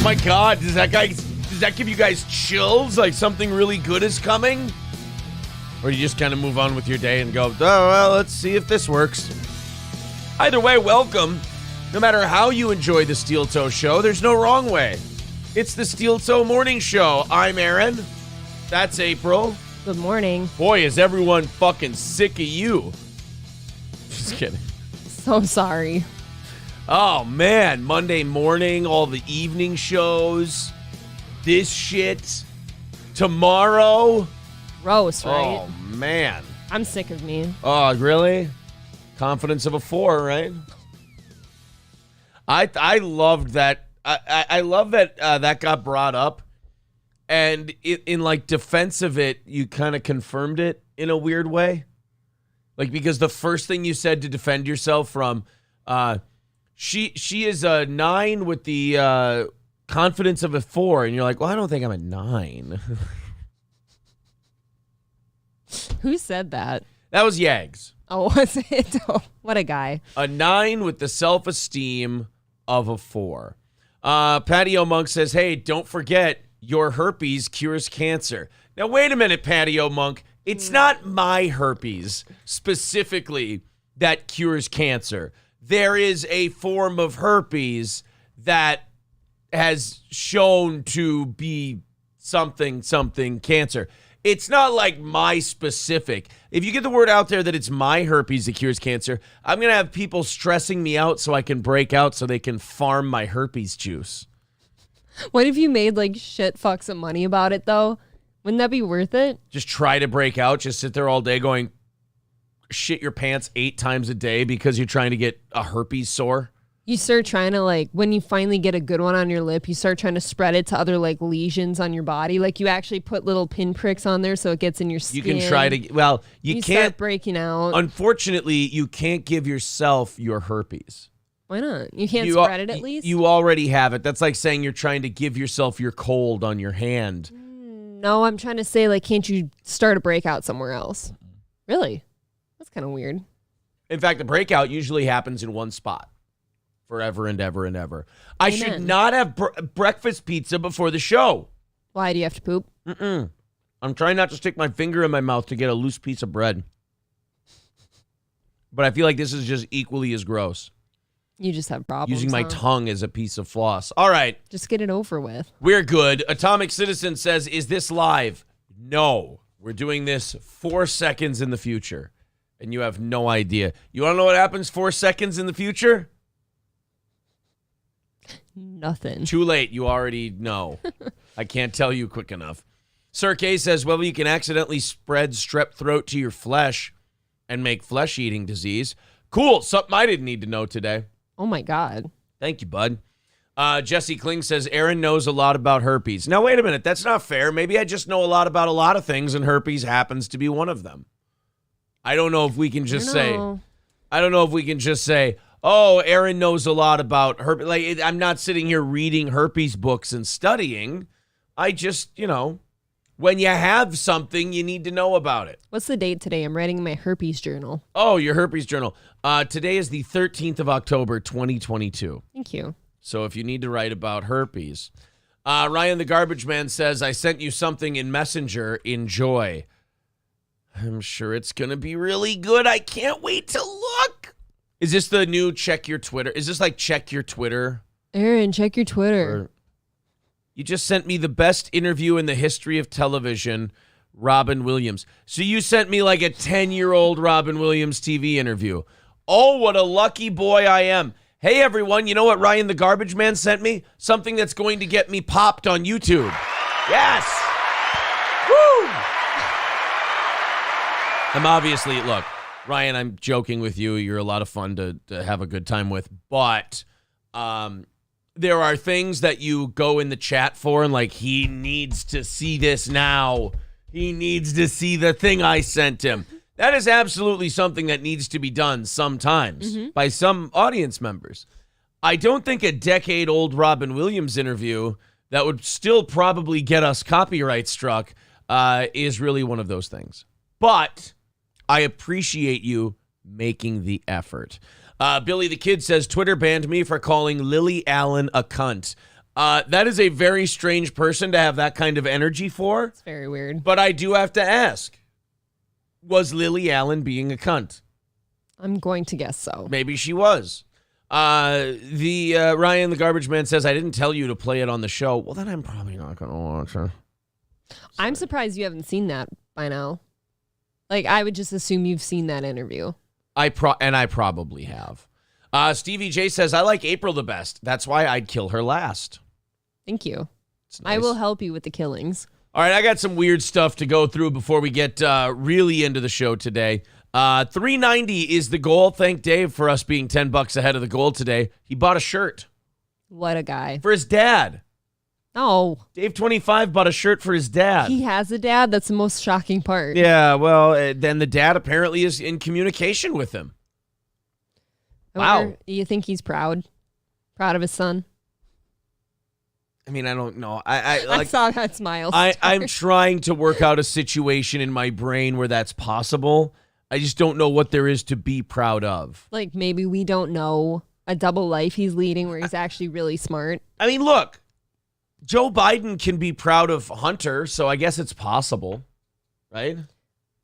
my God, does that give you guys chills? Like something really good is coming? Or you just kind of move on with your day and go, oh, well, let's see if this works. Either way, welcome. No matter how you enjoy the Steel Toe Show, there's no wrong way. It's the Steel Toe Morning Show. I'm Aaron. That's April. Good morning. Boy, is everyone fucking sick of you. Just kidding. So sorry. Oh, man. Monday morning, all the evening shows. This shit. Tomorrow. Gross, right? Oh, man. I'm sick of me. Oh, really? Confidence of a 4, right? I loved that. I love that that got brought up. And in like defense of it, you kind of confirmed it in a weird way. Like, because the first thing you said to defend yourself from, she is a 9 with the confidence of a 4. And you're like, well, I don't think I'm a 9. Who said that? That was Yags. Oh, was it? Oh, what a guy. A 9 with the self-esteem of a 4. Patio Monk says, hey, don't forget, your herpes cures cancer. Now, wait a minute, Patio Monk. It's not my herpes specifically that cures cancer. There is a form of herpes that has shown to be something cancer. It's not like my specific. If you get the word out there that it's my herpes that cures cancer, I'm going to have people stressing me out so I can break out so they can farm my herpes juice. What if you made like shit fucks of money about it though? Wouldn't that be worth it? Just try to break out. Just sit there all day going shit your pants 8 times a day because you're trying to get a herpes sore. You start trying to like, when you finally get a good one on your lip, you start trying to spread it to other like lesions on your body. Like you actually put little pinpricks on there so it gets in your skin. You can try to, well, you can't. Start breaking out. Unfortunately, you can't give yourself your herpes. Why not? You can't spread it at least? You already have it. That's like saying you're trying to give yourself your cold on your hand. No, I'm trying to say, like, can't you start a breakout somewhere else? Really? That's kind of weird. In fact, the breakout usually happens in one spot. Forever and ever and ever. I should not have breakfast pizza before the show. Why? Do you have to poop? I'm trying not to stick my finger in my mouth to get a loose piece of bread. But I feel like this is just equally as gross. You just have problems. Using my tongue as a piece of floss. All right. Just get it over with. We're good. Atomic Citizen says, is this live? No. We're doing this 4 seconds in the future. And you have no idea. You want to know what happens 4 seconds in the future? Nothing. Too late. You already know. I can't tell you quick enough. Sir K says, well, you can accidentally spread strep throat to your flesh and make flesh-eating disease. Cool. Something I didn't need to know today. Oh, my God. Thank you, bud. Jesse Kling says, Aaron knows a lot about herpes. Now, wait a minute. That's not fair. Maybe I just know a lot about a lot of things, and herpes happens to be one of them. I don't know if we can just say, oh, Aaron knows a lot about herpes. Like, I'm not sitting here reading herpes books and studying. I just, when you have something, you need to know about it. What's the date today? I'm writing my herpes journal. Oh, your herpes journal. Today is the 13th of October, 2022. Thank you. So if you need to write about herpes. Ryan the Garbage Man says, I sent you something in Messenger. Enjoy. I'm sure it's going to be really good. I can't wait to look. Is this the new check your Twitter? Is this like check your Twitter? Aaron, check your Twitter. You just sent me the best interview in the history of television, Robin Williams. So you sent me like a 10-year-old Robin Williams TV interview. Oh, what a lucky boy I am. Hey, everyone, you know what Ryan the Garbage Man sent me? Something that's going to get me popped on YouTube. Yes. Woo. I'm obviously, look, Ryan, I'm joking with you. You're a lot of fun to have a good time with. But there are things that you go in the chat for and like, he needs to see this now. He needs to see the thing I sent him. That is absolutely something that needs to be done sometimes by some audience members. I don't think a decade-old Robin Williams interview that would still probably get us copyright struck is really one of those things. But I appreciate you making the effort. Billy the Kid says, Twitter banned me for calling Lily Allen a cunt. That is a very strange person to have that kind of energy for. It's very weird. But I do have to ask, was Lily Allen being a cunt? I'm going to guess so. Maybe she was. Ryan the Garbage Man says, I didn't tell you to play it on the show. Well, then I'm probably not going to watch her. I'm surprised you haven't seen that by now. Like, I would just assume you've seen that interview. I probably have. Stevie J says, I like April the best. That's why I'd kill her last. Thank you. Nice. I will help you with the killings. All right, I got some weird stuff to go through before we get really into the show today. 390 is the goal. Thank Dave for us being $10 ahead of the goal today. He bought a shirt. What a guy. For his dad. Oh. Dave 25 bought a shirt for his dad. He has a dad? That's the most shocking part. Yeah, well, then the dad apparently is in communication with him. Wow. You think he's proud? Proud of his son? I mean, I don't know. I saw that smile. I'm trying to work out a situation in my brain where that's possible. I just don't know what there is to be proud of. Like, maybe we don't know a double life he's leading where he's actually really smart. I mean, look, Joe Biden can be proud of Hunter, so I guess it's possible, right?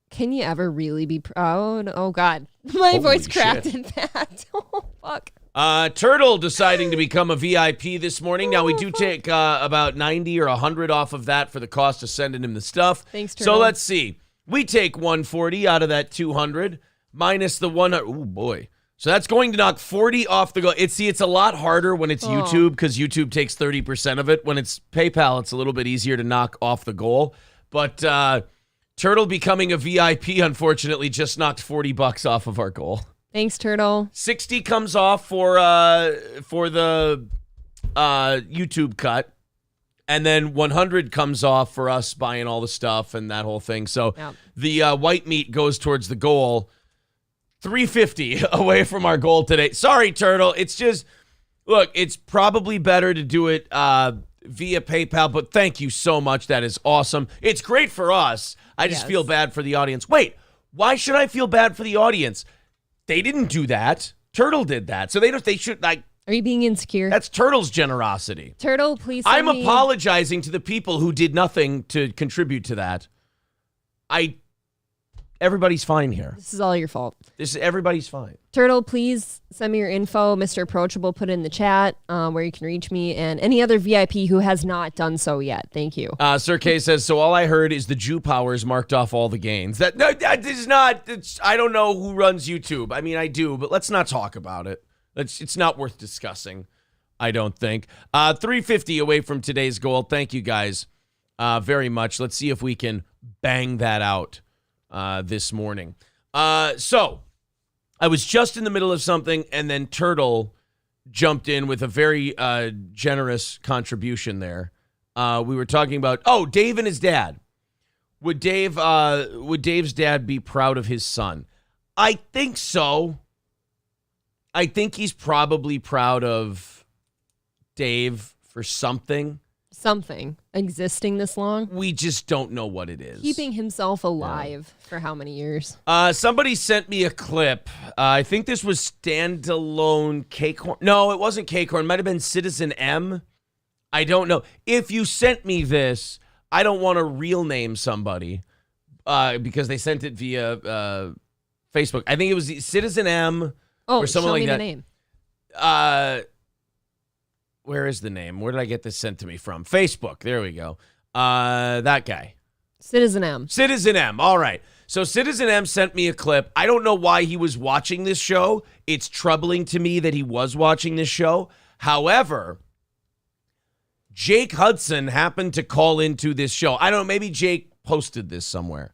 Can you ever really be proud? Oh, God. My voice cracked in that. Oh, fuck. Turtle deciding to become a VIP this morning. Now, we do take about 90 or 100 off of that for the cost of sending him the stuff. Thanks, Turtle. So let's see. We take 140 out of that 200 minus the 100. Oh, boy. So that's going to knock 40 off the goal. It's a lot harder when it's YouTube because YouTube takes 30% of it. When it's PayPal, it's a little bit easier to knock off the goal. But Turtle becoming a VIP, unfortunately, just knocked $40 off of our goal. Thanks, Turtle. 60 comes off for the YouTube cut. And then 100 comes off for us buying all the stuff and that whole thing. So the white meat goes towards the goal. 350 away from our goal today. Sorry, Turtle. It's just, look, it's probably better to do it via PayPal, but thank you so much. That is awesome. It's great for us. I just feel bad for the audience. Wait, why should I feel bad for the audience? They didn't do that. Turtle did that. So they should, like. Are you being insecure? That's Turtle's generosity. Turtle, please I'm apologizing to the people who did nothing to contribute to that. Everybody's fine here. This is all your fault. Everybody's fine. Turtle, please send me your info. Mr. Approachable put in the chat where you can reach me and any other VIP who has not done so yet. Thank you. Sir K says, so all I heard is the Jew powers marked off all the gains. That is not, I don't know who runs YouTube. I mean, I do, but let's not talk about it. It's not worth discussing, I don't think. 350 away from today's goal. Thank you guys very much. Let's see if we can bang that out this morning. So I was just in the middle of something, and then Turtle jumped in with a very generous contribution there. We were talking about, Dave and his dad. Would Dave's dad be proud of his son? I think so. I think he's probably proud of Dave for something. Something existing this long. We just don't know what it is. Keeping himself alive for how many years? Somebody sent me a clip. I think this was standalone Cakehorn. No, it wasn't Cakehorn. It might have been Citizen M. I don't know. If you sent me this, I don't want to real name somebody because they sent it via Facebook. I think it was Citizen M. Oh, or someone show like me that. The name. Where is the name? Where did I get this sent to me from? Facebook. There we go. That guy. Citizen M. Citizen M. All right. So Citizen M sent me a clip. I don't know why he was watching this show. It's troubling to me that he was watching this show. However, Jake Hudson happened to call into this show. I don't know. Maybe Jake posted this somewhere.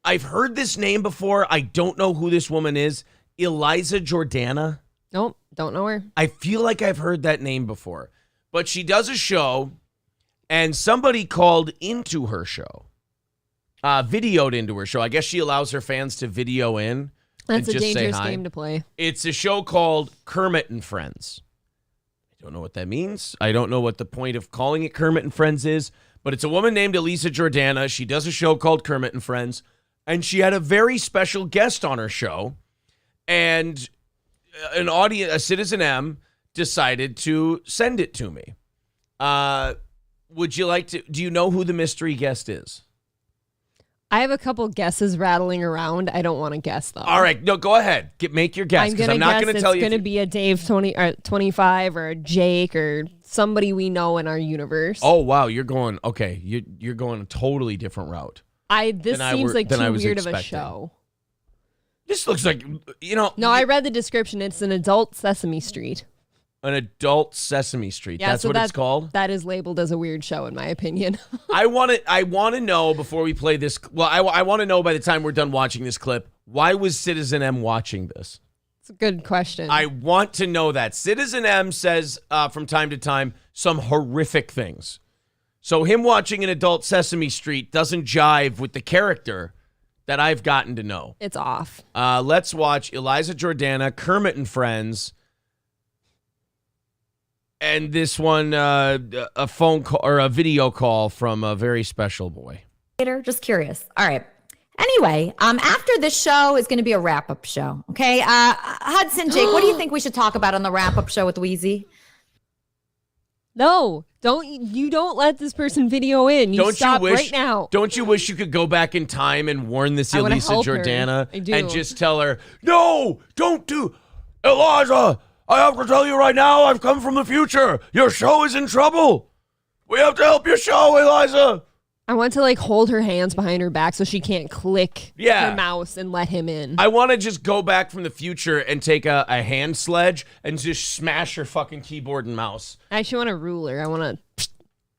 I've heard this name before. I don't know who this woman is. Eliza Jordana. Nope, don't know her. I feel like I've heard that name before. But she does a show, and somebody called into her show, videoed into her show. I guess she allows her fans to video in. That's and a just dangerous say hi. game to play. It's a show called Kermit and Friends. I don't know what that means. I don't know what the point of calling it Kermit and Friends is, but it's a woman named Elisa Jordana. She does a show called Kermit and Friends, and she had a very special guest on her show. And an audience, a Citizen M, decided to send it to me. Would you like to? Do you know who the mystery guest is? I have a couple guesses rattling around. I don't want to guess though. All right, no, go ahead. Make your guess. I'm not going to tell you. It's going to be a Dave 25 or a Jake or somebody we know in our universe. Oh wow, you're going okay. You're going a totally different route. This seems like too weird of a show. This looks like No, I read the description. It's an adult Sesame Street. An adult Sesame Street. Yeah, that's what it's called? That is labeled as a weird show, in my opinion. I want to know before we play this. Well, I want to know by the time we're done watching this clip, why was Citizen M watching this? It's a good question. I want to know that. Citizen M says from time to time some horrific things. So him watching an adult Sesame Street doesn't jive with the character that I've gotten to know. It's off. Let's watch Eliza Jordana, Kermit and Friends. And this one, a phone call or a video call from a very special boy. Just curious. All right. Anyway, after this show is going to be a wrap-up show. Okay. Hudson, Jake, what do you think we should talk about on the wrap-up show with Wheezy? No, don't let this person video in. You stop right now. Don't you wish you could go back in time and warn this Eliza Jordana and just tell her, no, don't do, Eliza. I have to tell you right now, I've come from the future. Your show is in trouble. We have to help your show, Eliza. I want to hold her hands behind her back so she can't click her mouse and let him in. I want to just go back from the future and take a hand sledge and just smash her fucking keyboard and mouse. I actually want a ruler. I want to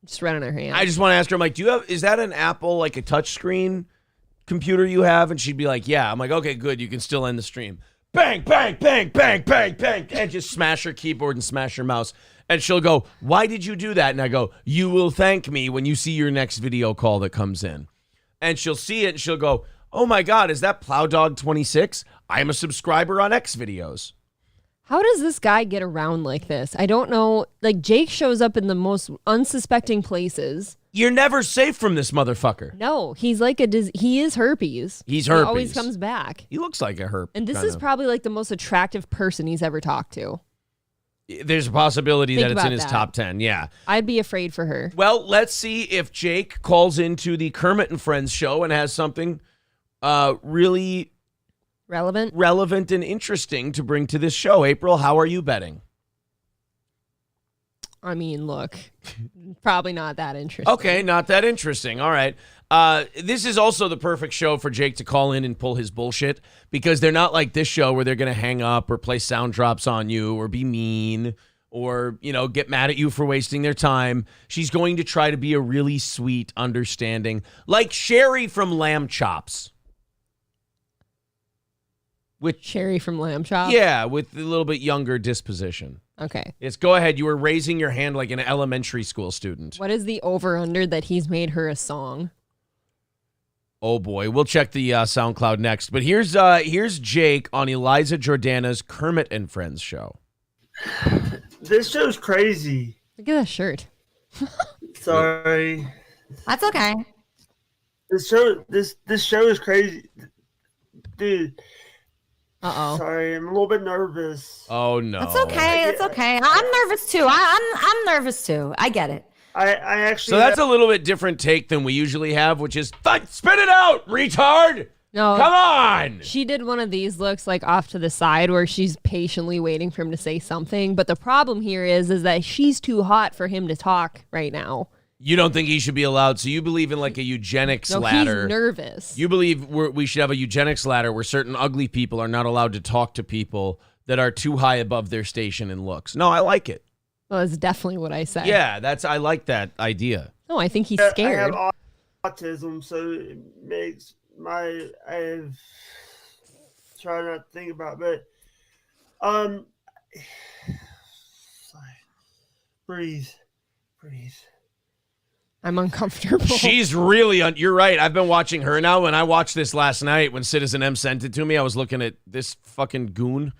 just run on her hand. I just want to ask her, I'm like, is that an Apple, like a touchscreen computer you have? And she'd be like, yeah. I'm like, okay, good. You can still end the stream. Bang, bang, bang, bang, bang, bang, and just smash her keyboard and smash her mouse. And she'll go, why did you do that? And I go, you will thank me when you see your next video call that comes in. And she'll see it and she'll go, oh my God, is that Plowdog26? I'm a subscriber on X videos. How does this guy get around like this? I don't know. Jake shows up in the most unsuspecting places. You're never safe from this motherfucker. No, he's he is herpes. He's herpes. He always comes back. He looks like a herp. And this is probably the most attractive person he's ever talked to. There's a possibility that it's in his top 10. Yeah. I'd be afraid for her. Well, let's see if Jake calls into the Kermit and Friends show and has something really relevant and interesting to bring to this show. April, how are you betting? I mean, look, probably not that interesting. Okay, not that interesting. All right. This is also the perfect show for Jake to call in and pull his bullshit because they're not like this show where they're going to hang up or play sound drops on you or be mean or, get mad at you for wasting their time. She's going to try to be a really sweet, understanding, like Sherry from Lamb Chops. Sherry from Lamb Chops? Yeah, with a little bit younger disposition. Okay. Yes, go ahead. You were raising your hand like an elementary school student. What is the over-under that he's made her a song? Oh, boy. We'll check the SoundCloud next. But here's Jake on Eliza Jordana's Kermit and Friends show. This show's crazy. Look at that shirt. Sorry. That's okay. This show is crazy. Dude. Uh-oh. Sorry, I'm a little bit nervous. Oh, no. It's okay. It's okay. I'm nervous, too. I'm nervous, too. I get it. I actually... So that's a little bit different take than we usually have, which is, spit it out, retard! No. Come on! She did one of these looks off to the side where she's patiently waiting for him to say something. But the problem here is that she's too hot for him to talk right now. You don't think he should be allowed, so you believe in a eugenics ladder. He's nervous. You believe we should have a eugenics ladder where certain ugly people are not allowed to talk to people that are too high above their station in looks. No, I like it. Well, that's definitely what I said. Yeah, I like that idea. No, I think he's scared. I have autism, so it makes I've tried not to think about it, but sorry. Breathe. I'm uncomfortable. She's really you're right. I've been watching her now. When I watched this last night, when Citizen M sent it to me, I was looking at this fucking goon.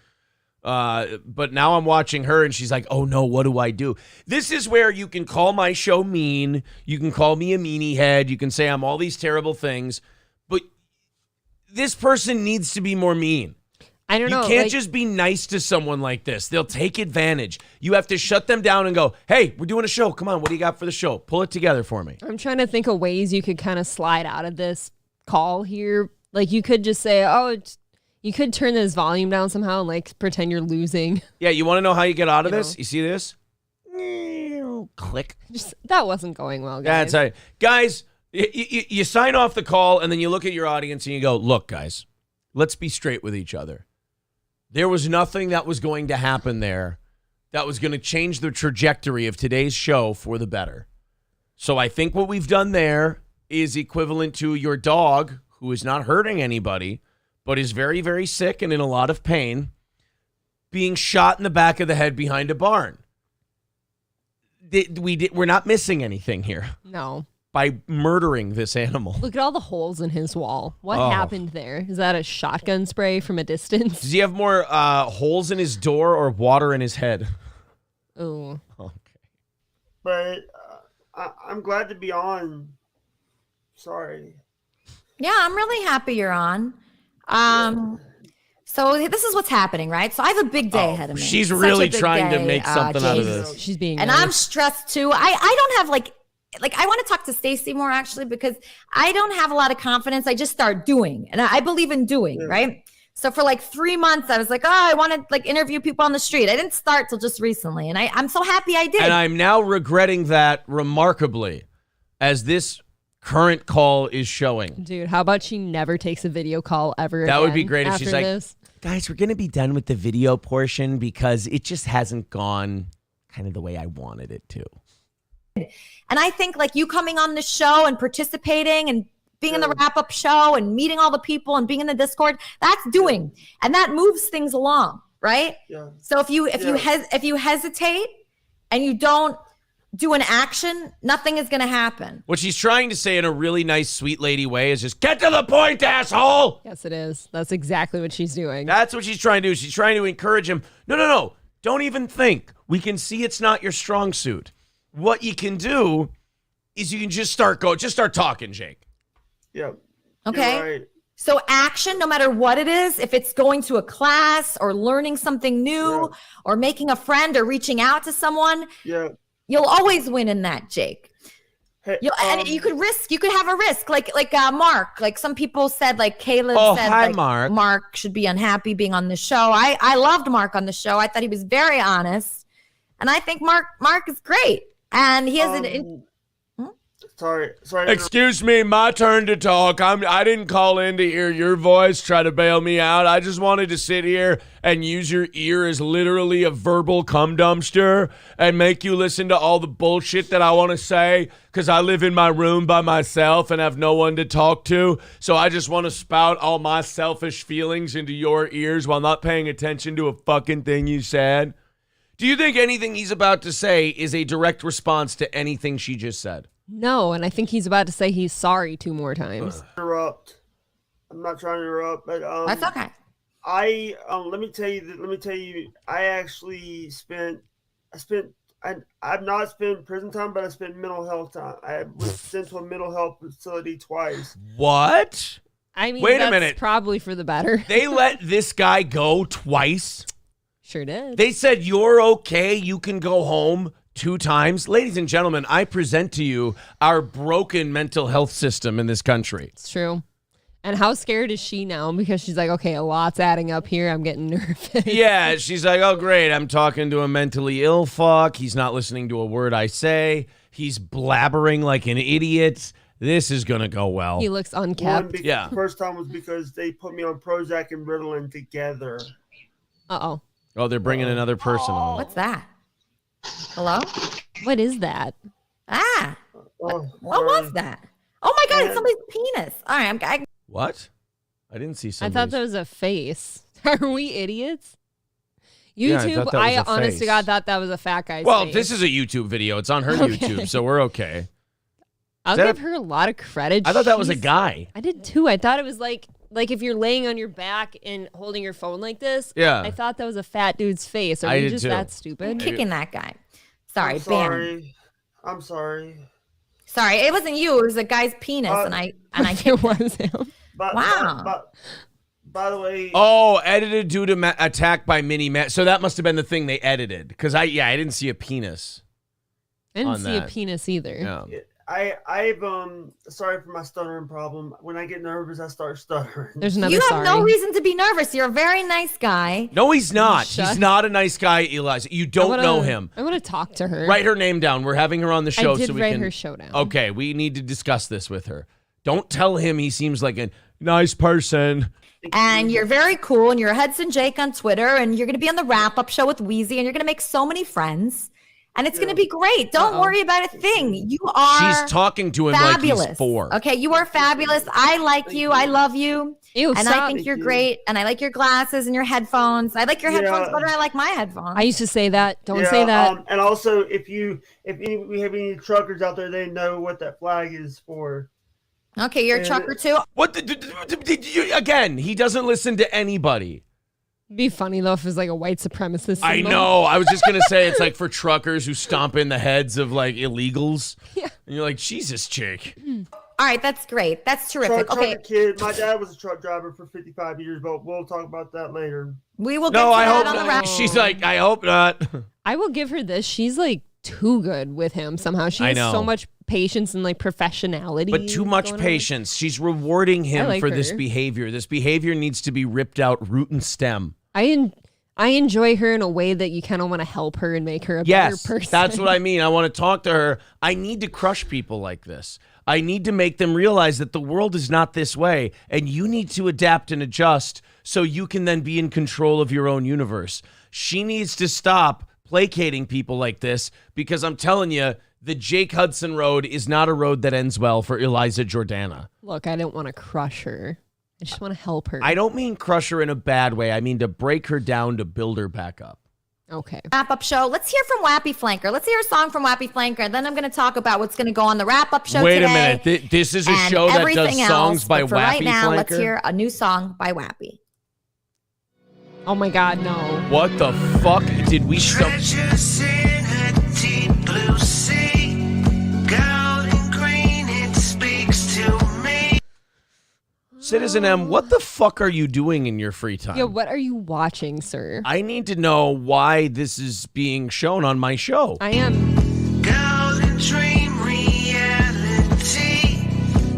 But now I'm watching her, and she's like, oh, no, what do I do? This is where you can call my show mean. You can call me a meanie head. You can say I'm all these terrible things. But this person needs to be more mean. I don't know. You can't like, just be nice to someone like this. They'll take advantage. You have to shut them down and go, hey, we're doing a show. Come on, what do you got for the show? Pull it together for me. I'm trying to think of ways you could kind of slide out of this call here. Like you could just say, you could turn this volume down somehow and like pretend you're losing. Yeah, you want to know how you get out of You this? know. You see this? Click. That wasn't going well, guys. That's right. Guys, you sign off the call and then you look at your audience and you go, look, guys, let's be straight with each other. There was nothing that was going to happen there that was going to change the trajectory of today's show for the better. So I think what we've done there is equivalent to your dog, who is not hurting anybody, but is very, very sick and in a lot of pain, being shot in the back of the head behind a barn. We're not missing anything here No. by murdering this animal. Look at all the holes in his wall. What Oh. happened there? Is that a shotgun spray from a distance? Does he have more holes in his door or water in his head? Ooh. Okay. But I'm glad to be on. Sorry. Yeah, I'm really happy you're on. So this is what's happening, right? So I have a big day ahead of me. She's Such a really big trying to day, make something out of James. this. She's being And nice. I'm stressed too. I don't have like I want to talk to Stacy more actually because I don't have a lot of confidence. I just start doing, and I believe in doing, right? So for like 3 months, I was like, oh, I want to like interview people on the street. I didn't start till just recently, and I'm so happy I did. And I'm now regretting that remarkably, as this current call is showing. Dude, how about she never takes a video call ever That would be again great if after she's like, this? guys, we're going to be done with the video portion because it just hasn't gone kind of the way I wanted it to. And I think like you coming on the show and participating and being in the wrap-up show and meeting all the people and being in the Discord, that's doing, and that moves things along, right? Yeah. So if you hesitate and you don't do an action, nothing is going to happen. What she's trying to say in a really nice, sweet lady way is just get to the point, asshole. Yes, it is. That's exactly what she's doing. That's what she's trying to do. She's trying to encourage him. No. Don't even think. We can see it's not your strong suit. What you can do is you can just start talking, Jake. Yeah. Okay. You're right. So action, no matter what it is, if it's going to a class or learning something new or making a friend or reaching out to someone, Yeah. you'll always win in that, Jake. Hey, And you could have a risk, like Mark. Like some people said, like Caleb said, hi, like, Mark. Mark should be unhappy being on the show. I loved Mark on the show. I thought he was very honest, and I think Mark is great. And he has Sorry. Excuse me, my turn to talk. I didn't call in to hear your voice try to bail me out. I just wanted to sit here and use your ear as literally a verbal cum dumpster and make you listen to all the bullshit that I want to say because I live in my room by myself and have no one to talk to. So I just want to spout all my selfish feelings into your ears while not paying attention to a fucking thing you said. Do you think anything he's about to say is a direct response to anything she just said? No, and I think he's about to say he's sorry 2 more times. Interrupt. I'm not trying to interrupt, but that's okay. Let me tell you. I actually I've not spent prison time, but I spent mental health time. I was sent to a mental health facility twice. What? I mean, Wait a that's minute. probably for the better. They let this guy go twice? Sure did. They said, you're okay, you can go home 2 times. Ladies and gentlemen, I present to you our broken mental health system in this country. It's true. And how scared is she now? Because she's like, okay, a lot's adding up here. I'm getting nervous. Yeah, she's like, oh, great, I'm talking to a mentally ill fuck. He's not listening to a word I say. He's blabbering like an idiot. This is going to go well. He looks One, unkept. Yeah. The first time was because they put me on Prozac and Ritalin together. Uh-oh. Oh, they're bringing another person on. What's that? Hello? What is that? Ah, Oh, what was that? Oh my God, it's somebody's penis. All right, I What? I didn't see I something. thought that was a face. Are we idiots? Yeah, I YouTube, thought that was a honest to face. God thought that was a fat guy's Well, face. this is a YouTube video. It's on her Okay. YouTube, so we're okay. I'll that give a- her a lot of credit. I thought that was a She's- guy. I did too. I thought it was like if you're laying on your back and holding your phone like this. Yeah. I thought that was a fat dude's face. Are I you did just too. that I'm stupid? kicking that guy. Sorry, I'm ban him. sorry. I'm sorry. Sorry, it wasn't you. It was a guy's penis, and I It was him. But, Wow. by the way. Oh, edited due to attack by mini. So that must have been the thing they edited. Because I didn't see a penis. I didn't on see a that. penis either. Yeah. I've sorry for my stuttering problem. When I get nervous, I start stuttering. There's another You have sorry. no reason to be nervous. You're a very nice guy. No, he's not. Shut- He's not a nice guy, Eliza. You don't know him. I want to talk to her. Write her name down. We're having her on the show I did so we write can. her show down. Okay, we need to discuss this with her. Don't tell him he seems like a nice person. And you're very cool, and you're Hudson Jake on Twitter, and you're going to be on the wrap-up show with Wheezy, and you're going to make so many friends, and it's going to be great. Don't worry about a thing. You are She's talking to him fabulous. like he's 4. Okay, you are fabulous. I like you. I love you. Ew, And stop. I think you're great, and I like your glasses and your headphones. I like your headphones better than I like my headphones. I used to say that. Don't say that. And also, if we have any truckers out there, they know what that flag is for. Okay, you're a trucker too. What again? He doesn't listen to anybody. It'd be funny though if it was like a white supremacist. I symbol. know. I was just gonna say it's like for truckers who stomp in the heads of like illegals. Yeah. And you're like, Jesus, Jake. All right, that's great. That's terrific. Okay, Trucker kid. My dad was a truck driver for 55 years, but we'll talk about that later. we will get No, to I that hope on the wrap. not. She's like, I hope not. I will give her this. She's like too good with him somehow. She I has know. so much patience and like professionality. But too much going on. patience. She's rewarding him like for this her. behavior. This behavior needs to be ripped out root and stem. I enjoy her in a way that you kind of want to help her and make her a Yes, better person. that's what I mean. I want to talk to her. I need to crush people like this. I need to make them realize that the world is not this way, and you need to adapt and adjust so you can then be in control of your own universe. She needs to stop placating people like this because I'm telling you, the Jake Hudson road is not a road that ends well for Eliza Jordana. Look, I don't want to crush her. I just want to help her. I don't mean crush her in a bad way. I mean to break her down to build her back up. Okay. Wrap-up show. Let's hear from Wappy Flanker. Let's hear a song from Wappy Flanker, and then I'm going to talk about what's going to go on the wrap-up show Wait today. a minute. This is a and show that does everything songs else. by But for Wappy right now, Flanker? let's hear a new song by Wappy. Oh my God, no. What the fuck did we stop? Treasures in a deep blue sea, golden green, it speaks to me. Citizen M, what the fuck are you doing in your free time? Yo, what are you watching, sir? I need to know why this is being shown on my show. I am. Golden dream reality,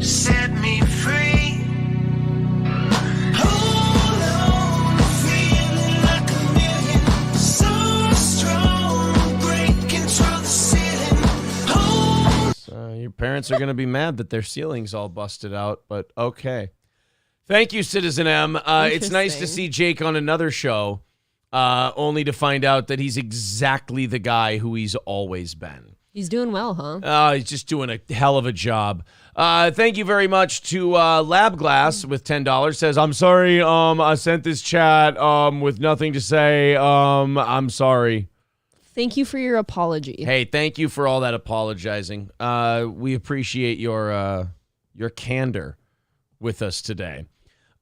set me free. Hold on, feeling like a million, so strong, breaking through the ceiling. Hold Your parents are going to be mad that their ceiling's all busted out, but okay. Thank you, Citizen M. It's nice to Interesting. see Jake on another show, only to find out that he's exactly the guy who he's always been. He's doing well, huh? He's just doing a hell of a job. Thank you very much to Lab Glass with $10. Says, I'm sorry, I sent this chat with nothing to say. I'm sorry. Thank you for your apology. Hey, thank you for all that apologizing. We appreciate your candor with us today.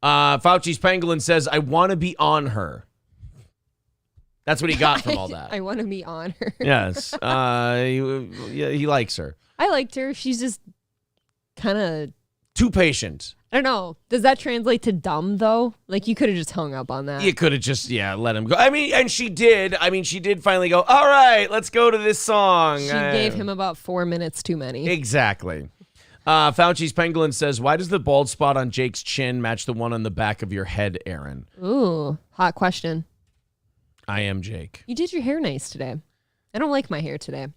Fauci's Pangolin says, I want to be on her. That's what he got from all that. I want to be on her. Yes. He likes her. I liked her. She's just kind of, Too patient. I don't know. Does that translate to dumb, though? Like, you could have just hung up on that. You could have just, let him go. I mean, and she did. I mean, she did finally go, all right, let's go to this song. She gave him about 4 minutes too many. Exactly. Fauci's Pangolin says, why does the bald spot on Jake's chin match the one on the back of your head, Aaron? Ooh, hot question. I am Jake. You did your hair nice today. I don't like my hair today.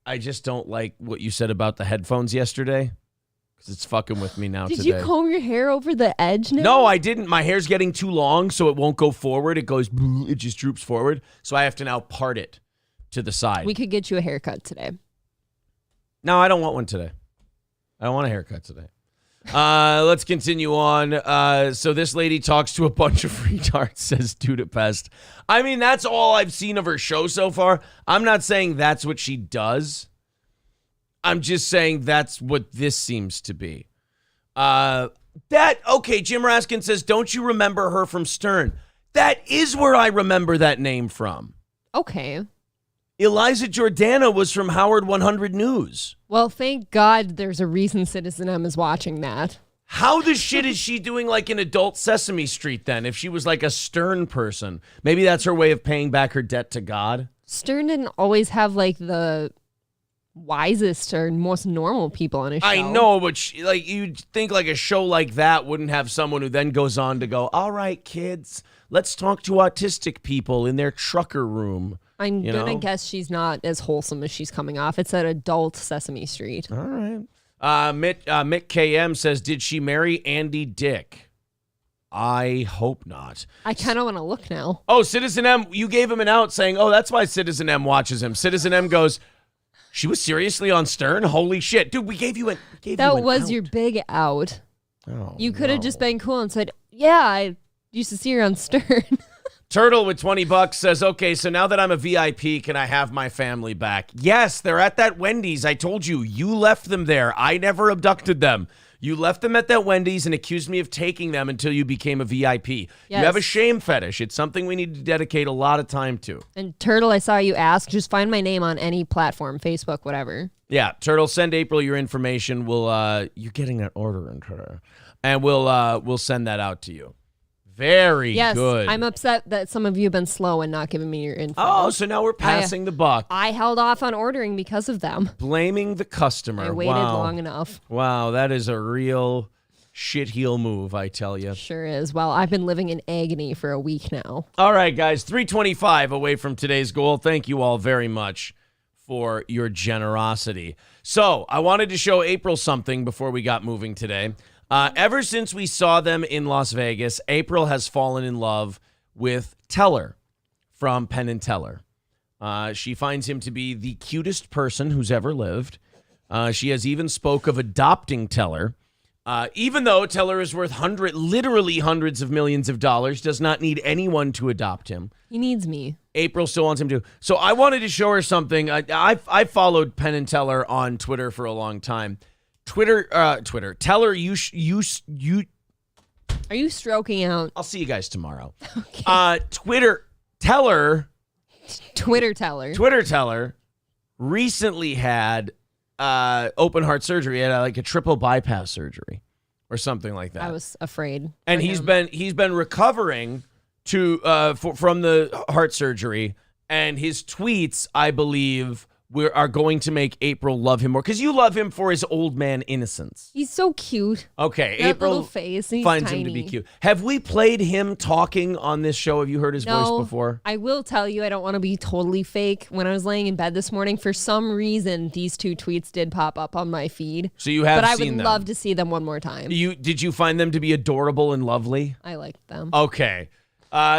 I just don't like what you said about the headphones yesterday because it's fucking with me now Did today. you comb your hair over the edge now? No, I didn't. My hair's getting too long, so it won't go forward. It goes, it just droops forward. So I have to now part it to the side. We could get you a haircut today. No, I don't want one today. I don't want a haircut today. Let's continue on. So this lady talks to a bunch of retards, says Dudapest. I mean, that's all I've seen of her show so far. I'm not saying that's what she does. I'm just saying that's what this seems to be. Okay, Jim Raskin says, don't you remember her from Stern? That is where I remember that name from. Okay. Eliza Jordana was from Howard 100 News. Well, thank God there's a reason Citizen M is watching that. How the shit is she doing like an adult Sesame Street then? If she was like a Stern person, maybe that's her way of paying back her debt to God. Stern didn't always have like the wisest or most normal people on his show. I know, but like you'd think like a show like that wouldn't have someone who then goes on to go, all right, kids, let's talk to autistic people in their trucker room. I'm gonna guess she's not as wholesome as she's coming off. It's an adult Sesame Street. All right. Mick KM says, did she marry Andy Dick? I hope not. I kind of want to look now. Oh, Citizen M, you gave him an out saying, oh, that's why Citizen M watches him. Citizen M goes, she was seriously on Stern? Holy shit. Dude, we gave you an That was out. your big out. Oh, You could have just been cool and said, yeah, I used to see her on Stern. Turtle with $20 says, okay, so now that I'm a VIP, can I have my family back? Yes, they're at that Wendy's. I told you, you left them there. I never abducted them. You left them at that Wendy's and accused me of taking them until you became a VIP. Yes. You have a shame fetish. It's something we need to dedicate a lot of time to. And Turtle, I saw you ask, just find my name on any platform, Facebook, whatever. Yeah, Turtle, send April your information. We'll you're getting that order in Turtle. And we'll send that out to you. Very good. I'm upset that some of you have been slow and not giving me your info. Oh, so now we're passing the buck. I held off on ordering because of them. Blaming the customer. I waited long enough. Wow, that is a real shitheel move, I tell you. Sure is. Well, I've been living in agony for a week now. All right, guys, 325 away from today's goal. Thank you all very much for your generosity. So I wanted to show April something before we got moving today. Ever since we saw them in Las Vegas, April has fallen in love with Teller from Penn and Teller. She finds him to be the cutest person who's ever lived. She has even spoke of adopting Teller. Even though Teller is worth literally hundreds of millions of dollars, does not need anyone to adopt him. He needs me. April still wants him to. So I wanted to show her something. I followed Penn and Teller on Twitter for a long time. Twitter, Teller, you. Are you stroking out? I'll see you guys tomorrow. Okay. Twitter Teller recently had open heart surgery. He had like a triple bypass surgery or something like that. I was afraid. And he's been recovering from the heart surgery, and his tweets, I believe, are going to make April love him more because you love him for his old man innocence. He's so cute. Okay, that April little face. He's finds tiny. him to be cute. Have we played him talking on this show? Have you heard his voice before? I will tell you, I don't want to be totally fake. When I was laying in bed this morning, for some reason, these two tweets did pop up on my feed. So you have seen them. But I would love to see them one more time. Did you find them to be adorable and lovely? I liked them. Okay.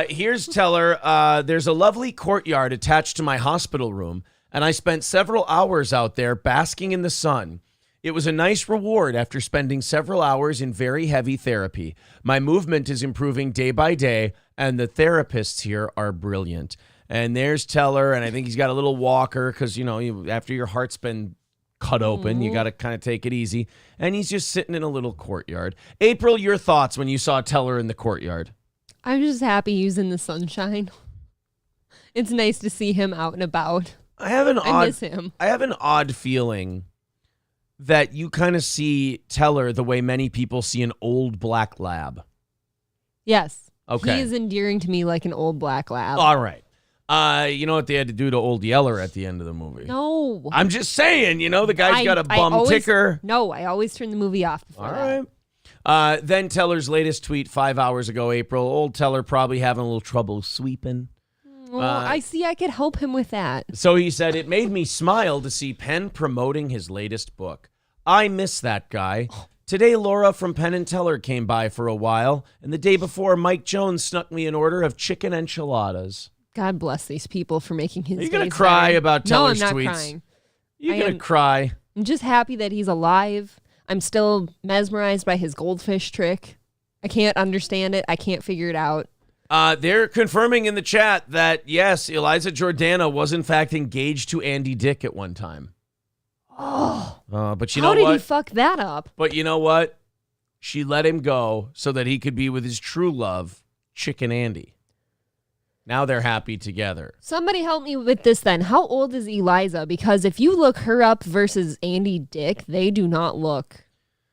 Here's Teller. There's a lovely courtyard attached to my hospital room, and I spent several hours out there basking in the sun. It was a nice reward after spending several hours in very heavy therapy. My movement is improving day by day, and the therapists here are brilliant. And there's Teller, and I think he's got a little walker because, after your heart's been cut open, you got to kind of take it easy. And he's just sitting in a little courtyard. April, your thoughts when you saw Teller in the courtyard? I'm just happy using the sunshine. It's nice to see him out and about. I miss him. I have an odd feeling that you kind of see Teller the way many people see an old black lab. Yes. Okay. He is endearing to me like an old black lab. All right. You know what they had to do to Old Yeller at the end of the movie? No. I'm just saying, the guy's got a bum ticker. No, I always turn the movie off before that. All right. Then Teller's latest tweet 5 hours ago, April. Old Teller probably having a little trouble sweeping. Well, I could help him with that. So he said, it made me smile to see Penn promoting his latest book. I miss that guy. Today, Laura from Penn and Teller came by for a while, and the day before, Mike Jones snuck me an order of chicken enchiladas. God bless these people for making his days Are you going to cry better. about Teller's tweets? No, I'm not crying. You're going to cry. I'm just happy that he's alive. I'm still mesmerized by his goldfish trick. I can't understand it. I can't figure it out. They're confirming in the chat that, yes, Eliza Jordana was, in fact, engaged to Andy Dick at one time. Oh. But you know what? How what? did he fuck that up? But you know what? She let him go so that he could be with his true love, Chicken Andy. Now they're happy together. Somebody help me with this then. How old is Eliza? Because if you look her up versus Andy Dick, they do not look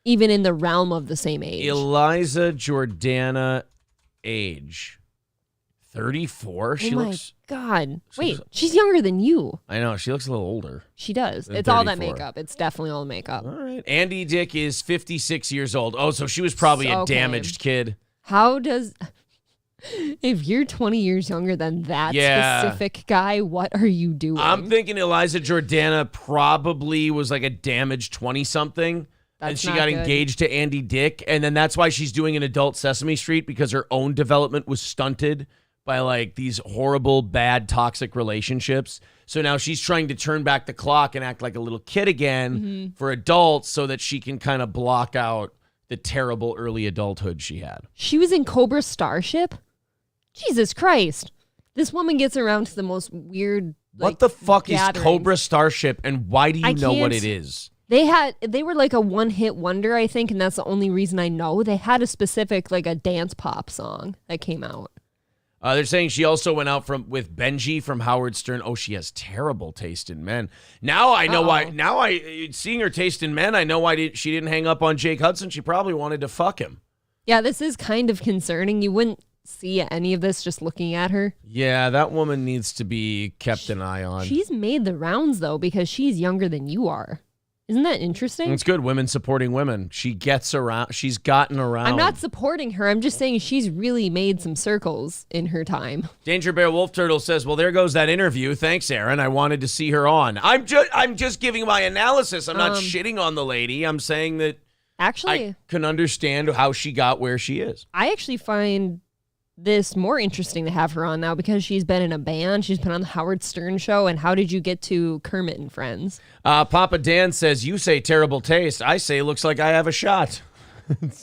even in the realm of the same age. Eliza Jordana, age 34. She oh my looks. God. She Wait, looks- she's younger than you. I know she looks a little older. She does. Than It's all that 34. makeup. It's definitely all the makeup. All right. Andy Dick is 56 years old. Oh, so she was probably a Okay. damaged kid. How does if you're 20 years younger than that Yeah. specific guy, what are you doing? I'm thinking Eliza Jordana probably was like a damaged 20-something. And That's she not got good. engaged to Andy Dick. And then that's why she's doing an adult Sesame Street, because her own development was stunted by like these horrible, bad, toxic relationships. So now she's trying to turn back the clock and act like a little kid again for adults so that she can kind of block out the terrible early adulthood she had. She was in Cobra Starship? Jesus Christ. This woman gets around to the most weird What the fuck gatherings. is Cobra Starship, and why do you I know what can't- it is? They were like a one-hit wonder, I think, and that's the only reason I know. They had a specific like a dance pop song that came out. They're saying she also went out with Benji from Howard Stern. Oh, she has terrible taste in men. Now I know why. Now seeing her taste in men, I know why she didn't hang up on Jake Hudson. She probably wanted to fuck him. Yeah, this is kind of concerning. You wouldn't see any of this just looking at her. Yeah, that woman needs to be kept an eye on. She's made the rounds though because she's younger than you are. Isn't that interesting? It's good. Women supporting women. She gets around. She's gotten around. I'm not supporting her. I'm just saying she's really made some circles in her time. Danger Bear Wolf Turtle says, "Well, there goes that interview. Thanks, Aaron. I wanted to see her on. I'm just giving my analysis. I'm not shitting on the lady. I'm saying that Actually, I can understand how she got where she is. I actually find this more interesting to have her on now because she's been in a band. She's been on the Howard Stern show. And how did you get to Kermit and Friends? Papa Dan says, "You say terrible taste. I say looks like I have a shot."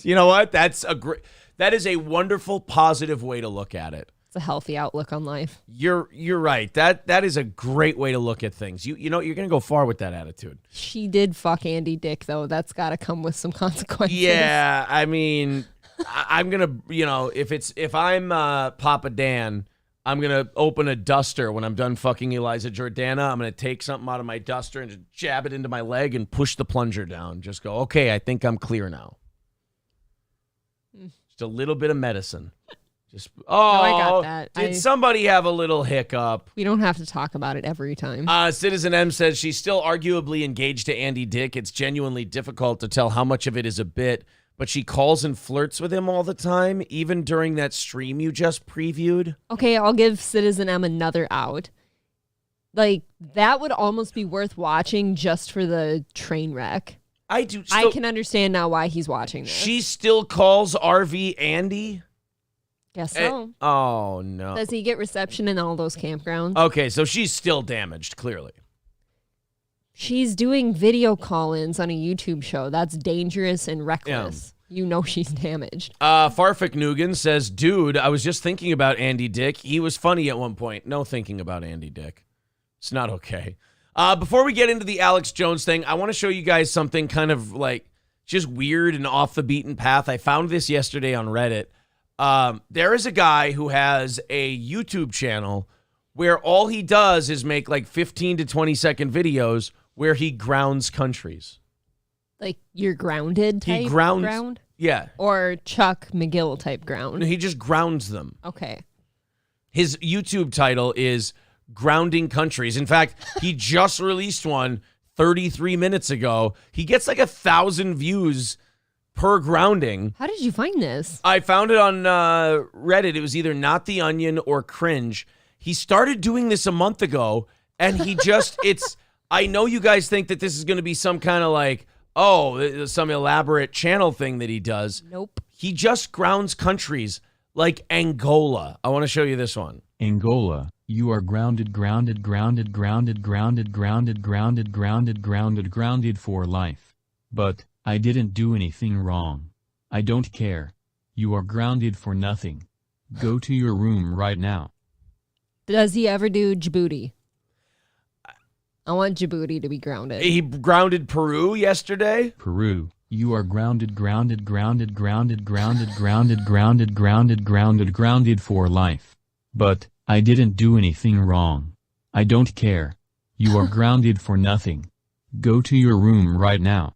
You know what? That is a wonderful, positive way to look at it. It's a healthy outlook on life. You're right. That is a great way to look at things. You know you're gonna go far with that attitude. She did fuck Andy Dick, though. That's got to come with some consequences. Yeah, I mean, I'm gonna, if I'm Papa Dan, I'm gonna open a duster when I'm done fucking Eliza Jordana. I'm gonna take something out of my duster and just jab it into my leg and push the plunger down. Just go, okay, I think I'm clear now. Just a little bit of medicine. Just I got that. Did somebody have a little hiccup? We don't have to talk about it every time. Citizen M says she's still arguably engaged to Andy Dick. It's genuinely difficult to tell how much of it is a bit, but she calls and flirts with him all the time, even during that stream you just previewed. Okay, I'll give Citizen M another out. Like, that would almost be worth watching just for the train wreck. I do. I can understand now why he's watching this. She still calls RV Andy? Guess so. Oh, no. Does he get reception in all those campgrounds? Okay, so she's still damaged, clearly. She's doing video call-ins on a YouTube show. That's dangerous and reckless. You know she's damaged. Farfik Nugan says, "Dude, I was just thinking about Andy Dick. He was funny at one point." No thinking about Andy Dick. It's not okay. Before we get into the Alex Jones thing, I want to show you guys something kind of like just weird and off the beaten path. I found this yesterday on Reddit. There is a guy who has a YouTube channel where all he does is make like 15 to 20 second videos where he grounds countries. Like you're grounded type He grounds. ground? Yeah. Or Chuck McGill type ground? He just grounds them. Okay. His YouTube title is Grounding Countries. In fact, he just released one 33 minutes ago. He gets like 1,000 views per grounding. How did you find this? I found it on Reddit. It was either Not the Onion or Cringe. He started doing this a month ago, and he just, I know you guys think that this is going to be some kind of like, some elaborate channel thing that he does. Nope. He just grounds countries like Angola. I want to show you this one. Angola, you are grounded for life. But, I didn't do anything wrong. I don't care. You are grounded for nothing. Go to your room right now. Does he ever do Djibouti? I want Djibouti to be grounded. He grounded Peru yesterday. Peru, you are grounded for life. But, I didn't do anything wrong. I don't care. You are grounded for nothing. Go to your room right now.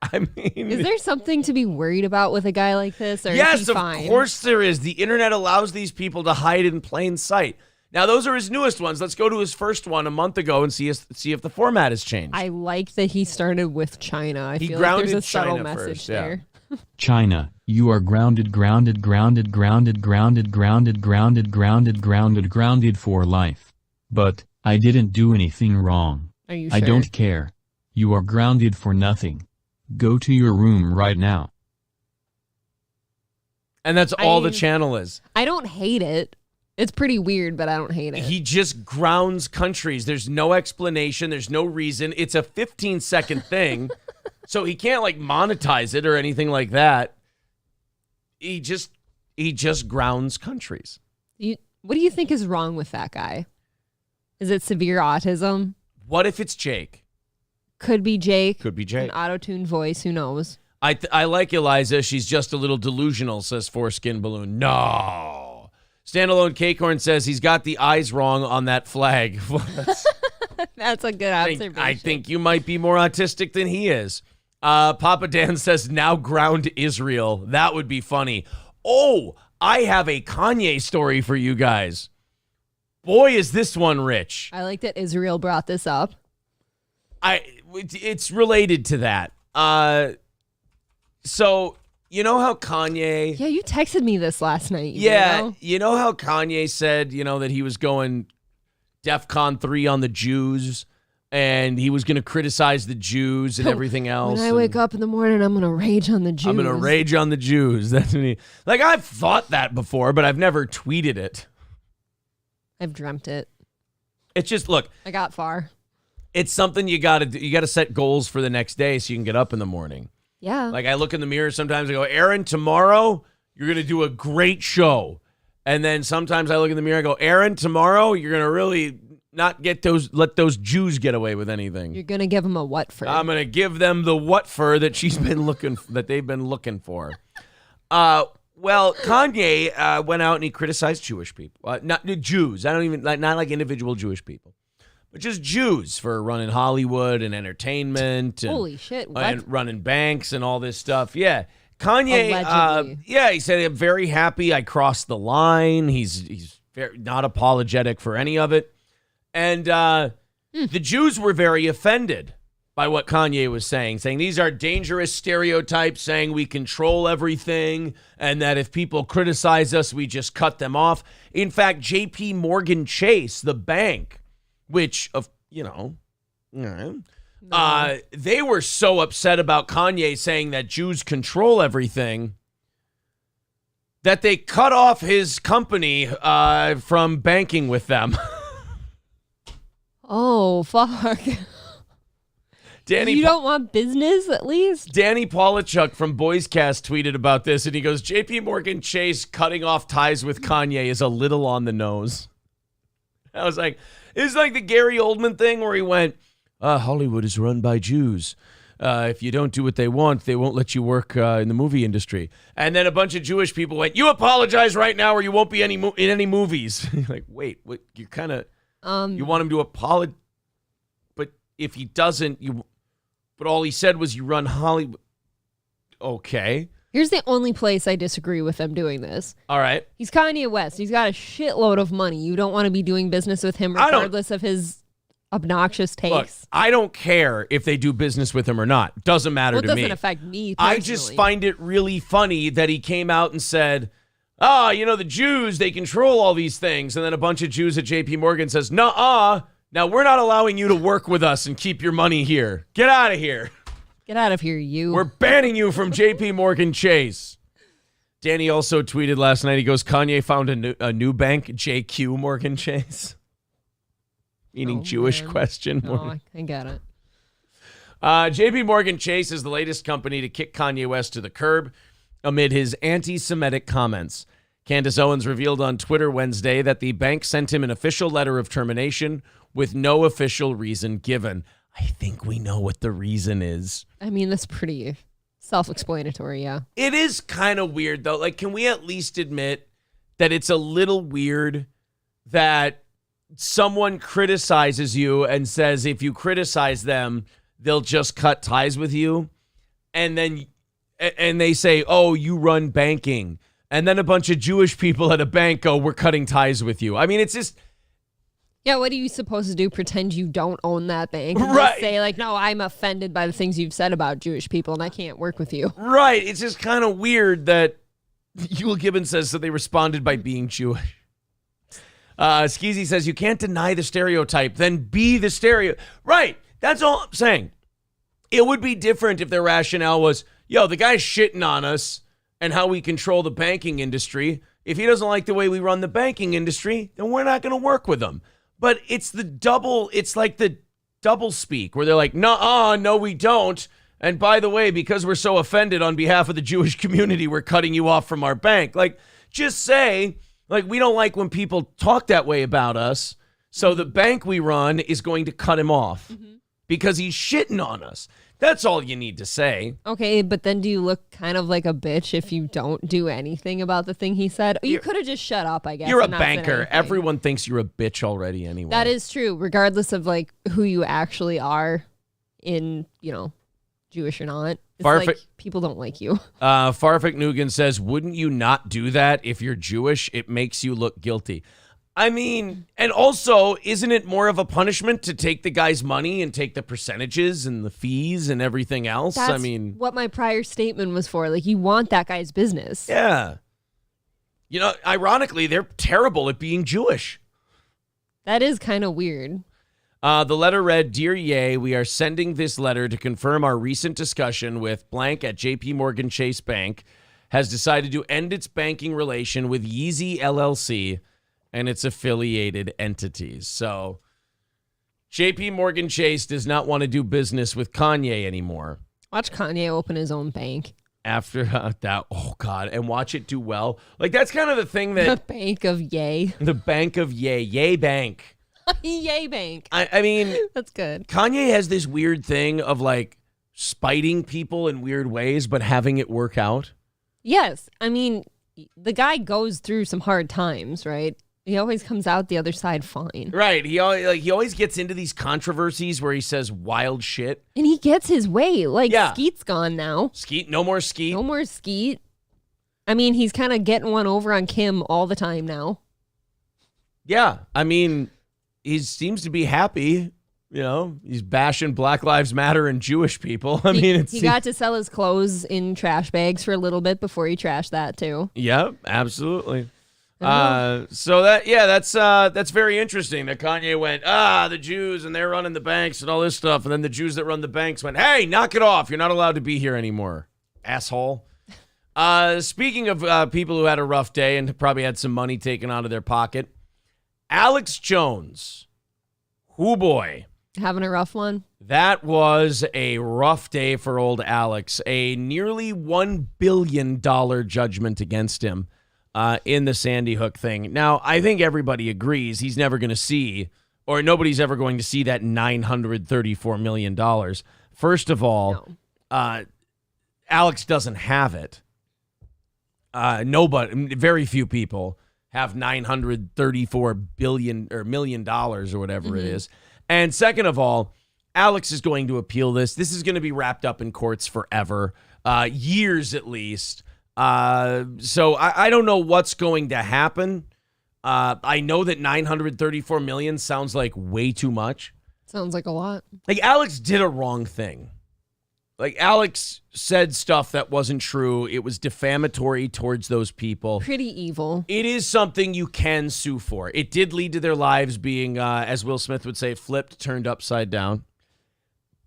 I mean, Is there something to be worried about with a guy like this? Or yes, is he of fine? course there is. The internet allows these people to hide in plain sight. Now, those are his newest ones. Let's go to his first one a month ago and see if the format has changed. I like that he started with China. I He feel like there's grounded a subtle China message first, yeah. there. China, you are grounded for life. But, I didn't do anything wrong. Are you sure? I don't care. You are grounded for nothing. Go to your room right now. And that's all the channel is. I don't hate it. It's pretty weird, but I don't hate it. He just grounds countries. There's no explanation. There's no reason. It's a 15-second thing. So he can't like monetize it or anything like that. He just grounds countries. What do you think is wrong with that guy? Is it severe autism? What if it's Jake? Could be Jake. Could be Jake. An auto-tuned voice. Who knows? I like Eliza. She's just a little delusional, says Foreskin Balloon. No. Standalone Cakecorn says he's got the eyes wrong on that flag. That's a good observation. I think you might be more autistic than he is. Papa Dan says, now ground Israel. That would be funny. Oh, I have a Kanye story for you guys. Boy, is this one rich. I like that Israel brought this up. It's related to that. So, you know how Kanye... Yeah, you texted me this last night. You know how Kanye said, that he was going DEFCON 3 on the Jews and he was going to criticize the Jews and everything else. When I wake up in the morning, I'm going to rage on the Jews. I'm going to rage on the Jews. That's what I've thought that before, but I've never tweeted it. I've dreamt it. It's just, look. I got far. It's something you got to do. You got to set goals for the next day so you can get up in the morning. Yeah. Like I look in the mirror sometimes and go, Aaron, tomorrow you're going to do a great show. And then sometimes I look in the mirror and go, Aaron, tomorrow you're going to really not let those Jews get away with anything. You're going to give them a what for? I'm going to give them the what for that that they've been looking for. Well, Kanye went out and he criticized Jewish people. Not Jews. I don't even not like individual Jewish people. But just Jews for running Hollywood and entertainment. And, holy shit. What? And running banks and all this stuff. Yeah. Kanye, Allegedly. he said, I'm very happy I crossed the line. He's very, not apologetic for any of it. And the Jews were very offended by what Kanye was saying these are dangerous stereotypes, saying we control everything, and that if people criticize us, we just cut them off. In fact, J.P. Morgan Chase, the bank, which, they were so upset about Kanye saying that Jews control everything that they cut off his company from banking with them. Oh, fuck. You don't want business, at least? Danny Polachuk from Boyscast tweeted about this, and he goes, J.P. Morgan Chase cutting off ties with Kanye is a little on the nose. I was like, it's like the Gary Oldman thing where he went, Hollywood is run by Jews. If you don't do what they want, they won't let you work in the movie industry. And then a bunch of Jewish people went, you apologize right now or you won't be in any movies. You're like, wait, what? You kind of, you want him to apologize, but if he doesn't, but all he said was you run Hollywood. Okay. Here's the only place I disagree with them doing this. All right. He's Kanye West. He's got a shitload of money. You don't want to be doing business with him regardless of his obnoxious takes. Look, I don't care if they do business with him or not. Doesn't matter to me. It doesn't affect me personally. I just find it really funny that he came out and said, the Jews, they control all these things. And then a bunch of Jews at JP Morgan says, nuh-uh. Now we're not allowing you to work with us and keep your money here. Get out of here. Get out of here, you. We're banning you from JP Morgan Chase. Danny also tweeted last night, he goes, Kanye found a new bank, JQ Morgan Chase. Meaning Jewish question. No, I get it. JP Morgan Chase is the latest company to kick Kanye West to the curb amid his anti-Semitic comments. Candace Owens revealed on Twitter Wednesday that the bank sent him an official letter of termination with no official reason given. I think we know what the reason is. I mean, that's pretty self-explanatory, yeah. It is kind of weird, though. Like, can we at least admit that it's a little weird that someone criticizes you and says if you criticize them, they'll just cut ties with you? and they say, oh, you run banking. And then a bunch of Jewish people at a bank go, we're cutting ties with you. I mean, it's just... Yeah, what are you supposed to do? Pretend you don't own that bank? And Right. just say, like, no, I'm offended by the things you've said about Jewish people, and I can't work with you. Right. It's just kind of weird that Yul Gibbons says that they responded by being Jewish. Skeezy says, you can't deny the stereotype, then be the stereo. Right. That's all I'm saying. It would be different if their rationale was, yo, the guy's shitting on us and how we control the banking industry. If he doesn't like the way we run the banking industry, then we're not going to work with him. But it's like the double speak where they're like, no, we don't. And by the way, because we're so offended on behalf of the Jewish community, we're cutting you off from our bank. Like, just say, like, we don't like when people talk that way about us. So the bank we run is going to cut him off because he's shitting on us. That's all you need to say. Okay, but then do you look kind of like a bitch if you don't do anything about the thing he said? You could have just shut up, I guess. You're a and not said banker. anything. Everyone thinks you're a bitch already anyway. That is true, regardless of like who you actually are in, Jewish or not. It's like people don't like you. Farfik Nugan says, wouldn't you not do that if you're Jewish? It makes you look guilty. I mean, and also, isn't it more of a punishment to take the guy's money and take the percentages and the fees and everything else? That's what my prior statement was for. Like, you want that guy's business. Yeah. Ironically, they're terrible at being Jewish. That is kind of weird. The letter read, Dear Ye, we are sending this letter to confirm our recent discussion with blank at JP Morgan Chase Bank has decided to end its banking relation with Yeezy LLC and its affiliated entities. So JP Morgan Chase does not want to do business with Kanye anymore. Watch Kanye open his own bank. After that, oh God, and watch it do well. Like, that's kind of the thing that... The Bank of Yay. The Bank of Yay. Yay Bank. Yay Bank. I mean... That's good. Kanye has this weird thing of, like, spiting people in weird ways, but having it work out. Yes. I mean, the guy goes through some hard times, right? He always comes out the other side fine. Right. He always gets into these controversies where he says wild shit. And he gets his way. Like, Yeah. Skeet's gone now. Skeet, no more Skeet. No more Skeet. I mean, he's kind of getting one over on Kim all the time now. Yeah. I mean, he seems to be happy. He's bashing Black Lives Matter and Jewish people. He got to sell his clothes in trash bags for a little bit before he trashed that too. Yep, absolutely. That's very interesting that Kanye went, the Jews and they're running the banks and all this stuff. And then the Jews that run the banks went, hey, knock it off. You're not allowed to be here anymore, asshole. Speaking of people who had a rough day and probably had some money taken out of their pocket, Alex Jones. Oh boy. Having a rough one? That was a rough day for old Alex. A nearly $1 billion judgment against him. In the Sandy Hook thing. Now, I think everybody agrees he's never going to see, or nobody's ever going to see that $934 million. First of all, Alex doesn't have it. Nobody, very few people have $934 billion or $1 million or whatever it is. And second of all, Alex is going to appeal this. This is going to be wrapped up in courts forever, years at least. So I don't know what's going to happen. I know that $934 million sounds like way too much. Sounds like a lot. Like, Alex did a wrong thing. Like, Alex said stuff that wasn't true. It was defamatory towards those people. Pretty evil. It is something you can sue for. It did lead to their lives being, as Will Smith would say, flipped, turned upside down.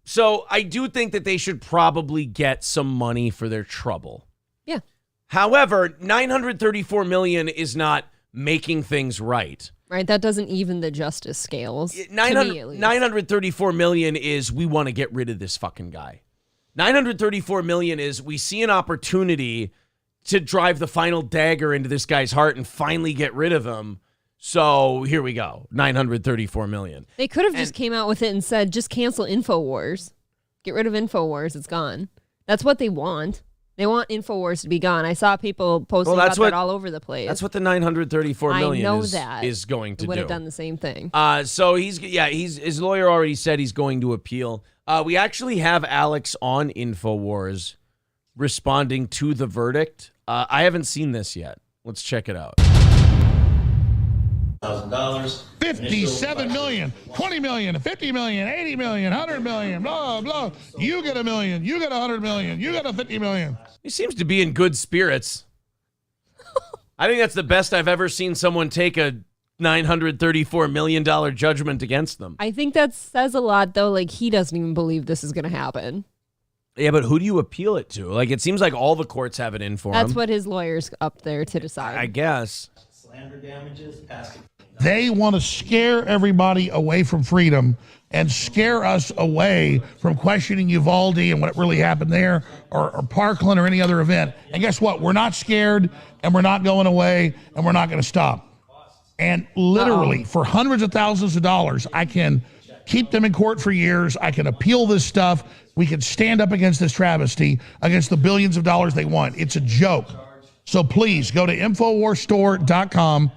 So I do think that they should probably get some money for their trouble. Yeah. However, $934 million is not making things right. Right, that doesn't even the justice scales. $934 million is we want to get rid of this fucking guy. $934 million is we see an opportunity to drive the final dagger into this guy's heart and finally get rid of him. So here we go, $934 million. They could have just came out with it and said, just cancel InfoWars. Get rid of InfoWars, it's gone. That's what they want. They want InfoWars to be gone. I saw people posting about that all over the place. That's what the $934 million is going to do. Would have done the same thing. So his lawyer already said he's going to appeal. We actually have Alex on InfoWars responding to the verdict. I haven't seen this yet. Let's check it out. $1,000. 57 million, 20 million, 50 million, 80 million, 100 million, blah, blah. You get $1 million, you get 100 million, you get 50 million. He seems to be in good spirits. I think that's the best I've ever seen someone take a $934 million judgment against them. I think that says a lot, though. Like, he doesn't even believe this is going to happen. Yeah, but who do you appeal it to? Like, it seems like all the courts have it in for him. That's what his lawyer's up there to decide. I guess. Slander damages, asking. They want to scare everybody away from freedom and scare us away from questioning Uvalde and what really happened there, or Parkland or any other event. And guess what? We're not scared, and we're not going away, and we're not going to stop. And literally, for hundreds of thousands of dollars, I can keep them in court for years. I can appeal this stuff. We can stand up against this travesty, against the billions of dollars they want. It's a joke. So please go to InfoWarsStore.com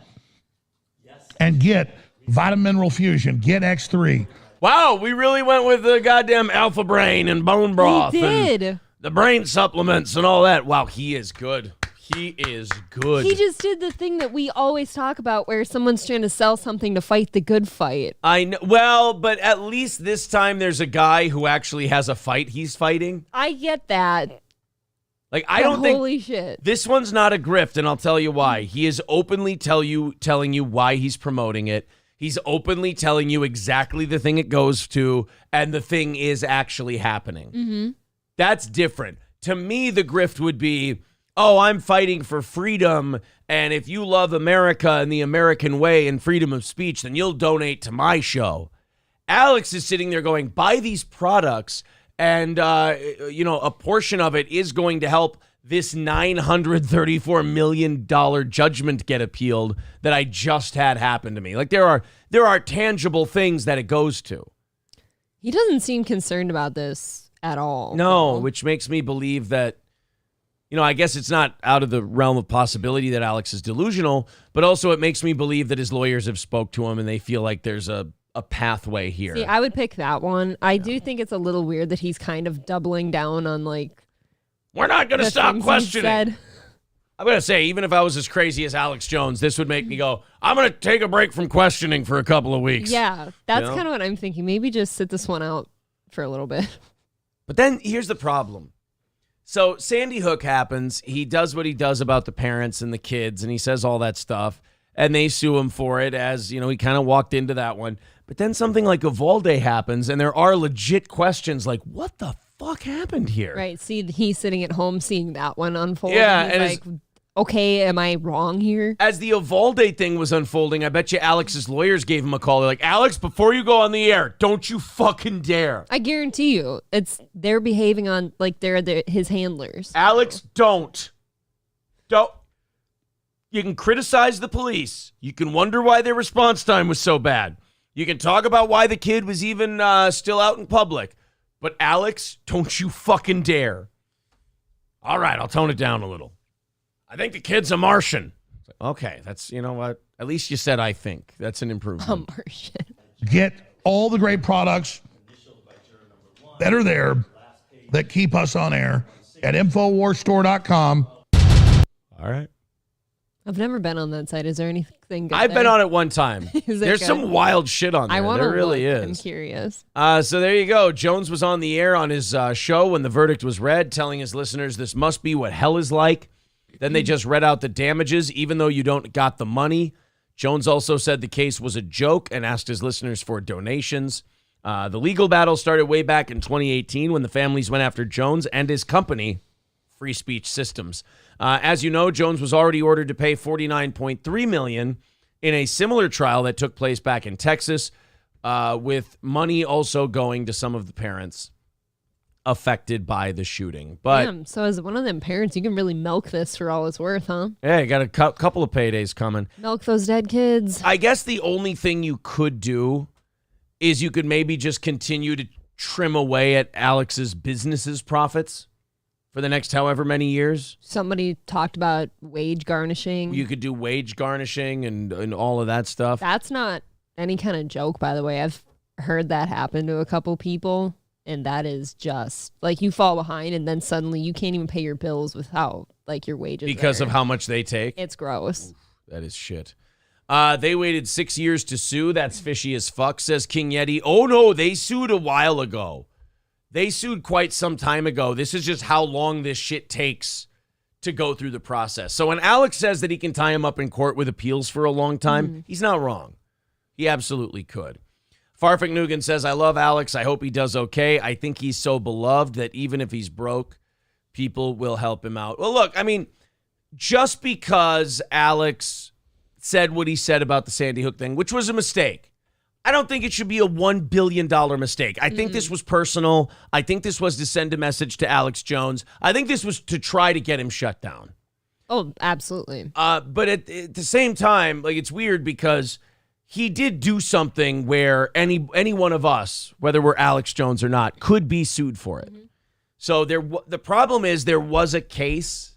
and get Vitamin Mineral Fusion. Get X3. Wow, we really went with the goddamn Alpha Brain and bone broth. We did. And the brain supplements and all that. Wow, he is good. He is good. He just did the thing that we always talk about where someone's trying to sell something to fight the good fight. I know. Well, but at least this time there's a guy who actually has a fight he's fighting. I get that. Like, I don't think holy shit. This one's not a grift, and I'll tell you why. He is openly telling you why he's promoting it. He's openly telling you exactly the thing it goes to, and the thing is actually happening. Mm-hmm. That's different. To me, the grift would be, oh, I'm fighting for freedom, and if you love America and the American way and freedom of speech, then you'll donate to my show. Alex is sitting there going, buy these products, and, a portion of it is going to help this $934 million judgment get appealed that I just had happen to me. Like, there are tangible things that it goes to. He doesn't seem concerned about this at all. No, which makes me believe that, I guess it's not out of the realm of possibility that Alex is delusional, but also it makes me believe that his lawyers have spoke to him and they feel like there's a pathway here. See, I would pick that one. I do think it's a little weird that he's kind of doubling down on, like, we're not going to stop questioning. I'm going to say, even if I was as crazy as Alex Jones, this would make me go, I'm going to take a break from questioning for a couple of weeks. Yeah, that's kind of what I'm thinking. Maybe just sit this one out for a little bit. But then here's the problem. So Sandy Hook happens. He does what he does about the parents and the kids, and he says all that stuff, and they sue him for it, as, he kind of walked into that one. But then something like Uvalde happens, and there are legit questions like, what the fuck happened here? Right. See, he's sitting at home seeing that one unfold. Yeah, and he's like, okay, am I wrong here? As the Uvalde thing was unfolding, I bet you Alex's lawyers gave him a call. They're like, Alex, before you go on the air, don't you fucking dare. I guarantee you, they're behaving on like they're his handlers. Alex, don't. You can criticize the police. You can wonder why their response time was so bad. You can talk about why the kid was even still out in public. But Alex, don't you fucking dare. All right, I'll tone it down a little. I think the kid's a Martian. Okay, that's, what? At least you said I think. That's an improvement. A Martian. Get all the great products that are there that keep us on air at InfoWarsStore.com. All right. I've never been on that site. Is there anything good I've been on it one time. There's good? some wild shit on there. There really is. I'm curious. So there you go. Jones was on the air on his show when the verdict was read, telling his listeners this must be what hell is like. Then they just read out the damages, even though you don't got the money. Jones also said the case was a joke and asked his listeners for donations. The legal battle started way back in 2018 when the families went after Jones and his company, Free Speech Systems. As you know, Jones was already ordered to pay $49.3 million in a similar trial that took place back in Texas, with money also going to some of the parents affected by the shooting. But damn, so as one of them parents, you can really milk this for all it's worth, huh? Yeah, you got a couple of paydays coming. Milk those dead kids. I guess the only thing you could do is you could maybe just continue to trim away at Alex's business's profits for the next however many years. Somebody talked about wage garnishing. You could do wage garnishing and all of that stuff. That's not any kind of joke, by the way. I've heard that happen to a couple people, and that is just like you fall behind and then suddenly you can't even pay your bills without like your wages. Because of how much they take? It's gross. That is shit. They waited 6 years to sue. That's fishy as fuck, says King Yeti. Oh, no, they sued a while ago. They sued quite some time ago. This is just how long this shit takes to go through the process. So when Alex says that he can tie him up in court with appeals for a long time, he's not wrong. He absolutely could. Farfik Nugan says, I love Alex. I hope he does okay. I think he's so beloved that even if he's broke, people will help him out. Well, look, I mean, just because Alex said what he said about the Sandy Hook thing, which was a mistake, I don't think it should be a $1 billion mistake. I think this was personal. I think this was to send a message to Alex Jones. I think this was to try to get him shut down. Oh, absolutely. But at the same time, like, it's weird because he did do something where any one of us, whether we're Alex Jones or not, could be sued for it. So the problem is there was a case,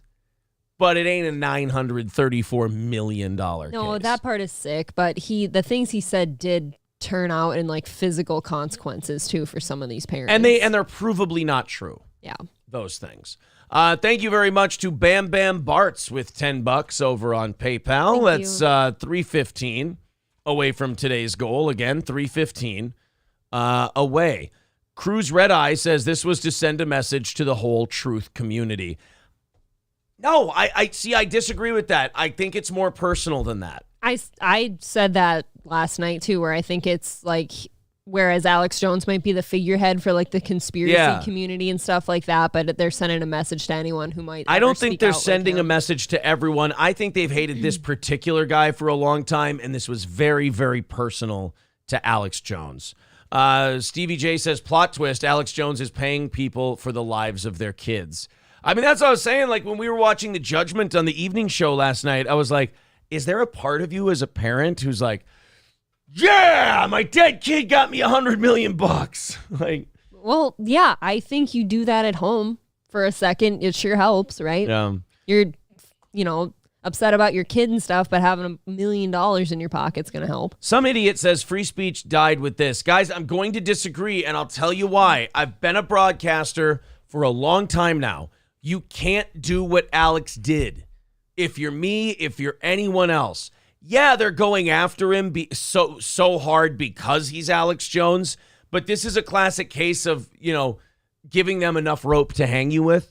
but it ain't a $934 million case. No, that part is sick. But the things he said did turn out in like physical consequences too for some of these parents. And they're provably not true. Yeah. Those things. Thank you very much to Bam Bam Bartz with $10 over on PayPal. Thank That's you. $315 away from today's goal. Again, $315 away. Cruz Red Eye says this was to send a message to the whole truth community. No, I disagree with that. I think it's more personal than that. I said that last night too, where I think it's like, whereas Alex Jones might be the figurehead for like the conspiracy community and stuff like that, but they're sending a message to anyone who might. I don't think they're sending a message to everyone. I think they've hated this particular guy for a long time, and this was very, very personal to Alex Jones. Stevie J says, plot twist, Alex Jones is paying people for the lives of their kids. I mean, that's what I was saying. Like, when we were watching The Judgment on the evening show last night, I was like, is there a part of you as a parent who's like, yeah, my dead kid got me $100 million? Like, well, yeah, I think you do that at home for a second. It sure helps, right? You're, upset about your kid and stuff, but having $1 million in your pocket's going to help. Some idiot says free speech died with this. Guys, I'm going to disagree, and I'll tell you why. I've been a broadcaster for a long time now. You can't do what Alex did. If you're me, if you're anyone else. Yeah, they're going after him so hard because he's Alex Jones, but this is a classic case of, giving them enough rope to hang you with.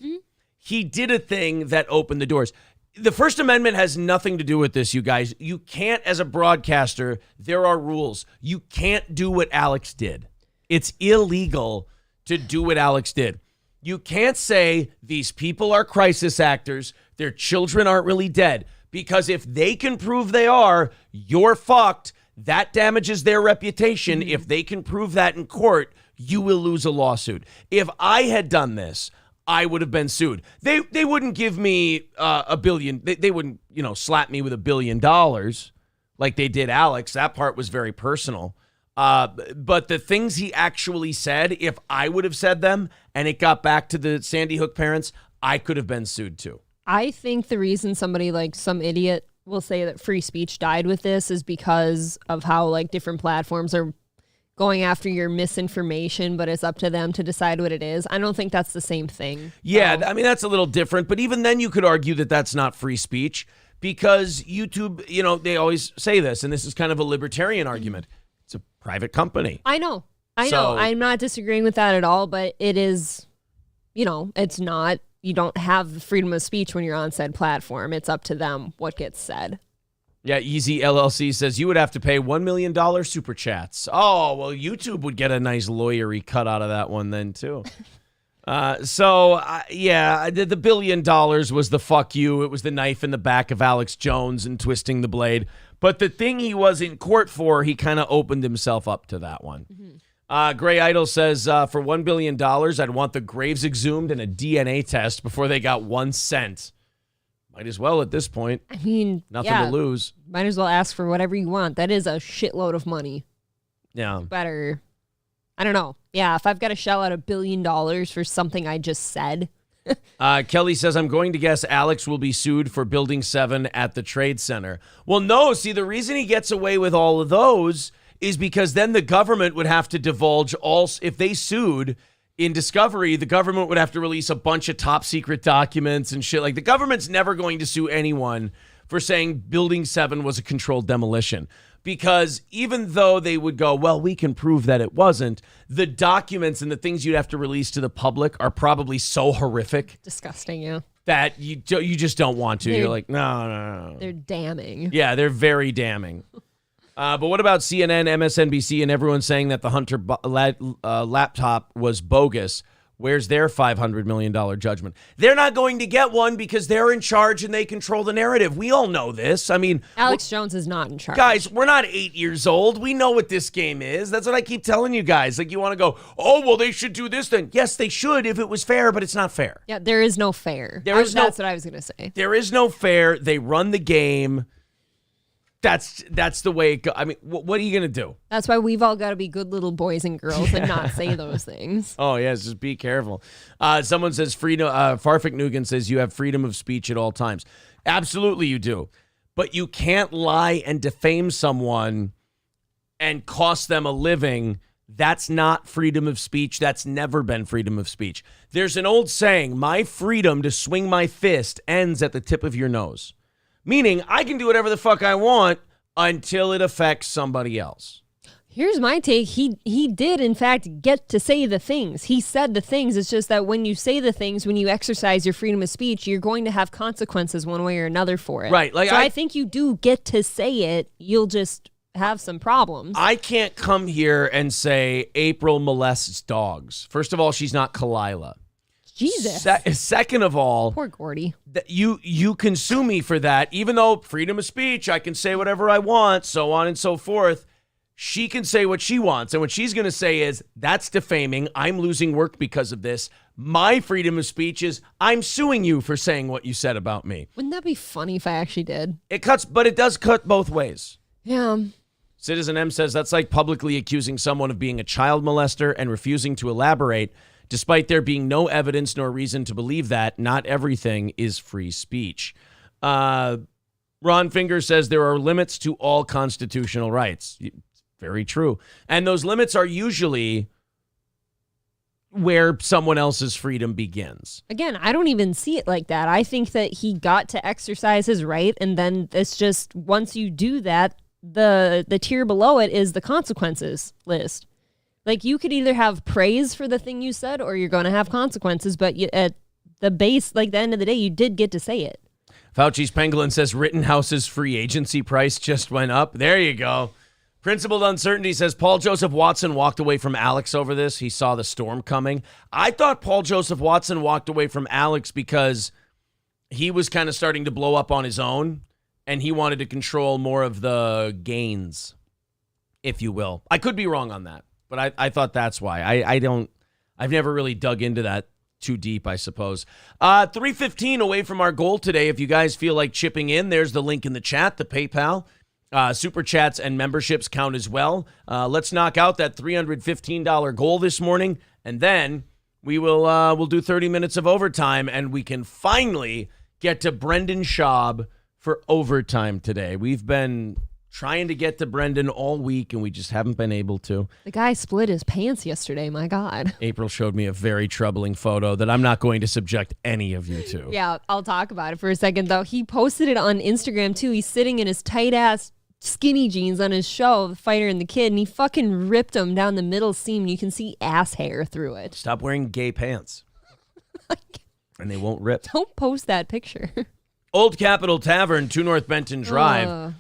He did a thing that opened the doors. The First Amendment has nothing to do with this, you guys. You can't, as a broadcaster, there are rules. You can't do what Alex did. It's illegal to do what Alex did. You can't say these people are crisis actors, their children aren't really dead, because if they can prove they are, you're fucked. That damages their reputation. If they can prove that in court, you will lose a lawsuit. If I had done this, I would have been sued. They wouldn't give me $1 billion. They wouldn't, slap me with $1 billion like they did Alex. That part was very personal. But the things he actually said, if I would have said them and it got back to the Sandy Hook parents, I could have been sued too. I think the reason somebody like some idiot will say that free speech died with this is because of how like different platforms are going after your misinformation, but it's up to them to decide what it is. I don't think that's the same thing. Yeah, I mean, that's a little different. But even then you could argue that that's not free speech because YouTube, they always say this, and this is kind of a libertarian argument. It's a private company. I know. I'm not disagreeing with that at all, but it is, it's not. You don't have the freedom of speech when you're on said platform. It's up to them what gets said. Yeah, Easy LLC says you would have to pay $1 million super chats. Oh, well, YouTube would get a nice lawyery cut out of that one then, too. The $1 billion was the fuck you. It was the knife in the back of Alex Jones and twisting the blade. But the thing he was in court for, he kind of opened himself up to that one. Gray Idol says, for $1 billion, I'd want the graves exhumed and a DNA test before they got 1 cent. Might as well at this point. I mean, nothing to lose. Might as well ask for whatever you want. That is a shitload of money. Yeah. Better. I don't know. Yeah, if I've got to shell out $1 billion for something I just said. Kelly says, I'm going to guess Alex will be sued for Building 7 at the Trade Center. Well, no. See, the reason he gets away with all of those is because then the government would have to divulge all. If they sued in discovery, the government would have to release a bunch of top secret documents and shit. Like, the government's never going to sue anyone for saying Building 7 was a controlled demolition. Because even though they would go, well, we can prove that it wasn't, the documents and the things you'd have to release to the public are probably so horrific. Disgusting, yeah. That you just don't want to. You're like, no. They're damning. Yeah, they're very damning. But what about CNN, MSNBC, and everyone saying that the Hunter laptop was bogus? Where's their $500 million judgment? They're not going to get one because they're in charge and they control the narrative. We all know this. I mean, Alex Jones is not in charge. Guys, we're not 8 years old. We know what this game is. That's what I keep telling you guys. Like, you want to go, oh, well, they should do this then. Yes, they should if it was fair, but it's not fair. Yeah, there is no fair. That's what I was going to say. There is no fair. They run the game. That's the way it goes. I mean, what are you going to do? That's why we've all got to be good little boys and girls and not say those things. Oh, yes, just be careful. Someone says, Farfik Nugan says, you have freedom of speech at all times. Absolutely you do. But you can't lie and defame someone and cost them a living. That's not freedom of speech. That's never been freedom of speech. There's an old saying, my freedom to swing my fist ends at the tip of your nose. Meaning, I can do whatever the fuck I want until it affects somebody else. Here's my take. He did, in fact, get to say the things. He said the things. It's just that when you say the things, when you exercise your freedom of speech, you're going to have consequences one way or another for it. Right. Like so I think you do get to say it. You'll just have some problems. I can't come here and say April molests dogs. First of all, she's not Kalila. Jesus. Second of all, poor Gordy. You can sue me for that, even though freedom of speech, I can say whatever I want, so on and so forth. She can say what she wants, and what she's going to say is, that's defaming. I'm losing work because of this. My freedom of speech is, I'm suing you for saying what you said about me. Wouldn't that be funny if I actually did? It does cut both ways. Yeah. Citizen M says that's like publicly accusing someone of being a child molester and refusing to elaborate. Despite there being no evidence nor reason to believe that, not everything is free speech. Ron Finger says there are limits to all constitutional rights. Very true. And those limits are usually where someone else's freedom begins. Again, I don't even see it like that. I think that he got to exercise his right, and then it's just once you do that, the tier below it is the consequences list. Like, you could either have praise for the thing you said or you're going to have consequences, but at the base, like the end of the day, you did get to say it. Fauci's Pangolin says Rittenhouse's free agency price just went up. There you go. Principled Uncertainty says Paul Joseph Watson walked away from Alex over this. He saw the storm coming. I thought Paul Joseph Watson walked away from Alex because he was kind of starting to blow up on his own and he wanted to control more of the gains, if you will. I could be wrong on that. But I thought that's why. I've never really dug into that too deep, I suppose. 3:15 away from our goal today. If you guys feel like chipping in, there's the link in the chat, the PayPal. Super chats and memberships count as well. Let's knock out that $315 goal this morning, and then we'll do 30 minutes of overtime, and we can finally get to Brendan Schaub for overtime today. We've been trying to get to Brendan all week, and we just haven't been able to. The guy split his pants yesterday, my God. April showed me a very troubling photo that I'm not going to subject any of you to. Yeah, I'll talk about it for a second, though. He posted it on Instagram, too. He's sitting in his tight-ass skinny jeans on his show, The Fighter and the Kid, and he fucking ripped them down the middle seam, and you can see ass hair through it. Stop wearing gay pants. And they won't rip. Don't post that picture. Old Capitol Tavern, 2 North Benton Drive.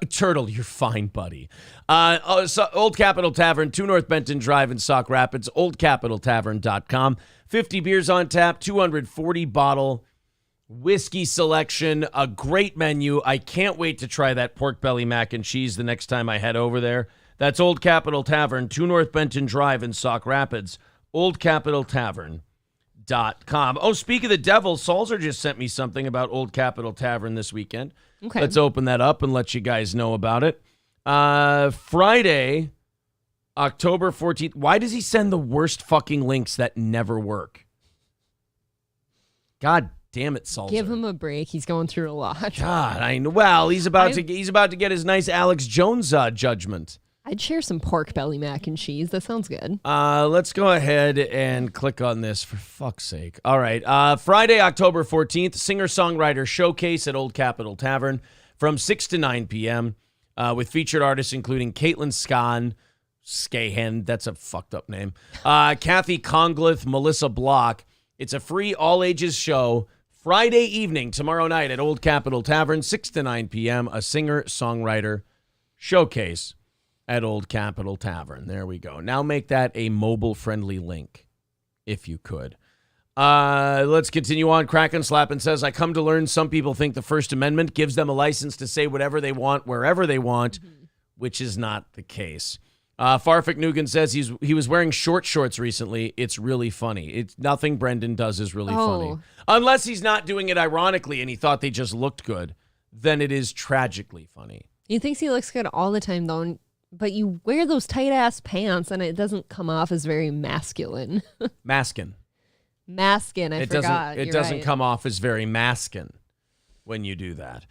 Turtle, you're fine, buddy. Old Capitol Tavern, 2 North Benton Drive in Sauk Rapids, oldcapitaltavern.com. 50 beers on tap, 240 bottle whiskey selection, a great menu. I can't wait to try that pork belly mac and cheese the next time I head over there. That's Old Capitol Tavern, 2 North Benton Drive in Sauk Rapids, oldcapitaltavern.com. Oh, speak of the devil, Salzer just sent me something about Old Capitol Tavern this weekend. Okay. Let's open that up and let you guys know about it. Friday, October 14th. Why does he send the worst fucking links that never work? God damn it, Sulzer. Give him a break. He's going through a lot. God, I know. Well, he's about to get his nice Alex Jones judgment. I'd share some pork belly mac and cheese. That sounds good. Let's go ahead and click on this for fuck's sake. All right. Friday, October 14th, singer-songwriter showcase at Old Capitol Tavern from 6 to 9 p.m. With featured artists including Caitlin Scahan, that's a fucked up name, Kathy Conglith, Melissa Block. It's a free all-ages show Friday evening, tomorrow night at Old Capitol Tavern, 6 to 9 p.m., a singer-songwriter showcase at Old Capitol Tavern. There we go. Now make that a mobile-friendly link, if you could. Let's continue on. Kraken Slappin says, I come to learn some people think the First Amendment gives them a license to say whatever they want, wherever they want, which is not the case. Farfik Nugan says he was wearing short shorts recently. It's really funny. It's nothing Brendan does is really funny. Unless he's not doing it ironically and he thought they just looked good, then it is tragically funny. He thinks he looks good all the time, though. But you wear those tight-ass pants, and it doesn't come off as very masculine. Maskin. I forgot. It doesn't come off as very maskin when you do that.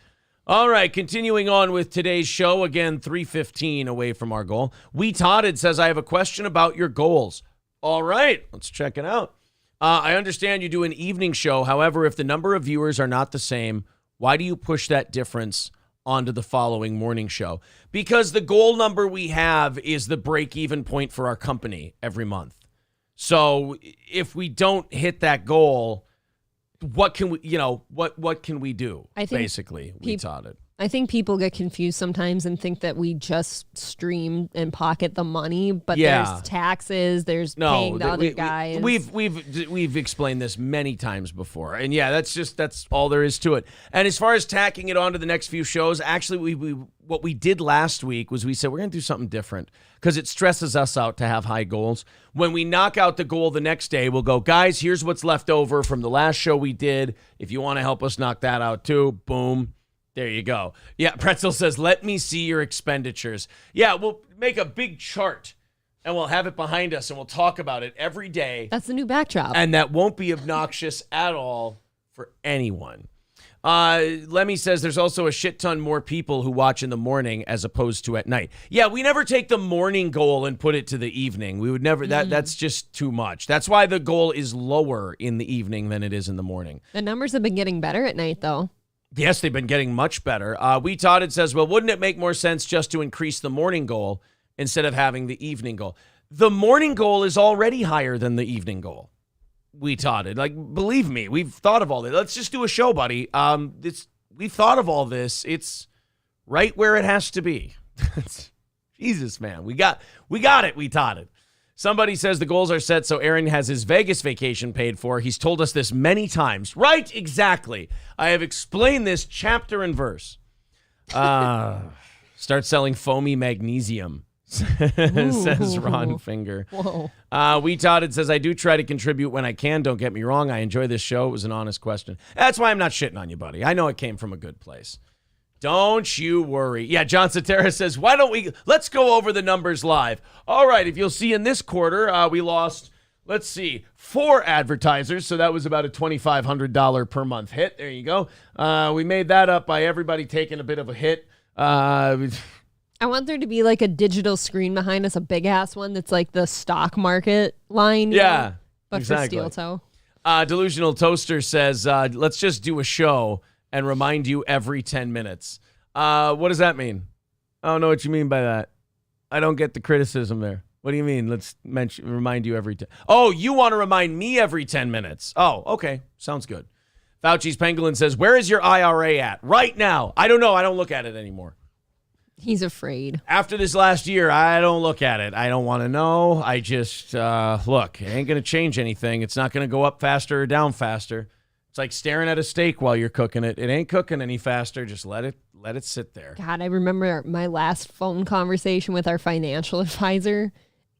All right, continuing on with today's show. Again, 3:15 away from our goal. We Todded says, I have a question about your goals. All right, let's check it out. I understand you do an evening show. However, if the number of viewers are not the same, why do you push that difference onto the following morning show? Because the goal number we have is the break-even point for our company every month. So if we don't hit that goal, what can we, what can we do? Basically, we taught it. I think people get confused sometimes and think that we just stream and pocket the money, but there's taxes, there's paying the other guys. We've explained this many times before, and that's all there is to it. And as far as tacking it onto the next few shows, actually, what we did last week was we said we're going to do something different because it stresses us out to have high goals. When we knock out the goal the next day, we'll go, guys, here's what's left over from the last show we did. If you want to help us knock that out too, boom. There you go. Yeah, Pretzel says, let me see your expenditures. Yeah, we'll make a big chart, and we'll have it behind us, and we'll talk about it every day. That's the new backdrop. And that won't be obnoxious at all for anyone. Lemmy says there's also a shit ton more people who watch in the morning as opposed to at night. Yeah, we never take the morning goal and put it to the evening. We would never, that's just too much. That's why the goal is lower in the evening than it is in the morning. The numbers have been getting better at night, though. Yes, they've been getting much better. We taught it says, well, wouldn't it make more sense just to increase the morning goal instead of having the evening goal? The morning goal is already higher than the evening goal. We taught it. Like, believe me, we've thought of all this. Let's just do a show, buddy. We've thought of all this. It's right where it has to be. Jesus, man. We got it. We taught it. Somebody says the goals are set so Aaron has his Vegas vacation paid for. He's told us this many times. Right, exactly. I have explained this chapter and verse. Start selling foamy magnesium, says Ron Finger. Whoa. We taught it says, I do try to contribute when I can. Don't get me wrong. I enjoy this show. It was an honest question. That's why I'm not shitting on you, buddy. I know it came from a good place. Don't you worry. Yeah, John Sotera says, let's go over the numbers live. All right, if you'll see in this quarter, we lost, 4 advertisers. So that was about a $2,500 per month hit. There you go. We made that up by everybody taking a bit of a hit. I want there to be like a digital screen behind us, a big ass one that's like the stock market line. Yeah, but exactly. for steel toe. Delusional Toaster says, let's just do a show and remind you every 10 minutes. What does that mean? I don't know what you mean by that. I don't get the criticism there. What do you mean? Let's remind you every 10. Oh, you want to remind me every 10 minutes. Oh, okay. Sounds good. Fauci's Pangolin says, where is your IRA at right now? I don't know. I don't look at it anymore. He's afraid. After this last year, I don't look at it. I don't want to know. I just, look, it ain't going to change anything. It's not going to go up faster or down faster. It's like staring at a steak while you're cooking it. It ain't cooking any faster. Just let it sit there. God, I remember my last phone conversation with our financial advisor,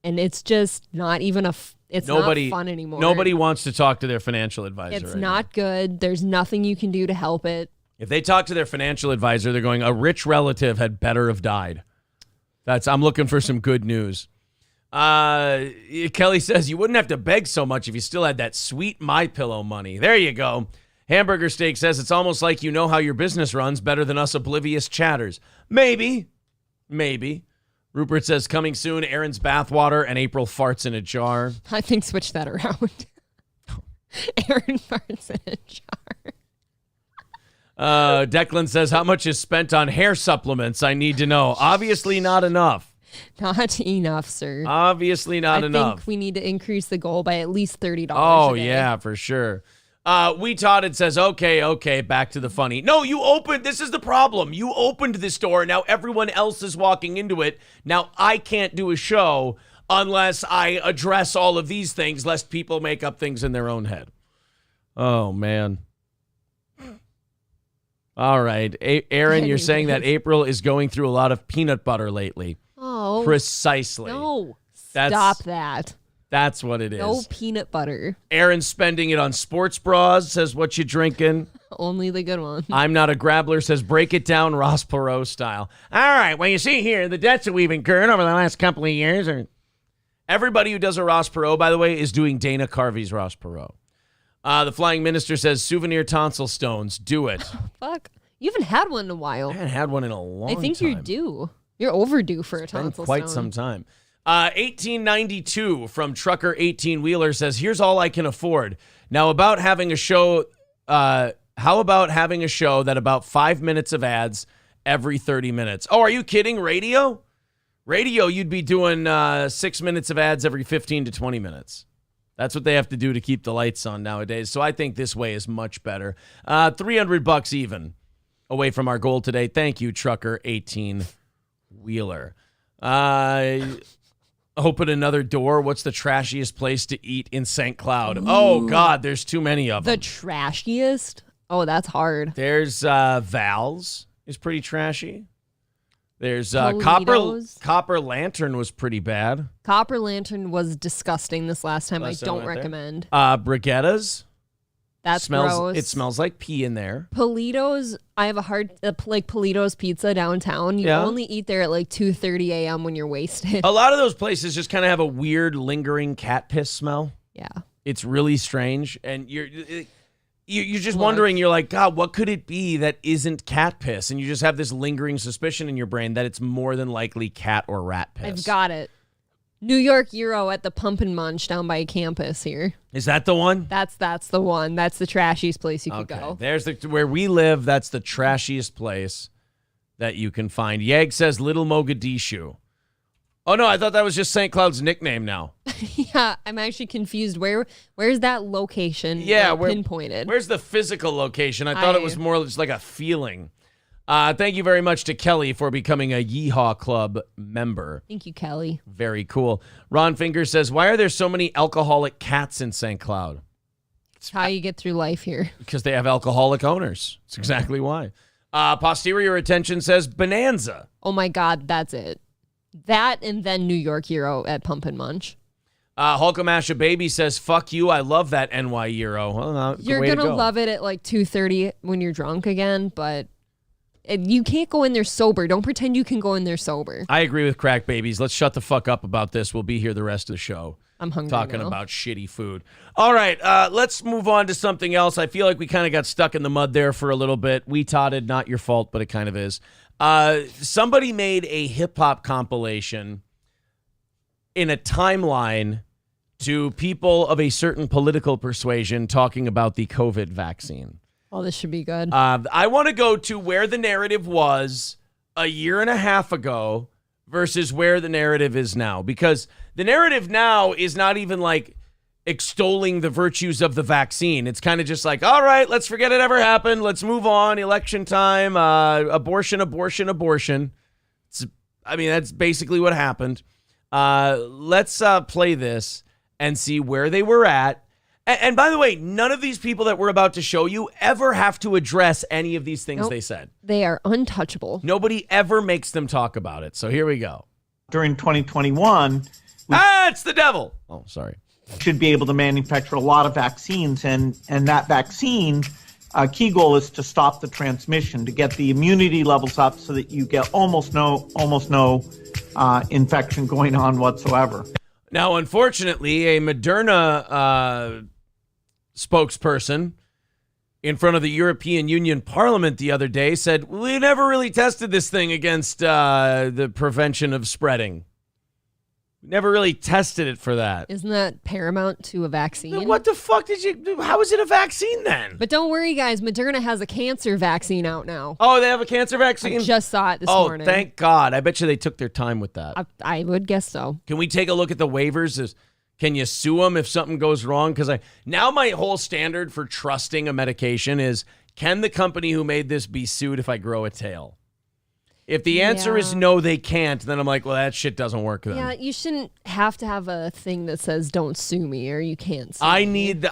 and it's just not even not fun anymore. Nobody wants to talk to their financial advisor. It's not good. There's nothing you can do to help it. If they talk to their financial advisor, they're going, a rich relative had better have died. I'm looking for some good news. Kelly says, you wouldn't have to beg so much if you still had that sweet MyPillow money. There you go. Hamburger Steak says it's almost like you know how your business runs better than us oblivious chatters. Maybe. Rupert says coming soon, Aaron's bathwater and April farts in a jar. I think switch that around. Aaron farts in a jar. Declan says, how much is spent on hair supplements? I need to know. Obviously not enough. Not enough, sir. Obviously not enough. I think we need to increase the goal by at least $30 Oh, a day. yeah, for sure. We taught it says, okay, back to the funny. No, you opened, this is the problem. You opened this door. Now everyone else is walking into it. Now I can't do a show unless I address all of these things, lest people make up things in their own head. Oh, man. All right. Aaron, you're saying that April is going through a lot of peanut butter lately. Oh. Precisely. No. Stop that. That's what it is. No peanut butter. Aaron's spending it on sports bras, says what you drinking. Only the good one. I'm not a grabbler, says break it down Ross Perot style. All right, well, you see here, the debts that we've incurred over the last couple of years are... Everybody who does a Ross Perot, by the way, is doing Dana Carvey's Ross Perot. The Flying Minister says souvenir tonsil stones. Do it. Fuck. You haven't had one in a while. I haven't had one in a long time. I think you're due. You're overdue for a tonsil quite stone. some time. 1892 from Trucker 18 Wheeler says, here's all I can afford. Now about having a show, how about having a show that about 5 minutes of ads every 30 minutes? Oh, are you kidding? Radio, you'd be doing 6 minutes of ads every 15 to 20 minutes. That's what they have to do to keep the lights on nowadays. So I think this way is much better. $300 even away from our goal today. Thank you, Trucker 18 Wheeler. Open another door. What's the trashiest place to eat in St. Cloud? Ooh. Oh, God, there's too many of them. The trashiest? Oh, that's hard. There's Val's is pretty trashy. There's Copper Lantern was pretty bad. Copper Lantern was disgusting this last time. I don't recommend. Brigettas. That's gross. It smells like pee in there. Polito's, I have a hard, like Polito's Pizza downtown. You only eat there at like 2:30 a.m. when you're wasted. A lot of those places just kind of have a weird lingering cat piss smell. Yeah. It's really strange. And you're just wondering, you're like, God, what could it be that isn't cat piss? And you just have this lingering suspicion in your brain that it's more than likely cat or rat piss. I've got it. New York Euro at the Pump and Munch down by campus here. Is that the one? That's the one. That's the trashiest place you could go. There's where we live. That's the trashiest place that you can find. Yag says Little Mogadishu. Oh no, I thought that was just St. Cloud's nickname now. Yeah, I'm actually confused. Where's that location? Pinpointed. Where's the physical location? I thought it was more just like a feeling. Thank you very much to Kelly for becoming a Yeehaw Club member. Thank you, Kelly. Very cool. Ron Finger says, why are there so many alcoholic cats in St. Cloud? It's how you get through life here. Because they have alcoholic owners. That's exactly why. Posterior Attention says Bonanza. Oh my God, that's it. That and then New York Euro at Pump and Munch. Hulkamasha Baby says, fuck you, I love that NY Euro. Well, you're going to love it at like 2:30 when you're drunk again, but... you can't go in there sober. Don't pretend you can go in there sober. I agree with Crack Babies. Let's shut the fuck up about this. We'll be here the rest of the show. I'm hungry talking now. About shitty food. All right, let's move on to something else. I feel like we kind of got stuck in the mud there for a little bit. We totted, not your fault, but it kind of is. Somebody made a hip-hop compilation in a timeline to people of a certain political persuasion talking about the COVID vaccine. Oh, this should be good. I want to go to where the narrative was a year and a half ago versus where the narrative is now. Because the narrative now is not even like extolling the virtues of the vaccine. It's kind of just like, all right, let's forget it ever happened. Let's move on. Election time, abortion. That's basically what happened. Let's play this and see where they were at. And by the way, none of these people that we're about to show you ever have to address any of these things they said. They are untouchable. Nobody ever makes them talk about it. So here we go. During 2021, it's the devil. Oh, sorry. Should be able to manufacture a lot of vaccines. And that vaccine, key goal is to stop the transmission, to get the immunity levels up so that you get almost no infection going on whatsoever. Now, unfortunately, a Moderna spokesperson in front of the European Union Parliament the other day said, we never really tested this thing against the prevention of spreading. Never really tested it for that. Isn't that paramount to a vaccine? What the fuck did you do? How is it a vaccine then? But don't worry, guys. Moderna has a cancer vaccine out now. Oh, they have a cancer vaccine? I just saw it this morning. Oh, thank God. I bet you they took their time with that. I would guess so. Can we take a look at the waivers? Can you sue them if something goes wrong? Because now my whole standard for trusting a medication is, can the company who made this be sued if I grow a tail? If the answer is no, they can't, then I'm like, well, that shit doesn't work then. Yeah, you shouldn't have to have a thing that says don't sue me or you can't sue me.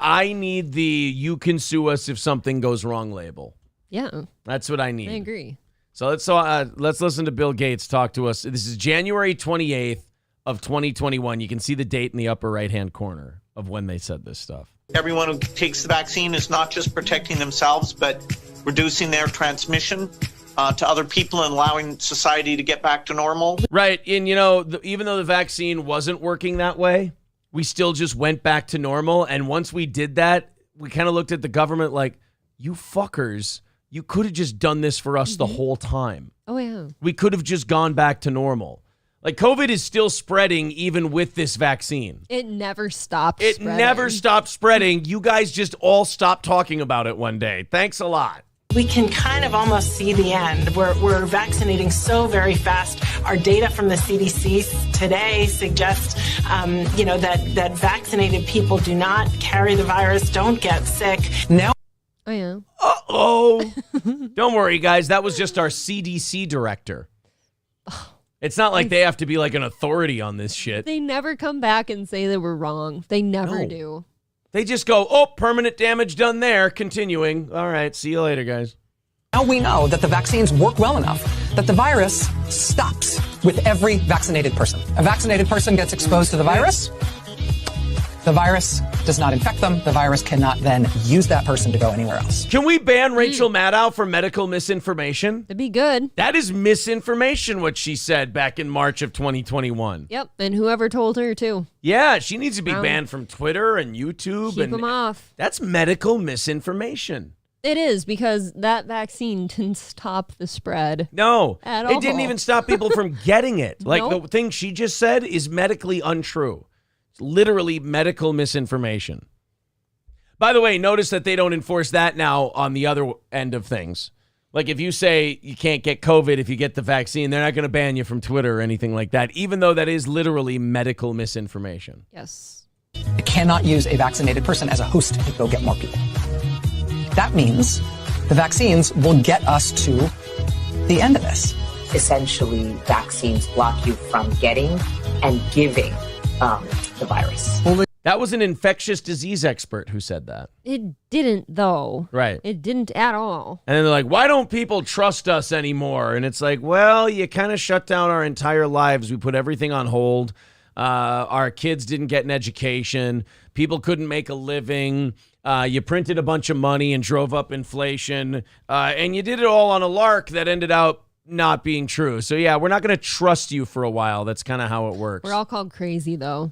I need the you can sue us if something goes wrong label. Yeah. That's what I need. I agree. So let's listen to Bill Gates talk to us. This is January 28th of 2021. You can see the date in the upper right-hand corner of when they said this stuff. Everyone who takes the vaccine is not just protecting themselves, but reducing their transmission to other people and allowing society to get back to normal. Right. And, even though the vaccine wasn't working that way, we still just went back to normal. And once we did that, we kind of looked at the government like, you fuckers, you could have just done this for us the whole time. Oh, yeah. We could have just gone back to normal. Like, COVID is still spreading even with this vaccine. It never stopped spreading. It never stopped spreading. You guys just all stopped talking about it one day. Thanks a lot. We can kind of almost see the end. We're vaccinating so very fast. Our data from the CDC today suggests, that vaccinated people do not carry the virus, don't get sick. Now. Oh, yeah. Uh-oh. Don't worry, guys. That was just our CDC director. It's not like they have to be like an authority on this shit. They never come back and say they were wrong. They never do. They just go, permanent damage done there. Continuing. All right, see you later, guys. Now we know that the vaccines work well enough that the virus stops with every vaccinated person. A vaccinated person gets exposed to the virus. The virus does not infect them. The virus cannot then use that person to go anywhere else. Can we ban Rachel Maddow for medical misinformation? That'd be good. That is misinformation, what she said back in March of 2021. Yep, and whoever told her, too. Yeah, she needs to be banned from Twitter and YouTube. Keep them off. That's medical misinformation. It is, because that vaccine didn't stop the spread. No, at it all. didn't even stop people from getting it. Like, Nope. the thing she just said is medically untrue. It's literally medical misinformation. By the way, notice that they don't enforce that now on the other end of things. Like, if you say you can't get COVID if you get the vaccine, they're not going to ban you from Twitter or anything like that, even though that is literally medical misinformation. Yes. It cannot use a vaccinated person as a host to go get more people. That means the vaccines will get us to the end of this. Essentially, vaccines block you from getting and giving the virus. That was an infectious disease expert who said that. It didn't, though. Right. It didn't at all. And then they're like, why don't people trust us anymore? And it's like, well, you kind of shut down our entire lives. We put everything on hold. Our kids didn't get an education. People couldn't make a living. You printed a bunch of money and drove up inflation. And you did it all on a lark that ended out not being true. So, yeah, we're not going to trust you for a while. That's kind of how it works. We're all called crazy, though.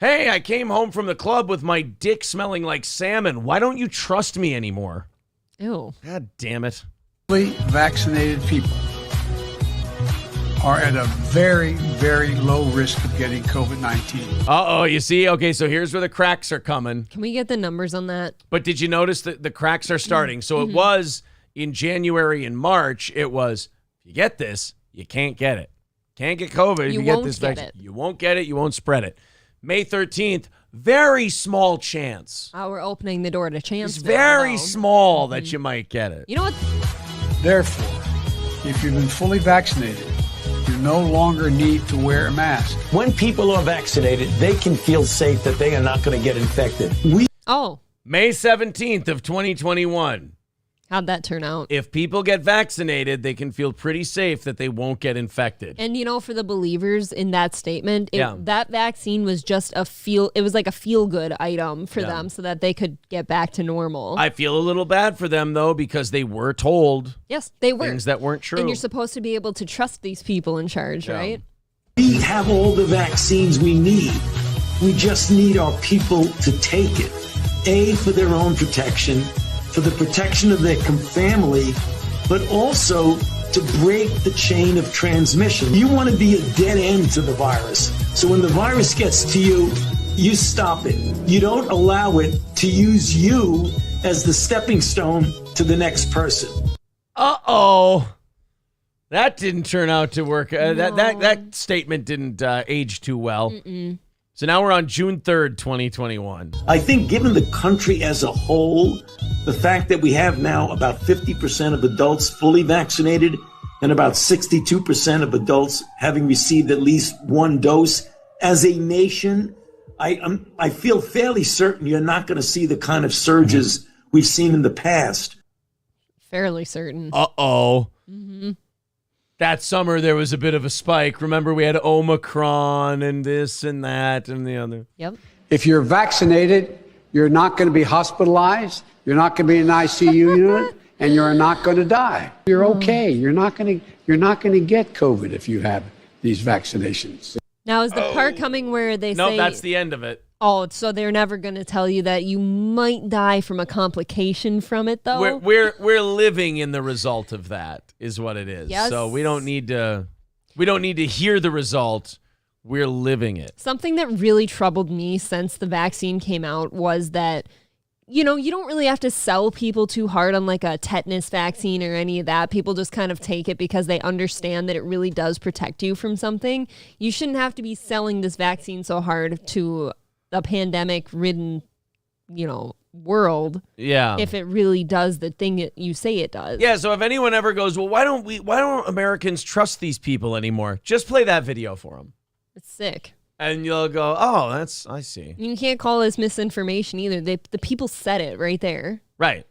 Hey, I came home from the club with my dick smelling like salmon. Why don't you trust me anymore? Ew. God damn it. Fully vaccinated people are at a very, very low risk of getting COVID-19. Uh-oh, you see? Okay, so here's where the cracks are coming. Can we get the numbers on that? But did you notice that the cracks are starting? So it was in January and March, it was, if you get this, you can't get it. Can't get COVID if you get this vaccine. You won't get it, you won't spread it. May 13th, very small chance. We're opening the door to chance. It's very small that you might get it. You know what? Therefore, if you've been fully vaccinated, you no longer need to wear a mask. When people are vaccinated, they can feel safe that they are not going to get infected. May 17th of 2021. How'd that turn out? If people get vaccinated, they can feel pretty safe that they won't get infected. And, for the believers in that statement, Yeah. that vaccine was just it was like a feel-good item for them so that they could get back to normal. I feel a little bad for them, though, because they were told yes, they were. things that weren't true. And you're supposed to be able to trust these people in charge, right? We have all the vaccines we need. We just need our people to take it. A, for their own protection, for the protection of their family, but also to break the chain of transmission. You want to be a dead end to the virus. So when the virus gets to you, you stop it. You don't allow it to use you as the stepping stone to the next person. Uh-oh. That didn't turn out to work. That statement didn't age too well. Mm-mm. So now we're on June 3rd, 2021. I think given the country as a whole, the fact that we have now about 50% of adults fully vaccinated and about 62% of adults having received at least one dose, as a nation, I feel fairly certain you're not going to see the kind of surges we've seen in the past. Fairly certain. Uh-oh. Mm-hmm. That summer, there was a bit of a spike. Remember, we had Omicron and this and that and the other. Yep. If you're vaccinated, you're not going to be hospitalized. You're not going to be in an ICU unit, and you're not going to die. You're okay. You're not going to get COVID if you have these vaccinations. Now, is the part coming where they say... No, that's the end of it. Oh, so they're never going to tell you that you might die from a complication from it, though? We're living in the result of that, is what it is. Yes. So we don't need to hear the result. We're living it. Something that really troubled me since the vaccine came out was that, you know, you don't really have to sell people too hard on like a tetanus vaccine or any of that. People just kind of take it because they understand that it really does protect you from something. You shouldn't have to be selling this vaccine so hard to a pandemic-ridden, you know, world. Yeah. If it really does the thing that you say it does. Yeah, so if anyone ever goes, well, why don't Americans trust these people anymore? Just play that video for them. It's sick. And you'll go, oh, I see. You can't call this misinformation either. The people said it right there. Right.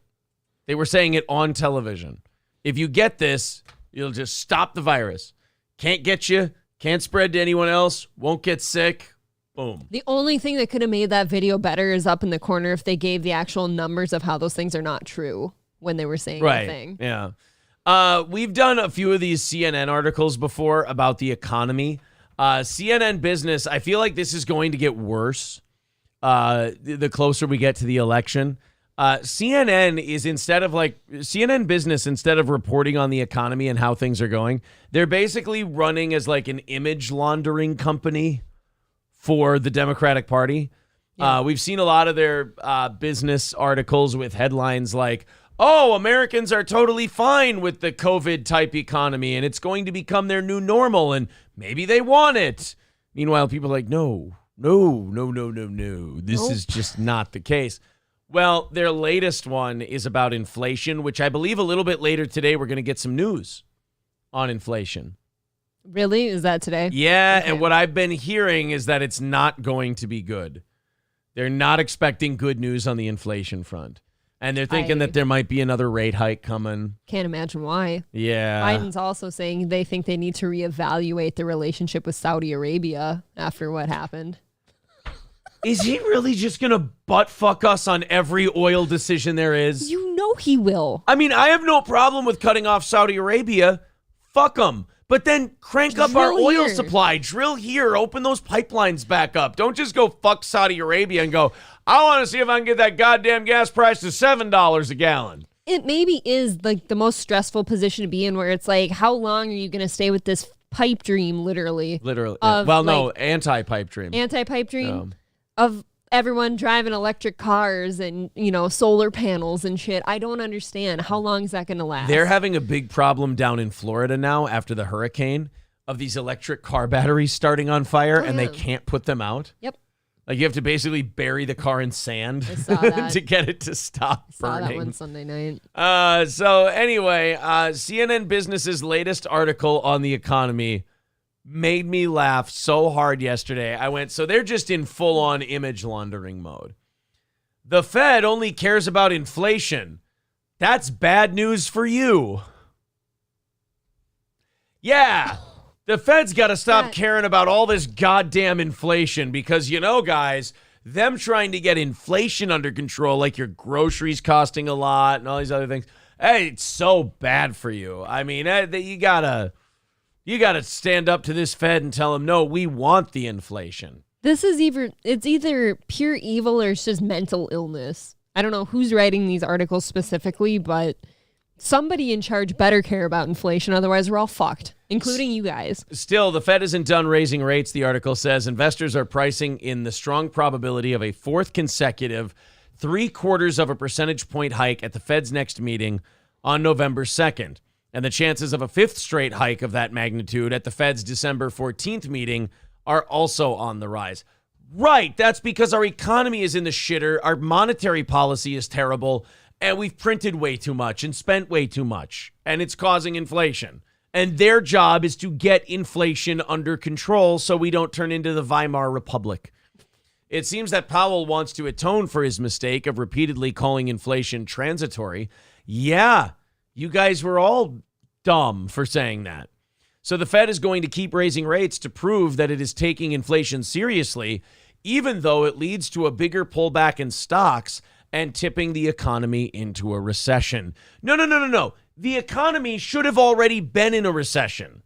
They were saying it on television. If you get this, you'll just stop the virus. Can't get you, can't spread to anyone else, won't get sick. Boom. The only thing that could have made that video better is up in the corner if they gave the actual numbers of how those things are not true when they were saying Right. the thing. Yeah. We've done a few of these CNN articles before about the economy. CNN Business, I feel like this is going to get worse the closer we get to the election. CNN Business, instead of reporting on the economy and how things are going, they're basically running as like an image laundering company for the Democratic Party. Yeah. We've seen a lot of their business articles with headlines like, oh, Americans are totally fine with the COVID type economy and it's going to become their new normal and maybe they want it. Meanwhile, people are like, no. This is just not the case. Well, their latest one is about inflation, which I believe a little bit later today we're going to get some news on inflation. Really? Is that today? Yeah, Okay. and what I've been hearing is that it's not going to be good. They're not expecting good news on the inflation front. And they're thinking that there might be another rate hike coming. Can't imagine why. Yeah. Biden's also saying they think they need to reevaluate the relationship with Saudi Arabia after what happened. Is he really just going to butt fuck us on every oil decision there is? You know he will. I mean, I have no problem with cutting off Saudi Arabia. Fuck them. But then crank up our oil supply. Drill here. Open those pipelines back up. Don't just go fuck Saudi Arabia and go, I want to see if I can get that goddamn gas price to $7 a gallon. It maybe is like the most stressful position to be in where it's like, how long are you going to stay with this pipe dream, literally? Literally. Of, well, no, like, anti-pipe dream. Anti-pipe dream of everyone driving electric cars and, you know, solar panels and shit. I don't understand. How long is that going to last? They're having a big problem down in Florida now after the hurricane of these electric car batteries starting on fire and they can't put them out. Yep. Like you have to basically bury the car in sand to get it to stop burning. I saw that one Sunday night. So anyway, CNN Business's latest article on the economy made me laugh so hard yesterday. I went, so they're just in full-on image laundering mode. The Fed only cares about inflation. That's bad news for you. Yeah. The Fed's got to stop caring about all this goddamn inflation because, you know, guys, them trying to get inflation under control, like your groceries costing a lot and all these other things, hey, it's so bad for you. I mean, you gotta stand up to this Fed and tell them, no, we want the inflation. It's either pure evil or it's just mental illness. I don't know who's writing these articles specifically, but somebody in charge better care about inflation. Otherwise, we're all fucked, including you guys. Still, the Fed isn't done raising rates, the article says. Investors are pricing in the strong probability of a fourth consecutive 0.75 percentage point hike at the Fed's next meeting on November 2nd. And the chances of a fifth straight hike of that magnitude at the Fed's December 14th meeting are also on the rise. Right, that's because our economy is in the shitter, our monetary policy is terrible, and we've printed way too much and spent way too much, and it's causing inflation. And their job is to get inflation under control so we don't turn into the Weimar Republic. It seems that Powell wants to atone for his mistake of repeatedly calling inflation transitory. Yeah, you guys were all dumb for saying that. So the Fed is going to keep raising rates to prove that it is taking inflation seriously, even though it leads to a bigger pullback in stocks and tipping the economy into a recession. No. The economy should have already been in a recession.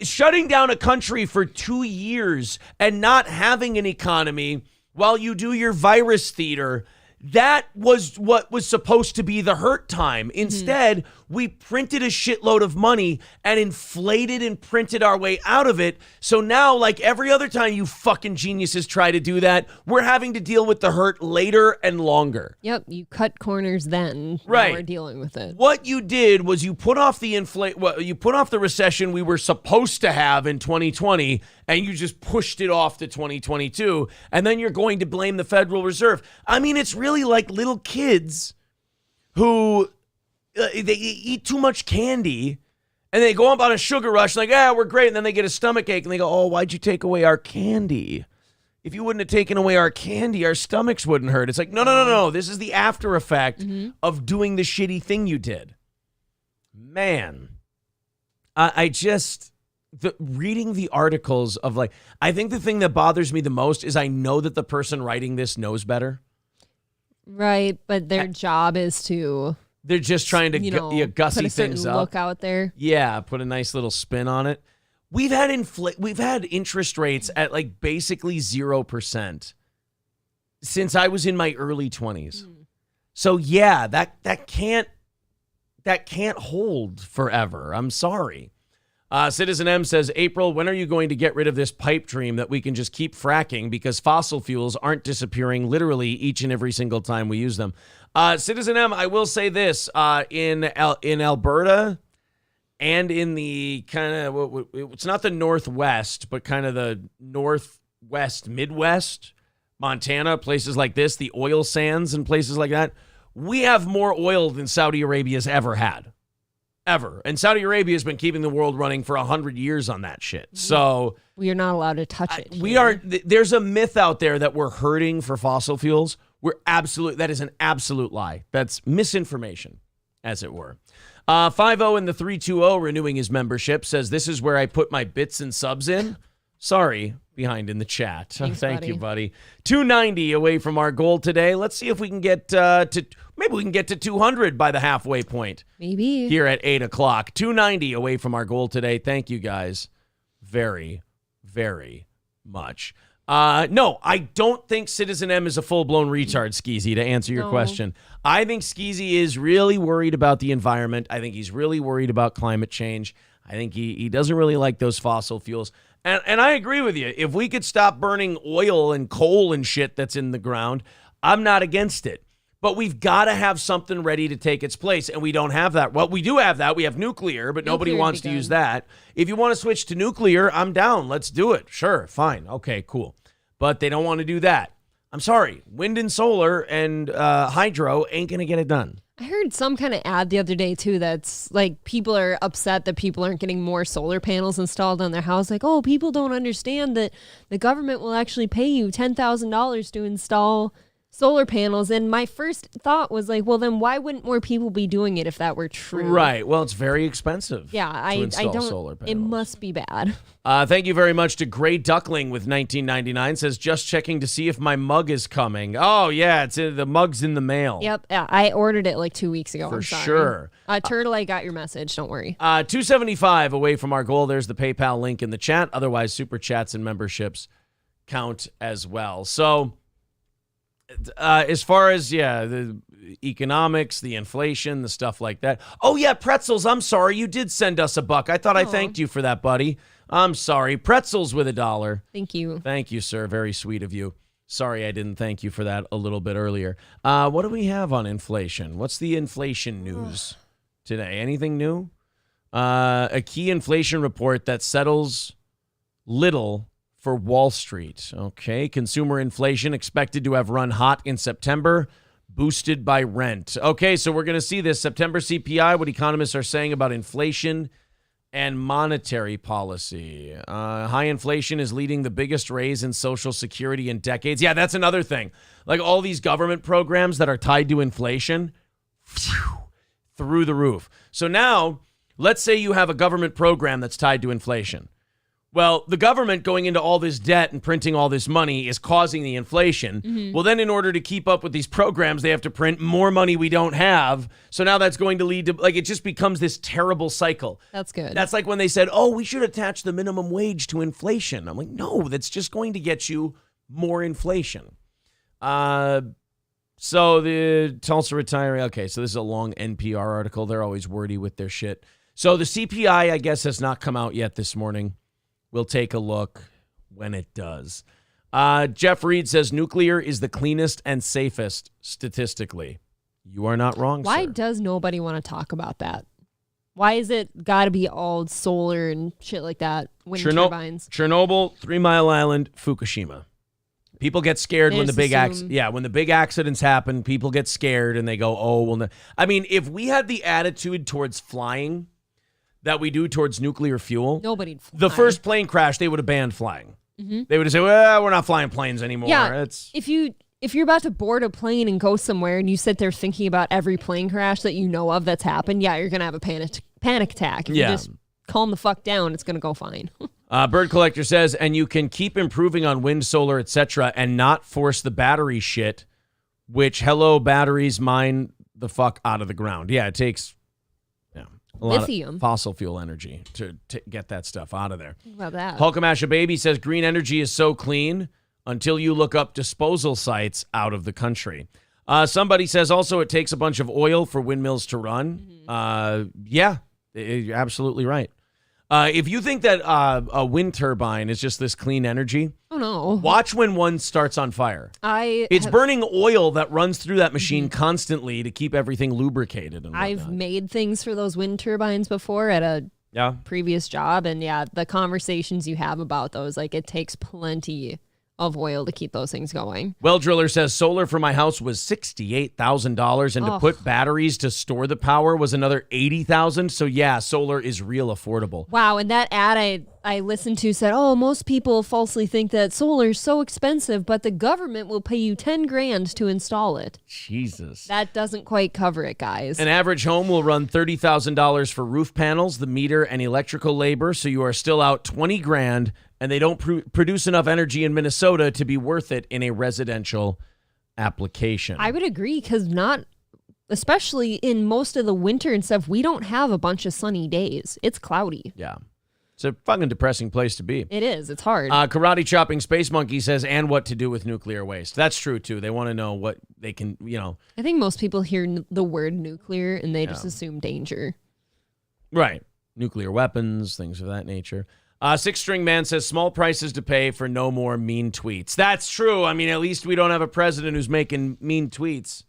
Shutting down a country for 2 years and not having an economy while you do your virus theater, that was what was supposed to be the hurt time. Instead, we printed a shitload of money and inflated and printed our way out of it. So now, like every other time you fucking geniuses try to do that, we're having to deal with the hurt later and longer. Yep, you cut corners then. Right. Now we're dealing with it. What you did was you put off the you put off the recession we were supposed to have in 2020, and you just pushed it off to 2022, and then you're going to blame the Federal Reserve. I mean, it's really like little kids who they eat too much candy and they go up on a sugar rush like, we're great. And then they get a stomach ache and they go, oh, why'd you take away our candy? If you wouldn't have taken away our candy, our stomachs wouldn't hurt. It's like, no. This is the after effect of doing the shitty thing you did. Man, reading the articles of I think the thing that bothers me the most is I know that the person writing this knows better. Right, but their job is to... They're just trying to gussy put a certain things up. Look out there. Yeah, put a nice little spin on it. We've had interest rates at basically 0% since I was in my early 20s. So yeah, that can't hold forever. I'm sorry. Citizen M says, April, when are you going to get rid of this pipe dream that we can just keep fracking because fossil fuels aren't disappearing literally each and every single time we use them? Citizen M, I will say this, in Alberta and in the kind of, it's not the Northwest, but kind of the Northwest, Midwest, Montana, places like this, the oil sands and places like that, we have more oil than Saudi Arabia's ever had. Ever. And Saudi Arabia has been keeping the world running for 100 years on that shit. So we are not allowed to touch it. We are. There's a myth out there that we're hurting for fossil fuels. That is an absolute lie. That's misinformation, as it were. 50 in the 320 renewing his membership says, this is where I put my bits and subs in. Sorry, behind in the chat. Thanks, Thank you, buddy. 290 away from our goal today. Let's see if we can get maybe we can get to 200 by the halfway point. Maybe. Here at 8 o'clock. 290 away from our goal today. Thank you guys very, very much. No, I don't think Citizen M is a full-blown retard, Skeezy, to answer your question. I think Skeezy is really worried about the environment. I think he's really worried about climate change. I think he doesn't really like those fossil fuels. And I agree with you. If we could stop burning oil and coal and shit that's in the ground, I'm not against it. But we've got to have something ready to take its place, and we don't have that. Well, we do have that. We have nuclear, but nobody wants to use that. If you want to switch to nuclear, I'm down. Let's do it. Sure, fine. Okay, cool. But they don't want to do that. I'm sorry. Wind and solar and hydro ain't going to get it done. I heard some kind of ad the other day, too, that's like people are upset that people aren't getting more solar panels installed on their house. Like, oh, people don't understand that the government will actually pay you $10,000 to install solar panels. And my first thought was like, well, then why wouldn't more people be doing it if that were true? Right. Well, it's very expensive. Yeah, I don't. Solar panels. It must be bad. Thank you very much to Gray Duckling with 1999. Says, just checking to see if my mug is coming. Oh, yeah, the mug's in the mail. Yep. Yeah, I ordered it like 2 weeks ago. For I'm sorry. sure. Turtle, I got your message. Don't worry. 275 away from our goal. There's the PayPal link in the chat. Otherwise, super chats and memberships count as well. So As far as, the economics, the inflation, the stuff like that. Oh, yeah, pretzels. I'm sorry. You did send us $1. I thought I thanked you for that, buddy. I'm sorry. Pretzels with $1. Thank you. Thank you, sir. Very sweet of you. Sorry I didn't thank you for that a little bit earlier. What do we have on inflation? What's the inflation news today? Anything new? A key inflation report that settles little for Wall Street. Okay, consumer inflation expected to have run hot in September, boosted by rent. Okay, so we're going to see this September CPI, what economists are saying about inflation and monetary policy. High inflation is leading the biggest raise in Social Security in decades. Yeah, that's another thing. Like all these government programs that are tied to inflation, through the roof. So now, let's say you have a government program that's tied to inflation. Well, the government going into all this debt and printing all this money is causing the inflation. Mm-hmm. Well, then in order to keep up with these programs, they have to print more money we don't have. So now that's going to lead to, like, it just becomes this terrible cycle. That's good. That's like when they said, oh, we should attach the minimum wage to inflation. I'm like, no, that's just going to get you more inflation. So the Tulsa retiree, okay, so this is a long NPR article. They're always wordy with their shit. So the CPI, I guess, has not come out yet this morning. We'll take a look when it does. Jeff Reed says nuclear is the cleanest and safest statistically. You are not wrong, Why sir. does nobody want to talk about that? Why is it got to be all solar and shit like that? Wind turbines. Chernobyl, 3 Mile Island, Fukushima. People get scared They when the just big assume- when the big accidents happen. People get scared and they go, "Oh, well." No. I mean, if we had the attitude towards flying that we do towards nuclear fuel, Nobody'd fly. the first plane crash, they would have banned flying. Mhm. They would have said, "Well, we're not flying planes anymore." Yeah, It's if you're about to board a plane and go somewhere and you sit there thinking about every plane crash that you know of that's happened, yeah, you're gonna have a panic attack. If Yeah. you just calm the fuck down, it's gonna go fine. Bird Collector says, and you can keep improving on wind, solar, etc., and not force the battery shit, which batteries mine the fuck out of the ground. Yeah, it takes a lot Lithium. of fossil fuel energy to get that stuff out of there. Think about that. Hulkamasha Baby says green energy is so clean until you look up disposal sites out of the country. Somebody says also it takes a bunch of oil for windmills to run. Yeah, you're absolutely right. If you think that a wind turbine is just this clean energy, oh no, watch when one starts on fire. It's burning oil that runs through that machine constantly to keep everything lubricated. And I've whatnot. made things for those wind turbines before at a previous job, and yeah, the conversations you have about those, like it takes plenty of oil to keep those things going. Well Driller says solar for my house was $68,000, and to Oh. put batteries to store the power was another $80,000. So yeah, solar is real affordable. Wow, and that ad I listened to said, oh, most people falsely think that solar is so expensive, but the government will pay you 10 grand to install it. Jesus. That doesn't quite cover it, guys. An average home will run $30,000 for roof panels, the meter, and electrical labor. So you are still out 20 grand, and they don't produce enough energy in Minnesota to be worth it in a residential application. I would agree, because especially in most of the winter and stuff, we don't have a bunch of sunny days. It's cloudy. Yeah. It's a fucking depressing place to be. It is. It's hard. Karate Chopping Space Monkey says, and what to do with nuclear waste. That's true, too. They want to know what they can, I think most people hear the word nuclear and they just assume danger. Right. Nuclear weapons, things of that nature. Six String Man says, small prices to pay for no more mean tweets. That's true. I mean, at least we don't have a president who's making mean tweets.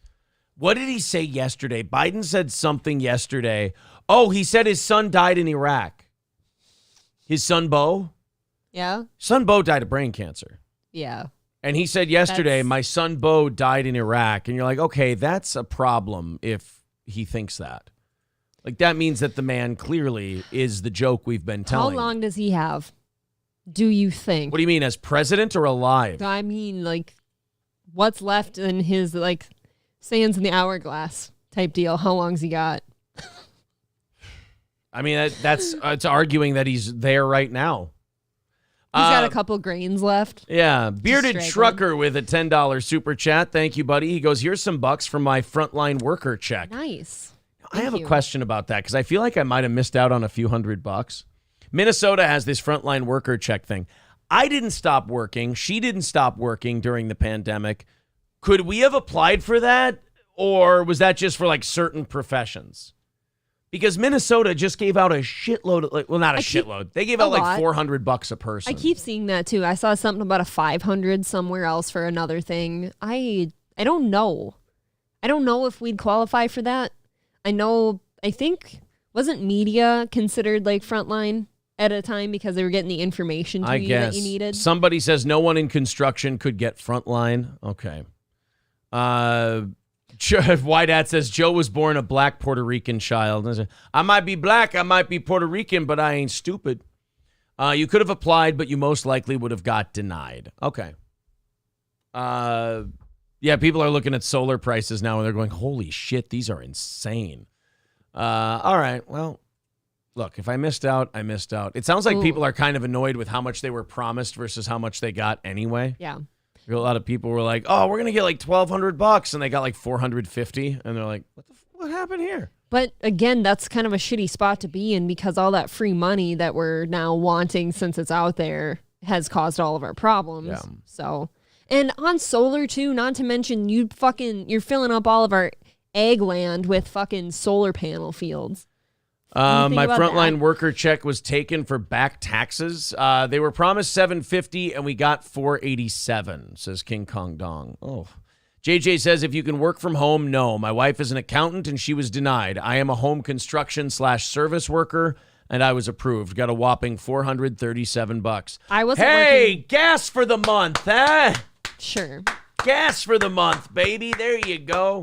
What did he say yesterday? Biden said something yesterday. Oh, he said his son died in Iraq. His son, Bo? Yeah? Son, Bo died of brain cancer. Yeah. And he said yesterday, my son, Bo, died in Iraq. And you're like, okay, that's a problem if he thinks that. Like, that means that the man clearly is the joke we've been telling. How long does he have, do you think? What do you mean, as president or alive? I mean, like, what's left in his, like, sands in the hourglass type deal? How long's he got? I mean, that's it's arguing that he's there right now. He's got a couple grains left. Yeah. Bearded straggling. Trucker with a $10 super chat. Thank you, buddy. He goes, here's some bucks from my frontline worker check. Nice. I have a question about that because I feel like I might have missed out on a few $100. Minnesota has this frontline worker check thing. I didn't stop working. She didn't stop working during the pandemic. Could we have applied for that, or was that just for like certain professions? Because Minnesota just gave out a shitload of, well, not a shitload. They gave out like $400 a person. I keep seeing that too. I saw something about a 500 somewhere else for another thing. I don't know. I don't know if we'd qualify for that. I think, wasn't media considered like frontline at a time because they were getting the information to you that you needed? Somebody says no one in construction could get frontline. Okay. White says Joe was born a black Puerto Rican child. I might be black, I might be Puerto Rican, but I ain't stupid. You could have applied, but you most likely would have got denied. Okay. Yeah, people are looking at solar prices now and they're going, holy shit, these are insane. All right, well, look, if I missed out, I missed out. It sounds like people are kind of annoyed with how much they were promised versus how much they got anyway. Yeah. A lot of people were like, oh, we're going to get like $1,200, and they got like $450, and they're like, what happened here? But again, that's kind of a shitty spot to be in because all that free money that we're now wanting since it's out there has caused all of our problems. Yeah. So, and on solar too, not to mention you're filling up all of our ag land with fucking solar panel fields. My frontline worker check was taken for back taxes. They were promised $750 and we got $487, says King Kong Dong. Oh. JJ says, if you can work from home, no. My wife is an accountant and she was denied. I am a home construction/service worker and I was approved. Got a whopping $437. I wasn't working. Gas for the month, huh? Sure. Gas for the month, baby. There you go.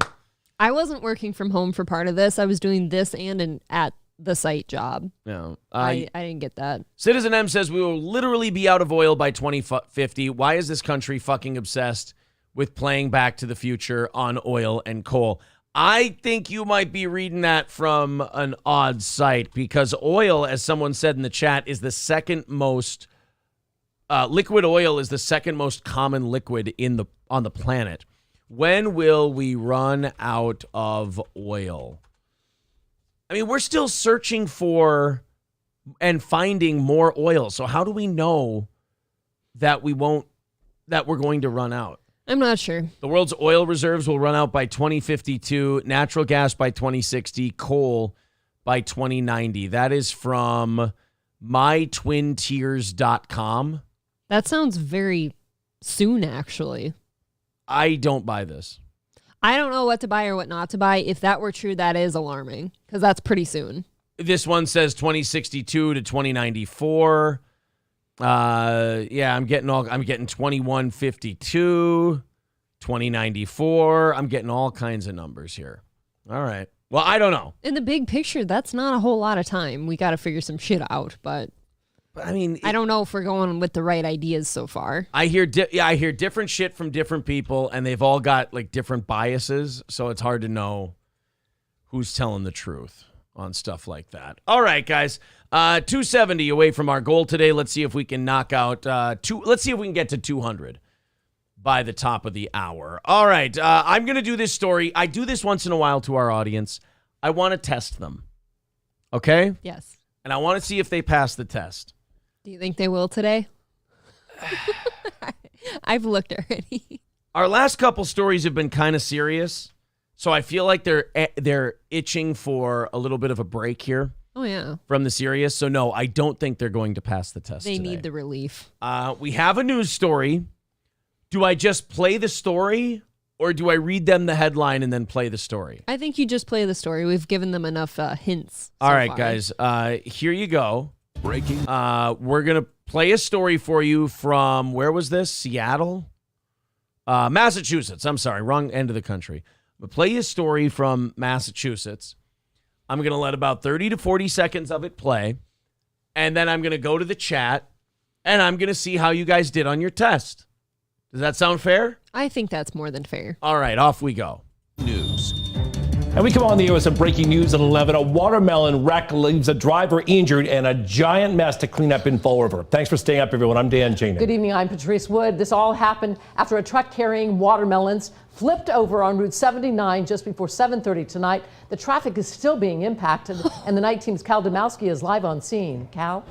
I wasn't working from home for part of this. I was doing this and at the site job. No, I didn't get that. Citizen M says we will literally be out of oil by 2050. Why is this country fucking obsessed with playing Back to the Future on oil and coal? I think you might be reading that from an odd site because oil, as someone said in the chat, is the second most liquid oil is the second most common liquid on the planet. When will we run out of oil? I mean, we're still searching for and finding more oil. So how do we know that we're going to run out? I'm not sure. The world's oil reserves will run out by 2052, natural gas by 2060, coal by 2090. That is from mytwintears.com. That sounds very soon, actually. I don't buy this. I don't know what to buy or what not to buy. If that were true, that is alarming because that's pretty soon. This one says 2062 to 2094. I'm getting 2152, 2094. I'm getting all kinds of numbers here. All right. Well, I don't know. In the big picture, that's not a whole lot of time. We got to figure some shit out, but I mean, I don't know if we're going with the right ideas so far. I hear different shit from different people, and they've all got like different biases, so it's hard to know who's telling the truth on stuff like that. All right, guys, 270 away from our goal today. Let's see if we can knock out let's see if we can get to 200 by the top of the hour. All right, I'm gonna do this story. I do this once in a while to our audience. I want to test them. Okay? Yes. And I want to see if they pass the test. Do you think they will today? I've looked already. Our last couple stories have been kind of serious, so I feel like they're itching for a little bit of a break here. Oh, yeah. From the serious. So, no, I don't think they're going to pass the test They today. need the relief. We have a news story. Do I just play the story, or do I read them the headline and then play the story? I think you just play the story. We've given them enough hints. All right, guys. Here you go. Breaking. We're going to play a story for you from, where was this? Seattle? Massachusetts. I'm sorry, wrong end of the country. But play a story from Massachusetts. I'm going to let about 30 to 40 seconds of it play. And then I'm going to go to the chat, and I'm going to see how you guys did on your test. Does that sound fair? I think that's more than fair. All right, off we go. News. And we come on the air with some breaking news at 11. A watermelon wreck leaves a driver injured and a giant mess to clean up in Fall River. Thanks for staying up, everyone. I'm Dan Janin. Good evening. I'm Patrice Wood. This all happened after a truck carrying watermelons flipped over on Route 79 just before 7:30 tonight. The traffic is still being impacted, and the night team's Cal Domowski is live on scene. Cal?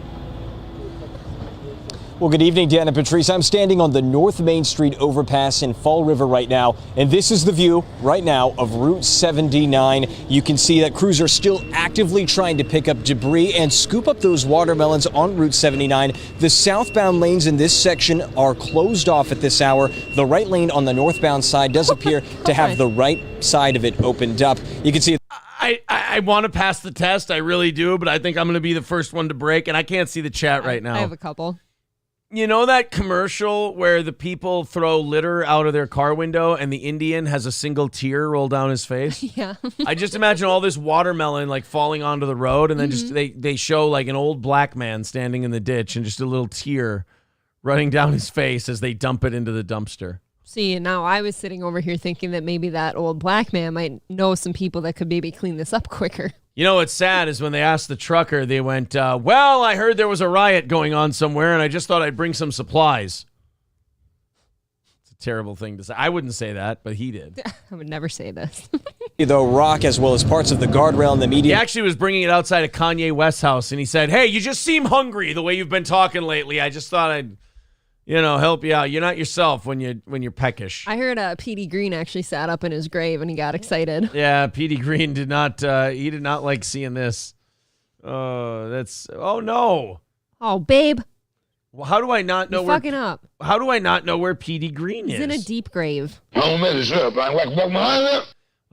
Well, good evening, Dan and Patrice. I'm standing on the North Main Street overpass in Fall River right now, and this is the view right now of Route 79. You can see that crews are still actively trying to pick up debris and scoop up those watermelons on Route 79. The southbound lanes in this section are closed off at this hour. The right lane on the northbound side does appear to have the right side of it opened up. You can see I want to pass the test. I really do, but I think I'm going to be the first one to break, and I can't see the chat right now. I have a couple. You know that commercial where the people throw litter out of their car window and the Indian has a single tear roll down his face? Yeah. I just imagine all this watermelon like falling onto the road, and then just they show like an old black man standing in the ditch and just a little tear running down his face as they dump it into the dumpster. See, now I was sitting over here thinking that maybe that old black man might know some people that could maybe clean this up quicker. You know what's sad is when they asked the trucker, they went, well, I heard there was a riot going on somewhere, and I just thought I'd bring some supplies. It's a terrible thing to say. I wouldn't say that, but he did. I would never say this. though rock as well as parts of the guardrail and the median. He actually was bringing it outside of Kanye West's house, and he said, hey, you just seem hungry the way you've been talking lately. I just thought I'd, help you out. You're not yourself when you're peckish. I heard Petey Green actually sat up in his grave and he got excited. Yeah, Petey Green did not like seeing this. Oh no. Oh, babe. Well, how do I not know You're fucking up. How do I not know where Petey Green is? He's in a deep grave. All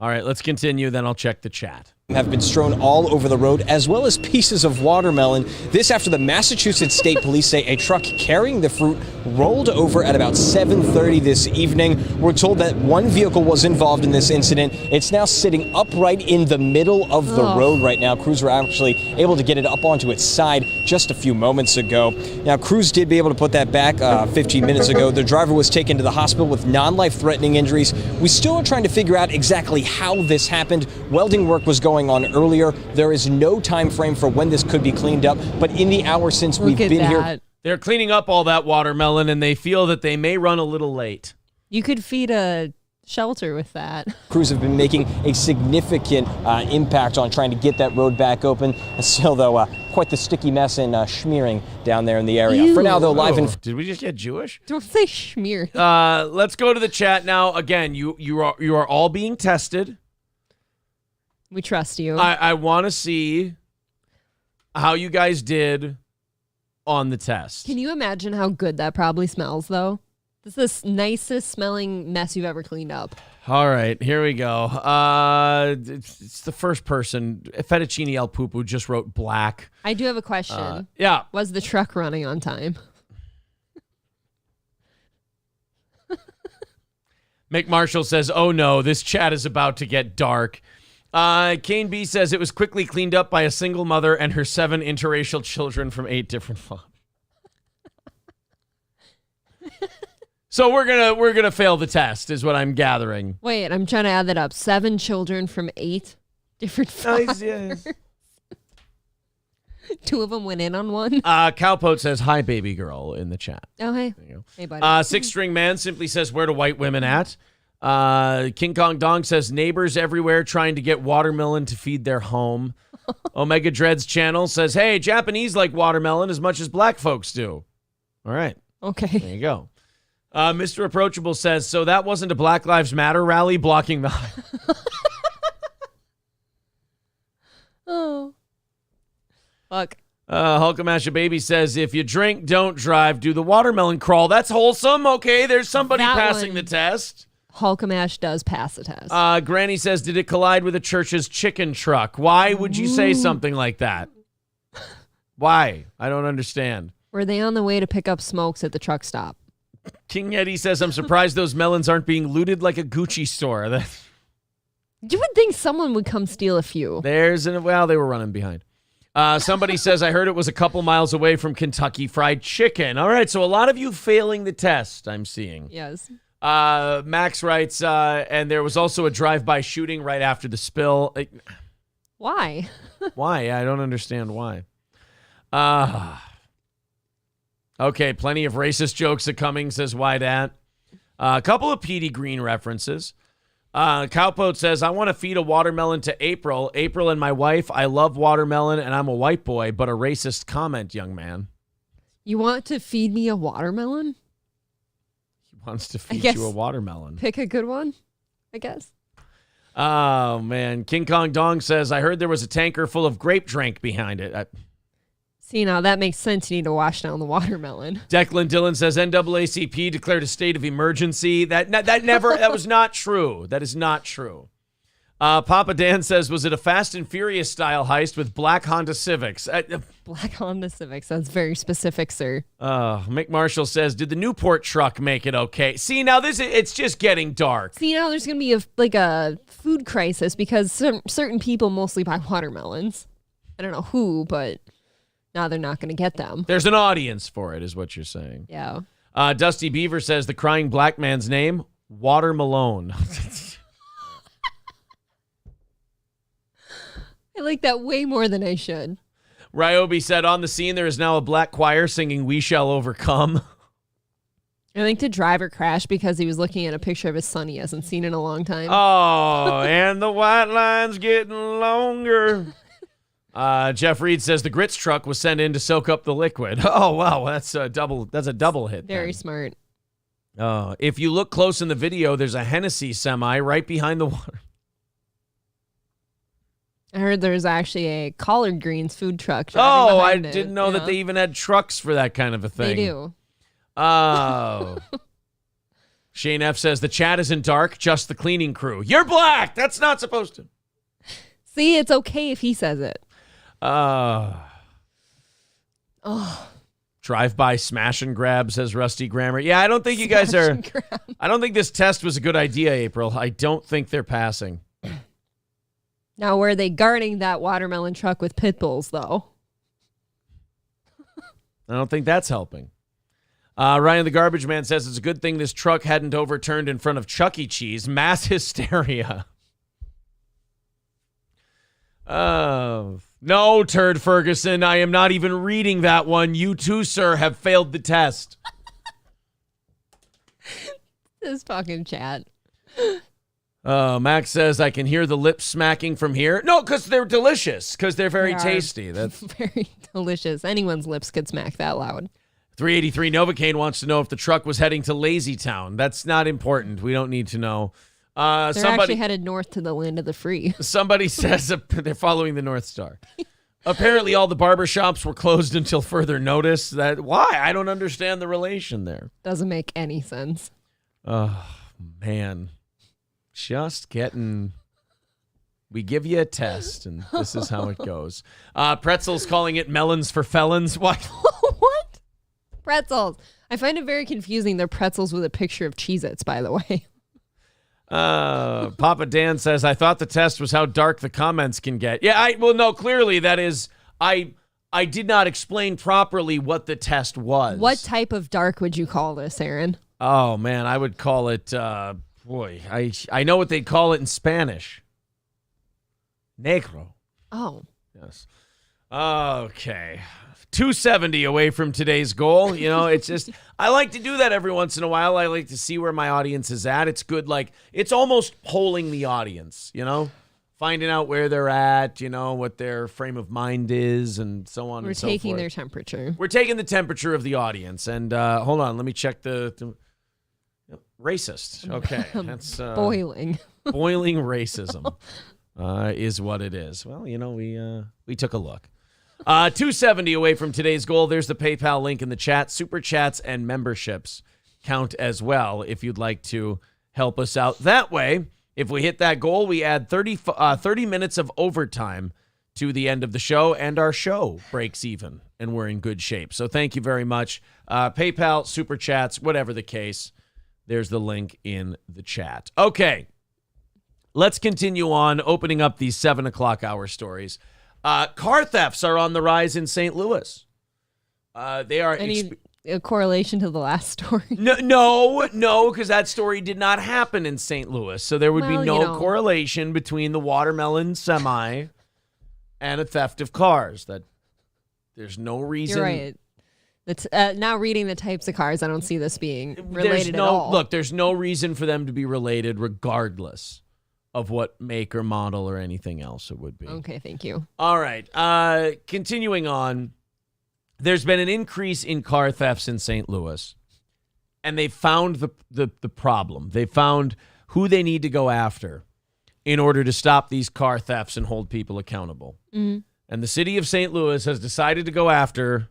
right, let's continue, then I'll check the chat. Have been strewn all over the road, as well as pieces of watermelon. This after the Massachusetts State Police say a truck carrying the fruit rolled over at about 7:30 this evening. We're told that one vehicle was involved in this incident. It's now sitting upright in the middle of the road right now. Crews were actually able to get it up onto its side just a few moments ago. Now, crews did be able to put that back 15 minutes ago. The driver was taken to the hospital with non-life-threatening injuries. We still are trying to figure out exactly how this happened. Welding work was going on earlier. There is no time frame for when this could be cleaned up, but in the hour since we've been here, they're cleaning up all that watermelon, and they feel that they may run a little late. You could feed a shelter with that. Crews have been making a significant impact on trying to get that road back open. Still, though, quite the sticky mess and smearing down there in the area. Ew. For now, though, live in... Did we just get Jewish? Don't say schmear. Let's go to the chat now. Again, you are all being tested. We trust you. I want to see how you guys did on the test. Can you imagine how good that probably smells, though? This is the nicest smelling mess you've ever cleaned up. All right, here we go. It's the first person. Fettuccine El Pupu just wrote black. I do have a question. Yeah. Was the truck running on time? Mick Marshall says, oh no, this chat is about to get dark. Kane B says it was quickly cleaned up by a single mother and her 7 interracial children from 8 different fathers. So we're gonna fail the test, is what I'm gathering. Wait, I'm trying to add that up. 7 children from 8 different fathers. Yes. 2 of them went in on one. Cowpote says, hi, baby girl, in the chat. Oh, hey. Hey, buddy. Six String Man simply says, where do white women at? King Kong Dong says, neighbors everywhere trying to get watermelon to feed their home. Omega Dreads channel says, hey, Japanese like watermelon as much as black folks do. All right. Okay. There you go. Mr. Approachable says, so that wasn't a Black Lives Matter rally blocking the... Oh. Fuck. Hulkamasha Baby says, if you drink, don't drive, do the watermelon crawl. That's wholesome. Okay, there's somebody passing the test. Hulkamash does pass the test. Granny says, did it collide with a church's chicken truck? Why would you say something like that? Why? I don't understand. Were they on the way to pick up smokes at the truck stop? King Yeti says, I'm surprised those melons aren't being looted like a Gucci store. You would think someone would come steal a few. They were running behind. Somebody says, I heard it was a couple miles away from Kentucky Fried Chicken. All right, so a lot of you failing the test, I'm seeing. Yes. Max writes, and there was also a drive-by shooting right after the spill. Why? Why? I don't understand why. Okay, plenty of racist jokes are coming, says Why Dat. A couple of Petey Green references. Cowpote says, I want to feed a watermelon to April. April and my wife, I love watermelon, and I'm a white boy, but a racist comment, young man. You want to feed me a watermelon? He wants to feed guess you a watermelon. Pick a good one, I guess. Oh, man. King Kong Dong says, I heard there was a tanker full of grape drink behind it. See, now that makes sense. You need to wash down the watermelon. Declan Dillon says, NAACP declared a state of emergency. That was not true. That is not true. Papa Dan says, was it a Fast and Furious style heist with black Honda Civics? Black Honda Civics. That's very specific, sir. Mick Marshall says, did the Newport truck make it okay? See, now it's just getting dark. See, now there's going to be a food crisis because certain people mostly buy watermelons. I don't know who, but now they're not going to get them. There's an audience for it, is what you're saying. Yeah. Dusty Beaver says, the crying black man's name, Water Malone. I like that way more than I should. Ryobi said, on the scene, there is now a black choir singing We Shall Overcome. I think the driver crashed because he was looking at a picture of his son he hasn't seen in a long time. Oh, and the white line's getting longer. Jeff Reed says the grits truck was sent in to soak up the liquid. Oh, wow, that's a double hit. Very smart. If you look close in the video, there's a Hennessy semi right behind the water. I heard there's actually a collard greens food truck. Oh, I didn't know that they even had trucks for that kind of a thing. They do. Oh. Shane F. says, the chat isn't dark, just the cleaning crew. You're black! That's not supposed to. See, it's okay if he says it. Drive-by smash and grab, says Rusty Grammar. Yeah, I don't think you guys are... I don't think this test was a good idea, April. I don't think they're passing. Now, were they guarding that watermelon truck with pit bulls, though? I don't think that's helping. Ryan the Garbage Man says it's a good thing this truck hadn't overturned in front of Chuck E. Cheese. Mass hysteria. No, Turd Ferguson, I am not even reading that one. You too, sir, have failed the test. This fucking chat. Max says, I can hear the lips smacking from here. No, because they're delicious, because they're very tasty. That's very delicious. Anyone's lips could smack that loud. 383 Novocaine wants to know if the truck was heading to Lazy Town. That's not important. We don't need to know. They're actually headed north to the land of the free. Somebody says they're following the North Star. Apparently, all the barber shops were closed until further notice. Why? I don't understand the relation there. Doesn't make any sense. Oh, man. Just getting... We give you a test, and this is how it goes. Pretzel's calling it melons for felons. What? What? Pretzels. I find it very confusing. They're pretzels with a picture of Cheez-Its, by the way. Papa Dan says, I thought the test was how dark the comments can get. Yeah, no, clearly that is... I did not explain properly what the test was. What type of dark would you call this, Aaron? Oh, man, I would call it... Boy, I know what they'd call it in Spanish. Negro. Oh. Yes. Okay. 270 away from today's goal. You know, it's just, I like to do that every once in a while. I like to see where my audience is at. It's good. Like, it's almost polling the audience, you know, finding out where they're at, you know, what their frame of mind is and so on and so forth. We're taking their temperature. We're taking the temperature of the audience. And hold on, let me check the racist. Okay. That's boiling. Boiling racism is what it is. Well, you know, we took a look. 270 away from today's goal. There's the PayPal link in the chat. Super chats and memberships count as well if you'd like to help us out that way. If we hit that goal, we add 30 minutes of overtime to the end of the show, and our show breaks even, and we're in good shape. So thank you very much. PayPal, super chats, whatever the case, there's the link in the chat. Okay, let's continue on opening up these 7 o'clock hour stories. Car thefts are on the rise in St. Louis. They are... a correlation to the last story? No, because that story did not happen in St. Louis. So there would be no correlation between the watermelon semi and a theft of cars. That there's no reason. You're right. Now reading the types of cars, I don't see this being related at all. Look, there's no reason for them to be related regardless of what make or model or anything else it would be. Okay, thank you. All right. Continuing on. there's been an increase in car thefts in St. Louis, and they found the problem. They found who they need to go after in order to stop these car thefts and hold people accountable. Mm-hmm. And the city of St. Louis has decided to go after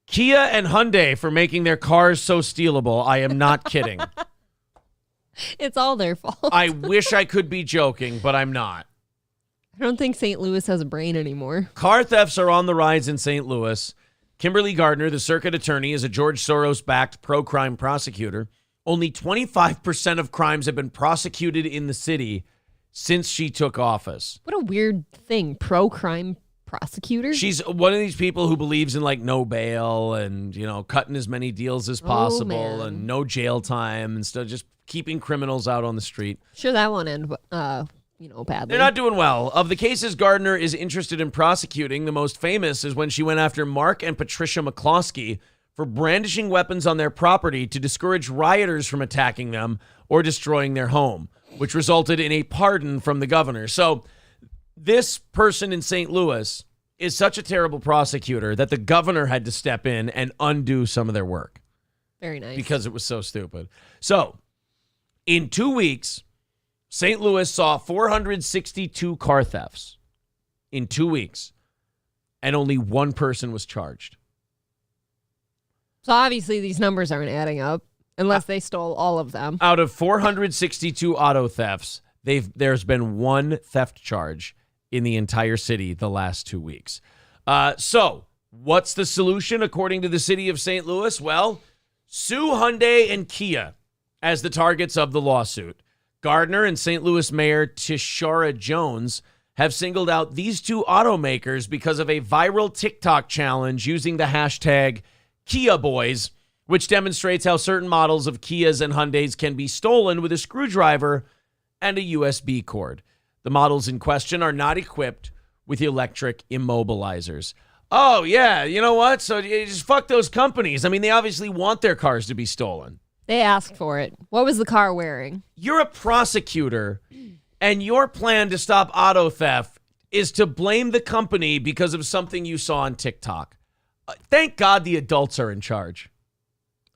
Kia and Hyundai for making their cars so stealable. I am not kidding. It's all their fault. I wish I could be joking, but I'm not. I don't think St. Louis has a brain anymore. Car thefts are on the rise in St. Louis. Kimberly Gardner, the circuit attorney, is a George Soros-backed pro-crime prosecutor. Only 25% of crimes have been prosecuted in the city since she took office. What a weird thing. Pro-crime prosecutor? She's one of these people who believes in like no bail and, cutting as many deals as possible and no jail time and stuff, just keeping criminals out on the street. Sure, that won't end, badly. They're not doing well. Of the cases Gardner is interested in prosecuting, the most famous is when she went after Mark and Patricia McCloskey for brandishing weapons on their property to discourage rioters from attacking them or destroying their home, which resulted in a pardon from the governor. So this person in St. Louis is such a terrible prosecutor that the governor had to step in and undo some of their work. Very nice. Because it was so stupid. So in 2 weeks, St. Louis saw 462 car thefts in 2 weeks, and only one person was charged. So obviously these numbers aren't adding up unless they stole all of them. Out of 462 auto thefts, there's been one theft charge in the entire city the last 2 weeks. So what's the solution according to the city of St. Louis? Well, sue Hyundai and Kia as the targets of the lawsuit. Gardner and St. Louis Mayor Tishara Jones have singled out these two automakers because of a viral TikTok challenge using the hashtag Kia Boys, which demonstrates how certain models of Kias and Hyundais can be stolen with a screwdriver and a USB cord. The models in question are not equipped with electric immobilizers. Oh, yeah, you know what? So you just fuck those companies. I mean, they obviously want their cars to be stolen. They asked for it. What was the car wearing? You're a prosecutor, and your plan to stop auto theft is to blame the company because of something you saw on TikTok. Thank God the adults are in charge.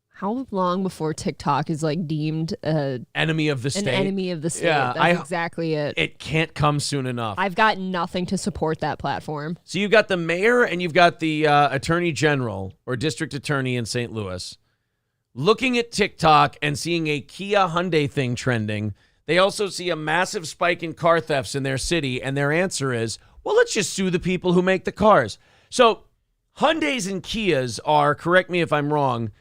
How long before TikTok is deemed enemy of the state? An enemy of the state. Yeah, That's exactly it. It can't come soon enough. I've got nothing to support that platform. So you've got the mayor and you've got the attorney general or district attorney in St. Louis looking at TikTok and seeing a Kia Hyundai thing trending. They also see a massive spike in car thefts in their city, and their answer is, well, let's just sue the people who make the cars. So Hyundais and Kias are, correct me if I'm wrong,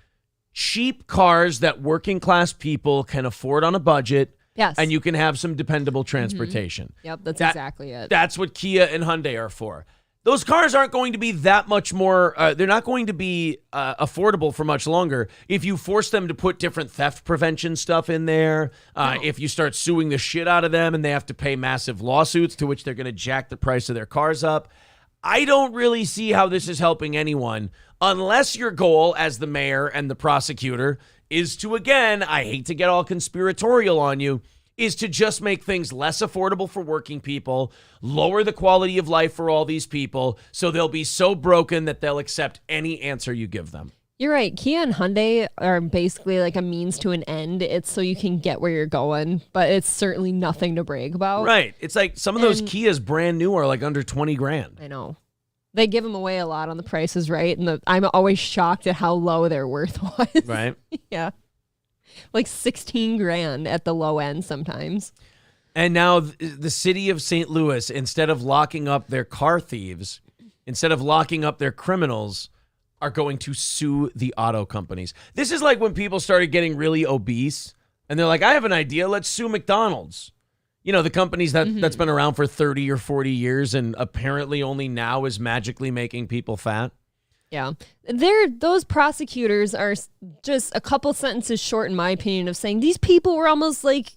cheap cars that working class people can afford on a budget. Yes. And you can have some dependable transportation. Mm-hmm. Yep, that's exactly it. That's what Kia and Hyundai are for. Those cars aren't going to be that much more, they're not going to be affordable for much longer if you force them to put different theft prevention stuff in there, if you start suing the shit out of them and they have to pay massive lawsuits to which they're going to jack the price of their cars up. I don't really see how this is helping anyone unless your goal as the mayor and the prosecutor is to, again, I hate to get all conspiratorial on you, is to just make things less affordable for working people, lower the quality of life for all these people, so they'll be so broken that they'll accept any answer you give them. You're right. Kia and Hyundai are basically like a means to an end. It's so you can get where you're going, but it's certainly nothing to brag about. Right. It's like some of those Kias brand new are like under 20 grand. I know. They give them away a lot on the prices, right? And I'm always shocked at how low their worth was. Right. Yeah. Like 16 grand at the low end sometimes. And now the city of St. Louis, instead of locking up their car thieves, instead of locking up their criminals, are going to sue the auto companies. This is like when people started getting really obese and they're like, I have an idea. Let's sue McDonald's. You know, the companies that's been around for 30 or 40 years and apparently only now is magically making people fat. Yeah. Those prosecutors are just a couple sentences short, in my opinion, of saying these people were almost like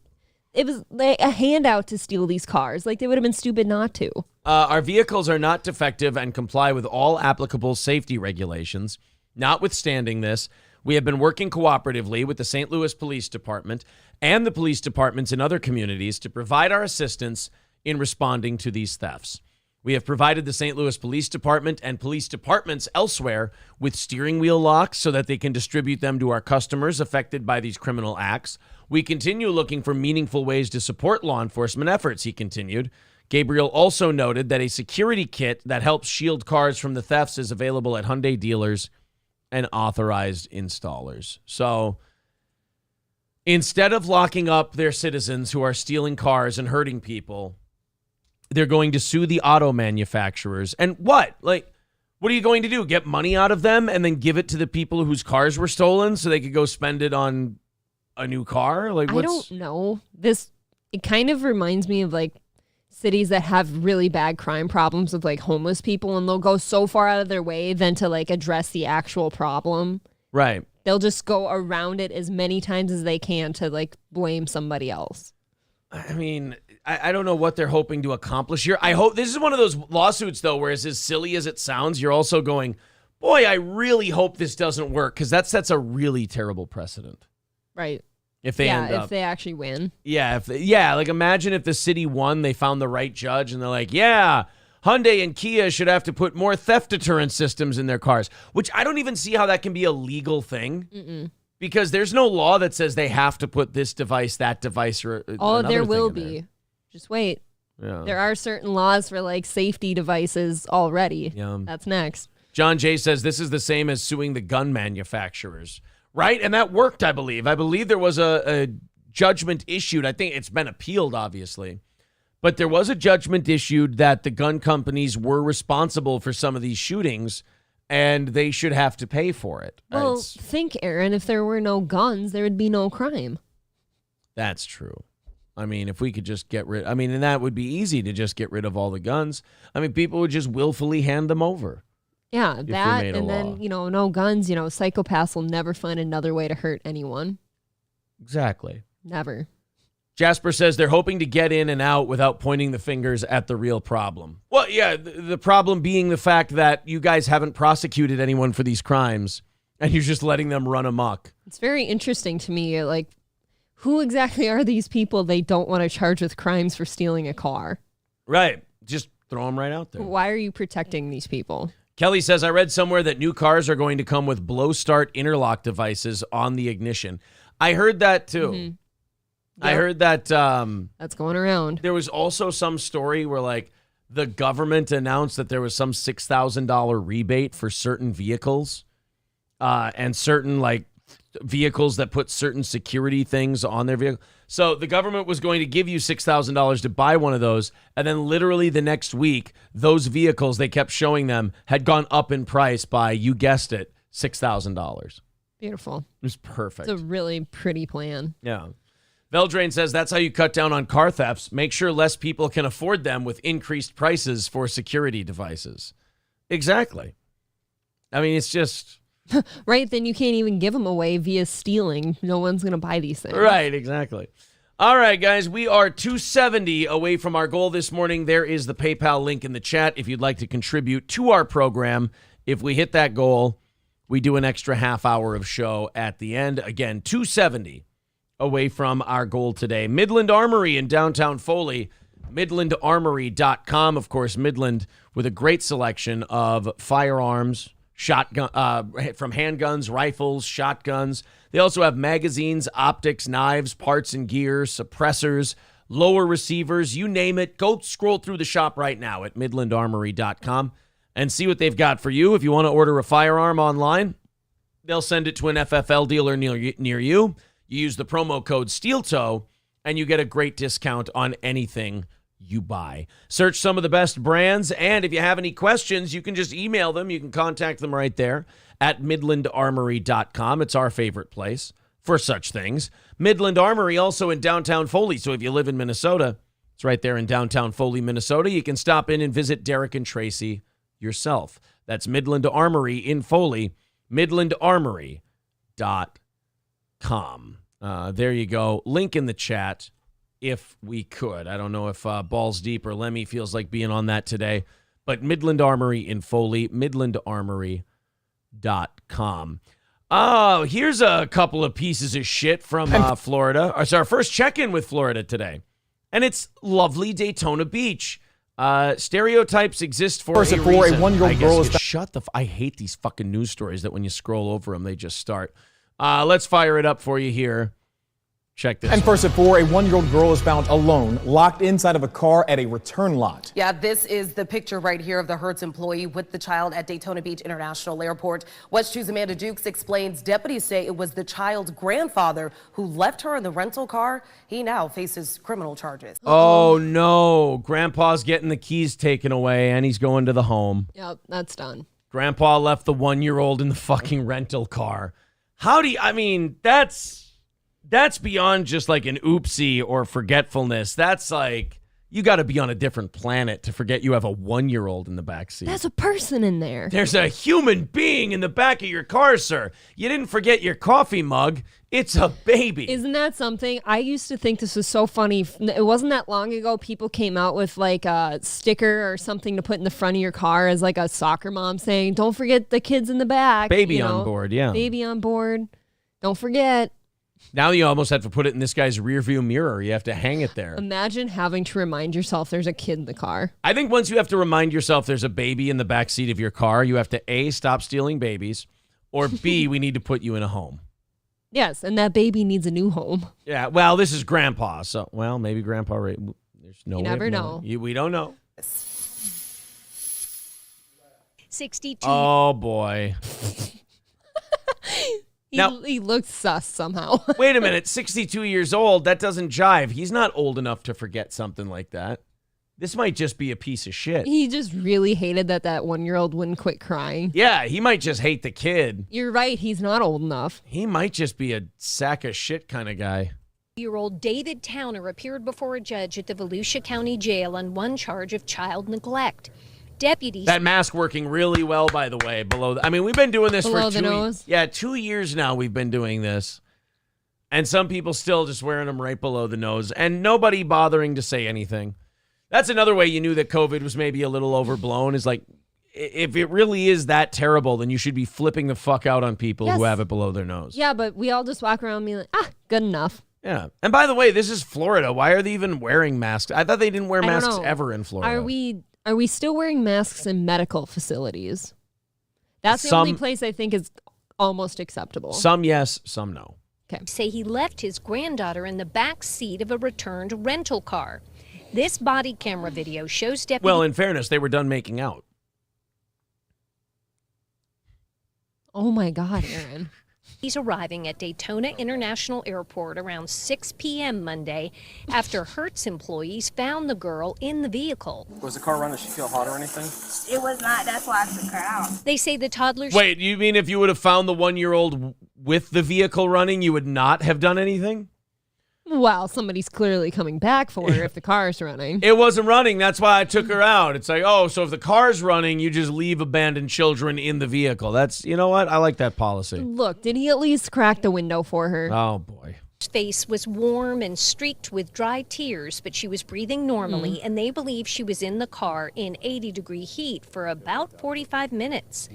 it was like a handout to steal these cars. Like they would have been stupid not to. Our vehicles are not defective and comply with all applicable safety regulations. Notwithstanding this, we have been working cooperatively with the St. Louis Police Department and the police departments in other communities to provide our assistance in responding to these thefts. We have provided the St. Louis Police Department and police departments elsewhere with steering wheel locks so that they can distribute them to our customers affected by these criminal acts. We continue looking for meaningful ways to support law enforcement efforts, he continued. Gabriel also noted that a security kit that helps shield cars from the thefts is available at Hyundai dealers and authorized installers. So instead of locking up their citizens who are stealing cars and hurting people, they're going to sue the auto manufacturers. And what? Like, what are you going to do? Get money out of them and then give it to the people whose cars were stolen so they could go spend it on a new car? Like, I don't know. It kind of reminds me of like cities that have really bad crime problems with like homeless people, and they'll go so far out of their way than to like address the actual problem. Right. They'll just go around it as many times as they can to like blame somebody else. I mean, I don't know what they're hoping to accomplish here. I hope this is one of those lawsuits, though, where it's as silly as it sounds, you're also going, boy, I really hope this doesn't work, because that sets a really terrible precedent. Right. If they end up, if they actually win. Yeah, like imagine if the city won, they found the right judge, and they're like, yeah, Hyundai and Kia should have to put more theft deterrent systems in their cars, which I don't even see how that can be a legal thing. Mm-mm. Because there's no law that says they have to put this device, that device, or there will be. Just wait. Yeah. There are certain laws for like safety devices already. Yeah. That's next. John Jay says this is the same as suing the gun manufacturers, right? And that worked, I believe. I believe there was a judgment issued. I think it's been appealed, obviously. But there was a judgment issued that the gun companies were responsible for some of these shootings, and they should have to pay for it. Well, think, Aaron, if there were no guns, there would be no crime. That's true. I mean, if we could just get rid, and that would be easy to just get rid of all the guns. I mean, people would just willfully hand them over. Yeah, that, and then, no guns, psychopaths will never find another way to hurt anyone. Exactly. Never. Jasper says they're hoping to get in and out without pointing the fingers at the real problem. Well, yeah, the problem being the fact that you guys haven't prosecuted anyone for these crimes, and you're just letting them run amok. It's very interesting to me, like, who exactly are these people they don't want to charge with crimes for stealing a car? Right. Just throw them right out there. Why are you protecting these people? Kelly says, I read somewhere that new cars are going to come with blow start interlock devices on the ignition. I heard that too. Mm-hmm. I heard that. That's going around. There was also some story where like the government announced that there was some $6,000 rebate for certain vehicles and certain like vehicles that put certain security things on their vehicle. So the government was going to give you $6,000 to buy one of those. And then literally the next week, those vehicles they kept showing them had gone up in price by, you guessed it, $6,000. Beautiful. It was perfect. It's a really pretty plan. Yeah. Veldrain says that's how you cut down on car thefts. Make sure less people can afford them with increased prices for security devices. Exactly. I mean, it's just... Right, then you can't even give them away via stealing. No one's going to buy these things. Right, exactly. All right, guys, we are 270 away from our goal this morning. There is the PayPal link in the chat if you'd like to contribute to our program. If we hit that goal, we do an extra half hour of show at the end. Again, 270 away from our goal today. Midland Armory in downtown Foley, midlandarmory.com. Of course, Midland with a great selection of firearms, shotgun, from handguns, rifles, shotguns. They also have magazines, optics, knives, parts and gear, suppressors, lower receivers, you name it. Go scroll through the shop right now at midlandarmory.com and see what they've got for you. If you want to order a firearm online, they'll send it to an FFL dealer near you. You use the promo code SteelToe, and you get a great discount on anything you buy. Search some of the best brands, and if you have any questions, you can just email them. You can contact them right there at midlandarmory.com. It's our favorite place for such things. Midland Armory also in downtown Foley, so if you live in Minnesota, it's right there in downtown Foley, Minnesota. You can stop in and visit Derek and Tracy yourself. That's Midland Armory in Foley, midlandarmory.com. There you go. Link in the chat if we could. I don't know if Balls Deep or Lemmy feels like being on that today, but Midland Armory in Foley, midlandarmory.com. Oh, here's a couple of pieces of shit from Florida. It's our first check-in with Florida today, and it's lovely Daytona Beach. Stereotypes exist for First, a for a reason. one-year-old girl is Shut the. I hate these fucking news stories that when you scroll over them, they just start. Let's fire it up for you here. Check this. And first at 4, a 1-year-old girl is found alone, locked inside of a car at a return lot. Yeah, this is the picture right here of the Hertz employee with the child at Daytona Beach International Airport. West 2's Amanda Dukes explains deputies say it was the child's grandfather who left her in the rental car. He now faces criminal charges. Oh, no. Grandpa's getting the keys taken away, and he's going to the home. Yep, that's done. Grandpa left the 1-year-old in the fucking rental car. How do you... I mean, that's beyond just like an oopsie or forgetfulness. That's like, you got to be on a different planet to forget you have a 1-year-old in the backseat. That's a person in there. There's a human being in the back of your car, sir. You didn't forget your coffee mug. It's a baby. Isn't that something? I used to think this was so funny. It wasn't that long ago people came out with like a sticker or something to put in the front of your car as like a soccer mom saying, don't forget the kids in the back. Baby on board, yeah. Baby on board. Don't forget. Now you almost have to put it in this guy's rearview mirror. You have to hang it there. Imagine having to remind yourself there's a kid in the car. I think once you have to remind yourself there's a baby in the back seat of your car, you have to A, stop stealing babies, or B, we need to put you in a home. Yes, and that baby needs a new home. Yeah, well, this is Grandpa, so, well, maybe Grandpa, there's no You way never of know. knowing. We don't know. 62. Oh, boy. He looks sus somehow. Wait a minute, 62 years old, that doesn't jive. He's not old enough to forget something like that. This might just be a piece of shit. He just really hated that 1-year-old wouldn't quit crying. Yeah, he might just hate the kid. You're right, he's not old enough. He might just be a sack of shit kind of guy. Year-old David Towner appeared before a judge at the Volusia County Jail on one charge of child neglect. Deputies. That mask working really well, by the way. I mean, we've been doing this below for the nose? 2 years now. We've been doing this, and some people still just wearing them right below the nose, and nobody bothering to say anything. That's another way you knew that COVID was maybe a little overblown. Is like, if it really is that terrible, then you should be flipping the fuck out on people who have it below their nose. Yeah, but we all just walk around and be like, good enough. Yeah. And by the way, this is Florida. Why are they even wearing masks? I thought they didn't wear masks ever in Florida. Are we still wearing masks in medical facilities? That's the only place I think is almost acceptable. Some yes, some no. Okay. Say he left his granddaughter in the back seat of a returned rental car. This body camera video shows deputies. Well, in fairness, they were done making out. Oh my God, Aaron. He's arriving at Daytona International Airport around 6 p.m. Monday after Hertz employees found the girl in the vehicle. Was the car running? Did she feel hot or anything? It was not. That's why I took her out. They say the toddler's... Wait, you mean if you would have found the 1-year-old with the vehicle running, you would not have done anything? Well, somebody's clearly coming back for her if the car's running. It wasn't running. That's why I took her out. It's like, oh, so if the car's running, you just leave abandoned children in the vehicle. That's, you know what? I like that policy. Look, did he at least crack the window for her? Oh, boy. Face was warm and streaked with dry tears, but she was breathing normally, and they believe she was in the car in 80-degree heat for about 45 minutes.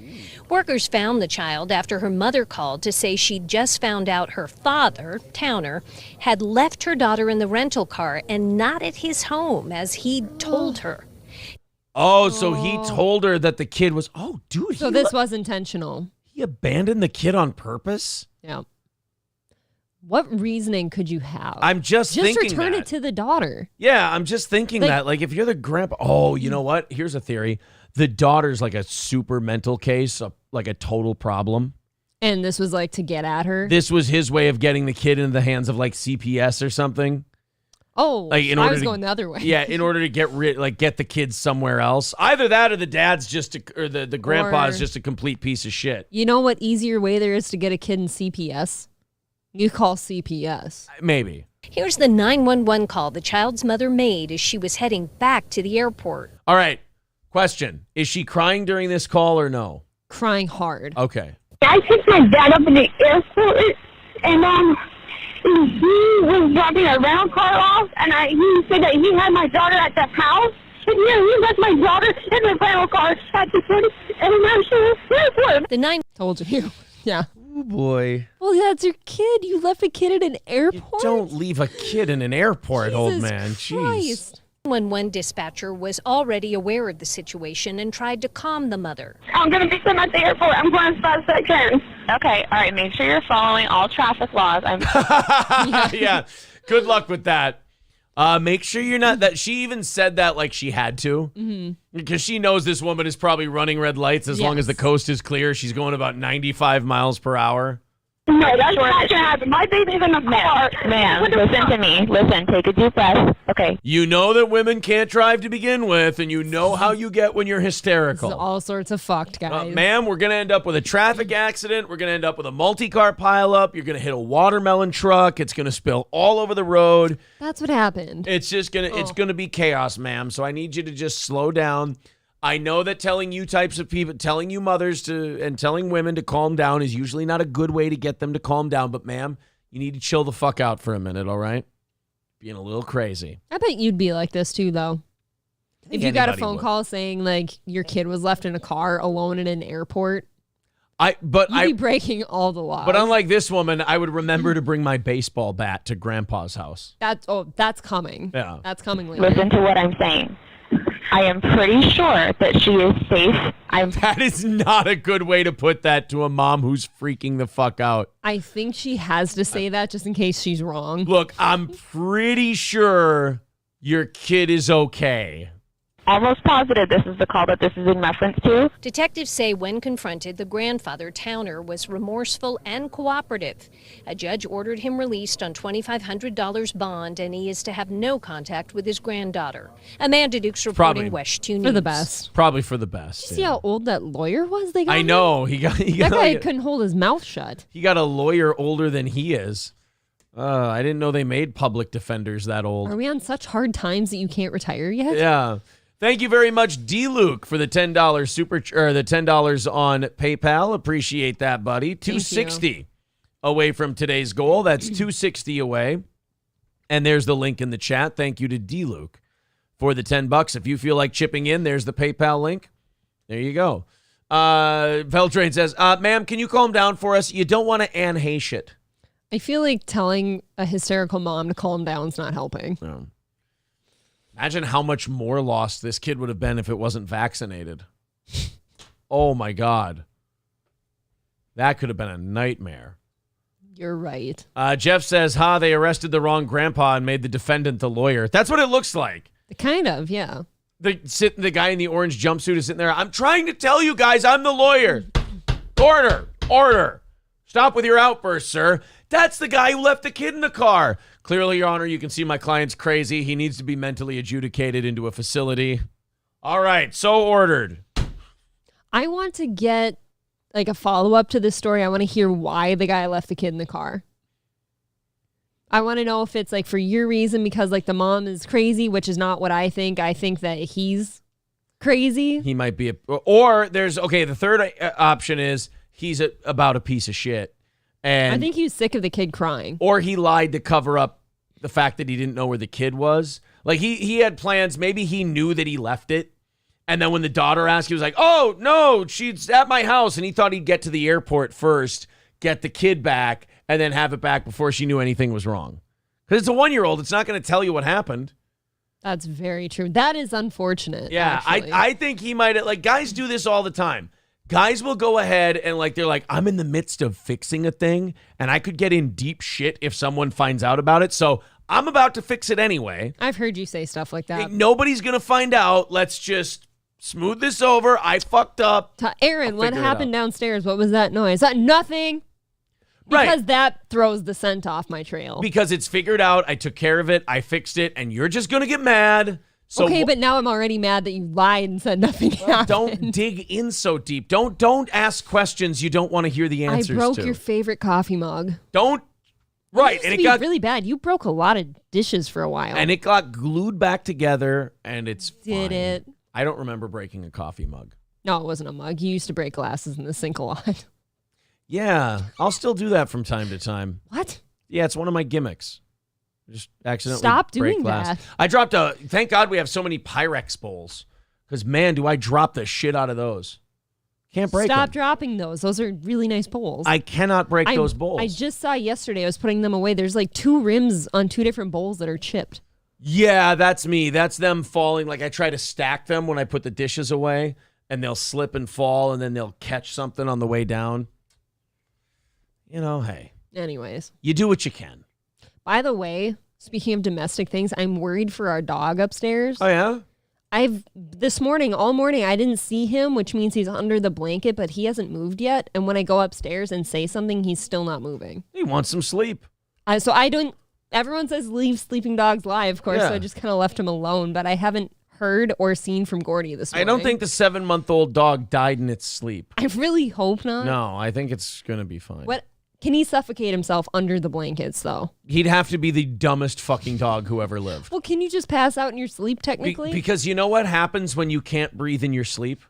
Workers found the child after her mother called to say she'd just found out her father, Towner, had left her daughter in the rental car and not at his home, as he'd told her. Oh, so he told her that the kid was, oh, dude. So this was intentional. He abandoned the kid on purpose? Yeah. What reasoning could you have? I'm just thinking return it to the daughter. Yeah, I'm just thinking that. Like, if you're the grandpa, oh, you know what? Here's a theory. The daughter's like a super mental case, like a total problem. And this was like to get at her? This was his way of getting the kid into the hands of like CPS or something. Oh, like I was going the other way. Yeah, in order to get the kids somewhere else. Either that or the dad's or the grandpa is just a complete piece of shit. You know what easier way there is to get a kid in CPS? You call CPS. Maybe. Here's the 911 call the child's mother made as she was heading back to the airport. All right. Question. Is she crying during this call or no? Crying hard. Okay. I picked my dad up in the airport, and he was dropping a rental car off, and he said that he had my daughter at the house. And yeah, he left my daughter in the rental car at the International Airport. The Told you. Yeah. Oh, boy. Well, that's your kid. You left a kid at an airport? You don't leave a kid in an airport, old man. Christ. Jeez. 911 dispatcher was already aware of the situation and tried to calm the mother. I'm going to be sent at the airport. I'm going as fast as I can. Okay, all right. Make sure you're following all traffic laws. Yeah. Good luck with that. Make sure you're not that. She even said that like she had to, because she knows this woman is probably running red lights as long as the coast is clear. She's going about 95 miles per hour. No, that's not going to happen. My baby's in the car. Ma'am, listen to me. Listen, take a deep breath. Okay. You know that women can't drive to begin with, and you know how you get when you're hysterical. It's all sorts of fucked, guys. Ma'am, we're going to end up with a traffic accident. We're going to end up with a multi-car pileup. You're going to hit a watermelon truck. It's going to spill all over the road. That's what happened. It's just going to it's going to be chaos, ma'am. So I need you to just slow down. I know that telling you types of people, telling you mothers to, and telling women to calm down is usually not a good way to get them to calm down. But, ma'am, you need to chill the fuck out for a minute, all right? Being a little crazy. I bet you'd be like this, too, though. If you got a phone call saying, like, your kid was left in a car alone in an airport, you'd be breaking all the laws. But unlike this woman, I would remember to bring my baseball bat to Grandpa's house. That's coming. Yeah. That's coming later. Listen to what I'm saying. I am pretty sure that she is safe. That is not a good way to put that to a mom who's freaking the fuck out. I think she has to say that just in case she's wrong. Look, I'm pretty sure your kid is okay. Almost positive this is the call that this is in reference to. Detectives say when confronted, the grandfather, Towner, was remorseful and cooperative. A judge ordered him released on $2,500 bond, and he is to have no contact with his granddaughter. Amanda Dukes reporting West 2 News. For the best. Probably for the best. See how old that lawyer was? They got I know. He got that guy like couldn't hold his mouth shut. He got a lawyer older than he is. I didn't know they made public defenders that old. Are we on such hard times that you can't retire yet? Yeah. Thank you very much, D. Luke, for the $10 the $10 on PayPal. Appreciate that, buddy. $260 away from today's goal. That's $260 away. And there's the link in the chat. Thank you to D. Luke for the $10. If you feel like chipping in, there's the PayPal link. There you go. Veltrain says, ma'am, can you calm down for us? You don't want to Anne Hay shit. I feel like telling a hysterical mom to calm down is not helping. No. Imagine how much more lost this kid would have been if it wasn't vaccinated. Oh, my God. That could have been a nightmare. You're right. Jeff says, they arrested the wrong grandpa and made the defendant the lawyer. That's what it looks like. Kind of, yeah. The guy in the orange jumpsuit is sitting there. I'm trying to tell you guys I'm the lawyer. Order. Stop with your outbursts, sir. That's the guy who left the kid in the car. Clearly, Your Honor, you can see my client's crazy. He needs to be mentally adjudicated into a facility. All right, so ordered. I want to get like a follow-up to this story. I want to hear why the guy left the kid in the car. I want to know if it's like for your reason because like the mom is crazy, which is not what I think. I think that he's crazy. He might be or there's the third option is he's about a piece of shit. And I think he was sick of the kid crying. Or he lied to cover up the fact that he didn't know where the kid was. Like he had plans. Maybe he knew that he left it. And then when the daughter asked, he was like, oh, no, she's at my house. And he thought he'd get to the airport first, get the kid back, and then have it back before she knew anything was wrong. Because it's a 1-year-old. It's not going to tell you what happened. That's very true. That is unfortunate. Yeah, I think he might have, like, guys do this all the time. Guys will go ahead and they're like, I'm in the midst of fixing a thing and I could get in deep shit if someone finds out about it. So I'm about to fix it anyway. I've heard you say stuff like that. Nobody's going to find out. Let's just smooth this over. I fucked up. Aaron, what happened downstairs? What was that noise? Nothing. Because that throws the scent off my trail. Because it's figured out. I took care of it. I fixed it. And you're just going to get mad. So okay, but now I'm already mad that you lied and said nothing happened. Don't dig in so deep. Don't ask questions you don't want to hear the answers to. I broke your favorite coffee mug. Right. And it got really bad. You broke a lot of dishes for a while. And it got glued back together and it's Did fine. it? I don't remember breaking a coffee mug. No, it wasn't a mug. You used to break glasses in the sink a lot. Yeah, I'll still do that from time to time. What? Yeah, it's one of my gimmicks. Just accidentally Stop break doing glass. that. I dropped thank God we have so many Pyrex bowls. Because, man, do I drop the shit out of those. Can't break them. Stop dropping those. Those are really nice bowls. I cannot break those bowls. I just saw yesterday, I was putting them away. There's like 2 rims on 2 different bowls that are chipped. Yeah, that's me. That's them falling. Like I try to stack them when I put the dishes away, and they'll slip and fall, and then they'll catch something on the way down. You know, hey. Anyways. You do what you can. By the way, speaking of domestic things, I'm worried for our dog upstairs. Oh, yeah? This morning, all morning, I didn't see him, which means he's under the blanket, but he hasn't moved yet. And when I go upstairs and say something, he's still not moving. He wants some sleep. So I don't, everyone says leave sleeping dogs lie, of course, Yeah. so I just kind of left him alone, but I haven't heard or seen from Gordy this morning. I don't think the 7-month-old dog died in its sleep. I really hope not. No, I think it's going to be fine. What? Can he suffocate himself under the blankets, though? He'd have to be the dumbest fucking dog who ever lived. Well, can you just pass out in your sleep, technically? Because you know what happens when you can't breathe in your sleep?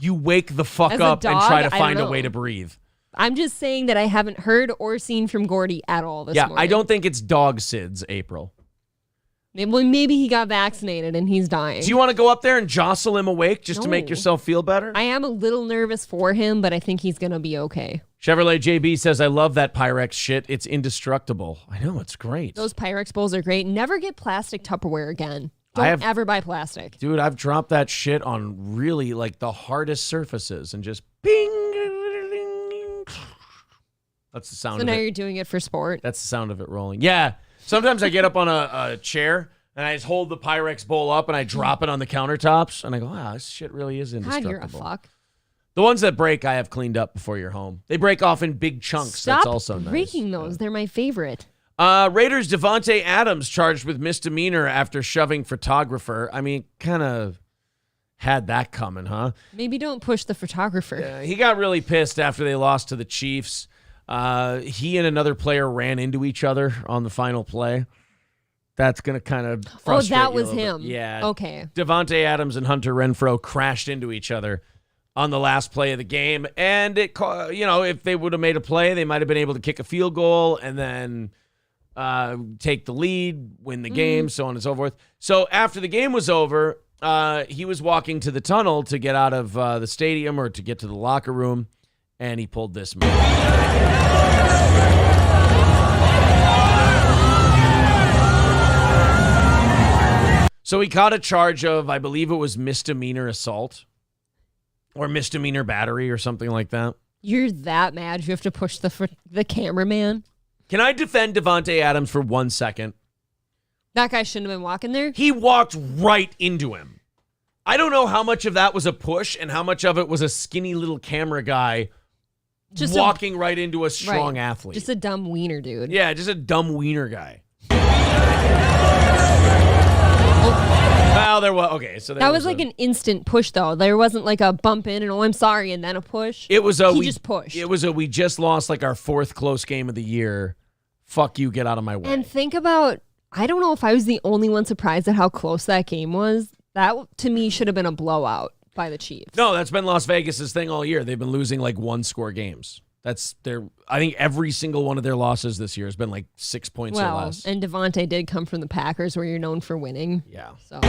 You wake the fuck As a up and dog, try to I find don't a way know. to breathe. I'm just saying that I haven't heard or seen from Gordy at all this morning. I don't think it's dog SIDS, April. Maybe he got vaccinated and he's dying. Do you want to go up there and jostle him awake just to make No. yourself feel better? I am a little nervous for him, but I think he's going to be okay. Chevrolet JB says, I love that Pyrex shit. It's indestructible. I know, it's great. Those Pyrex bowls are great. Never get plastic Tupperware again. Don't ever buy plastic. Dude, I've dropped that shit on really like the hardest surfaces and just bing. That's the sound So of now it. you're doing it for sport. That's the sound of it rolling. Yeah. Sometimes I get up on a chair and I just hold the Pyrex bowl up and I drop it on the countertops and I go, wow, this shit really is God, indestructible. you're a fuck. The ones that break, I have cleaned up before you're home. They break off in big chunks. Stop That's also nice. breaking those. They're my favorite. Raiders Devontae Adams charged with misdemeanor after shoving photographer. I mean, kind of had that coming, huh? Maybe don't push the photographer. He got really pissed after they lost to the Chiefs. He and another player ran into each other on the final play. That's going to kind of frustrate that you a was little him. bit. Yeah. Okay. Devontae Adams and Hunter Renfrow crashed into each other on the last play of the game. And, if they would have made a play, they might have been able to kick a field goal and then take the lead, win the game, so on and so forth. So after the game was over, he was walking to the tunnel to get out of the stadium or to get to the locker room, and he pulled this move. So he caught a charge of, I believe it was misdemeanor assault or misdemeanor battery or something like that. You're that mad you have to push the cameraman? Can I defend Devontae Adams for 1 second? That guy shouldn't have been walking there? He walked right into him. I don't know how much of that was a push and how much of it was a skinny little camera guy walking right into a strong athlete. Just a dumb wiener dude. Yeah, just a dumb wiener guy. Well, there was that was like an instant push, though. There wasn't like a bump in and I'm sorry and then a push. It was he just pushed. It was we just lost like our 4th close game of the year. Fuck you, get out of my way. And think about, I don't know if I was the only one surprised at how close that game was. That to me should have been a blowout by the Chiefs. No, that's been Las Vegas's thing all year. They've been losing like 1-score games. That's I think every single one of their losses this year has been like 6 points or less. And Devontae did come from the Packers, where you're known for winning. Yeah. So.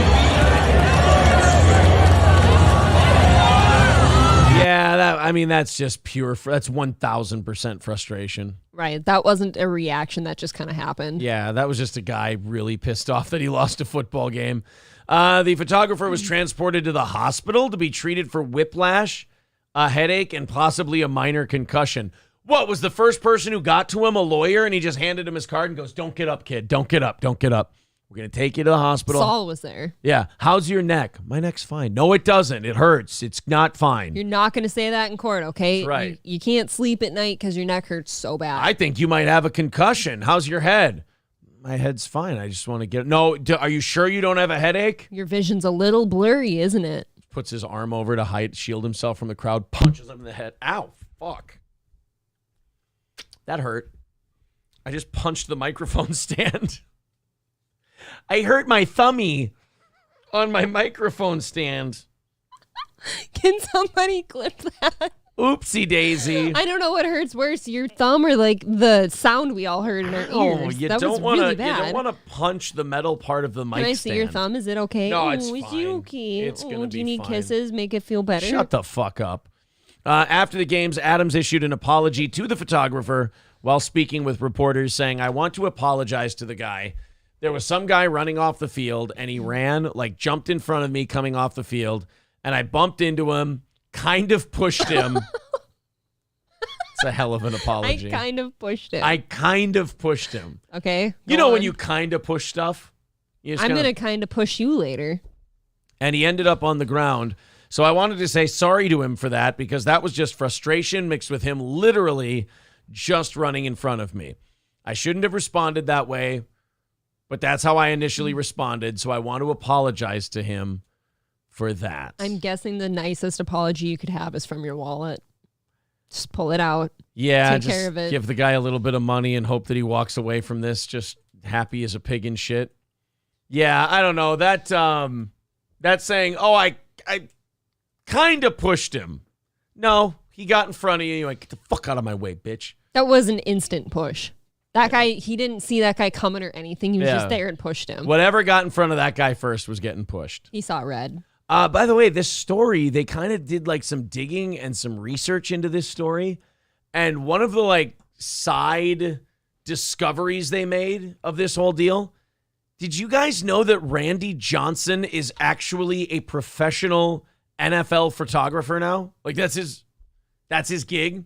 Yeah, that's just pure. That's 1,000% frustration. Right. That wasn't a reaction. That just kind of happened. Yeah, that was just a guy really pissed off that he lost a football game. The photographer was transported to the hospital to be treated for whiplash, a headache, and possibly a minor concussion. What, was the first person who got to him a lawyer and he just handed him his card and goes, don't get up, kid. Don't get up. Don't get up. We're going to take you to the hospital. Saul was there. Yeah. How's your neck? My neck's fine. No, it doesn't. It hurts. It's not fine. You're not going to say that in court, okay? That's right. You can't sleep at night because your neck hurts so bad. I think you might have a concussion. How's your head? My head's fine. I just want to get... No, are you sure you don't have a headache? Your vision's a little blurry, isn't it? Puts his arm over to shield himself from the crowd, punches him in the head. Ow, fuck. That hurt. I just punched the microphone stand. I hurt my thummy on my microphone stand. Can somebody clip that? Oopsie daisy. I don't know what hurts worse, your thumb or like the sound we all heard in our ears. Oh, you that don't was want really to. You bad. don't want to punch the metal part of the mic Can I stand. see your thumb? Is it okay? No, it's Is fine. you okay? It's gonna do be you need fine. kisses? Make it feel better. Shut the fuck up. After the games, Adams issued an apology to the photographer while speaking with reporters, saying, I want to apologize to the guy There was some guy running off the field, and he ran, like jumped in front of me coming off the field, and I bumped into him, kind of pushed him. It's a hell of an apology. I kind of pushed him. Okay. You know when you kind of push stuff? I'm going to kind of push you later. And he ended up on the ground. So I wanted to say sorry to him for that because that was just frustration mixed with him literally just running in front of me. I shouldn't have responded that way, but that's how I initially responded. So I want to apologize to him for that. I'm guessing the nicest apology you could have is from your wallet. Just pull it out. Yeah, Take just care of it. give the guy a little bit of money and hope that he walks away from this just happy as a pig in shit. Yeah, I don't know. That saying, oh, I kind of pushed him. No, he got in front of you. You're like, get the fuck out of my way, bitch. That was an instant push. That guy, he didn't see that guy coming or anything. He was just there and pushed him. Whatever got in front of that guy first was getting pushed. He saw red. By the way, this story, they kind of did like some digging and some research into this story. And one of the like side discoveries they made of this whole deal, did you guys know that Randy Johnson is actually a professional NFL photographer now? Like that's his gig.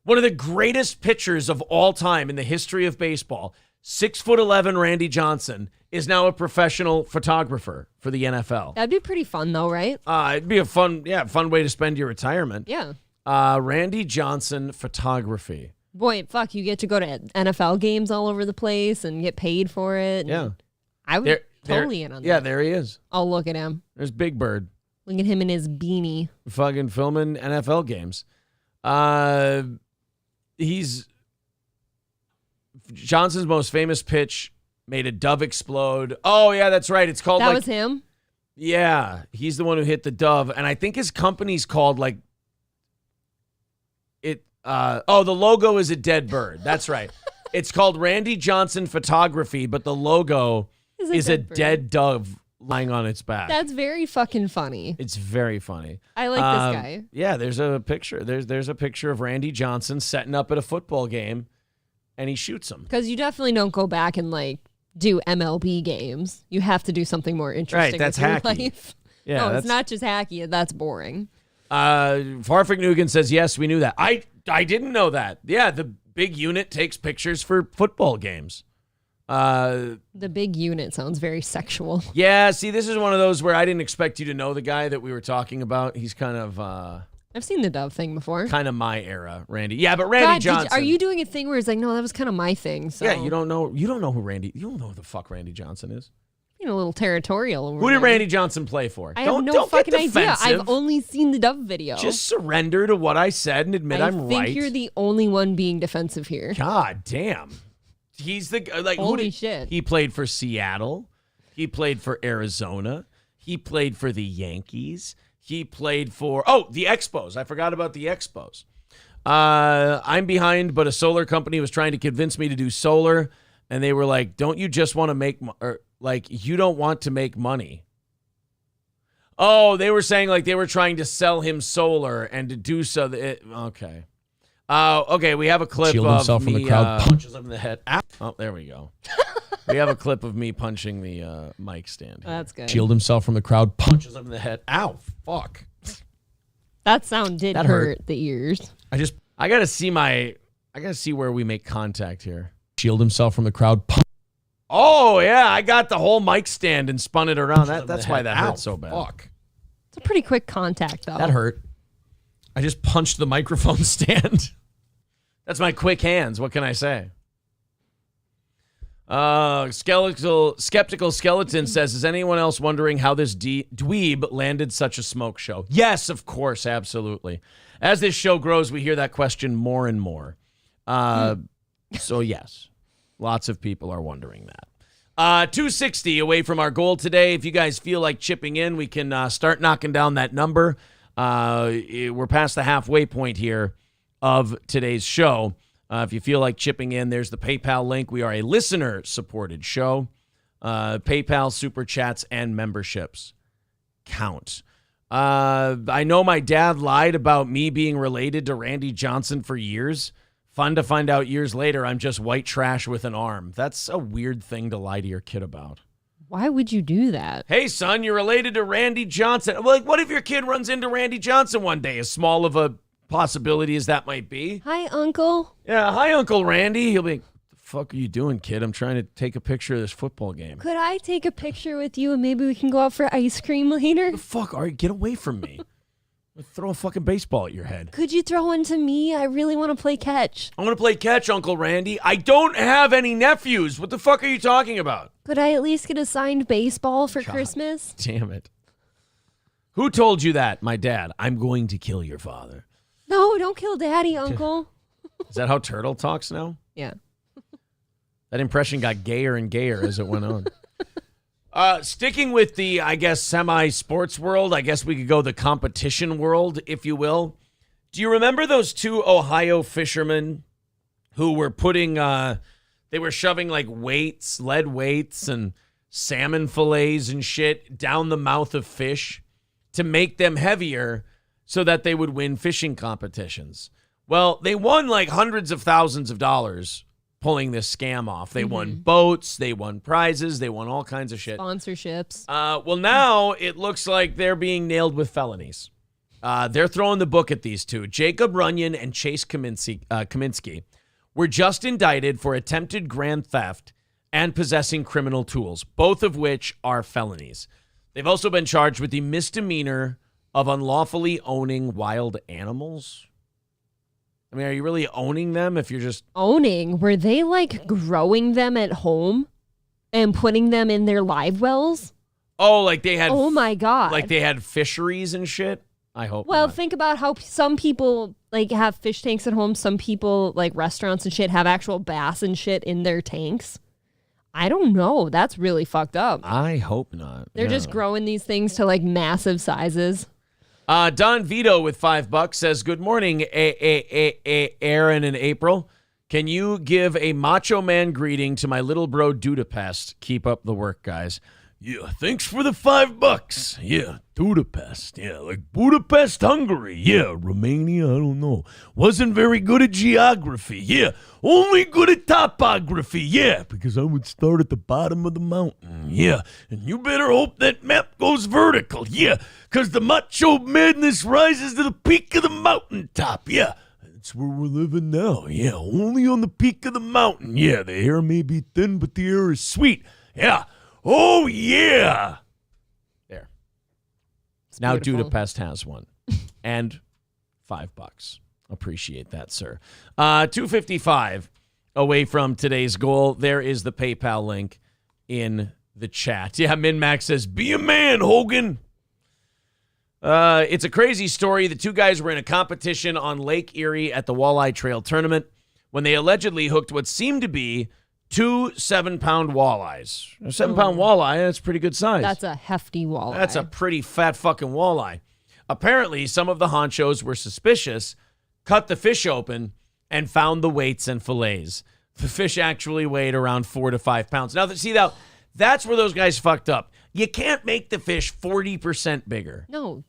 One of the greatest pitchers of all time in the history of baseball, 6'11" Randy Johnson is now a professional photographer for the NFL. That'd be pretty fun though, right? It'd be a fun way to spend your retirement. Yeah. Randy Johnson photography. Boy, fuck, you get to go to NFL games all over the place and get paid for it. Yeah. I would totally in on that. Yeah, there he is. Oh, look at him. There's Big Bird. Look at him in his beanie. Fucking filming NFL games. Johnson's most famous pitch made a dove explode. Oh, yeah, that's right. It's called That was him? Yeah, he's the one who hit the dove. And I think his company's called like it. The logo is a dead bird. That's right. It's called Randy Johnson Photography, but the logo is a dead dove lying on its back. That's very fucking funny. It's very funny. I like this guy. Yeah, there's a picture. There's a picture of Randy Johnson setting up at a football game, and he shoots him. Because you definitely don't go back and like do MLB games. You have to do something more interesting. Right, that's with your hacky. life. Yeah, no, that's it's not just hacky. That's boring. Farfik Nugan says, yes, we knew that. I didn't know that. Yeah, the big unit takes pictures for football games. The big unit sounds very sexual. Yeah, see, this is one of those where I didn't expect you to know the guy that we were talking about. He's kind of I've seen the dove thing before. Kind of my era, Randy. Yeah, but Randy Johnson. Are you doing a thing where it's like, no, that was kind of my thing? So. Yeah, you don't know who the fuck Randy Johnson is. Being a little territorial over Who did there. Randy Johnson play for? I have no fucking idea. I've only seen the dove video. Just surrender to what I said and admit I'm right. I think you're the only one being defensive here. God damn. He's the like. Holy shit. He played for Seattle. He played for Arizona. He played for the Yankees. He played for the Expos. I forgot about the Expos. I'm behind, but a solar company was trying to convince me to do solar, and they were like, "Don't you just want to make you don't want to make money?" Oh, they were saying like they were trying to sell him solar and to do so. Okay. Okay, we have a clip Shield of himself me from the crowd, punches him in the head. Oh, there we go. We have a clip of me punching the mic stand. That's good. Shield himself from the crowd, Punches him in the head. Ow, fuck. That sound did hurt the ears. I gotta see where we make contact here. Shield himself from the crowd. Oh yeah, I got the whole mic stand and spun it around. That's why that hurt so bad. Fuck. It's a pretty quick contact though. That hurt. I just punched the microphone stand. That's my quick hands. What can I say? Skeptical Skeleton says, is anyone else wondering how this dweeb landed such a smoke show? Yes, of course, absolutely. As this show grows, we hear that question more and more. So yes, lots of people are wondering that. 260 away from our goal today. If you guys feel like chipping in, we can start knocking down that number. We're past the halfway point here of today's show. If you feel like chipping in, there's the PayPal link. We are a listener-supported show. PayPal, Super Chats, and memberships count. I know my dad lied about me being related to Randy Johnson for years. Fun to find out years later I'm just white trash with an arm. That's a weird thing to lie to your kid about. Why would you do that? Hey, son, you're related to Randy Johnson. Like, what if your kid runs into Randy Johnson one day? As small of a possibility as that might be. Hi, Uncle. Yeah, hi, Uncle Randy. He'll be, what the fuck are you doing, kid? I'm trying to take a picture of this football game. Could I take a picture with you and maybe we can go out for ice cream later? The fuck are you? Get away from me. I'll throw a fucking baseball at your head. Could you throw one to me? I really want to play catch. I want to play catch, Uncle Randy. I don't have any nephews. What the fuck are you talking about? Could I at least get a signed baseball for Christmas? Damn it. Who told you that? My dad. I'm going to kill your father. No, don't kill Daddy, Uncle. Is that how Turtle talks now? Yeah. That impression got gayer and gayer as it went on. Sticking with the, I guess, semi-sports world, I guess we could go the competition world, if you will. Do you remember those two Ohio fishermen who were putting, they were shoving like weights, lead weights and salmon fillets and shit down the mouth of fish to make them heavier so that they would win fishing competitions? Well, they won like hundreds of thousands of dollars pulling this scam off. They won boats, they won prizes, they won all kinds of shit. Sponsorships. Well, now it looks like they're being nailed with felonies. They're throwing the book at these two. Jacob Runyon and Chase Kaminsky were just indicted for attempted grand theft and possessing criminal tools, both of which are felonies. They've also been charged with the misdemeanor of unlawfully owning wild animals. I mean, are you really owning them if you're just... Owning? Were they like growing them at home and putting them in their live wells? Oh, like they had... Oh my God. Like they had fisheries and shit? I hope Well, not. think about how some people like have fish tanks at home. Some people, like restaurants and shit, have actual bass and shit in their tanks. I don't know. That's really fucked up. I hope not. They're just growing these things to like massive sizes. Don Vito with $5 says, good morning, Aaron and April. Can you give a macho man greeting to my little bro Budapest? Keep up the work, guys. Yeah, thanks for the $5. Yeah, Budapest. Yeah, like Budapest, Hungary. Yeah, Romania, I don't know. Wasn't very good at geography. Yeah, only good at topography. Yeah, because I would start at the bottom of the mountain. Yeah, and you better hope that map goes vertical. Yeah, because the macho madness rises to the peak of the mountaintop. Yeah. That's where we're living now. Yeah, only on the peak of the mountain. Yeah, the air may be thin, but the air is sweet. Yeah. Oh, yeah. There. Now beautiful. Budapest has one. And $5. Appreciate that, sir. 255 away from today's goal. There is the PayPal link in the chat. Yeah, Min-Max says, be a man, Hogan. It's a crazy story. The two guys were in a competition on Lake Erie at the Walleye Trail Tournament when they allegedly hooked what seemed to be 2 7-pound walleyes. A 7-pound walleye, that's pretty good size. That's a hefty walleye. That's a pretty fat fucking walleye. Apparently, some of the honchos were suspicious, cut the fish open, and found the weights and fillets. The fish actually weighed around 4 to 5 pounds. Now, that's where those guys fucked up. You can't make the fish 40% bigger. No.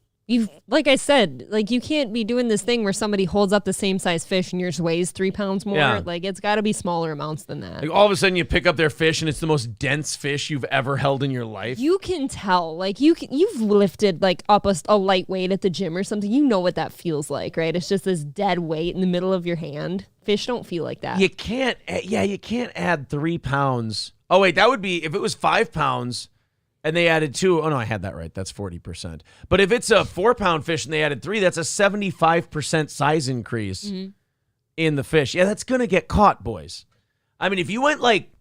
Like I said, like you can't be doing this thing where somebody holds up the same size fish and yours weighs 3 pounds more. Yeah. Like it's got to be smaller amounts than that. Like all of a sudden you pick up their fish and it's the most dense fish you've ever held in your life. You can tell. Like you've lifted like up a light weight at the gym or something. You know what that feels like, right? It's just this dead weight in the middle of your hand. Fish don't feel like that. You can't add 3 pounds. Oh, wait, that would be if it was 5 pounds. And they added 2. Oh, no, I had that right. That's 40%. But if it's a 4-pound fish and they added 3, that's a 75% size increase in the fish. Yeah, that's going to get caught, boys. I mean, if you went like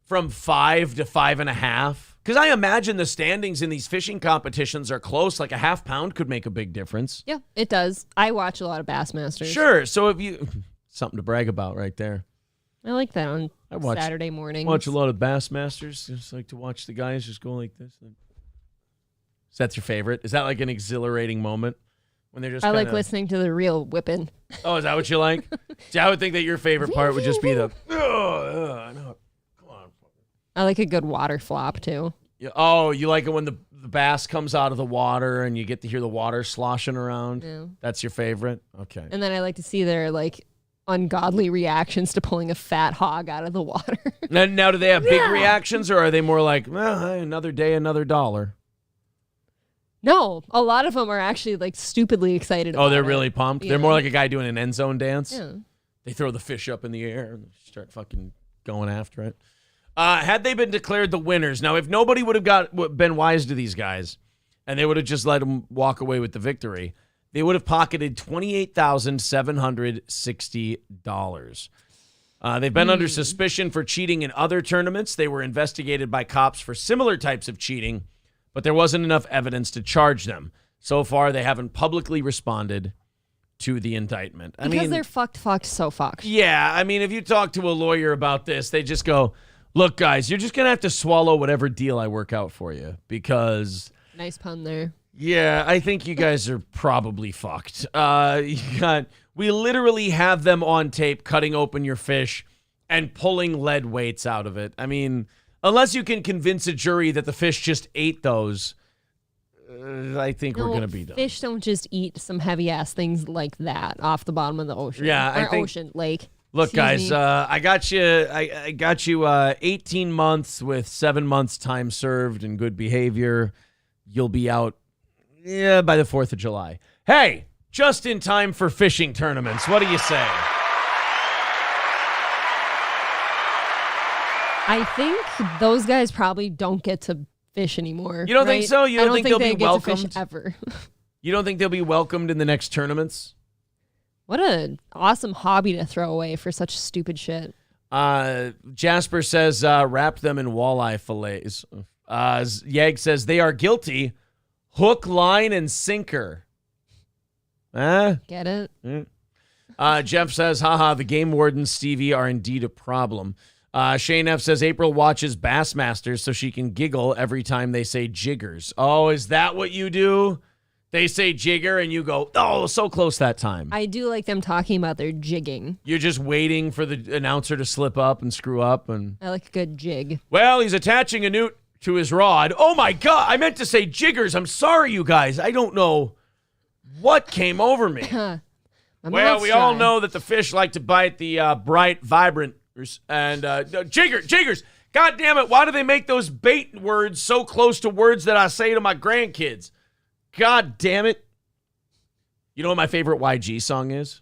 from 5 to 5.5, because I imagine the standings in these fishing competitions are close. Like a half pound could make a big difference. Yeah, it does. I watch a lot of Bassmasters. Sure. So if you, something to brag about right there. I like that on Saturday morning. Watch a lot of Bassmasters. Just like to watch the guys just go like this. Is that your favorite? Is that like an exhilarating moment when they're just? I like listening to the reel whipping. Oh, is that what you like? See, I would think that your favorite part would just be the. No. Come on. I like a good water flop too. Yeah. Oh, you like it when the bass comes out of the water and you get to hear the water sloshing around. Yeah. That's your favorite. Okay. And then I like to see their like ungodly reactions to pulling a fat hog out of the water. Now, do they have big reactions, or are they more like, another day, another dollar? No, a lot of them are actually like stupidly excited. Oh, they're about really it. pumped? Yeah. They're more like a guy doing an end zone dance? Yeah. They throw the fish up in the air and start fucking going after it. Had they been declared the winners, now if nobody would have been wise to these guys and they would have just let them walk away with the victory, they would have pocketed $28,760. They've been under suspicion for cheating in other tournaments. They were investigated by cops for similar types of cheating, but there wasn't enough evidence to charge them. So far, they haven't publicly responded to the indictment. Because they're fucked, so fucked. Yeah, I mean, if you talk to a lawyer about this, they just go, look, guys, you're just going to have to swallow whatever deal I work out for you because... Nice pun there. Yeah, I think you guys are probably fucked. We literally have them on tape cutting open your fish and pulling lead weights out of it. I mean, unless you can convince a jury that the fish just ate those, I think we're going to be done. Fish don't just eat some heavy-ass things like that off the bottom of the ocean. Yeah, I think... ocean, lake. Look, guys, I got you. I got you 18 months with 7 months time served and good behavior. You'll be out by the 4th of July. Hey, just in time for fishing tournaments. What do you say? I think those guys probably don't get to fish anymore. You don't think so? You don't think they'll they be get to fish welcomed? ever. You don't think they'll be welcomed in the next tournaments? What an awesome hobby to throw away for such stupid shit. Jasper says wrap them in walleye fillets. Yeg says they are guilty. Hook, line, and sinker. Get it? Jeff says, haha, the game wardens, Stevie, are indeed a problem. Shane F says April watches Bassmasters so she can giggle every time they say jiggers. Oh, is that what you do? They say jigger and you go, oh, so close that time. I do like them talking about their jigging. You're just waiting for the announcer to slip up and screw up. And I like a good jig. well, he's attaching a newt to his rod. Oh, my God. I meant to say jiggers. I'm sorry, you guys. I don't know what came over me. Well, we all know that the fish like to bite the bright, vibrant, and jiggers. God damn it. Why do they make those bait words so close to words that I say to my grandkids? God damn it. You know what my favorite YG song is?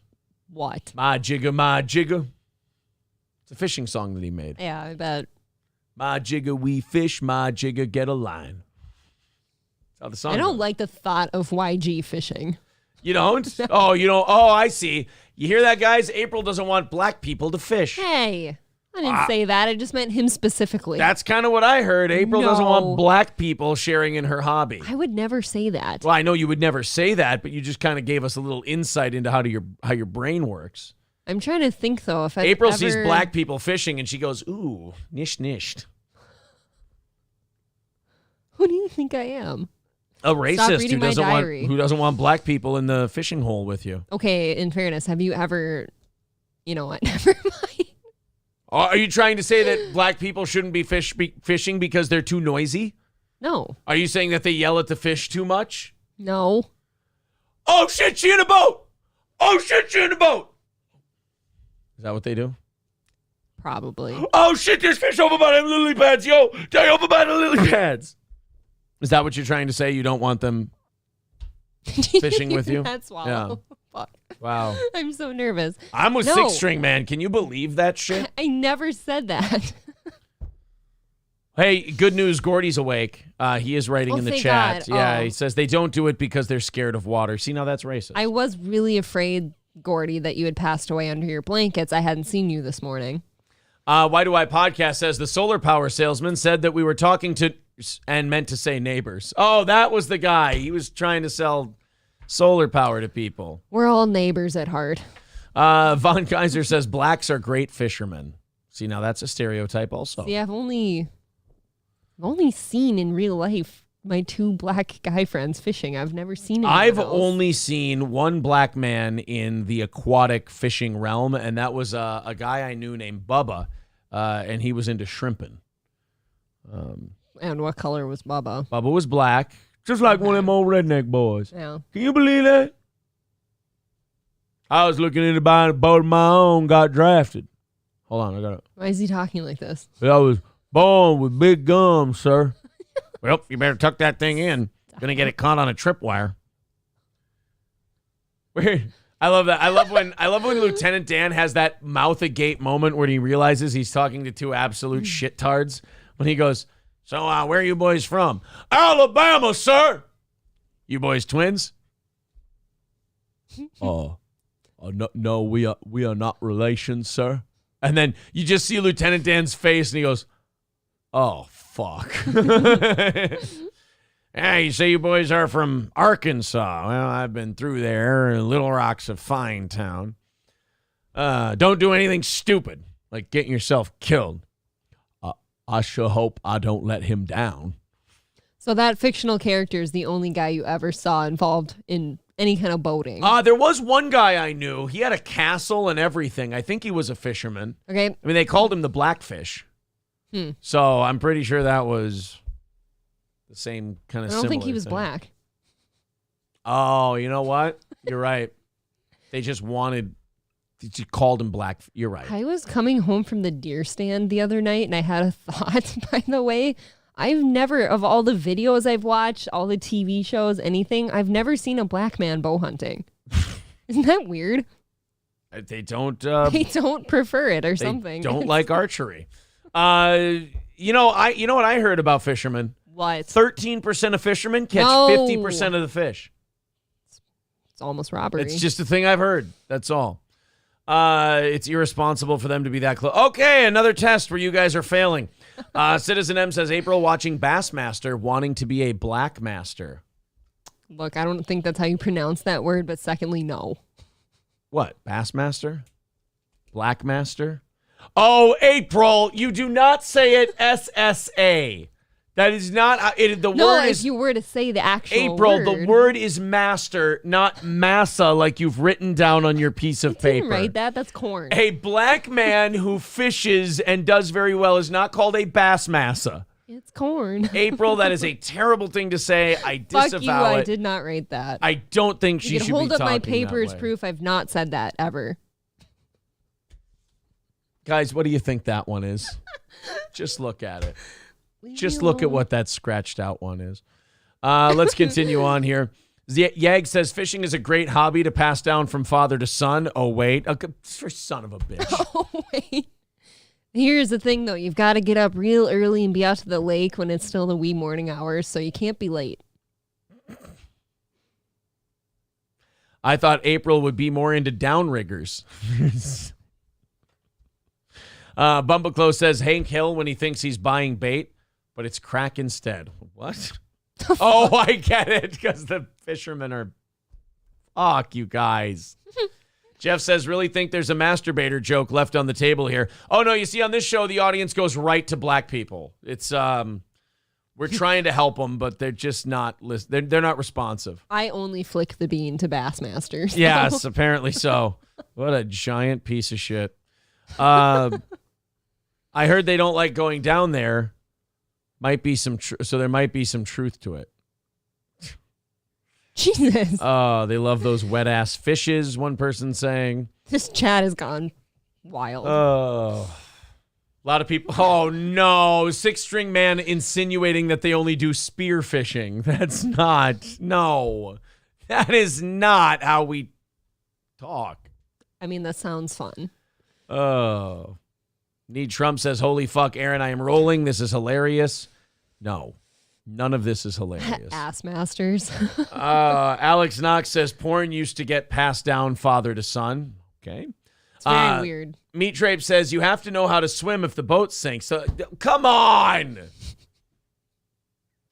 What? My jigger, my jigger. It's a fishing song that he made. Yeah, I bet. My jigger, we fish. My jigger, get a line. That's how the song I don't goes. like the thought of YG fishing. You don't? Oh, you don't? Oh, I see. You hear that, guys? April doesn't want black people to fish. Hey, I didn't say that. I just meant him specifically. That's kind of what I heard. April doesn't want black people sharing in her hobby. I would never say that. Well, I know you would never say that, but you just kind of gave us a little insight into how your brain works. I'm trying to think, though. If April sees black people fishing, and she goes, ooh, nisht. Who do you think I am? A racist reading my diary. who doesn't want black people in the fishing hole with you. Okay, in fairness, have you ever... You know what? Never mind. Are you trying to say that black people shouldn't be fishing because they're too noisy? No. Are you saying that they yell at the fish too much? No. Oh, shit, she in a boat! Oh, shit, she in a boat! Is that what they do? Probably. Oh, shit, there's fish over by them lily pads, yo! Stay over by the lily pads! Is that what you're trying to say? You don't want them fishing with you? That's wild. Yeah. Fuck. Wow. I'm so nervous. I'm with Six String Man. Can you believe that shit? I never said that. Hey, good news. Gordy's awake. He is writing in the thank chat. God. Yeah, Oh. he says they don't do it because they're scared of water. See, now that's racist. I was really afraid, Gordy, that you had passed away under your blankets. I hadn't seen you this morning. Why Do I Podcast says the solar power salesman said that we were talking to and meant to say neighbors. Oh, that was the guy. He was trying to sell solar power to people. We're all neighbors at heart. Von Kaiser says blacks are great fishermen. See, now that's a stereotype also. See, I've only seen in real life my two black guy friends fishing. I've never seen anyone I've else. only seen one black man in the aquatic fishing realm, and that was a guy I knew named Bubba, and he was into shrimping. And what color was Bubba? Bubba was black, just like one of them old redneck boys. Yeah. Can you believe that? I was looking into buying a boat of my own, got drafted. Hold on, I got it. Why is he talking like this? I was born with big gums, sir. Well, you better tuck that thing in. Gonna get it caught on a tripwire. Weird. I love that. I love when Lieutenant Dan has that mouth agape moment when he realizes he's talking to two absolute shittards. When he goes, "So, where are you boys from?" "Alabama, sir." "You boys twins?" No, we are not relations, sir." And then you just see Lieutenant Dan's face, and he goes, "Oh, fuck." "Yeah, you say you boys are from Arkansas." "Well, I've been through there. Little Rock's a fine town. Don't do anything stupid, like getting yourself killed." I sure hope I don't let him down." So that fictional character is the only guy you ever saw involved in any kind of boating. There was one guy I knew. He had a castle and everything. I think he was a fisherman. Okay. I mean, they called him the Blackfish. So I'm pretty sure that was the same kind of I don't think he was black. Oh, you know what? You're right. They just called him black. You're right. I was coming home from the deer stand the other night, and I had a thought, by the way. I've never, of all the videos I've watched, all the TV shows, anything, I've never seen a black man bow hunting. Isn't that weird? They don't... they don't prefer it or they something. Don't like archery. You know what I heard about fishermen? What? 13% of fishermen catch 50% of the fish. It's almost robbery. It's just a thing I've heard. That's all. It's irresponsible for them to be that close. Okay, another test where you guys are failing. Citizen M says, April watching Bassmaster, wanting to be a black master. Look, I don't think that's how you pronounce that word, but secondly, no. What? Bassmaster? Black master? Oh, April, you do not say it SSA. That is not the no, word. If you were to say the actual April, word. the word is master, not massa, like you've written down on your piece of paper. Didn't write that. That's corn. A black man who fishes and does very well is not called a bass massa. It's corn. April, that is a terrible thing to say. I disavow Fuck you, it. I did not write that. I don't think she you should can hold be up my talking paper as that way. proof I've not said that ever. Guys, what do you think that one is? Just look at it. Just look at what that scratched out one is. Let's continue on here. Yag says fishing is a great hobby to pass down from father to son. Oh, wait. For son of a bitch. Oh, wait. Here's the thing, though. You've got to get up real early and be out to the lake when it's still the wee morning hours, so you can't be late. I thought April would be more into downriggers. Bumbleclo says Hank Hill when he thinks he's buying bait, but it's crack instead. What? Oh, I get it, because the fishermen are... Fuck you guys. Jeff says, really think there's a masturbator joke left on the table here. Oh, no, you see, on this show, the audience goes right to black people. It's, we're trying to help them, but they're just not, they're not responsive. I only flick the bean to Bassmaster. So. Yes, apparently so. What a giant piece of shit. I heard they don't like going down there. Might be some, so there might be some truth to it. Jesus. Oh, they love those wet ass fishes. One person saying. This chat has gone wild. Oh, a lot of people. Oh no, 6-string man insinuating that they only do spear fishing. That's not. No, that is not how we talk. I mean, that sounds fun. Oh. Need Trump says, holy fuck, Aaron, I am rolling. This is hilarious. No, none of this is hilarious. Ass masters. Alex Knox says, porn used to get passed down father to son. Okay. It's very weird. Meat Trape says, you have to know how to swim if the boat sinks. So, come on.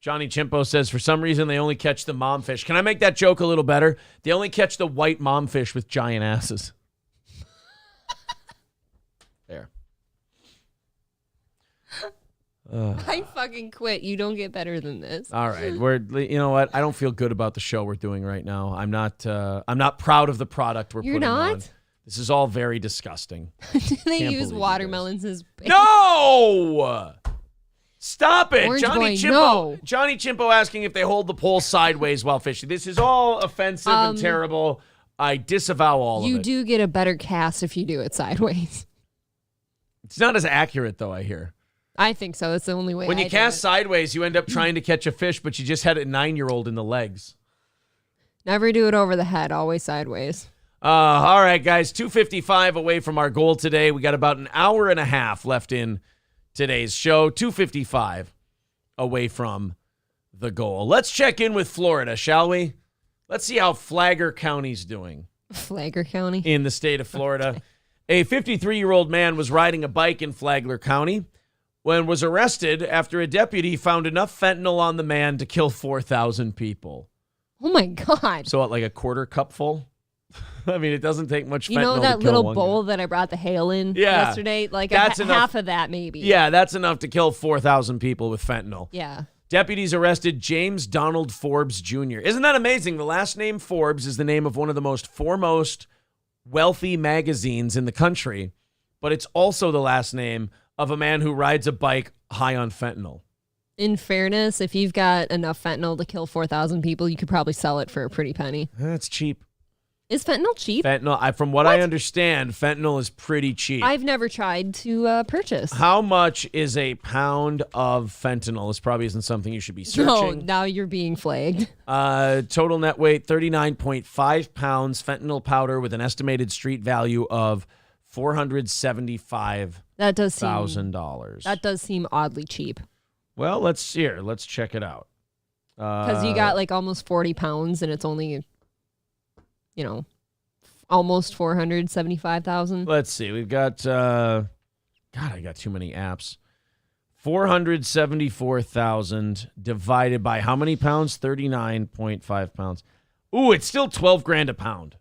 Johnny Chimpo says, for some reason, they only catch the mom fish. Can I make that joke a little better? They only catch the white mom fish with giant asses. There. I fucking quit. You don't get better than this. All right. You know what? I don't feel good about the show we're doing right now. I'm not proud of the product we're putting on. This is all very disgusting. Do they use watermelons as bait? No! Stop it. Orange Johnny boy, Chimpo. no. Johnny Chimpo asking if they hold the pole sideways while fishing. This is all offensive and terrible. I disavow all of it. You do get a better cast if you do it sideways. It's not as accurate, though, I hear. I think so. It's the only way. When you cast sideways, you end up trying to catch a fish, but you just had a 9-year-old in the legs. Never do it over the head, always sideways. All right, guys, 2:55 away from our goal today. We got about an hour and a half left in today's show. 2:55 away from the goal. Let's check in with Florida, shall we? Let's see how Flagler County's doing. Flagler County? In the state of Florida. Okay. A 53-year-old man was riding a bike in Flagler County when was arrested after a deputy found enough fentanyl on the man to kill 4,000 people. Oh, my God. So, like a quarter cup full? I mean, it doesn't take much fentanyl You know that to kill little one bowl that I brought the hail in Yeah. yesterday? Like That's enough. half of that, maybe. Yeah, that's enough to kill 4,000 people with fentanyl. Yeah. Deputies arrested James Donald Forbes Jr. Isn't that amazing? The last name Forbes is the name of one of the most foremost wealthy magazines in the country, but it's also the last name of a man who rides a bike high on fentanyl. In fairness, if you've got enough fentanyl to kill 4,000 people, you could probably sell it for a pretty penny. That's cheap. Is fentanyl cheap? Fentanyl, from what I understand, fentanyl is pretty cheap. I've never tried to purchase. How much is a pound of fentanyl? This probably isn't something you should be searching. No, now you're being flagged. Total net weight, 39.5 pounds fentanyl powder with an estimated street value of $475,000. That does seem That does seem oddly cheap. Well, let's check it out. Because you got like almost 40 pounds and it's only, almost 475,000. Let's see. We've got, I got too many apps. 474,000 divided by how many pounds? 39.5 pounds. Ooh, it's still $12,000 a pound.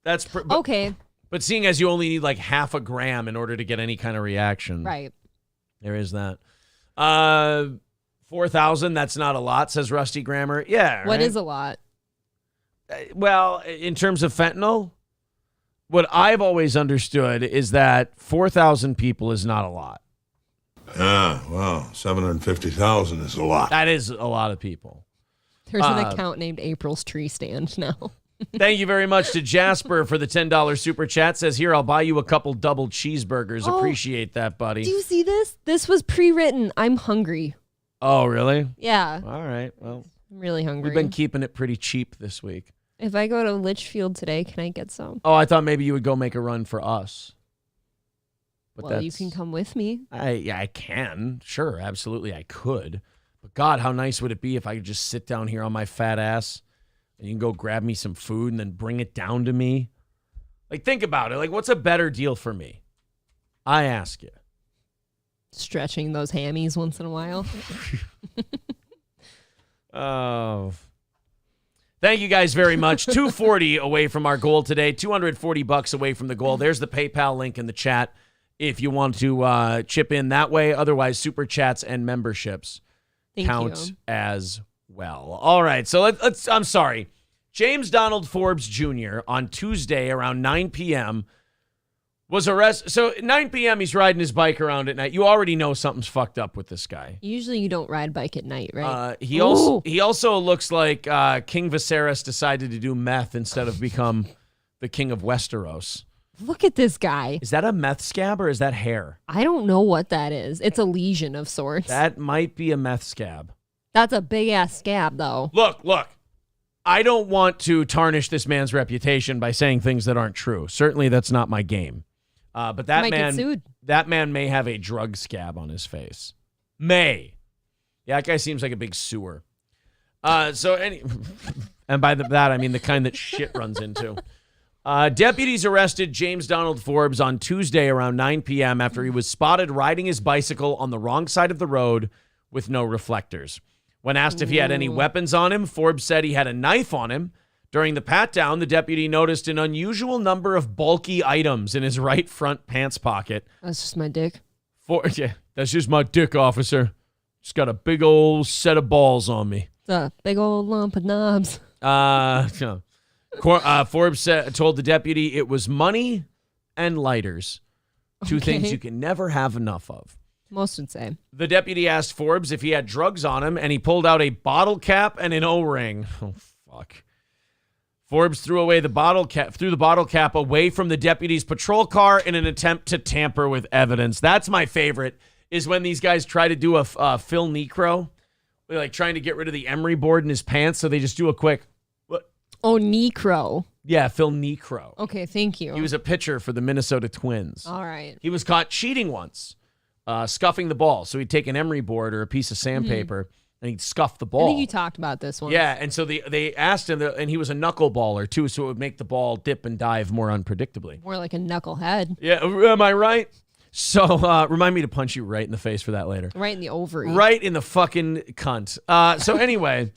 That's okay. But seeing as you only need like half a gram in order to get any kind of reaction. Right. There is that. 4,000, that's not a lot, says Rusty Grammar. Yeah. What is a lot? Well, in terms of fentanyl, what I've always understood is that 4,000 people is not a lot. Well, 750,000 is a lot. That is a lot of people. There's an account named April's Tree Stand now. Thank you very much to Jasper for the $10 super chat. Says here, I'll buy you a couple double cheeseburgers. Oh, appreciate that, buddy. Do you see this? This was pre-written. I'm hungry. Oh, really? Yeah. All right. Well, I'm really hungry. We've been keeping it pretty cheap this week. If I go to Litchfield today, can I get some? Oh, I thought maybe you would go make a run for us. But well, you can come with me. I can. Sure, absolutely, I could. But God, how nice would it be if I could just sit down here on my fat ass and you can go grab me some food and then bring it down to me? Like, think about it. Like, what's a better deal for me? I ask you. Stretching those hammies once in a while. Oh. Thank you guys very much. 240 away from our goal today. $240 away from the goal. There's the PayPal link in the chat if you want to chip in that way. Otherwise, super chats and memberships count as well. All right. So let's I'm sorry. James Donald Forbes Jr. on Tuesday around 9 p.m. was arrested. So 9 p.m. he's riding his bike around at night. You already know something's fucked up with this guy. Usually you don't ride bike at night, right? He also looks like King Viserys decided to do meth instead of become the king of Westeros. Look at this guy. Is that a meth scab or is that hair? I don't know what that is. It's a lesion of sorts. That might be a meth scab. That's a big-ass scab, though. Look. I don't want to tarnish this man's reputation by saying things that aren't true. Certainly that's not my game. But that man may have a drug scab on his face. Yeah, that guy seems like a big sewer. And by that I mean the kind that shit runs into. Deputies arrested James Donald Forbes on Tuesday around 9 p.m. after he was spotted riding his bicycle on the wrong side of the road with no reflectors. When asked if he had any weapons on him, Forbes said he had a knife on him. During the pat-down, the deputy noticed an unusual number of bulky items in his right front pants pocket. That's just my dick. That's just my dick, officer. Just got a big old set of balls on me. It's a big old lump of knobs. Forbes told the deputy it was money and lighters. Two things you can never have enough of. Most would say. The deputy asked Forbes if he had drugs on him, and he pulled out a bottle cap and an O-ring. Oh, fuck. Forbes threw the bottle cap away from the deputy's patrol car in an attempt to tamper with evidence. That's my favorite, is when these guys try to do a Phil Necro. They're like trying to get rid of the emery board in his pants, so they just do a quick... What? Oh, Necro. Yeah, Phil Necro. Okay, thank you. He was a pitcher for the Minnesota Twins. All right. He was caught cheating once, scuffing the ball. So he'd take an emery board or a piece of sandpaper, and he'd scuff the ball. I think you talked about this one. Yeah, and so they asked him, and he was a knuckleballer too, so it would make the ball dip and dive more unpredictably. More like a knucklehead. Yeah, am I right? So remind me to punch you right in the face for that later. Right in the ovary. Right in the fucking cunt. So anyway,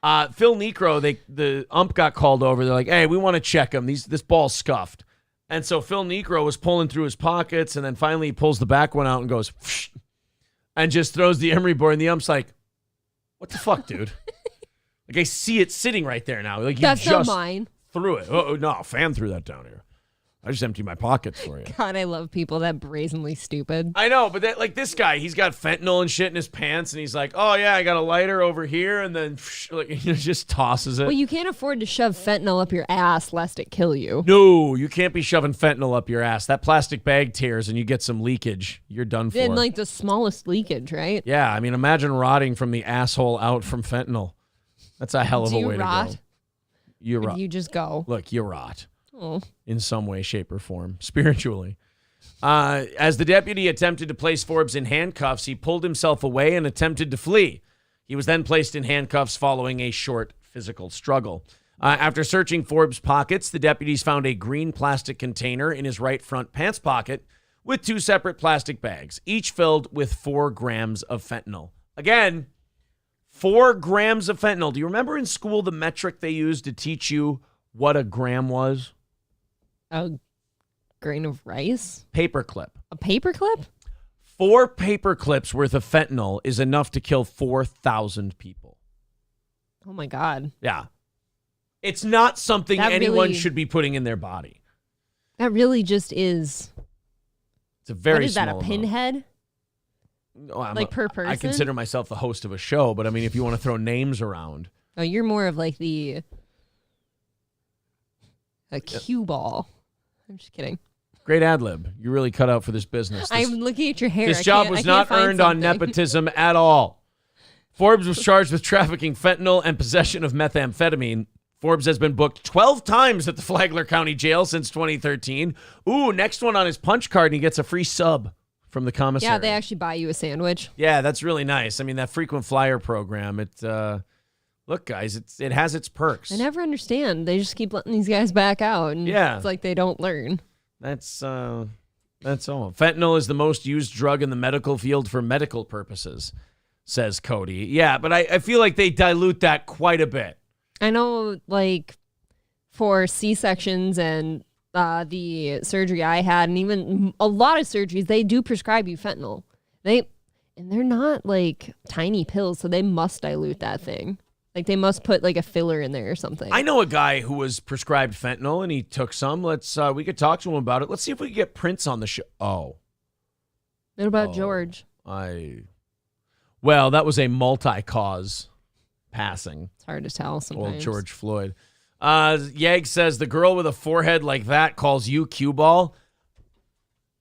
Phil Necro, the ump got called over. They're like, hey, we want to check him. This ball's scuffed. And so Phil Necro was pulling through his pockets, and then finally he pulls the back one out and goes, psh, and just throws the emery board, and the ump's like, what the fuck, dude? Like, I see it sitting right there now. Like, you That's just not mine. threw it. Oh, no, fan threw that down here. I just emptied my pockets for you. God, I love people that brazenly stupid. I know, but like this guy, he's got fentanyl and shit in his pants, and he's like, oh, yeah, I got a lighter over here, and then like, he just tosses it. Well, you can't afford to shove fentanyl up your ass lest it kill you. No, you can't be shoving fentanyl up your ass. That plastic bag tears, and you get some leakage. You're done for. And like the smallest leakage, right? Yeah, I mean, imagine rotting from the asshole out from fentanyl. That's a hell of a way to go. You rot. You just go. Look, you rot. Oh. In some way, shape, or form, spiritually. As the deputy attempted to place Forbes in handcuffs, he pulled himself away and attempted to flee. He was then placed in handcuffs following a short physical struggle. After searching Forbes' pockets, the deputies found a green plastic container in his right front pants pocket with 2 separate plastic bags, each filled with 4 grams of fentanyl. Again, 4 grams of fentanyl. Do you remember in school the metric they used to teach you what a gram was? A grain of rice? Paperclip. A paperclip? 4 paper clips worth of fentanyl is enough to kill 4,000 people. Oh my God. Yeah. It's not something That anyone really- should be putting in their body. That really just is. It's a very What is that, small a pinhead? No, Like per person? I consider myself the host of a show, but I mean, if you want to throw names around. Oh, you're more of like a cue ball. I'm just kidding. Great ad lib. You really cut out for this business. I'm looking at your hair. This I job can't- was I can't not find earned on something. nepotism at all. Forbes was charged with trafficking fentanyl and possession of methamphetamine. Forbes has been booked 12 times at the Flagler County Jail since 2013. Ooh, next one on his punch card, and he gets a free sub from the commissary. Yeah, they actually buy you a sandwich. Yeah, that's really nice. I mean, that frequent flyer program, look, guys, it has its perks. I never understand. They just keep letting these guys back out, and Yeah. it's like they don't learn. That's all. Fentanyl is the most used drug in the medical field for medical purposes, says Cody. Yeah, but I feel like they dilute that quite a bit. I know, like, for C-sections and the surgery I had, and even a lot of surgeries, they do prescribe you fentanyl. And they're not, like, tiny pills, so they must dilute that thing. Like, they must put, like, a filler in there or something. I know a guy who was prescribed fentanyl, and he took some. We could talk to him about it. Let's see if we can get Prince on the show. Oh. What about George? Well, that was a multi-cause passing. It's hard to tell sometimes. Old George Floyd. Yag says, the girl with a forehead like that calls you cue ball.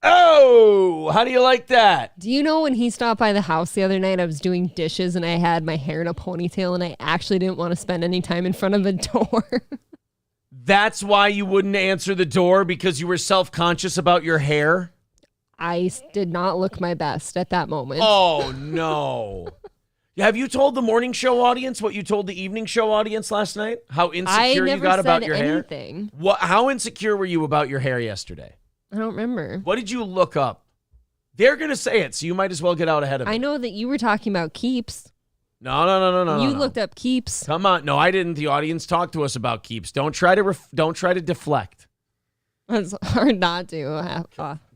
Oh, how do you like that? Do you know when he stopped by the house the other night, I was doing dishes and I had my hair in a ponytail and I actually didn't want to spend any time in front of a door. That's why you wouldn't answer the door, because you were self-conscious about your hair? I did not look my best at that moment. Oh, no. Have you told the morning show audience what you told the evening show audience last night? How insecure you got about your hair? Anything. How insecure were you about your hair yesterday? I don't remember. What did you look up? They're going to say it, so you might as well get out ahead of it. I know that you were talking about Keeps. No. You looked up Keeps. Come on. No, I didn't. The audience talked to us about Keeps. Don't try to deflect. It's hard not to.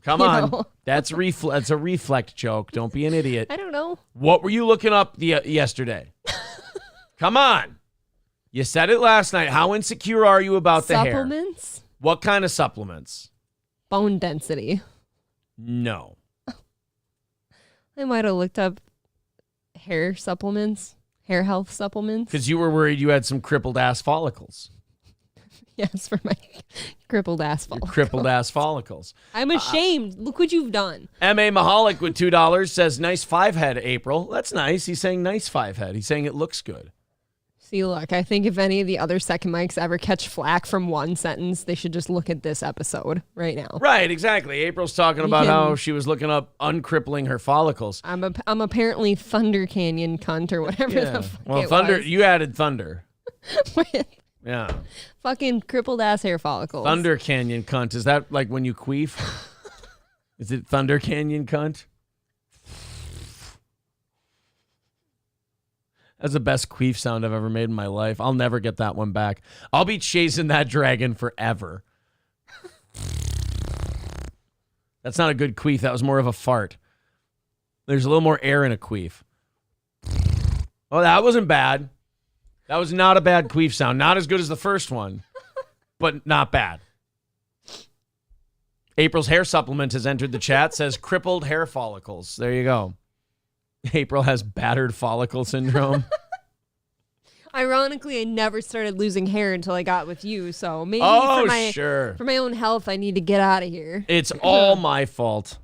Come you on. know. That's a reflect joke. Don't be an idiot. I don't know. What were you looking up yesterday? Come on. You said it last night. How insecure are you about the hair? Supplements? What kind of supplements? Bone density. No. I might have looked up hair supplements, hair health supplements. Because you were worried you had some crippled ass follicles. Yes, for my crippled ass follicles. Crippled ass follicles. I'm ashamed. Look what you've done. M.A. Mahalik with $2 says, nice 5-head, April. That's nice. He's saying nice 5-head. He's saying it looks good. See, look, I think if any of the other second mics ever catch flack from one sentence, they should just look at this episode right now. Right, exactly. April's talking about how she was looking up uncrippling her follicles. I'm apparently Thunder Canyon cunt or whatever the fuck Well, it Thunder, was. you added Thunder. Yeah. Fucking crippled ass hair follicles. Thunder Canyon cunt. Is that like when you queef? Is it Thunder Canyon cunt? That's the best queef sound I've ever made in my life. I'll never get that one back. I'll be chasing that dragon forever. That's not a good queef. That was more of a fart. There's a little more air in a queef. Oh, that wasn't bad. That was not a bad queef sound. Not as good as the first one, but not bad. April's hair supplement has entered the chat. Says crippled hair follicles. There you go. April has battered follicle syndrome. Ironically, I never started losing hair until I got with you, so maybe for my own health, I need to get out of here. It's all my fault.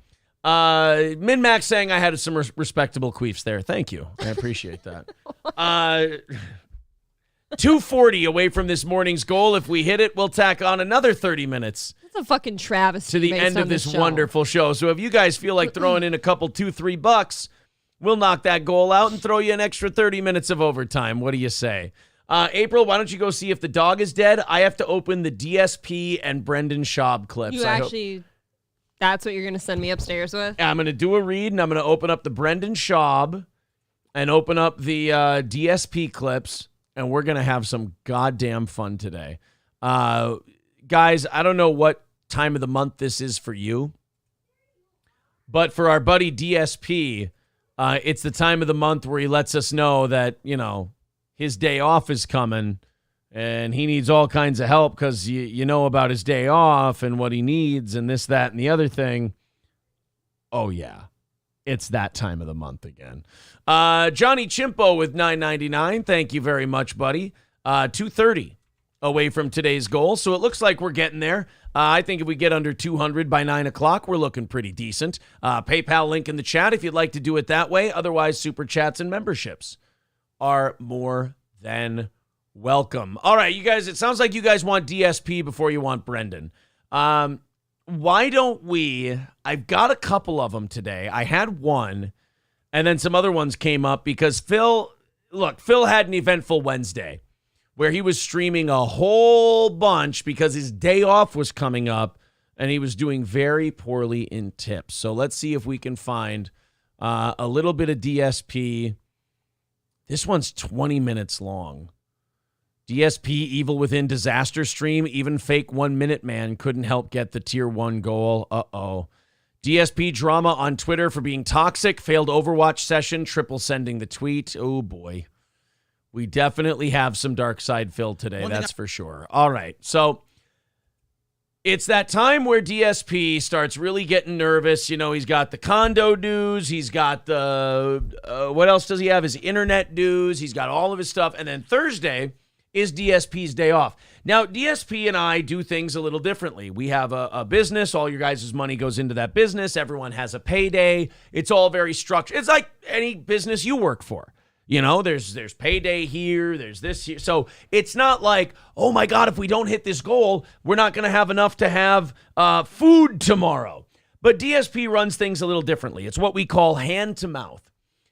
Min-Max saying I had some respectable queefs there. Thank you. I appreciate that. 2:40 away from this morning's goal. If we hit it, we'll tack on another 30 minutes. It's a fucking travesty to the end of this wonderful show. So if you guys feel like throwing in a couple, $2-3, we'll knock that goal out and throw you an extra 30 minutes of overtime. What do you say? April, why don't you go see if the dog is dead? I have to open the DSP and Brendan Schaub clips. That's what you're going to send me upstairs with? I'm going to do a read, and I'm going to open up the Brendan Schaub and open up the DSP clips, and we're going to have some goddamn fun today. Guys, I don't know what time of the month this is for you, but for our buddy DSP, it's the time of the month where he lets us know that, his day off is coming and he needs all kinds of help because you know about his day off and what he needs and this, that, and the other thing. Oh, yeah. It's that time of the month again. Johnny Chimpo with $9.99. Thank you very much, buddy. 2:30 away from today's goal. So it looks like we're getting there. I think if we get under 200 by 9 o'clock, we're looking pretty decent. PayPal link in the chat if you'd like to do it that way. Otherwise, super chats and memberships are more than welcome. All right, you guys, it sounds like you guys want DSP before you want Brendan. Why don't we, I've got a couple of them today. I had one, and then some other ones came up because Phil had an eventful Wednesday where he was streaming a whole bunch because his day off was coming up, and he was doing very poorly in tips. So let's see if we can find a little bit of DSP. This one's 20 minutes long. DSP Evil Within disaster stream. Even fake 1 minute man couldn't help get the tier 1 goal. Uh-oh. DSP drama on Twitter for being toxic. Failed Overwatch session. Triple sending the tweet. Oh, boy. We definitely have some dark side Phil today. That's for sure. All right. So it's that time where DSP starts really getting nervous. He's got the condo dues. He's got the, what else does he have? His internet dues. He's got all of his stuff. And then Thursday is DSP's day off. Now, DSP and I do things a little differently. We have a business. All your guys' money goes into that business. Everyone has a payday. It's all very structured. It's like any business you work for. There's payday here, there's this here. So it's not like, oh my God, if we don't hit this goal, we're not going to have enough to have food tomorrow. But DSP runs things a little differently. It's what we call hand to mouth.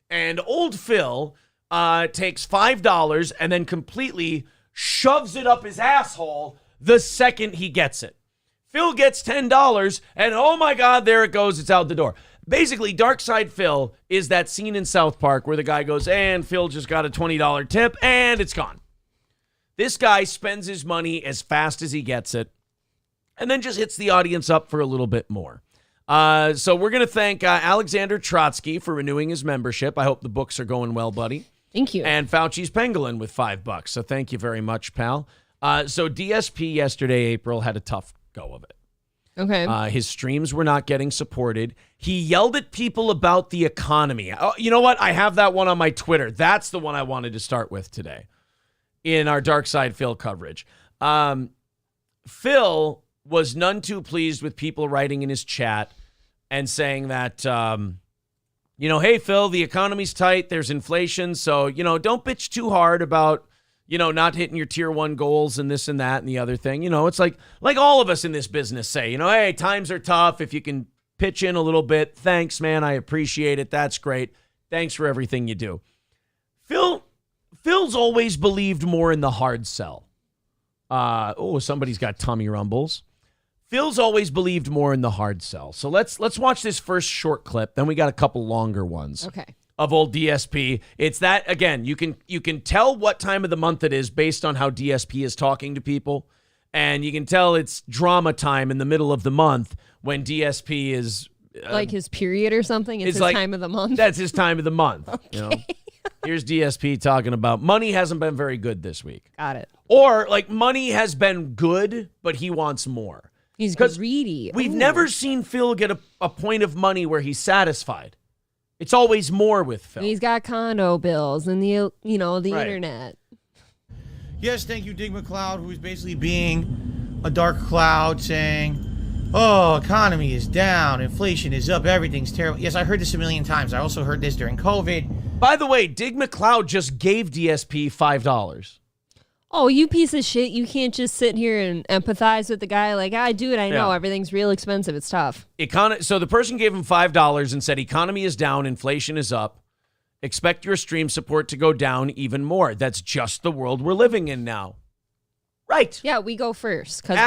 And old Phil takes $5 and then completely shoves it up his asshole the second he gets it. Phil gets $10 and oh my God, there it goes. It's out the door. Basically, Dark Side Phil is that scene in South Park where the guy goes, and Phil just got a $20 tip, and it's gone. This guy spends his money as fast as he gets it, and then just hits the audience up for a little bit more. So we're going to thank Alexander Trotsky for renewing his membership. I hope the books are going well, buddy. Thank you. And Fauci's Pangolin with $5. So thank you very much, pal. So DSP yesterday, April, had a tough go of it. Okay. His streams were not getting supported. He yelled at people about the economy. Oh, you know what? I have that one on my Twitter. That's the one I wanted to start with today in our Dark Side Phil coverage. Phil was none too pleased with people writing in his chat and saying that, hey, Phil, the economy's tight. There's inflation. So, don't bitch too hard about, not hitting your tier 1 goals and this and that and the other thing. It's like all of us in this business say, hey, times are tough. If you can pitch in a little bit, thanks, man. I appreciate it. That's great. Thanks for everything you do. Phil's always believed more in the hard sell. Somebody's got tummy rumbles. Phil's always believed more in the hard sell. So let's watch this first short clip. Then we got a couple longer ones. Okay. Of old DSP. It's that, again, you can tell what time of the month it is based on how DSP is talking to people. And you can tell it's drama time in the middle of the month when DSP is... like his period or something? It's his time of the month? That's his time of the month. Okay. Here's DSP talking about money hasn't been very good this week. Got it. Or money has been good, but he wants more. He's greedy. We've never seen Phil get a point of money where he's satisfied. It's always more with Phil. He's got condo bills and the internet. Yes, thank you, Dig McCloud, who's basically being a dark cloud saying, oh, economy is down, inflation is up, everything's terrible. Yes, I heard this a million times. I also heard this during COVID. By the way, Dig McCloud just gave DSP $5. Oh, you piece of shit. You can't just sit here and empathize with the guy like, dude, I know everything's real expensive. It's tough. So the person gave him $5 and said, economy is down, inflation is up. Expect your stream support to go down even more. That's just the world we're living in now. Right. Yeah, we go first because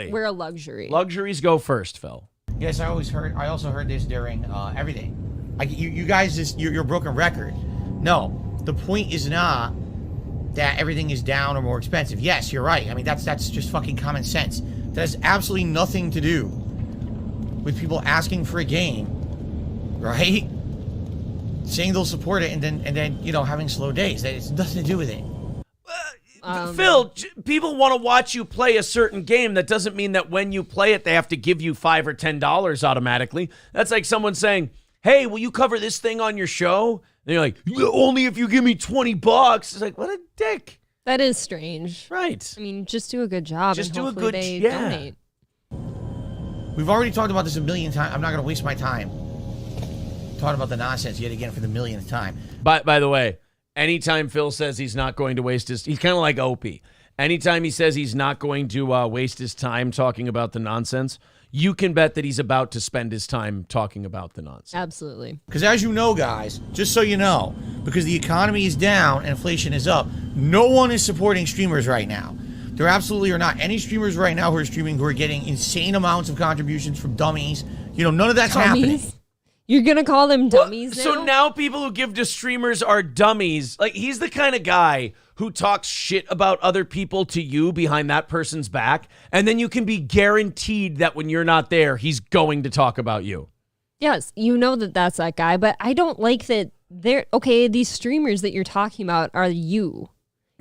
we're a luxury. Luxuries go first, Phil. Yes, I also heard this during everything. You guys, you're a broken record. No, the point is not that everything is down or more expensive. Yes, you're right. I mean, that's just fucking common sense. That has absolutely nothing to do with people asking for a game, right? Saying they'll support it and then having slow days. That it's nothing to do with it. Phil, people want to watch you play a certain game. That doesn't mean that when you play it, they have to give you $5 or $10 automatically. That's like someone saying, hey, will you cover this thing on your show? And you're like, only if you give me $20. It's like, what a dick. That is strange. Right. I mean, just do a good job. Just and do a hopefully good they yeah. donate. We've already talked about this a million times. I'm not going to waste my time talking about the nonsense yet again for the millionth time. By the way, anytime Phil says he's not going to waste he's kind of like Opie. Anytime he says he's not going to waste his time talking about the nonsense, you can bet that he's about to spend his time talking about the nonsense. Absolutely. Because as you know, guys, just so you know, because the economy is down and inflation is up, no one is supporting streamers right now. There absolutely are not any streamers right now who are streaming who are getting insane amounts of contributions from dummies. None of that's happening. You're going to call them dummies now? So now people who give to streamers are dummies. Like, he's the kind of guy who talks shit about other people to you behind that person's back, and then you can be guaranteed that when you're not there, he's going to talk about you. Yes, that's that guy, but I don't like that these streamers that you're talking about are you.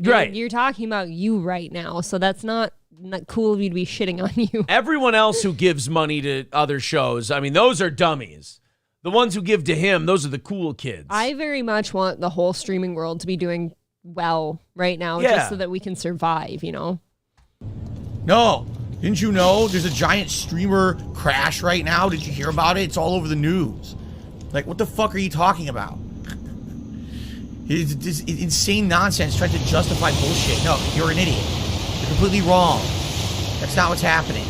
Right. You're talking about you right now, so that's not cool of you to be shitting on you. Everyone else who gives money to other shows, I mean, those are dummies. The ones who give to him, those are the cool kids. I very much want the whole streaming world to be doing well right now, just so that we can survive, No. Didn't you know there's a giant streamer crash right now? Did you hear about it? It's all over the news. Like, what the fuck are you talking about? It's this insane nonsense trying to justify bullshit. No, you're an idiot. You're completely wrong. That's not what's happening.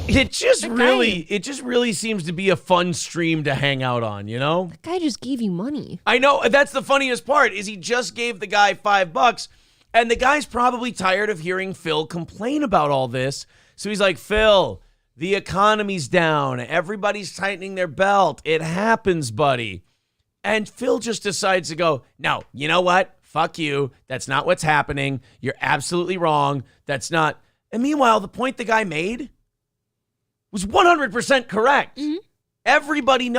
It just really seems to be a fun stream to hang out on, That guy just gave you money. I know. That's the funniest part, is he just gave the guy $5, and the guy's probably tired of hearing Phil complain about all this. So he's like, Phil, the economy's down. Everybody's tightening their belt. It happens, buddy. And Phil just decides to go, no, you know what? Fuck you. That's not what's happening. You're absolutely wrong. That's not. And meanwhile, the point the guy made was 100% correct. Mm-hmm. Everybody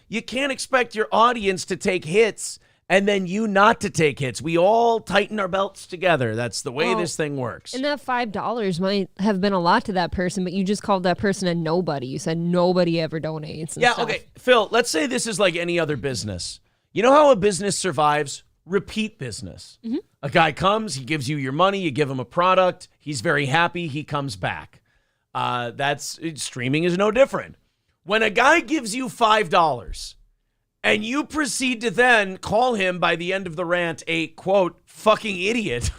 you can't expect your audience to take hits and then you not to take hits. We all tighten our belts together. That's the way this thing works. And that $5 might have been a lot to that person, but you just called that person a nobody. You said nobody ever donates. And stuff. Okay. Phil, let's say this is like any other business. You know how a business survives? repeat business. A guy comes, he gives you your money, you give him a product, he's very happy, he comes back. Streaming is no different. When a guy gives you $5 and you proceed to then call him by the end of the rant a, quote, fucking idiot.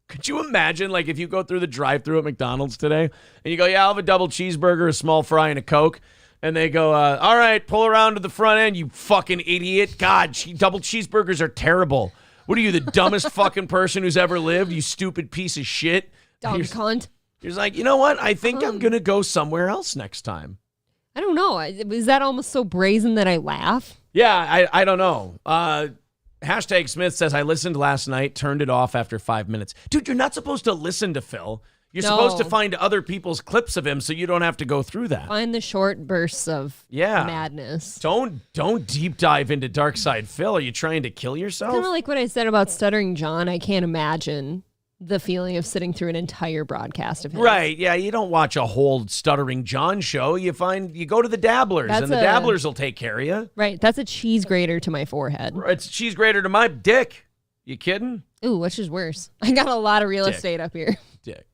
Could you imagine, like, if you go through the drive-thru at McDonald's today and you go, yeah, I'll have a double cheeseburger, a small fry, and a Coke. And they go, all right, pull around to the front end, you fucking idiot. God, double cheeseburgers are terrible. What are you, the dumbest fucking person who's ever lived, you stupid piece of shit? Dumb cunt. You're like, you know what? I think I'm going to go somewhere else next time. I don't know. Is that almost so brazen that I laugh? Yeah, I don't know. Hashtag Smith says, I listened last night, turned it off after 5 minutes. Dude, you're not supposed to listen to Phil. You're supposed to find other people's clips of him so you don't have to go through that. Find the short bursts of madness. Don't deep dive into Dark Side Phil. Are you trying to kill yourself? Kind of like what I said about Stuttering John. I can't imagine the feeling of sitting through an entire broadcast of his. Right, yeah, you don't watch a whole Stuttering John show. You go to the Dabblers, and the Dabblers will take care of you. Right, that's a cheese grater to my forehead. It's a cheese grater to my dick. You kidding? Ooh, which is worse? I got a lot of real estate up here. Dick.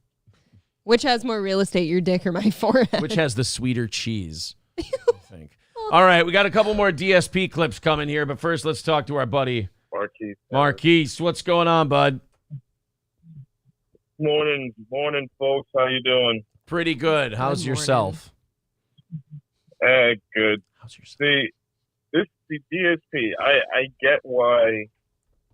Which has more real estate, your dick or my forehead? Which has the sweeter cheese, I think. All right, we got a couple more DSP clips coming here, but first let's talk to our buddy Marquise. What's going on, bud? Morning, folks. How you doing? Pretty good. How's yourself? Good. How's yourself? The DSP. I get why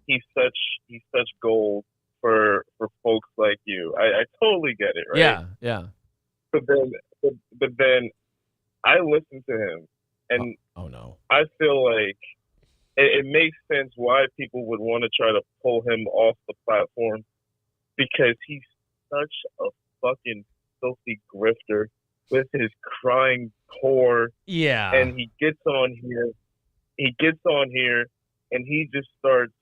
he's such gold for folks like you. I totally get it, right? Yeah. But then I listen to him, and oh no, I feel like it makes sense why people would want to try to pull him off the platform. Because he's such a fucking filthy grifter with his crying core. Yeah. And he gets on here and he just starts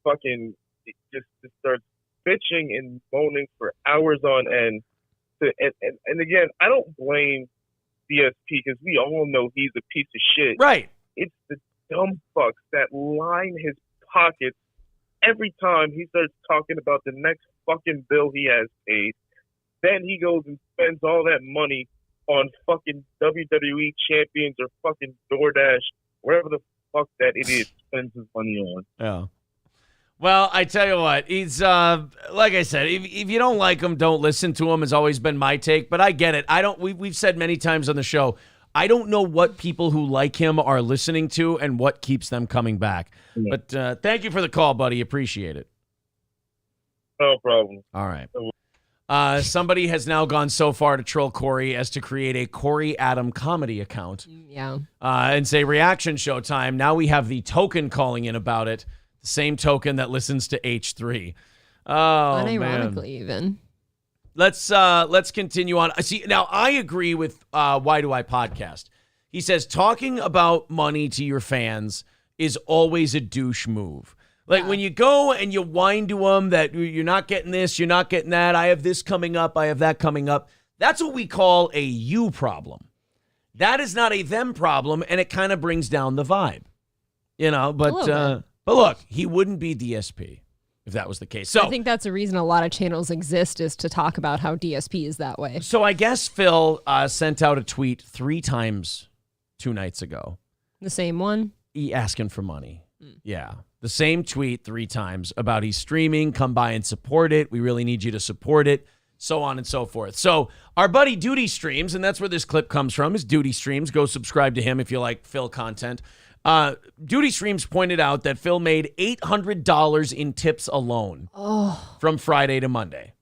fucking, just starts bitching and moaning for hours on end. And again, I don't blame DSP because we all know he's a piece of shit. Right. It's the dumb fucks that line his pockets every time he starts talking about the next fucking bill he has paid. Then he goes and spends all that money on fucking WWE champions or fucking DoorDash, wherever the fuck that idiot spends his money on. Yeah. Well, I tell you what, he's like I said, if you don't like him, don't listen to him has always been my take, but I get it. We've said many times on the show, I don't know what people who like him are listening to and what keeps them coming back. Yeah. But thank you for the call, buddy. Appreciate it. No problem. All right. Somebody has now gone so far to troll Corey as to create a Corey Adam comedy account. Yeah. And say reaction show time. Now we have the token calling in about it. The same token that listens to H3. Oh, unironically, even. Let's continue on. See, now I agree with Why Do I Podcast. He says talking about money to your fans is always a douche move. Like when you go and you whine to them that you're not getting this, you're not getting that, I have this coming up, I have that coming up. That's what we call a you problem. That is not a them problem, and it kind of brings down the vibe. You know, but look, he wouldn't be DSP if that was the case. So I think that's the reason a lot of channels exist, is to talk about how DSP is that way. So I guess Phil sent out a tweet 3 times 2 nights ago. The same one? Asking for money. Yeah. The same tweet 3 times about he's streaming, come by and support it. We really need you to support it, so on and so forth. So our buddy Duty Streams, and that's where this clip comes from, is Duty Streams. Go subscribe to him if you like Phil content. Duty Streams pointed out that Phil made $800 in tips alone from Friday to Monday.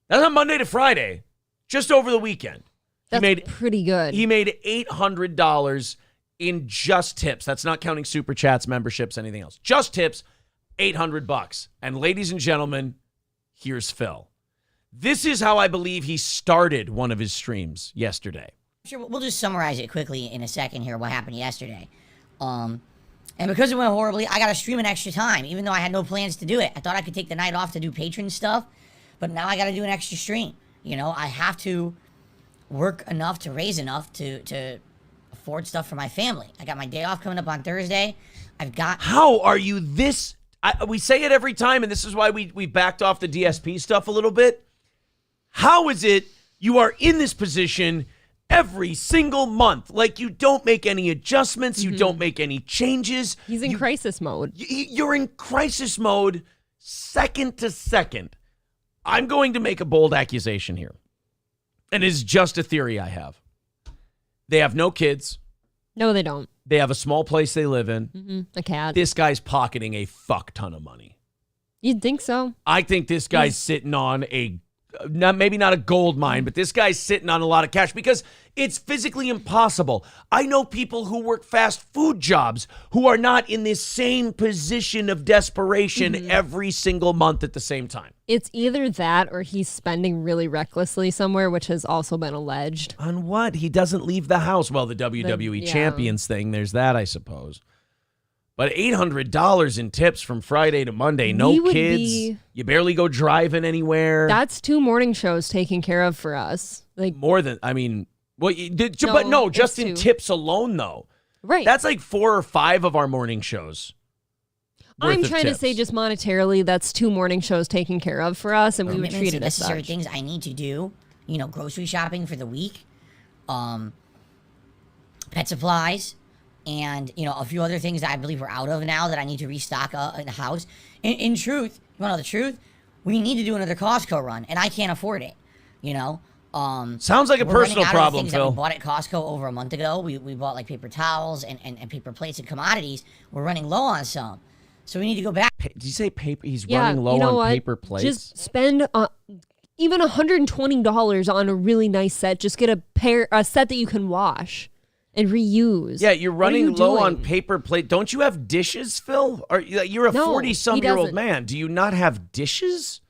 That's not Monday to Friday, just over the weekend. That's pretty good. He made $800 in just tips. That's not counting super chats, memberships, anything else. Just tips, $800. And ladies and gentlemen, here's Phil. This is how I believe he started one of his streams yesterday. Sure, we'll just summarize it quickly in a second here, what happened yesterday. And because it went horribly, I got to stream an extra time, even though I had no plans to do it. I thought I could take the night off to do patron stuff, but now I got to do an extra stream. You know, I have to work enough to raise enough to afford stuff for my family. I got my day off coming up on Thursday. How are you this we say it every time, and this is why we backed off the DSP stuff a little bit. How is it you are in this position every single month? Like, you don't make any adjustments. You don't make any changes. He's in crisis mode. You're in crisis mode second to second. I'm going to make a bold accusation here. And it's just a theory I have. They have no kids. No, they don't. They have a small place they live in. A cat. This guy's pocketing a fuck ton of money. You'd think so. I think this guy's sitting on maybe not a gold mine, but this guy's sitting on a lot of cash because it's physically impossible. I know people who work fast food jobs who are not in this same position of desperation every single month at the same time. It's either that or he's spending really recklessly somewhere, which has also been alleged. On what? He doesn't leave the house. Well, the WWE Champions thing, there's that, I suppose. But $800 in tips from Friday to Monday. No kids. You barely go driving anywhere. That's 2 morning shows taken care of for us. Like more than, I mean, well, but no, just in tips alone, though. Right. That's like 4 or 5 of our morning shows. I'm trying to say just monetarily, that's 2 morning shows taken care of for us, and we would treat it as necessary such. things I need to do, grocery shopping for the week, pet supplies, and, a few other things that I believe we're out of now that I need to restock in the house. In truth, you want to know the truth? We need to do another Costco run, and I can't afford it, Sounds like a personal problem, things Phil. That we bought at Costco over a month ago. We bought like paper towels and paper plates and commodities. We're running low on some. So we need to go back. Did you say paper? He's running low on paper plates? Just spend even $120 on a really nice set. Just get a set that you can wash and reuse. Yeah, you're running low on paper plate. Don't you have dishes, Phil? You're a 40-some-year-old man. Do you not have dishes?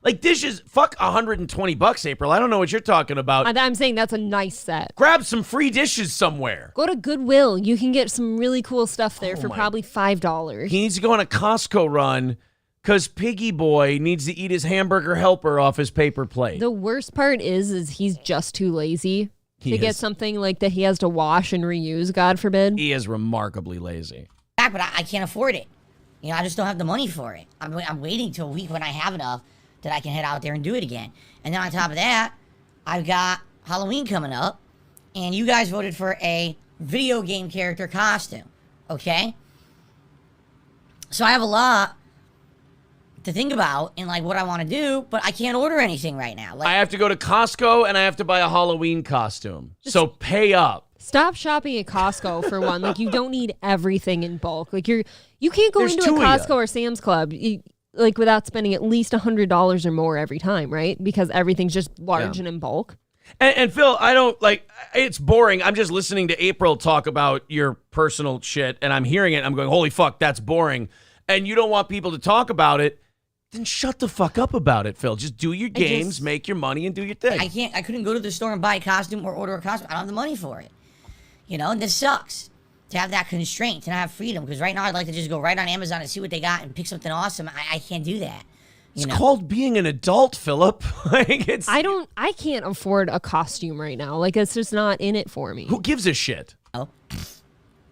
Like dishes, fuck $120, April. I don't know what you're talking about. I'm saying that's a nice set. Grab some free dishes somewhere. Go to Goodwill. You can get some really cool stuff there for probably $5. He needs to go on a Costco run because Piggy Boy needs to eat his hamburger helper off his paper plate. The worst part is he's just too lazy to get something like that he has to wash and reuse, God forbid. He is remarkably lazy. But I can't afford it. I just don't have the money for it. I'm waiting till a week when I have enough that I can head out there and do it again. And then on top of that, I've got Halloween coming up, and you guys voted for a video game character costume, okay? So I have a lot to think about and like what I want to do, but I can't order anything right now. I have to go to Costco and I have to buy a Halloween costume. So pay up. Stop shopping at Costco for one. Like, you don't need everything in bulk. Like, you can't go There's into a 2 of Costco ya. or Sam's Club without spending at least $100 or more every time, right? Because everything's just large and in bulk. And Phil, I don't it's boring. I'm just listening to April talk about your personal shit and I'm hearing it. I'm going, holy fuck, that's boring. And you don't want people to talk about it. Then shut the fuck up about it, Phil. Just do your games, make your money, and do your thing. I couldn't go to the store and buy a costume or order a costume. I don't have the money for it. And this sucks to have that constraint, to not have freedom. Because right now I'd like to just go right on Amazon and see what they got and pick something awesome. I can't do that. It's called being an adult, Philip. I can't afford a costume right now. Like, it's just not in it for me. Who gives a shit?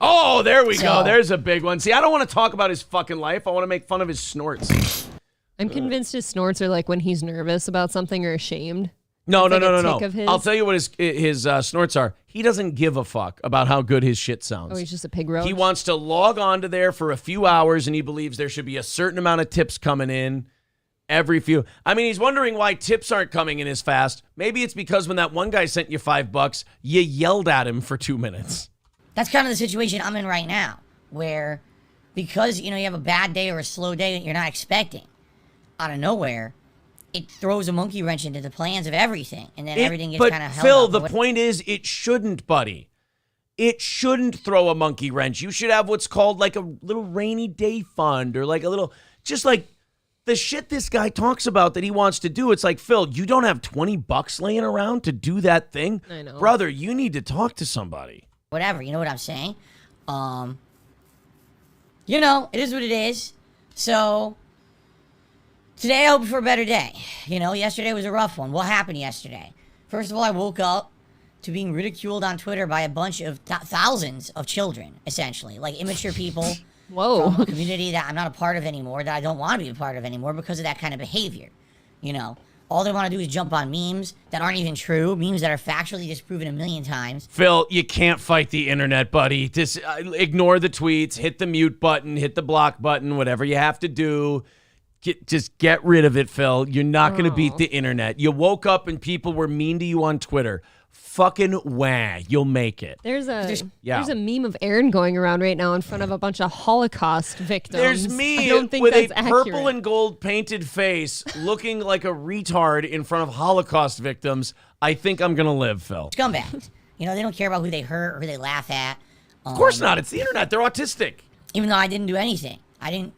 Oh, there we go. There's a big one. See, I don't want to talk about his fucking life. I want to make fun of his snorts. I'm convinced his snorts are like when he's nervous about something or ashamed. No. Tick of his. I'll tell you what his snorts are. He doesn't give a fuck about how good his shit sounds. Oh, he's just a pig roach? He wants to log on to there for a few hours, and he believes there should be a certain amount of tips coming in every few. I mean, he's wondering why tips aren't coming in as fast. Maybe it's because when that one guy sent you $5, you yelled at him for 2 minutes. That's kind of the situation I'm in right now, where because, you have a bad day or a slow day that you're not expecting, out of nowhere, it throws a monkey wrench into the plans of everything, and then everything gets kind of held Phil, up. the point is, it shouldn't, buddy. It shouldn't throw a monkey wrench. You should have what's called like a little rainy day fund, or like a little, just like the shit this guy talks about that he wants to do. It's like, Phil, you don't have $20 laying around to do that thing? I know. Brother, you need to talk to somebody. Whatever, you know what I'm saying? It is what it is. So today I hope for a better day. Yesterday was a rough one. What happened yesterday? First of all, I woke up to being ridiculed on Twitter by a bunch of thousands of children, essentially. Like immature people Whoa. from a community that I'm not a part of anymore, that I don't want to be a part of anymore because of that kind of behavior. You know, all they want to do is jump on memes that aren't even true, memes that are factually disproven a million times. Phil, you can't fight the internet, buddy. Just ignore the tweets, hit the mute button, hit the block button, whatever you have to do. Just get rid of it, Phil. You're not going to beat the internet. You woke up and people were mean to you on Twitter. Fucking wah. You'll make it. There's a meme of Aaron going around right now in front of a bunch of Holocaust victims. There's me I don't think with that's a accurate. purple and gold painted face looking like a retard in front of Holocaust victims. I think I'm going to live, Phil. Scumbags. You know, they don't care about who they hurt or who they laugh at. Of course not. It's the internet. They're autistic. Even though I didn't do anything. I didn't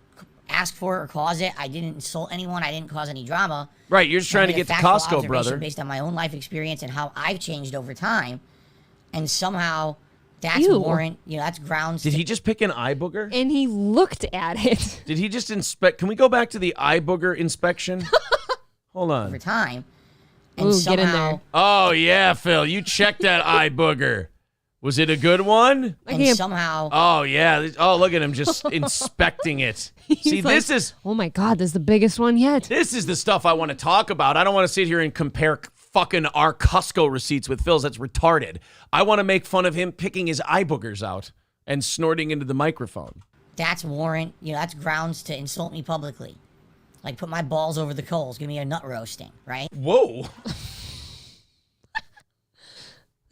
ask for it or cause it. I didn't insult anyone. I didn't cause any drama. Right, you're just trying to I made get a to factual Costco, brother. observation based on my own life experience and how I've changed over time. And somehow that's Ew. warrant, you know, that's grounds. Did he just pick an eye booger? And he looked at it. Did he just inspect? Can we go back to the eye booger inspection? Hold on. Over time. And Ooh, somehow, get in there. Oh, yeah, Phil. You checked that eye booger. Was it a good one? And somehow. Oh, yeah. Oh, look at him just inspecting it. See, like, this is... Oh, my God. This is the biggest one yet. This is the stuff I want to talk about. I don't want to sit here and compare fucking our Costco receipts with Phil's. That's retarded. I want to make fun of him picking his eye boogers out and snorting into the microphone. That's warrant, you know, that's grounds to insult me publicly. Like, put my balls over the coals, give me a nut roasting, right? Whoa.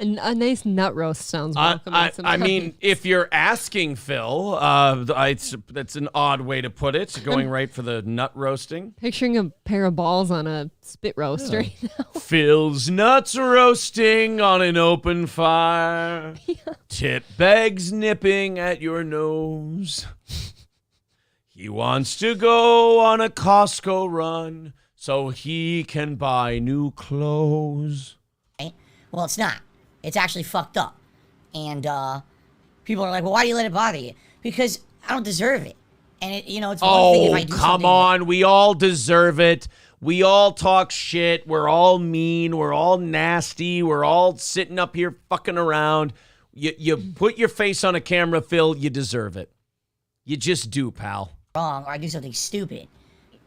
A nice nut roast sounds welcome. I mean, if you're asking, Phil, that's an odd way to put it, going right for the nut roasting. Picturing a pair of balls on a spit roast right now. Phil's nuts roasting on an open fire. Tit bags nipping at your nose. He wants to go on a Costco run so he can buy new clothes. Well, it's not. It's actually fucked up. And people are like, well, why do you let it bother you? Because I don't deserve it. And, it's one thing if I do come something on. We all deserve it. We all talk shit. We're all mean. We're all nasty. We're all sitting up here fucking around. You put your face on a camera, Phil, you deserve it. You just do, pal. wrong or I do something stupid.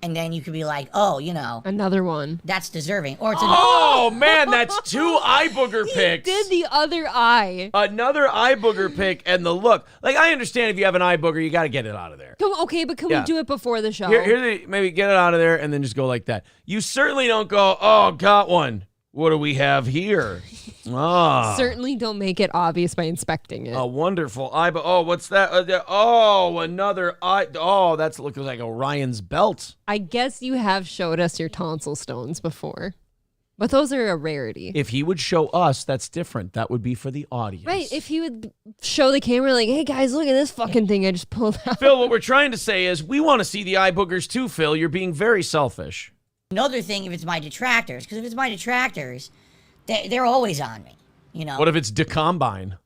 And then you could be like, oh, another one. That's deserving. Or it's oh, man, that's two eye booger picks. He did the other eye. Another eye booger pick and the look. Like, I understand if you have an eye booger, you got to get it out of there. Okay, but can we do it before the show? Maybe get it out of there and then just go like that. You certainly don't go, oh, got one. What do we have here? Certainly don't make it obvious by inspecting it. A wonderful eye. Oh, what's that? Another eye. Oh, that looks like Orion's belt. I guess you have showed us your tonsil stones before, but those are a rarity. If he would show us, that's different. That would be for the audience. Right. If he would show the camera like, hey, guys, look at this fucking thing I just pulled out. Phil, what we're trying to say is we want to see the eye boogers too, Phil. You're being very selfish. Another thing if it's my detractors, because if it's my detractors, they're always on me, What if it's decombine?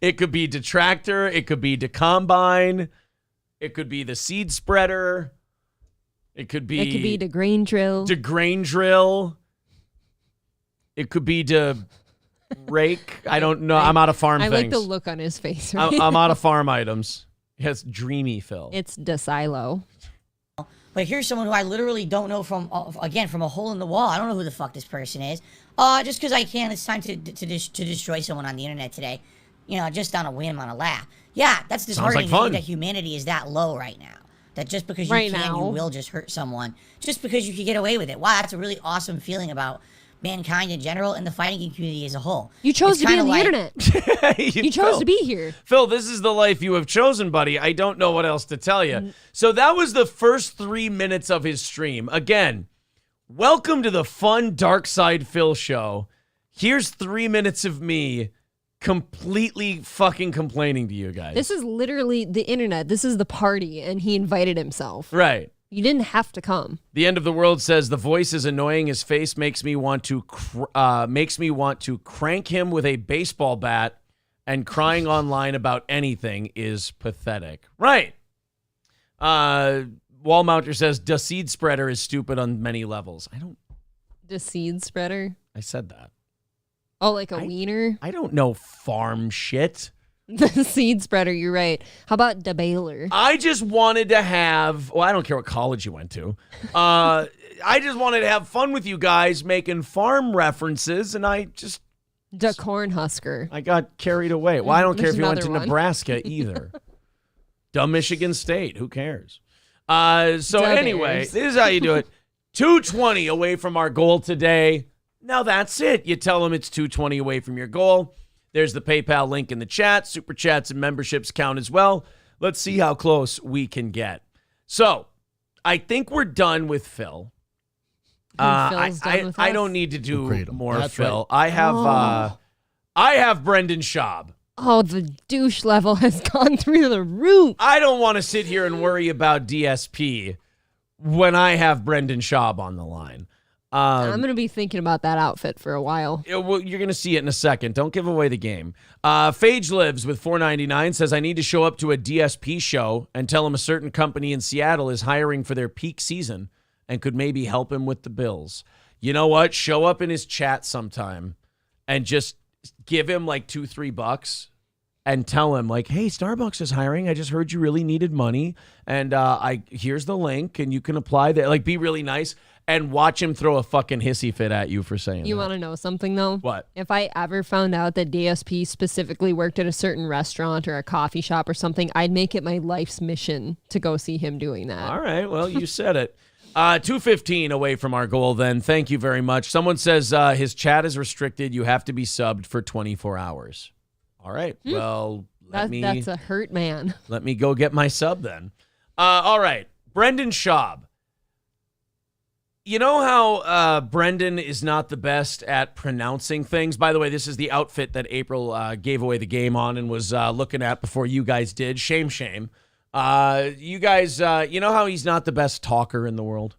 It could be detractor. It could be decombine. It could be the seed spreader. It could be the grain drill. The grain drill. It could be to rake. I don't know. I'm out of farm things. I like the look on his face. Right I'm out of farm items. It's dreamy, Phil. It's silo. But here's someone who I literally don't know from a hole in the wall. I don't know who the fuck this person is. Just because I can, it's time to destroy someone on the internet today. Just on a whim, on a laugh. Yeah, that's disheartening to think that humanity is that low right now. That just because you you will just hurt someone. Just because you can get away with it. Wow, that's a really awesome feeling about mankind in general and the fighting community as a whole. You chose to be on the internet. You chose to be here. Phil, this is the life you have chosen, buddy. I don't know what else to tell you. So that was the first 3 minutes of his stream. Again, welcome to the fun Dark Side Phil show. Here's 3 minutes of me completely fucking complaining to you guys. This is literally the internet. This is the party, and he invited himself. Right. You didn't have to come. The End of the World says the voice is annoying. His face makes me want to crank him with a baseball bat, and crying online about anything is pathetic. Right. Wall Mounter says the seed spreader is stupid on many levels. The seed spreader. I said that. Oh, like a wiener? I don't know farm shit. The seed spreader, you're right. How about the baler? I just wanted to have, well, I don't care what college you went to. I just wanted to have fun with you guys making farm references, and I just... The corn husker. I got carried away. Well, I don't care There's if you went to another one. Nebraska either. Dumb Michigan State. Who cares? So anyway, Bears. this is how you do it. 220 away from our goal today. Now that's it. You tell them it's 220 away from your goal. There's the PayPal link in the chat. Super chats and memberships count as well. Let's see how close we can get. So I think we're done with Phil. I don't need to do more That's Phil. right. I have Brendan Schaub. Oh, the douche level has gone through the roof. I don't want to sit here and worry about DSP when I have Brendan Schaub on the line. I'm going to be thinking about that outfit for a while. Well, you're going to see it in a second. Don't give away the game. Phage Lives with $4.99 says, I need to show up to a DSP show and tell him a certain company in Seattle is hiring for their peak season and could maybe help him with the bills. You know what? Show up in his chat sometime and just give him like $2-3 and tell him like, hey, Starbucks is hiring. I just heard you really needed money. And here's the link and you can apply there. Like, be really nice. And watch him throw a fucking hissy fit at you for saying You that. want to know something, though? What? If I ever found out that DSP specifically worked at a certain restaurant or a coffee shop or something, I'd make it my life's mission to go see him doing that. All right. Well, you said it. 2:15 away from our goal then. Thank you very much. Someone says his chat is restricted. You have to be subbed for 24 hours. All right. Well, That's a hurt man. Let me go get my sub then. All right. Brendan Schaub. You know how Brendan is not the best at pronouncing things? By the way, this is the outfit that April gave away the game on and was looking at before you guys did. Shame. You guys, you know how he's not the best talker in the world?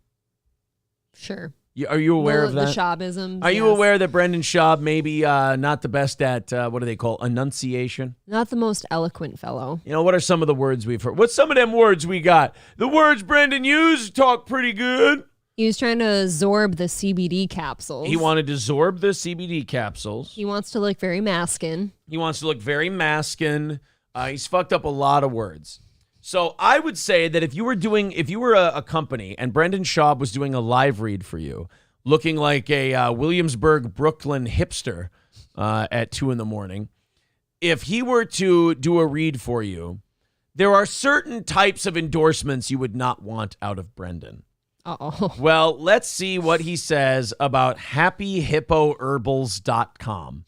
Sure. Are you aware of that? The Schaubisms. Are you aware that Brendan Schaub maybe not the best at, what do they call, enunciation? Not the most eloquent fellow. You know, what are some of the words we've heard? What's some of them words we got? The words Brendan used talk pretty good. He was trying to absorb the CBD capsules. He wanted to absorb the CBD capsules. He wants to look very masculine. He's fucked up a lot of words. So I would say that if you were a company and Brendan Schaub was doing a live read for you, looking like a Williamsburg, Brooklyn hipster at 2 a.m, if he were to do a read for you, there are certain types of endorsements you would not want out of Brendan. Uh-oh. Well, let's see what he says about happyhippoherbals.com.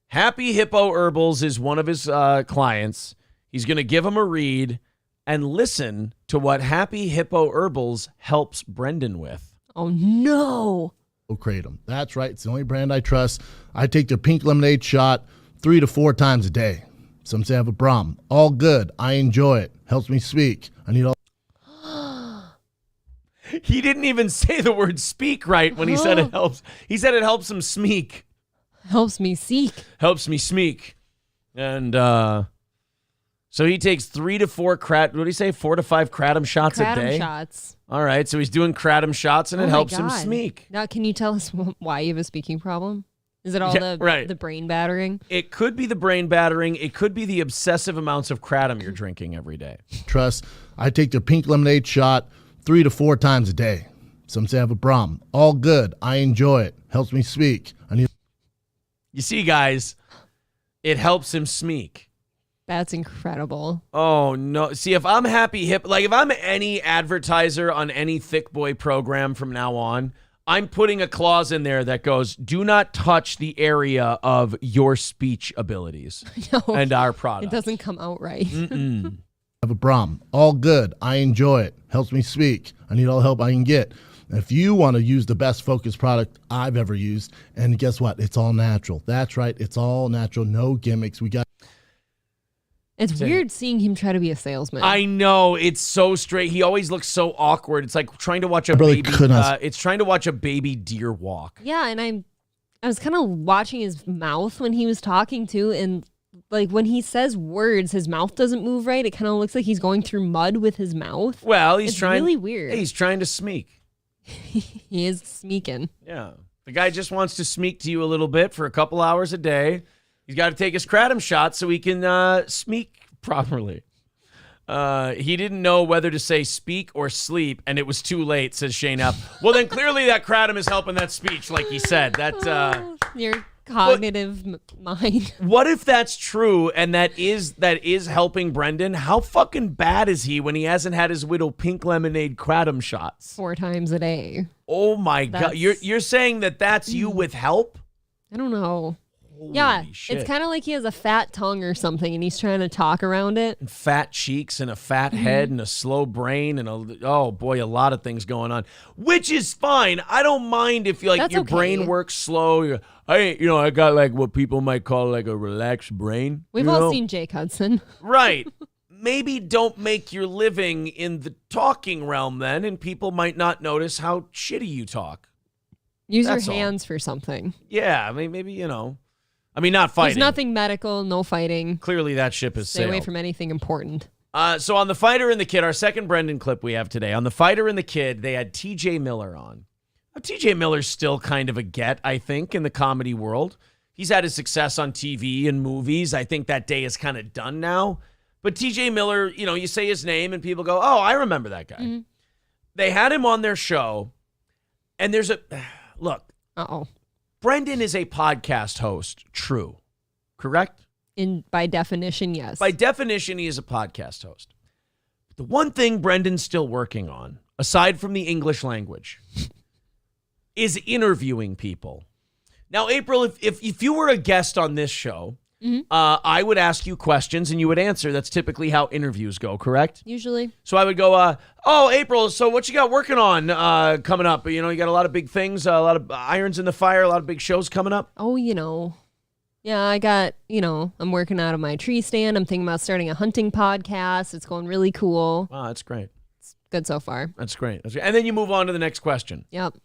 Happy Hippo Herbals is one of his clients. He's going to give him a read and listen to what Happy Hippo Herbals helps Brendan with. Oh, no. Kratom. That's right. It's the only brand I trust. I take their pink lemonade shot 3 to 4 times a day. Some say I have a problem. All good. I enjoy it. Helps me speak. I need all. He didn't even say the word speak right when he said it helps. He said it helps him smeek. Helps me seek. Helps me smeek. And so he takes 3 to 4 what did he say? 4 to 5 kratom shots a day? Kratom shots. All right, so he's doing kratom shots and it helps him smeek. Now, can you tell us why you have a speaking problem? Is it all the brain battering? It could be the brain battering. It could be the obsessive amounts of kratom you're drinking every day. Trust. I take their pink lemonade shot 3 to 4 times a day. Some say I have a problem. All good. I enjoy it. Helps me speak. You see, guys, it helps him smeek. That's incredible. Oh, no. See, if I'm if I'm any advertiser on any Thick Boy program from now on, I'm putting a clause in there that goes, do not touch the area of your speech abilities and our product. It doesn't come out right. Have a problem. All good. I enjoy it. Helps me speak. I need all the help I can get. If you want to use the best focus product I've ever used, and guess what? It's all natural. That's right. It's all natural. No gimmicks. It's weird seeing him try to be a salesman. I know, it's so straight. He always looks so awkward. It's like trying to watch a baby. It's trying to watch a baby deer walk. Yeah, and I was kind of watching his mouth when he was talking to, and like when he says words, his mouth doesn't move right. It kind of looks like he's going through mud with his mouth. Well, it's really weird. He's trying to smeek. He is smeeking. Yeah. The guy just wants to smeek to you a little bit for a couple hours a day. He's got to take his kratom shot so he can smeek properly. He didn't know whether to say speak or sleep, and it was too late, says Shane F. Well, then clearly that kratom is helping that speech, like he said. Your cognitive mind. What if that's true and that is helping Brendan? How fucking bad is he when he hasn't had his widow pink lemonade kratom shots 4 times a day? Oh my God. You're saying that's you with help? I don't know. Holy shit. It's kind of like he has a fat tongue or something and he's trying to talk around it. And fat cheeks and a fat head and a slow brain and a lot of things going on, which is fine. I don't mind if your brain works slow. I got like what people might call like a relaxed brain. We've all seen Jake Hudson. Right. Maybe don't make your living in the talking realm then, and people might not notice how shitty you talk. Use your hands for something. Yeah, I mean, maybe, not fighting. There's nothing medical, no fighting. Clearly that ship has sailed. Stay away from anything important. So on The Fighter and the Kid, our second Brendan clip we have today, on The Fighter and the Kid, they had TJ Miller on. Now, TJ Miller's still kind of a get, I think, in the comedy world. He's had his success on TV and movies. I think that day is kind of done now. But TJ Miller, you say his name and people go, oh, I remember that guy. Mm-hmm. They had him on their show, and there's look. Uh-oh. Brendan is a podcast host, true, correct? By definition, yes. By definition, he is a podcast host. The one thing Brendan's still working on, aside from the English language, is interviewing people. Now, April, if you were a guest on this show, I would ask you questions and you would answer. That's typically how interviews go, correct? Usually. So I would go, April, so what you got working on coming up? You got a lot of big things, a lot of irons in the fire, a lot of big shows coming up? Oh, yeah, I got, I'm working out of my tree stand. I'm thinking about starting a hunting podcast. It's going really cool. Wow, that's great. It's good so far. That's great. And then you move on to the next question. Yep.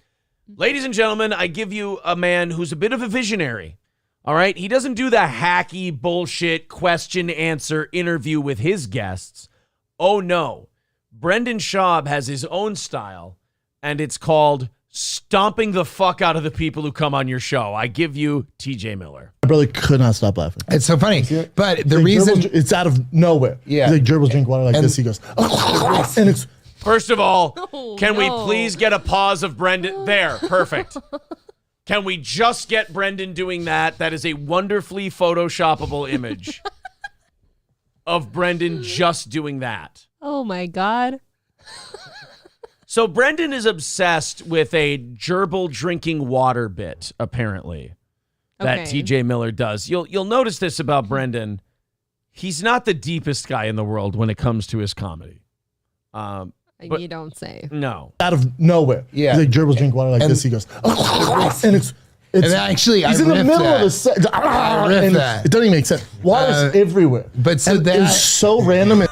Ladies and gentlemen, I give you a man who's a bit of a visionary. All right? He doesn't do the hacky bullshit question-answer interview with his guests. Oh, no. Brendan Schaub has his own style, and it's called stomping the fuck out of the people who come on your show. I give you TJ Miller. My brother could not stop laughing. It's so funny. But the reason... It's out of nowhere. Yeah. He's like, gerbils drink water like this. He goes... and it's... First of all, can we please get a pause of Brendan? There, perfect. Can we just get Brendan doing that? That is a wonderfully Photoshoppable image of Brendan just doing that. Oh, my God. So Brendan is obsessed with a gerbil drinking water bit, apparently, that TJ Miller does. You'll notice this about Brendan. He's not the deepest guy in the world when it comes to his comedy. But you don't say. No. Out of nowhere. Yeah. He's like, gerbils drink water like this. He goes... and it's... And actually, he's in the middle of the set. It doesn't even make sense. Water's everywhere. But so that is so random.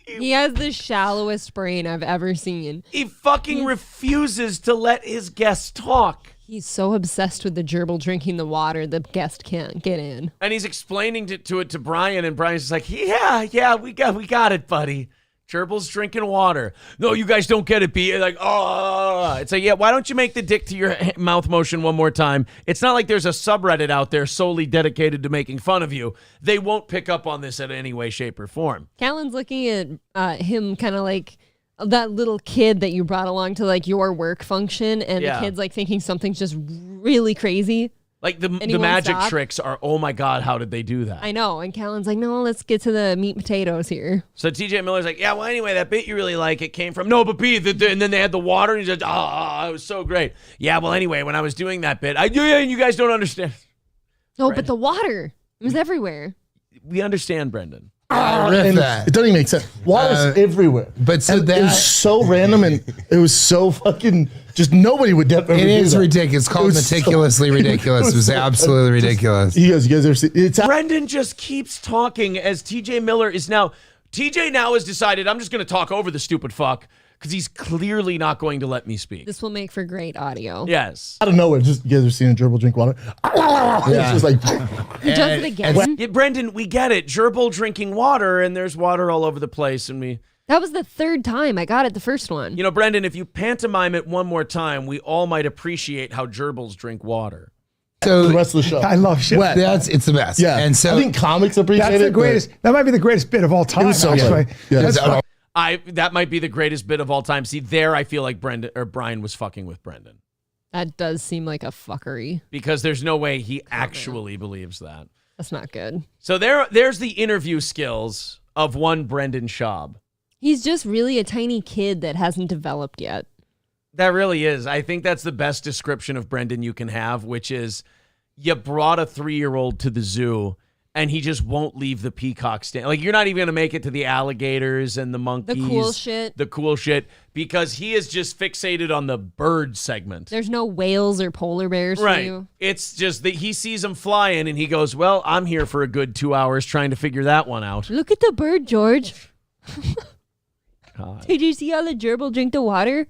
He has the shallowest brain I've ever seen. He fucking refuses to let his guests talk. He's so obsessed with the gerbil drinking the water, the guest can't get in. And he's explaining it to Brian, and Brian's just like, yeah, we got it, buddy. Gerbils drinking water. No, you guys don't get it, B. Like, it's like, yeah, why don't you make the dick to your mouth motion one more time? It's not like there's a subreddit out there solely dedicated to making fun of you. They won't pick up on this in any way, shape, or form. Callan's looking at him kind of like that little kid that you brought along to like your work function, and the kid's like thinking something's just really crazy. Like the magic tricks are, oh my God, how did they do that? I know. And Callan's like, no, let's get to the meat and potatoes here. So TJ Miller's like, yeah, well, anyway, that bit you really like, it came from, no, but B, and then they had the water, and he's like, it was so great. Yeah, well, anyway, when I was doing that bit, you guys don't understand. No, but the water, it was everywhere. We understand, Brendan. It doesn't even make sense. Water's everywhere. But so it was so random, and it was so fucking... Just nobody would ever do that. It is ridiculous. It's called meticulously ridiculous. It was absolutely ridiculous. You guys ever see it's Brendan just keeps talking as TJ Miller is now. TJ now has decided I'm just going to talk over the stupid fuck because he's clearly not going to let me speak. This will make for great audio. Yes. Out of nowhere, just you guys ever seen a gerbil drink water? It's just like he does it again. Yeah, Brendan, we get it. Gerbil drinking water, and there's water all over the place, and we. That was the third time I got it the first one. You know, Brendan, if you pantomime it one more time, we all might appreciate how gerbils drink water. So the rest of the show. I love shit. It's the best. Yeah. And so I think comics appreciate That's it. the greatest. That might be the greatest bit of all time. so actually. good. Yeah. That's fun. That might be the greatest bit of all time. See, there I feel like Brian was fucking with Brendan. That does seem like a fuckery. Because there's no way he actually believes that. That's not good. So there's the interview skills of one Brendan Schaub. He's just really a tiny kid that hasn't developed yet. That really is. I think that's the best description of Brendan you can have, which is you brought a 3-year-old to the zoo and he just won't leave the peacock stand. Like, you're not even going to make it to the alligators and the monkeys. The cool shit. Because he is just fixated on the bird segment. There's no whales or polar bears for you. It's just that he sees them flying and he goes, well, I'm here for a good 2 hours trying to figure that one out. Look at the bird, George. God. Did you see how the gerbil drink the water?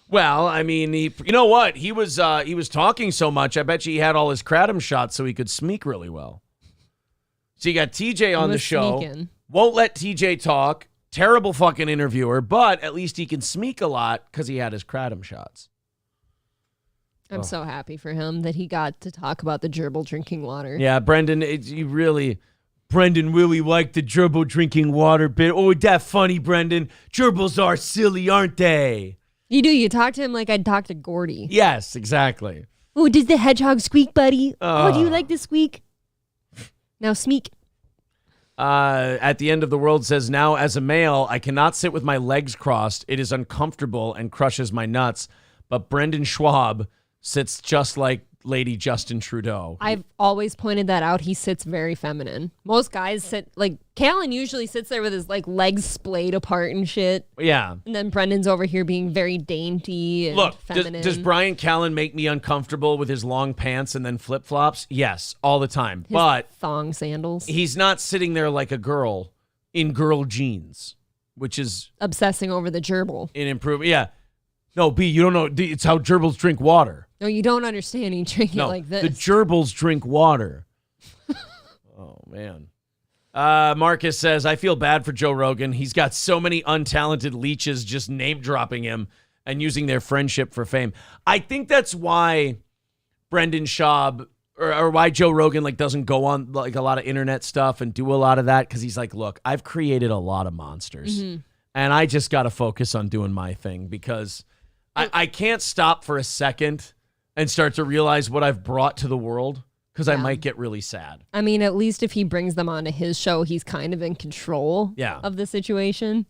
Well, I mean, you know what? He was talking so much, I bet you he had all his kratom shots so he could smeek really well. So you got TJ on the show. Sneaking. Won't let TJ talk. Terrible fucking interviewer, but at least he can smeek a lot because he had his kratom shots. I'm so happy for him that he got to talk about the gerbil drinking water. Yeah, Brendan, Brendan really liked the gerbil drinking water bit. Oh, that funny, Brendan. Gerbils are silly, aren't they? You do. You talk to him like I'd talk to Gordy. Yes, exactly. Oh, does the hedgehog squeak, buddy? Oh, do you like the squeak? Now smeek. At the end of the world says, now as a male, I cannot sit with my legs crossed. It is uncomfortable and crushes my nuts. But Brendan Schaub sits just like Lady Justin Trudeau. I've always pointed that out. He sits very feminine. Most guys sit like Callan usually sits there with his like legs splayed apart and shit. Yeah. And then Brendan's over here being very dainty and Look, feminine. does Brian Callen make me uncomfortable with his long pants and then flip-flops? Yes, all the time. His but thong sandals. He's not sitting there like a girl in girl jeans, which is obsessing over the gerbil. an improvement. Yeah. No, B, you don't know. It's how gerbils drink water. No, you don't understand. You drink it like this. The gerbils drink water. Oh, man. Marcus says, I feel bad for Joe Rogan. He's got so many untalented leeches just name-dropping him and using their friendship for fame. I think that's why Brendan Schaub or why Joe Rogan like doesn't go on like a lot of internet stuff and do a lot of that, because he's like, look, I've created a lot of monsters, and I just got to focus on doing my thing, because I can't stop for a second and start to realize what I've brought to the world, because I might get really sad. I mean, at least if he brings them onto his show, he's kind of in control of the situation.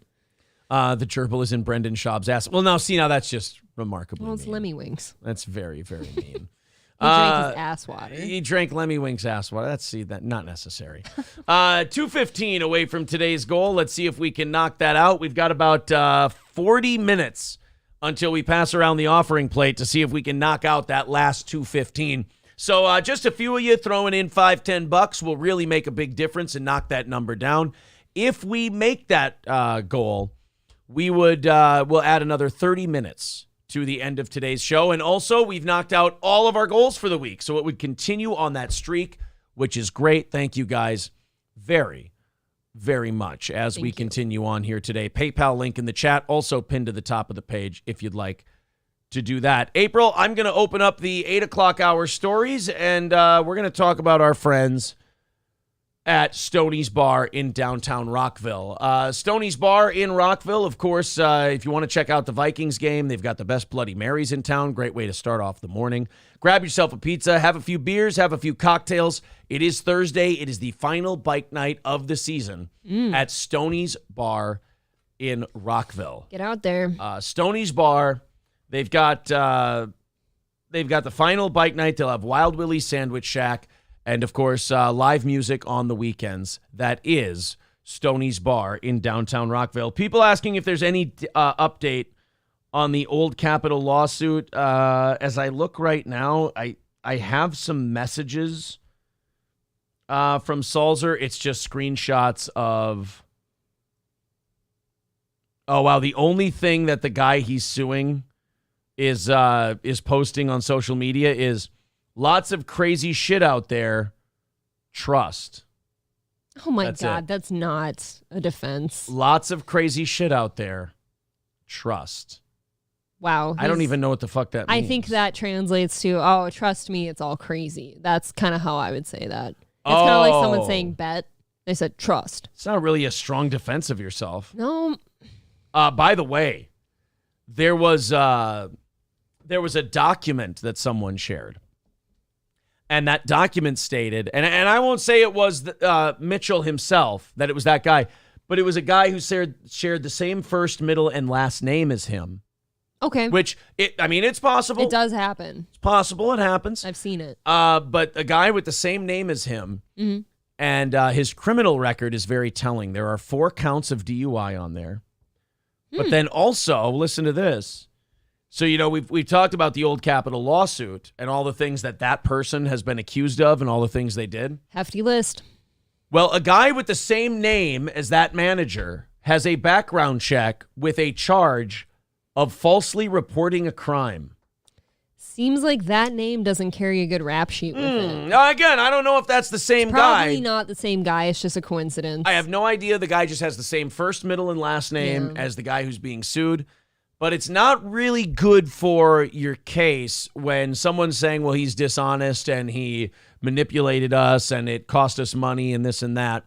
The gerbil is in Brendan Schaub's ass. Well, now that's just remarkably Well, it's mean. Lemmy Winks. That's very, very mean. He drank his ass water. He drank Lemmy Wink's ass water. That not necessary. 2:15 away from today's goal. Let's see if we can knock that out. We've got about 40 minutes until we pass around the offering plate to see if we can knock out that last 2:15. So just a few of you throwing in $5-10 will really make a big difference and knock that number down. If we make that goal, we would we'll add another 30 minutes to the end of today's show. And also, we've knocked out all of our goals for the week, so it would continue on that streak, which is great. Thank you guys very, very much as we continue on here today. PayPal link in the chat, also pinned to the top of the page if you'd like to do that. April, I'm going to open up the 8 o'clock hour stories, and we're going to talk about our friends at Stoney's Bar in downtown Rockville. Stoney's Bar in Rockville, of course, if you want to check out the Vikings game, they've got the best Bloody Marys in town. Great way to start off the morning. Grab yourself a pizza, have a few beers, have a few cocktails. It is Thursday. It is the final bike night of the season at Stoney's Bar in Rockville. Get out there. Stoney's Bar, they've got the final bike night. They'll have Wild Willie's Sandwich Shack. And, of course, live music on the weekends. That is Stoney's Bar in downtown Rockville. People asking if there's any update on the Old Capitol lawsuit. As I look right now, I have some messages from Salzer. It's just screenshots of... Oh, wow. The only thing that the guy he's suing is posting on social media is... Lots of crazy shit out there. Trust. Oh my God, that's not a defense. Lots of crazy shit out there. Trust. Wow. I don't even know what the fuck that means. I think that translates to, oh, trust me, it's all crazy. That's kind of how I would say that. It's kind of like someone saying bet. They said trust. It's not really a strong defense of yourself. No. By the way, there was a document that someone shared. And that document stated, and I won't say it was Mitchell himself, that it was that guy, but it was a guy who shared the same first, middle, and last name as him. Okay. Which, it's possible. It does happen. It's possible. It happens. I've seen it. But a guy with the same name as him, and his criminal record is very telling. There are 4 counts of DUI on there. But then also, listen to this. So, we've talked about the Old Capitol lawsuit and all the things that person has been accused of and all the things they did. Hefty list. Well, a guy with the same name as that manager has a background check with a charge of falsely reporting a crime. Seems like that name doesn't carry a good rap sheet with it. Now, again, I don't know if that's the same guy. Probably not the same guy. It's just a coincidence. I have no idea. The guy just has the same first, middle, and last name as the guy who's being sued. But it's not really good for your case when someone's saying, well, he's dishonest and he manipulated us and it cost us money and this and that.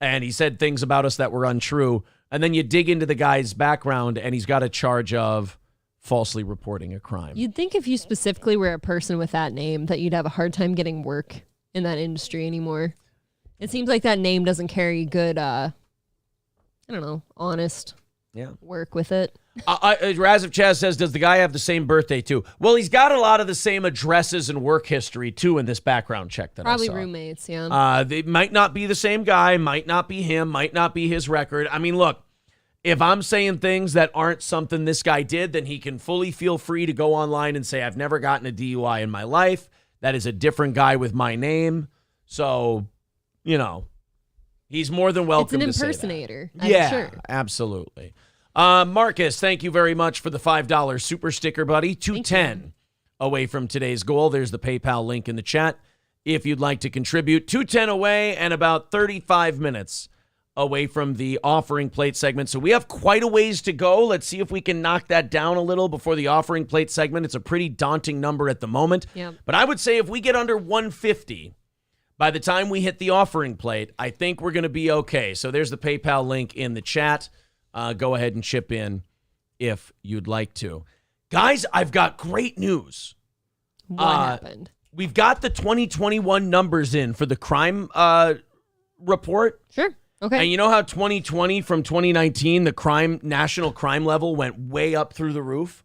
And he said things about us that were untrue. And then you dig into the guy's background and he's got a charge of falsely reporting a crime. You'd think if you specifically were a person with that name that you'd have a hard time getting work in that industry anymore. It seems like that name doesn't carry good, honest work with it. Raziv Chaz says, does the guy have the same birthday too? Well, he's got a lot of the same addresses and work history too in this background check that Probably I saw. roommates, yeah. They might not be the same guy, might not be him, might not be his record. I mean, look, if I'm saying things that aren't something this guy did, then he can fully feel free to go online and say, I've never gotten a DUI in my life. That is a different guy with my name. So, he's more than welcome to say that. It's an impersonator, I'm sure. Absolutely. Marcus, thank you very much for the $5 super sticker, buddy. 210 away from today's goal. There's the PayPal link in the chat if you'd like to contribute. 210 away and about 35 minutes away from the offering plate segment. So we have quite a ways to go. Let's see if we can knock that down a little before the offering plate segment. It's a pretty daunting number at the moment. Yep. But I would say if we get under 150 by the time we hit the offering plate, I think we're going to be okay. So there's the PayPal link in the chat. Go ahead and chip in if you'd like to. Guys, I've got great news. What happened? We've got the 2021 numbers in for the crime report. Sure. Okay. And you know how 2020 from 2019, the national crime level went way up through the roof?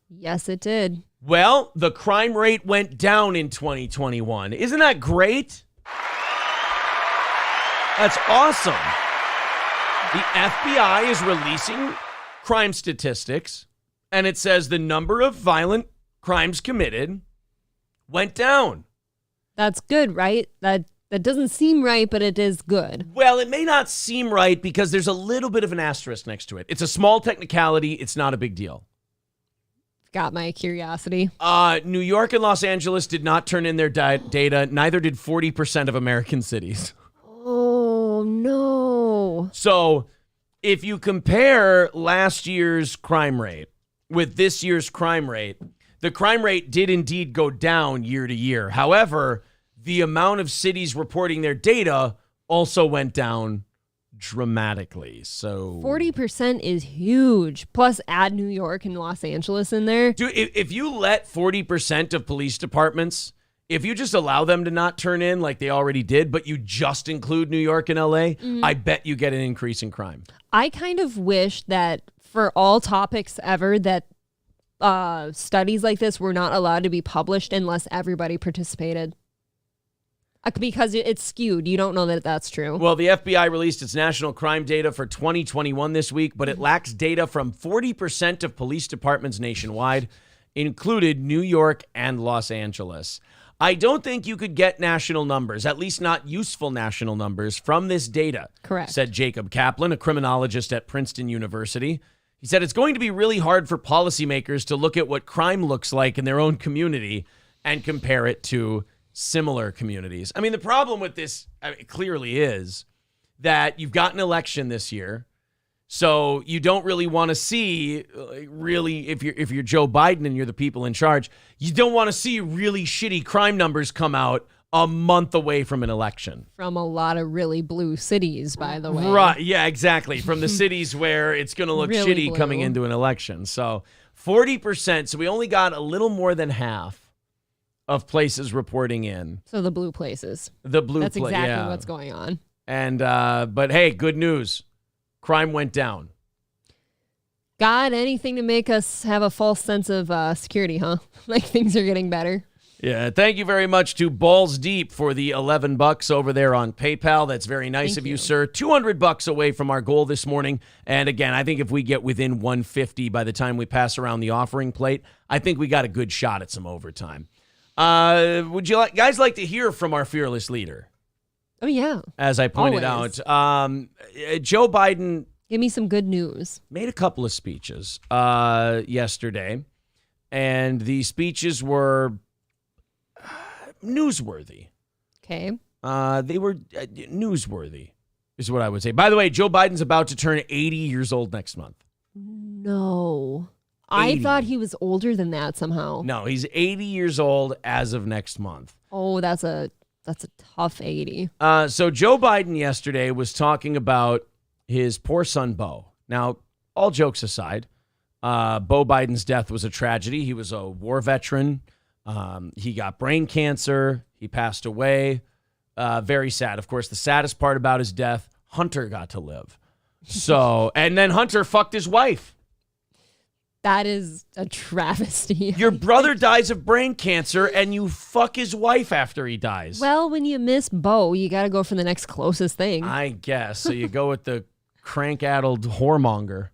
Yes, it did. Well, the crime rate went down in 2021. Isn't that great? That's awesome. The FBI is releasing crime statistics, and it says the number of violent crimes committed went down. That's good, right? That doesn't seem right, but it is good. Well, it may not seem right because there's a little bit of an asterisk next to it. It's a small technicality. It's not a big deal. Got my curiosity. New York and Los Angeles did not turn in their data. Neither did 40% of American cities. Oh, no. So if you compare last year's crime rate with this year's crime rate, the crime rate did indeed go down year to year. However, the amount of cities reporting their data also went down dramatically. So 40% is huge. Plus add New York and Los Angeles in there. Dude, if you let 40% of police departments, if you just allow them to not turn in like they already did, but you just include New York and LA, I bet you get an increase in crime. I kind of wish that for all topics ever that studies like this were not allowed to be published unless everybody participated. Because it's skewed. You don't know that that's true. Well, the FBI released its national crime data for 2021 this week, but it lacks data from 40% of police departments nationwide, included New York and Los Angeles. I don't think you could get national numbers, at least not useful national numbers, from this data. Correct. Said Jacob Kaplan, a criminologist at Princeton University. He said it's going to be really hard for policymakers to look at what crime looks like in their own community and compare it to similar communities. I mean, the problem with this clearly is that you've got an election this year. So you don't really want to see, if you're Joe Biden and you're the people in charge, you don't want to see really shitty crime numbers come out a month away from an election. From a lot of really blue cities, by the way. Right, yeah, exactly. From the cities where it's going to look Really shitty blue. coming into an election. So 40%, so we only got a little more than half of places reporting in. So the blue places. The blue That's exactly yeah. what's going on. And, but hey, good news. Crime went down. God, anything to make us have a false sense of security, huh? Like things are getting better. Yeah, thank you very much to Balls Deep for the $11 over there on PayPal. That's very nice of you, sir. $200 away from our goal this morning. And again, I think if we get within 150 by the time we pass around the offering plate, I think we got a good shot at some overtime. Would you guys like to hear from our fearless leader? Oh, yeah. As I pointed out, Joe Biden... Give me some good news. Made a couple of speeches yesterday, and the speeches were newsworthy. Okay. They were newsworthy, is what I would say. By the way, Joe Biden's about to turn 80 years old next month. No. 80. I thought he was older than that somehow. No, he's 80 years old as of next month. Oh, that's a tough 80. So Joe Biden yesterday was talking about his poor son, Beau. Now, all jokes aside, Beau Biden's death was a tragedy. He was a war veteran. He got brain cancer. He passed away. Very sad. Of course, the saddest part about his death, Hunter got to live. So, and then Hunter fucked his wife. That is a travesty. Your brother dies of brain cancer, and you fuck his wife after he dies. Well, when you miss Beau, you got to go for the next closest thing. I guess. So you go with the crank-addled whoremonger.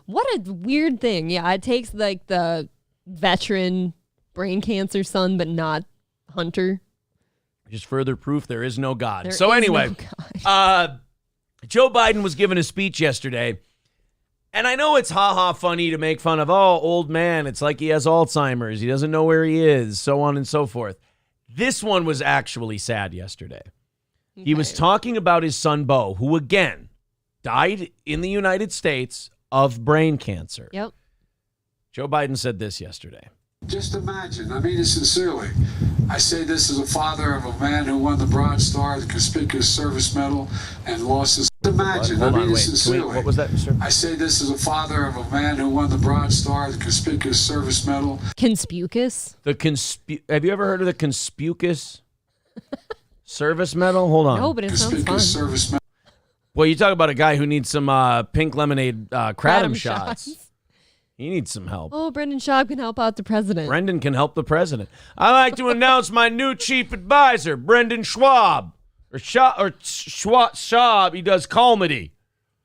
What a weird thing. Yeah, it takes like the veteran brain cancer son, but not Hunter. Just further proof there is no God. There So is anyway, no God. Joe Biden was giving a speech yesterday. And I know it's ha-ha funny to make fun of, old man, it's like he has Alzheimer's. He doesn't know where he is, so on and so forth. This one was actually sad yesterday. Okay. He was talking about his son, Beau, who, again, died in the United States of brain cancer. Yep. Joe Biden said this yesterday. Just imagine, I mean it sincerely. I say this as a father of a man who won the Bronze Star, the Conspicuous Service Medal, and lost his... Imagine, I mean it sincerely. What was that, sir? I say this as a father of a man who won the Bronze Star, the Conspicuous Service Medal. Conspicuous? Have you ever heard of the Conspicuous Service Medal? Hold on. No, but it sounds fun. Service Medal. Well, you talk about a guy who needs some pink lemonade kratom shots. He needs some help. Oh, Brendan Schaub can help out the president. Brendan can help the president. I'd like to announce my new chief advisor, Brendan Schwab. Schwab. He does comedy.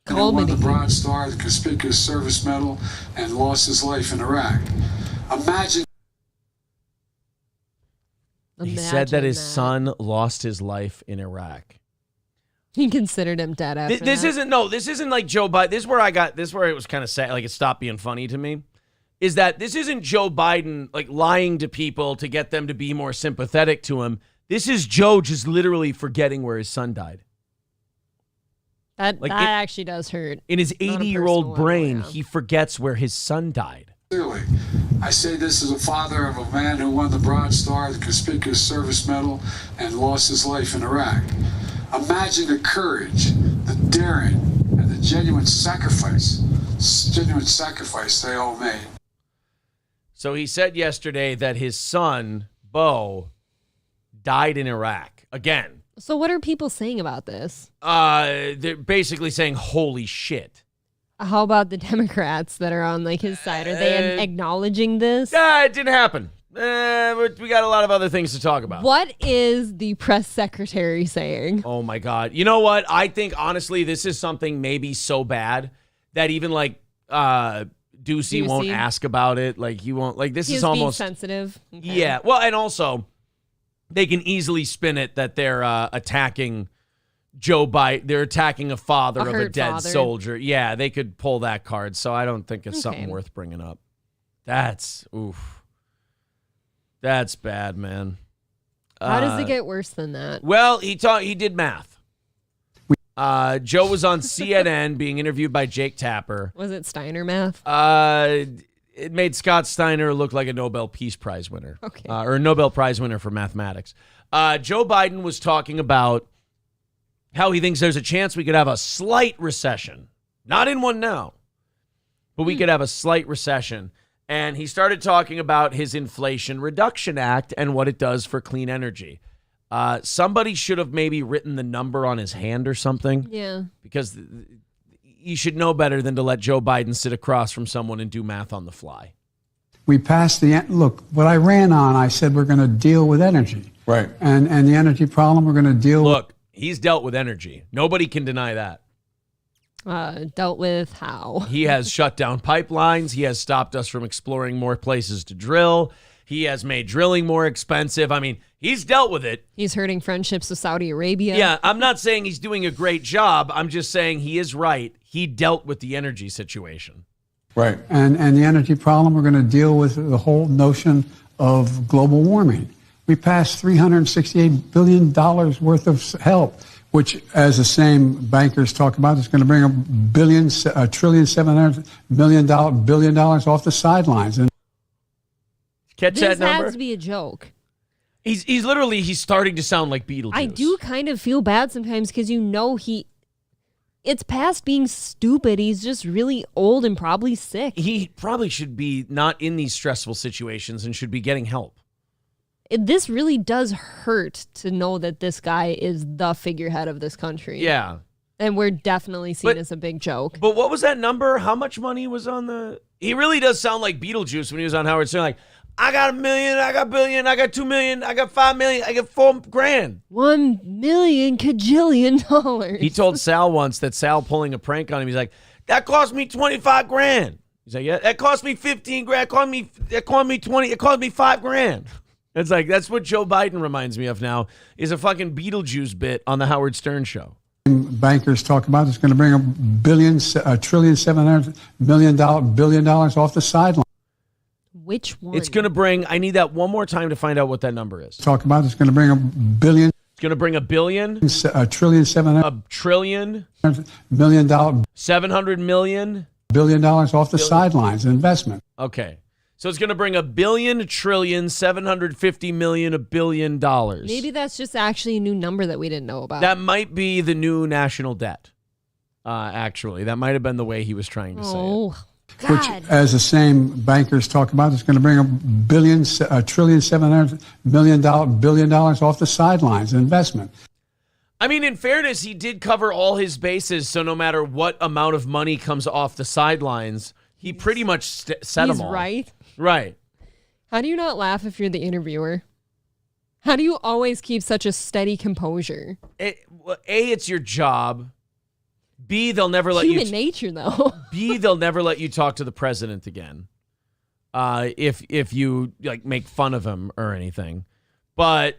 He won the Bronze Star, the Conspicuous Service Medal, and lost his life in Iraq. Imagine. He said that his son lost his life in Iraq. He considered him dead after This that. this isn't like Joe Biden. This is where it was kind of sad. Like it stopped being funny to me. Is that this isn't Joe Biden like lying to people to get them to be more sympathetic to him. This is Joe just literally forgetting where his son died. That actually does hurt. In his 80-year-old brain, he forgets where his son died. Clearly, I say this as a father of a man who won the Bronze Star, the Conspicuous Service Medal, and lost his life in Iraq. Imagine the courage, the daring, and the genuine sacrifice they all made. So he said yesterday that his son, Beau, died in Iraq. Again. So what are people saying about this? They're basically saying, holy shit. How about the Democrats that are on like his side? Are they acknowledging this? It didn't happen. We got a lot of other things to talk about. What is the press secretary saying? Oh my God. You know what? I think honestly, this is something maybe so bad that even like Ducey won't ask about it. Like he won't. Like this is almost being sensitive. Okay. Yeah. Well, and also they can easily spin it that they're attacking Joe Biden. They're attacking a father of a dead soldier. Yeah, they could pull that card. So I don't think it's something worth bringing up. That's That's bad, man. How does it get worse than that? Well, he did math. Joe was on CNN being interviewed by Jake Tapper. Was it Steiner math? It made Scott Steiner look like a Nobel Peace Prize winner. Okay. Or a Nobel Prize winner for mathematics. Joe Biden was talking about how he thinks there's a chance we could have a slight recession. Not in one now, but we could have a slight recession. And he started talking about his Inflation Reduction Act and what it does for clean energy. Somebody should have maybe written the number on his hand or something. Yeah. Because you should know better than to let Joe Biden sit across from someone and do math on the fly. We passed look, what I ran on, I said we're going to deal with energy. Right. And the energy problem, we're going to deal with. Look, he's dealt with energy. Nobody can deny that. Dealt with how? He has shut down pipelines. He has stopped us from exploring more places to drill. He has made drilling more expensive. I mean, he's dealt with it. He's hurting friendships with Saudi Arabia. Yeah, I'm not saying he's doing a great job. I'm just saying he is right. He dealt with the energy situation. Right. And the energy problem, we're going to deal with the whole notion of global warming. We passed $368 billion worth of help, which, as the same bankers talk about, is going to bring $1.7 billion off the sidelines. And catch that number? This has to be a joke. He's literally starting to sound like Beetlejuice. I do kind of feel bad sometimes because it's past being stupid. He's just really old and probably sick. He probably should be not in these stressful situations and should be getting help. This really does hurt to know that this guy is the figurehead of this country. Yeah. And we're definitely seen as a big joke. But what was that number? How much money was on the... He really does sound like Beetlejuice when he was on Howard Stern. Like, I got $1 million, I got $1 billion, I got $2 million, I got $5 million, I got $4 grand. $1 million kajillion dollars. He told Sal once that Sal pulling a prank on him, he's like, that cost me 25 grand. He's like, yeah, that cost me 15 grand. It cost me 20, it cost me 5 grand. It's like, that's what Joe Biden reminds me of now, is a fucking Beetlejuice bit on the Howard Stern show. Bankers talk about it's going to bring $1.7 billion off the sideline. Which one? It's going to bring, I need that one more time to find out what that number is. Talk about it's going to bring $1 billion. It's going to bring $1 billion. $1.7 trillion. Billion. $700 million. $1 billion off the sidelines, investment. Okay. So it's going to bring $1 billion, trillion, $750 million, $1 billion. Maybe that's just actually a new number that we didn't know about. That might be the new national debt. Actually, that might have been the way he was trying to say it. God. Which, as the same bankers talk about, it's going to bring $1.7 billion off the sidelines, investment. I mean, in fairness, he did cover all his bases, so no matter what amount of money comes off the sidelines, he pretty much set them all. He's right. Right. How do you not laugh if you're the interviewer? How do you always keep such a steady composure? It's your job. B, they'll never let Human nature, though. B, they'll never let you talk to the president again. If you like make fun of him or anything. But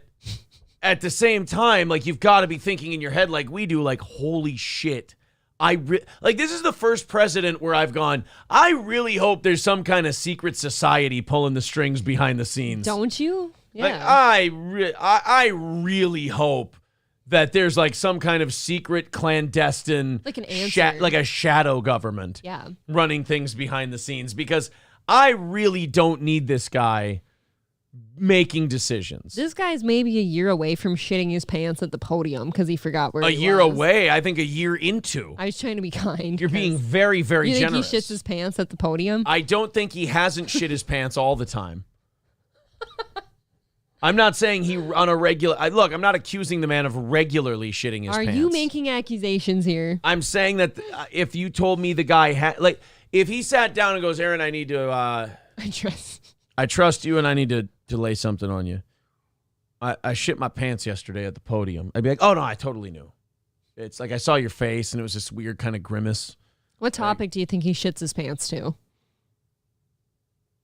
at the same time, like, you've got to be thinking in your head like we do, like, holy shit. Like, this is the first president where I've gone, I really hope there's some kind of secret society pulling the strings behind the scenes. Don't you? Yeah. Like, I really hope that there's like some kind of secret clandestine, like an answer, like a shadow government, running things behind the scenes, because I really don't need this guy making decisions. This guy's maybe a year away from shitting his pants at the podium because he forgot where he was. A year away? I think a year into. I was trying to be kind. You're being very, very generous. You think he shits his pants at the podium? I don't think he hasn't shit his pants all the time. I'm not saying he on a regular... Look, I'm not accusing the man of regularly shitting his pants. Are you making accusations here? I'm saying that if you told me the guy had... Like, if he sat down and goes, Aaron, I need to... I trust you and I need to lay something on you. I shit my pants yesterday at the podium. I'd be like, oh, no, I totally knew. It's like I saw your face and it was this weird kind of grimace. What topic do you think he shits his pants to?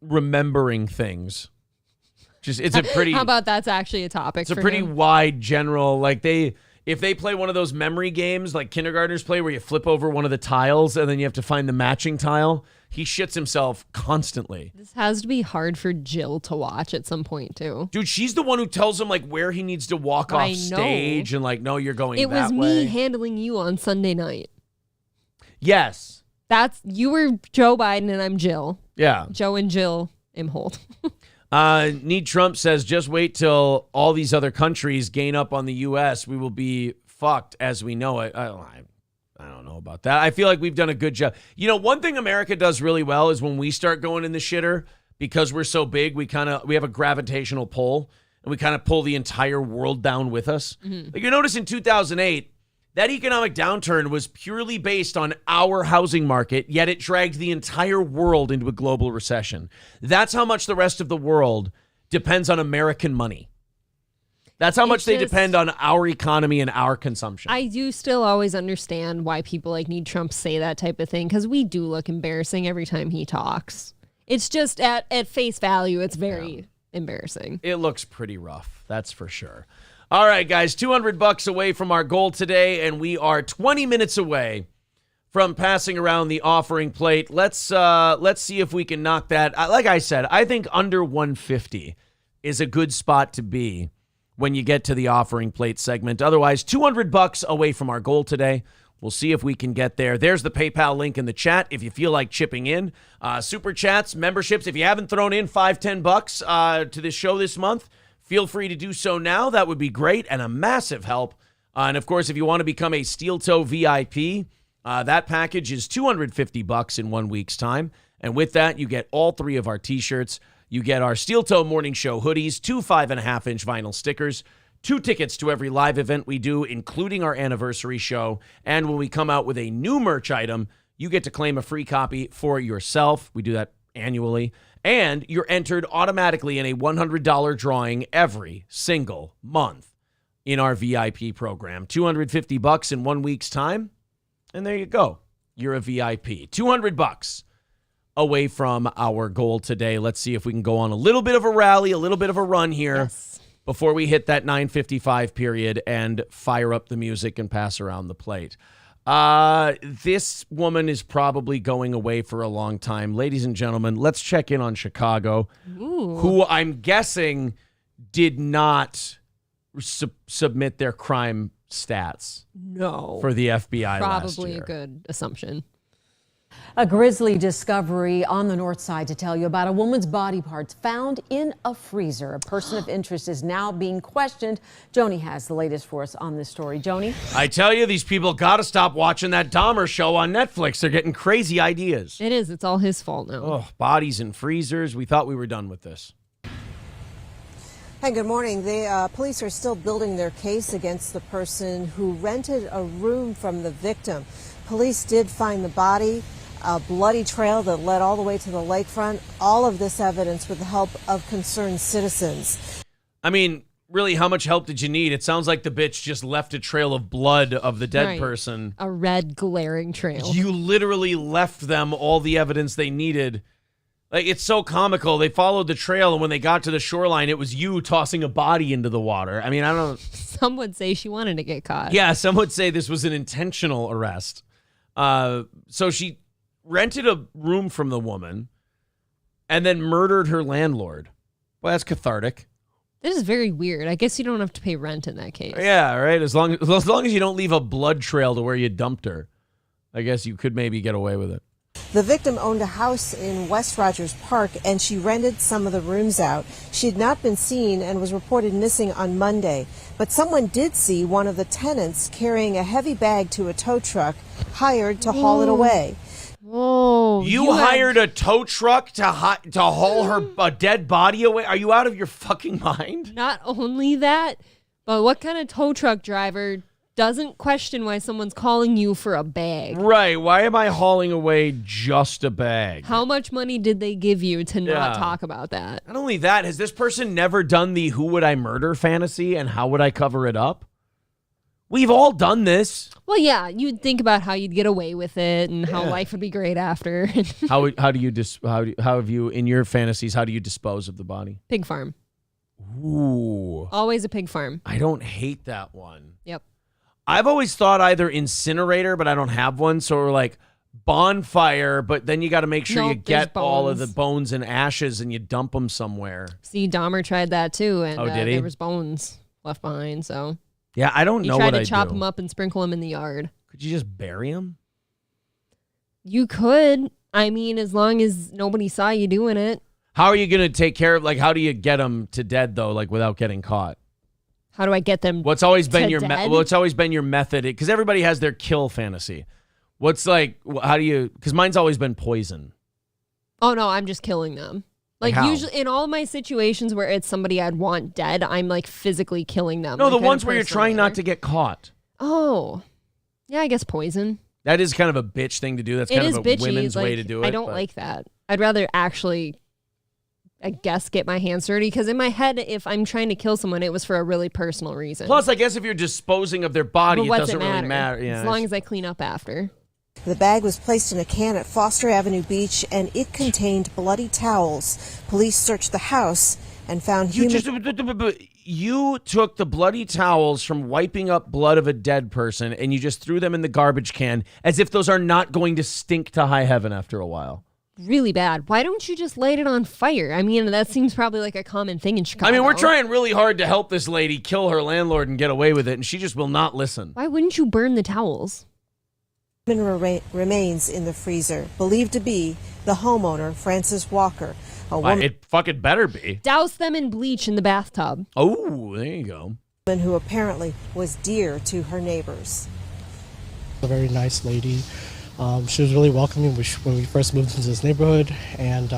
Remembering things. It's a pretty... How about that's actually a topic? It's a pretty wide general, like if they play one of those memory games like kindergartners play where you flip over one of the tiles and then you have to find the matching tile, he shits himself constantly. This has to be hard for Jill to watch at some point, too. Dude, she's the one who tells him, like, where he needs to walk off stage and, like, no, you're going that way. It was me handling you on Sunday night. Yes. You were Joe Biden and I'm Jill. Yeah. Joe and Jill Imholt. Need Trump says, just wait till all these other countries gain up on the U.S. We will be fucked as we know it. I don't know about that. I feel like we've done a good job. You know, one thing America does really well is when we start going in the shitter, because we're so big, we have a gravitational pull, and we kind of pull the entire world down with us. Mm-hmm. Like you notice in 2008, that economic downturn was purely based on our housing market, yet it dragged the entire world into a global recession. That's how much the rest of the world depends on American money. That's how much they depend on our economy and our consumption. I do still always understand why people like Need Trump say that type of thing, because we do look embarrassing every time he talks. It's just at face value, it's very embarrassing. It looks pretty rough, that's for sure. All right, guys, $200 away from our goal today, and we are 20 minutes away from passing around the offering plate. Let's see if we can knock that. Like I said, I think under 150 is a good spot to be when you get to the offering plate segment. Otherwise, $200 away from our goal today. We'll see if we can get there. There's the PayPal link in the chat if you feel like chipping in. Super chats, memberships. If you haven't thrown in $5-10 to this show this month, feel free to do so now. That would be great and a massive help. And of course, if you want to become a Steel Toe VIP, that package is $250 in 1 week's time. And with that, you get all 3 of our t-shirts. You get our Steel Toe Morning Show hoodies, 2 5.5-inch vinyl stickers, 2 tickets to every live event we do, including our anniversary show. And when we come out with a new merch item, you get to claim a free copy for yourself. We do that annually. And you're entered automatically in a $100 drawing every single month in our VIP program. $250 in 1 week's time. And there you go. You're a VIP. $200 away from our goal today. Let's see if we can go on a little bit of a rally, a little bit of a run here before we hit that 9:55 period and fire up the music and pass around the plate. This woman is probably going away for a long time. Ladies and gentlemen, let's check in on Chicago, who I'm guessing did not submit their crime stats. No. For the FBI last Probably year. a good assumption. A grisly discovery on the north side to tell you about a woman's body parts found in a freezer. A person of interest is now being questioned. Joni has the latest for us on this story. Joni? I tell you, these people got to stop watching that Dahmer show on Netflix. They're getting crazy ideas. It is. It's all his fault now. Oh, bodies in freezers. We thought we were done with this. Hi, good morning. The police are still building their case against the person who rented a room from the victim. Police did find the body, a bloody trail that led all the way to the lakefront. All of this evidence with the help of concerned citizens. I mean, really, how much help did you need? It sounds like the bitch just left a trail of blood of the dead Right. person. A red glaring trail. You literally left them all the evidence they needed. Like, it's so comical. They followed the trail, and when they got to the shoreline, it was you tossing a body into the water. I mean, I don't... Some would say she wanted to get caught. Yeah, some would say this was an intentional arrest. So she rented a room from the woman and then murdered her landlord. Well, that's cathartic. This is very weird. I guess you don't have to pay rent in that case. Yeah, right. As long as you don't leave a blood trail to where you dumped her, I guess you could maybe get away with it. The victim owned a house in West Rogers Park, and she rented some of the rooms out. She had not been seen and was reported missing on Monday. But someone did see one of the tenants carrying a heavy bag to a tow truck hired to haul it away. Whoa. You hired a tow truck to haul a dead body away? Are you out of your fucking mind? Not only that, but what kind of tow truck driver doesn't question why someone's calling you for a bag? Right. Why am I hauling away just a bag? How much money did they give you to not talk about that? Not only that, has this person never done the who would I murder fantasy and how would I cover it up? We've all done this. Well, yeah, you'd think about how you'd get away with it and how life would be great after. How have you in your fantasies? How do you dispose of the body? Pig farm. Ooh, always a pig farm. I don't hate that one. Yep. I've always thought either incinerator, but I don't have one, so we're like bonfire, but then you got to make sure you Nope, there's get all of the bones. bones and ashes and you dump them somewhere. See, Dahmer tried that too, and Did he? there was bones left behind. So Yeah, I don't he know tried what to I chop do. them up and sprinkle them in the yard. Could you just bury them? You could. I mean, as long as nobody saw you doing it. How are you going to take care of, like, how do you get them to dead, though, like, without getting caught? How do I get them? What's always been to your dead? what's always been your method? Because everybody has their kill fantasy. What's like? How do you? Because mine's always been poison. Oh no, I'm just killing them. Like Like how? usually in all my situations where it's somebody I'd want dead, I'm like physically killing them. No, like, the in a ones where you're personal trying not manner. to get caught. Oh, yeah, I guess poison. That is kind of a bitch thing to do. That's It kind is of a bitchy. women's way like, to do it. I don't but- like that. I'd rather actually, I guess, get my hands dirty because in my head, if I'm trying to kill someone, it was for a really personal reason. Plus, I guess if you're disposing of their body, but it what's doesn't it really matter. Yeah, as long as I clean up after. The bag was placed in a can at Foster Avenue Beach, and it contained bloody towels. Police searched the house and found You human... you took the bloody towels from wiping up blood of a dead person and you just threw them in the garbage can as if those are not going to stink to high heaven after a while. Really bad. Why don't you just light it on fire? I mean, that seems probably like a common thing in Chicago. I mean, we're trying really hard to help this lady kill her landlord and get away with it, and she just will not listen. Why wouldn't you burn the towels? Remains in the freezer, believed to be the homeowner, Francis Walker. A woman It fucking better be. Douse them in bleach in the bathtub. Oh, there you go. who apparently was dear to her neighbors. A very nice lady. She was really welcoming when we first moved into this neighborhood, and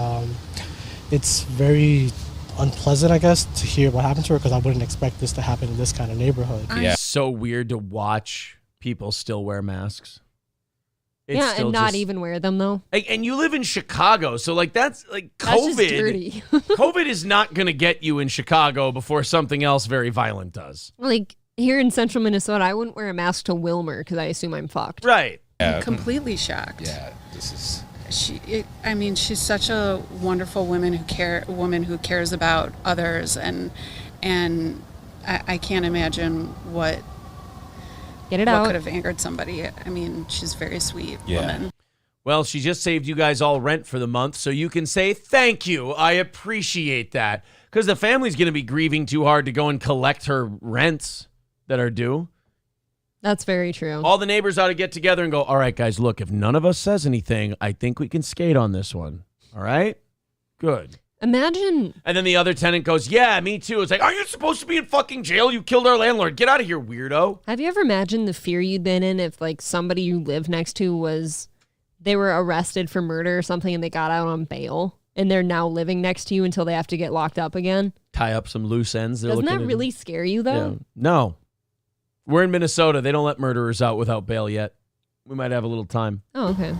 it's very unpleasant, I guess, to hear what happened to her because I wouldn't expect this to happen in this kind of neighborhood. It's so weird to watch people still wear masks. It's yeah, still and not just- even wear them though. And you live in Chicago, so like that's like That's COVID. just dirty. COVID is not going to get you in Chicago before something else very violent does. Like here in central Minnesota, I wouldn't wear a mask to Wilmer because I assume I'm fucked. Right. I'm completely shocked. Yeah, this is. She's such a wonderful woman who cares about others, and I can't imagine what could have angered somebody. I mean, she's a very sweet woman. Well, she just saved you guys all rent for the month, so you can say thank you. I appreciate that. Because the family's going to be grieving too hard to go and collect her rents that are due. That's very true. All the neighbors ought to get together and go, all right, guys, look, if none of us says anything, I think we can skate on this one. All right? Good. Imagine. And then the other tenant goes, yeah, me too. It's like, are you supposed to be in fucking jail? You killed our landlord. Get out of here, weirdo. Have you ever imagined the fear you'd been in if like somebody you live next to they were arrested for murder or something and they got out on bail and they're now living next to you until they have to get locked up again? Tie up some loose ends. Doesn't that really scare you though? Yeah. No. We're in Minnesota. They don't let murderers out without bail yet. We might have a little time. Oh, okay.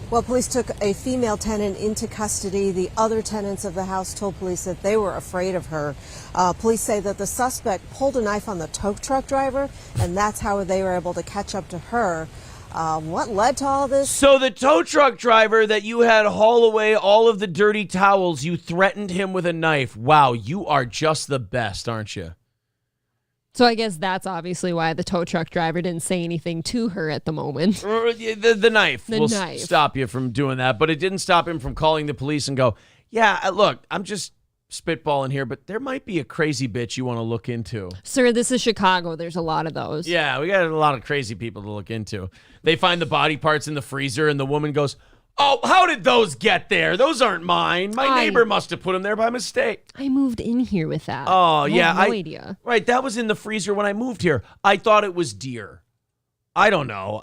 Well, police took a female tenant into custody. The other tenants of the house told police that they were afraid of her. Police say that the suspect pulled a knife on the tow truck driver, and that's how they were able to catch up to her. What led to all this? So the tow truck driver that you had haul away all of the dirty towels, you threatened him with a knife. Wow, you are just the best, aren't you? So I guess that's obviously why the tow truck driver didn't say anything to her at the moment. The knife The will knife. stop you from doing that, but it didn't stop him from calling the police and go, yeah, look, I'm just spitballing here, but there might be a crazy bitch you want to look into. Sir, this is Chicago. There's a lot of those. Yeah, we got a lot of crazy people to look into. They find the body parts in the freezer, and the woman goes, oh, how did those get there? Those aren't mine. My neighbor must have put them there by mistake. I moved in here with that. Oh, I yeah. had no idea. Right, that was in the freezer when I moved here. I thought it was deer. I don't know.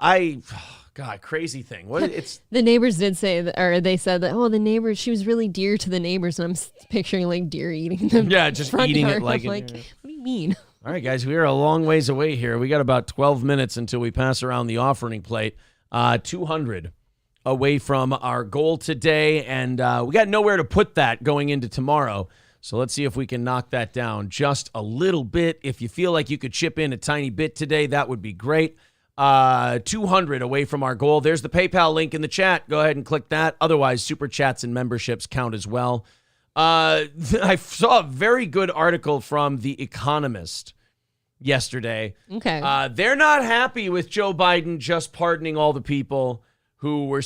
God, crazy thing. What? It's The neighbors did say that, or they said that, oh, the neighbors, she was really dear to the neighbors. And I'm picturing like deer eating them. Yeah, just eating it like I'm it- like, what do you mean? all right, guys. We are a long ways away here. We got about 12 minutes until we pass around the offering plate. 200 away from our goal today, and we got nowhere to put that going into tomorrow. So let's see if we can knock that down just a little bit. If you feel like you could chip in a tiny bit today, that would be great. 200 away from our goal. There's the PayPal link in the chat. Go ahead and click that. Otherwise, super chats and memberships count as well. I saw a very good article from The Economist yesterday. Okay. They're not happy with Joe Biden just pardoning all the people who were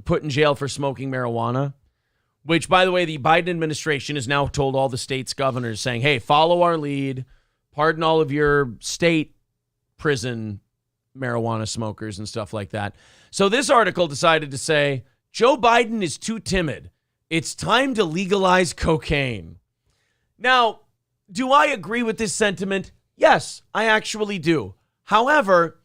put in jail for smoking marijuana, which, by the way, the Biden administration has now told all the states' governors saying, hey, follow our lead, pardon all of your state prison marijuana smokers and stuff like that. So this article decided to say, Joe Biden is too timid. It's time to legalize cocaine. Now, do I agree with this sentiment? Yes, I actually do. However,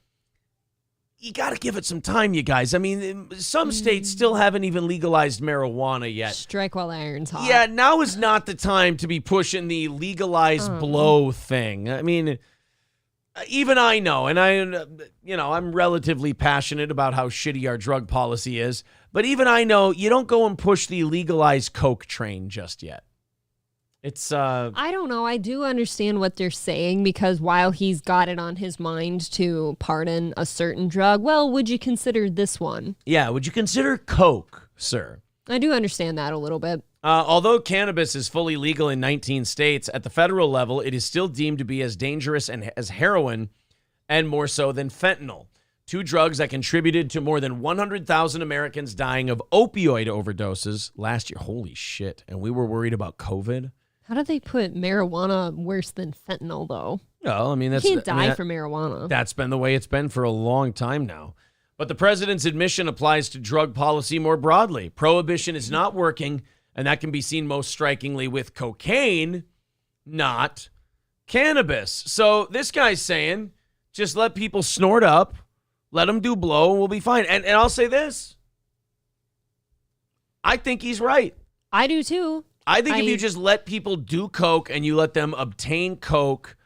you got to give it some time, you guys. I mean, some states still haven't even legalized marijuana yet. Strike while the iron's hot. Yeah, now is not the time to be pushing the legalized blow thing. I mean, even I know, and I'm relatively passionate about how shitty our drug policy is, but even I know you don't go and push the legalized coke train just yet. It's I don't know. I do understand what they're saying, because while he's got it on his mind to pardon a certain drug, well, would you consider this one? Yeah, would you consider coke, sir? I do understand that a little bit. Although cannabis is fully legal in 19 states, at the federal level, it is still deemed to be as dangerous as heroin, and more so than fentanyl. Two drugs that contributed to more than 100,000 Americans dying of opioid overdoses last year. Holy shit. And we were worried about COVID. How did they put marijuana worse than fentanyl, though? Well, I mean, you can't die from marijuana. That's been the way it's been for a long time now. But the president's admission applies to drug policy more broadly. Prohibition is not working, and that can be seen most strikingly with cocaine, not cannabis. So this guy's saying, just let people snort up, let them do blow, and we'll be fine. And I'll say this. I think he's right. I do too. I think if you just let people do coke and you let them obtain coke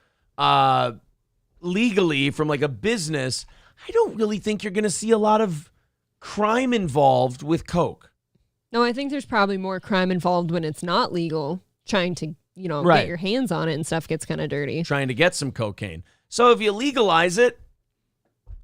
legally from like a business, I don't really think you're going to see a lot of crime involved with coke. No, I think there's probably more crime involved when it's not legal, trying to, Right. get your hands on it and stuff gets kind of dirty. Trying to get some cocaine. So if you legalize it,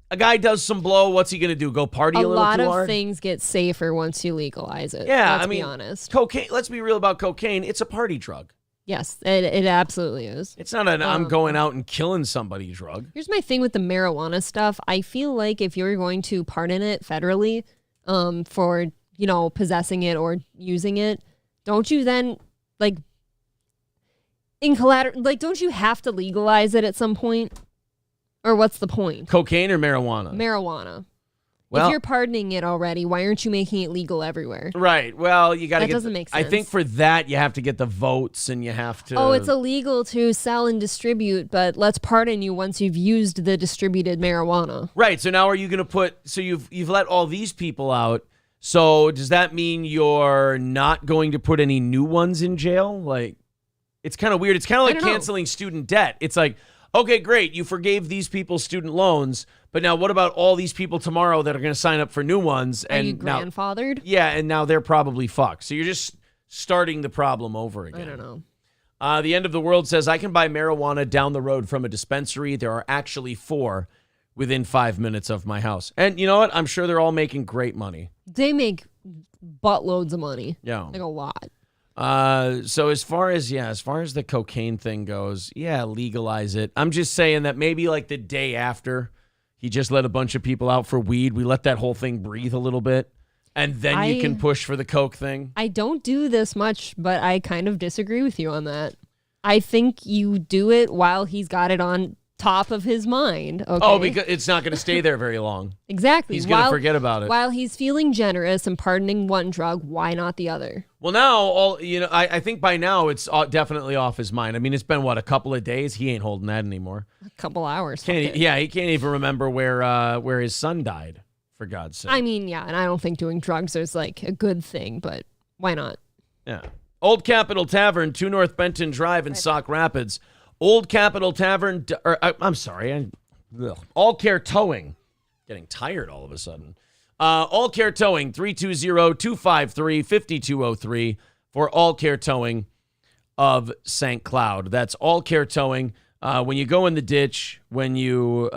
a guy does some blow, what's he going to do? Go party a little too hard? A lot of things get safer once you legalize it. Yeah, let's be be honest. Cocaine, let's be real about cocaine. It's a party drug. Yes, it absolutely is. It's not an I'm going out and killing somebody drug. Here's my thing with the marijuana stuff. I feel like if you're going to pardon it federally for, possessing it or using it, don't you then, don't you have to legalize it at some point? Or what's the point? Cocaine or marijuana? Marijuana. Well, if you're pardoning it already, why aren't you making it legal everywhere? Right. Well, you got to That doesn't make sense. I think for that, you have to get the votes and you have to. Oh, it's illegal to sell and distribute, but let's pardon you once you've used the distributed marijuana. Right. So now are you going to so you've let all these people out. So does that mean you're not going to put any new ones in jail? It's kind of weird. It's kind of like canceling student debt. It's like, okay, great. You forgave these people student loans, but now what about all these people tomorrow that are going to sign up for new ones? Are you grandfathered? Yeah, and now they're probably fucked. So you're just starting the problem over again. I don't know. The End of the World says, I can buy marijuana down the road from a dispensary. There are actually 4 within 5 minutes of my house. And you know what? I'm sure they're all making great money. They make buttloads of money. Yeah. Like a lot. So as far as the cocaine thing goes, yeah, legalize it. I'm just saying that maybe like the day after he just let a bunch of people out for weed, we let that whole thing breathe a little bit, and then you can push for the coke thing. I don't do this much, but I kind of disagree with you on that. I think you do it while he's got it on top of his mind. Okay? Oh, because it's not going to stay there very long. Exactly. He's going to forget about it. While he's feeling generous and pardoning one drug, why not the other? Well, now, I think by now it's definitely off his mind. I mean, it's been, a couple of days? He ain't holding that anymore. A couple hours. He can't even remember where his son died, for God's sake. I mean, yeah, and I don't think doing drugs is like a good thing, but why not? Yeah. Old Capitol Tavern, 2 North Benton Drive in Sauk Rapids. Old Capitol Tavern, All Care Towing. Getting tired all of a sudden. All Care Towing, 320-253-5203 for All Care Towing of St. Cloud. That's All Care Towing. When you go in the ditch, when you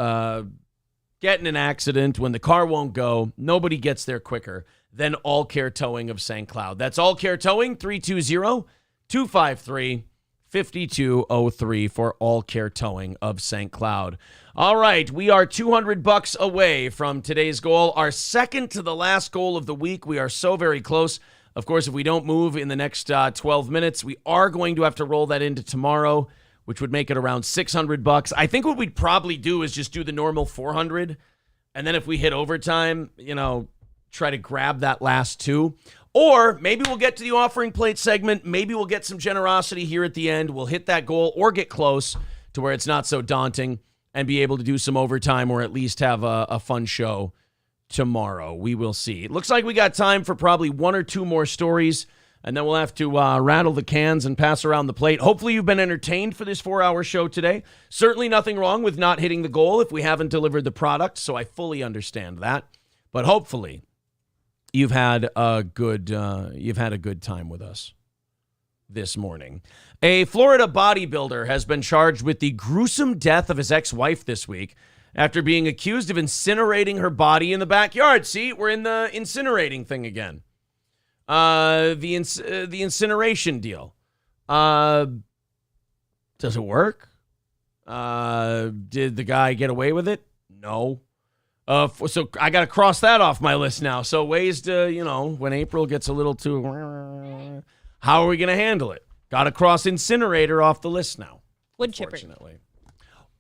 get in an accident, when the car won't go, nobody gets there quicker than All Care Towing of St. Cloud. That's All Care Towing, 320-253-5203. 5203 for All Care Towing of St. Cloud. All right, we are $200 away from today's goal, our second to the last goal of the week. We are so very close. Of course, if we don't move in the next 12 minutes, we are going to have to roll that into tomorrow, which would make it around $600. I think what we'd probably do is just do the normal 400, and then if we hit overtime, try to grab that last two. Or maybe we'll get to the offering plate segment. Maybe we'll get some generosity here at the end. We'll hit that goal or get close to where it's not so daunting and be able to do some overtime or at least have a fun show tomorrow. We will see. It looks like we got time for probably one or two more stories, and then we'll have to rattle the cans and pass around the plate. Hopefully you've been entertained for this 4-hour show today. Certainly nothing wrong with not hitting the goal if we haven't delivered the product, so I fully understand that. But hopefully you've had a good time with us this morning. A Florida bodybuilder has been charged with the gruesome death of his ex-wife this week after being accused of incinerating her body in the backyard. See, we're in the incinerating thing again. The incineration deal. Does it work? Did the guy get away with it? No. So I got to cross that off my list now. So ways to, when April gets a little too, how are we going to handle it? Got to cross incinerator off the list now. Wood chipper. Unfortunately.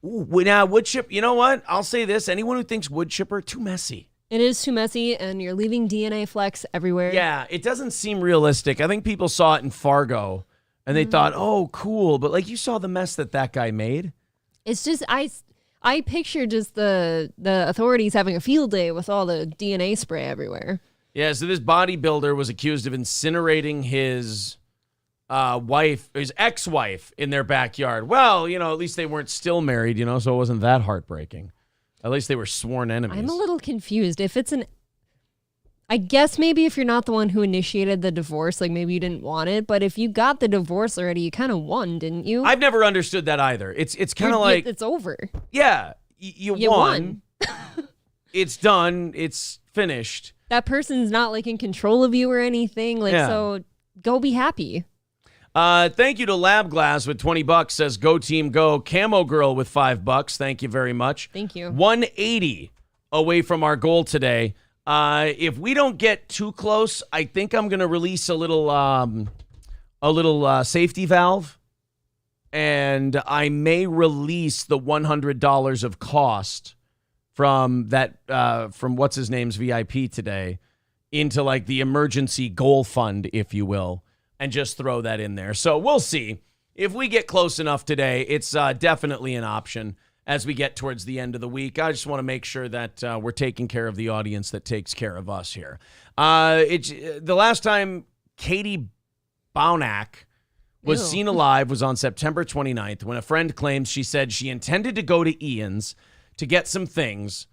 Ooh, now wood chip. You know what? I'll say this. Anyone who thinks wood chipper, too messy. It is too messy, and you're leaving DNA flecks everywhere. Yeah, it doesn't seem realistic. I think people saw it in Fargo, and they thought, oh, cool. But you saw the mess that guy made. It's just, I picture just the authorities having a field day with all the DNA spray everywhere. Yeah, so this bodybuilder was accused of incinerating his his ex-wife in their backyard. Well, at least they weren't still married, so it wasn't that heartbreaking. At least they were sworn enemies. I'm a little confused. If it's I guess maybe if you're not the one who initiated the divorce, maybe you didn't want it, but if you got the divorce already, you kind of won, didn't you? I've never understood that either. It's kind of like... It's over. Yeah, you won. It's done. It's finished. That person's not in control of you or anything. So go be happy. Thank you to Lab Glass with $20, says Go Team Go. Camo Girl with $5. Thank you very much. Thank you. 180 away from our goal today. If we don't get too close, I think I'm going to release a little safety valve, and I may release the $100 of cost from that from what's his name's VIP today into the emergency goal fund, if you will, and just throw that in there. So we'll see. If we get close enough today, it's definitely an option as we get towards the end of the week. I just want to make sure that we're taking care of the audience that takes care of us here. The last time Katie Baunack was seen alive was on September 29th when a friend claims she said she intended to go to Ian's to get some things,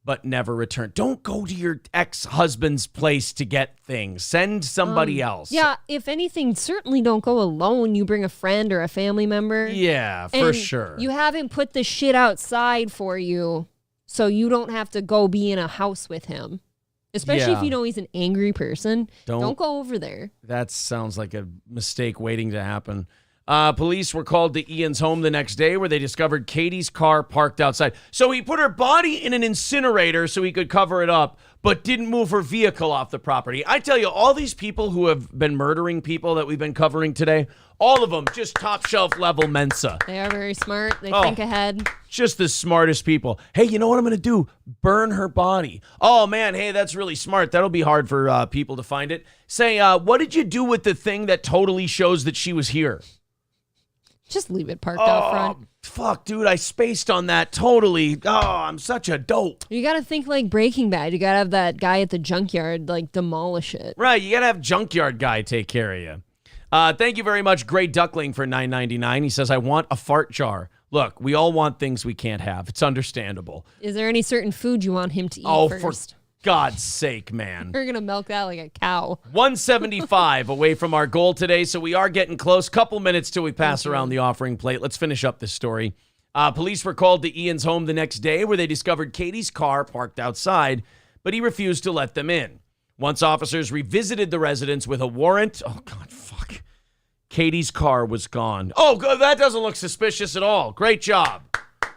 but never returned. Don't go to your ex-husband's place to get things. Send somebody else. Yeah, if anything, certainly don't go alone. You bring a friend or a family member. Yeah, for sure. You haven't put the shit outside for you, so you don't have to go be in a house with him. Especially if you know he's an angry person. Don't go over there. That sounds like a mistake waiting to happen. Police were called to Ian's home the next day where they discovered Katie's car parked outside. So he put her body in an incinerator so he could cover it up, but didn't move her vehicle off the property. I tell you, all these people who have been murdering people that we've been covering today, all of them just top shelf level Mensa. They are very smart. They think ahead. Just the smartest people. Hey, you know what I'm going to do? Burn her body. Oh, man, hey, that's really smart. That'll be hard for people to find it. Say, what did you do with the thing that totally shows that she was here? Just leave it parked out front. Fuck, dude, I spaced on that totally. Oh, I'm such a dope. You got to think like Breaking Bad. You got to have that guy at the junkyard, demolish it. Right, you got to have junkyard guy take care of you. Thank you very much, Gray Duckling, for $9.99. He says, I want a fart jar. Look, we all want things we can't have. It's understandable. Is there any certain food you want him to eat first? For God's sake, man. We're going to milk that like a cow. 175 away from our goal today, so we are getting close. Couple minutes till we pass around the offering plate. Let's finish up this story. Police were called to Ian's home the next day where they discovered Katie's car parked outside, but he refused to let them in. Once officers revisited the residence with a warrant, oh, God, fuck. Katie's car was gone. Oh, good. That doesn't look suspicious at all. Great job.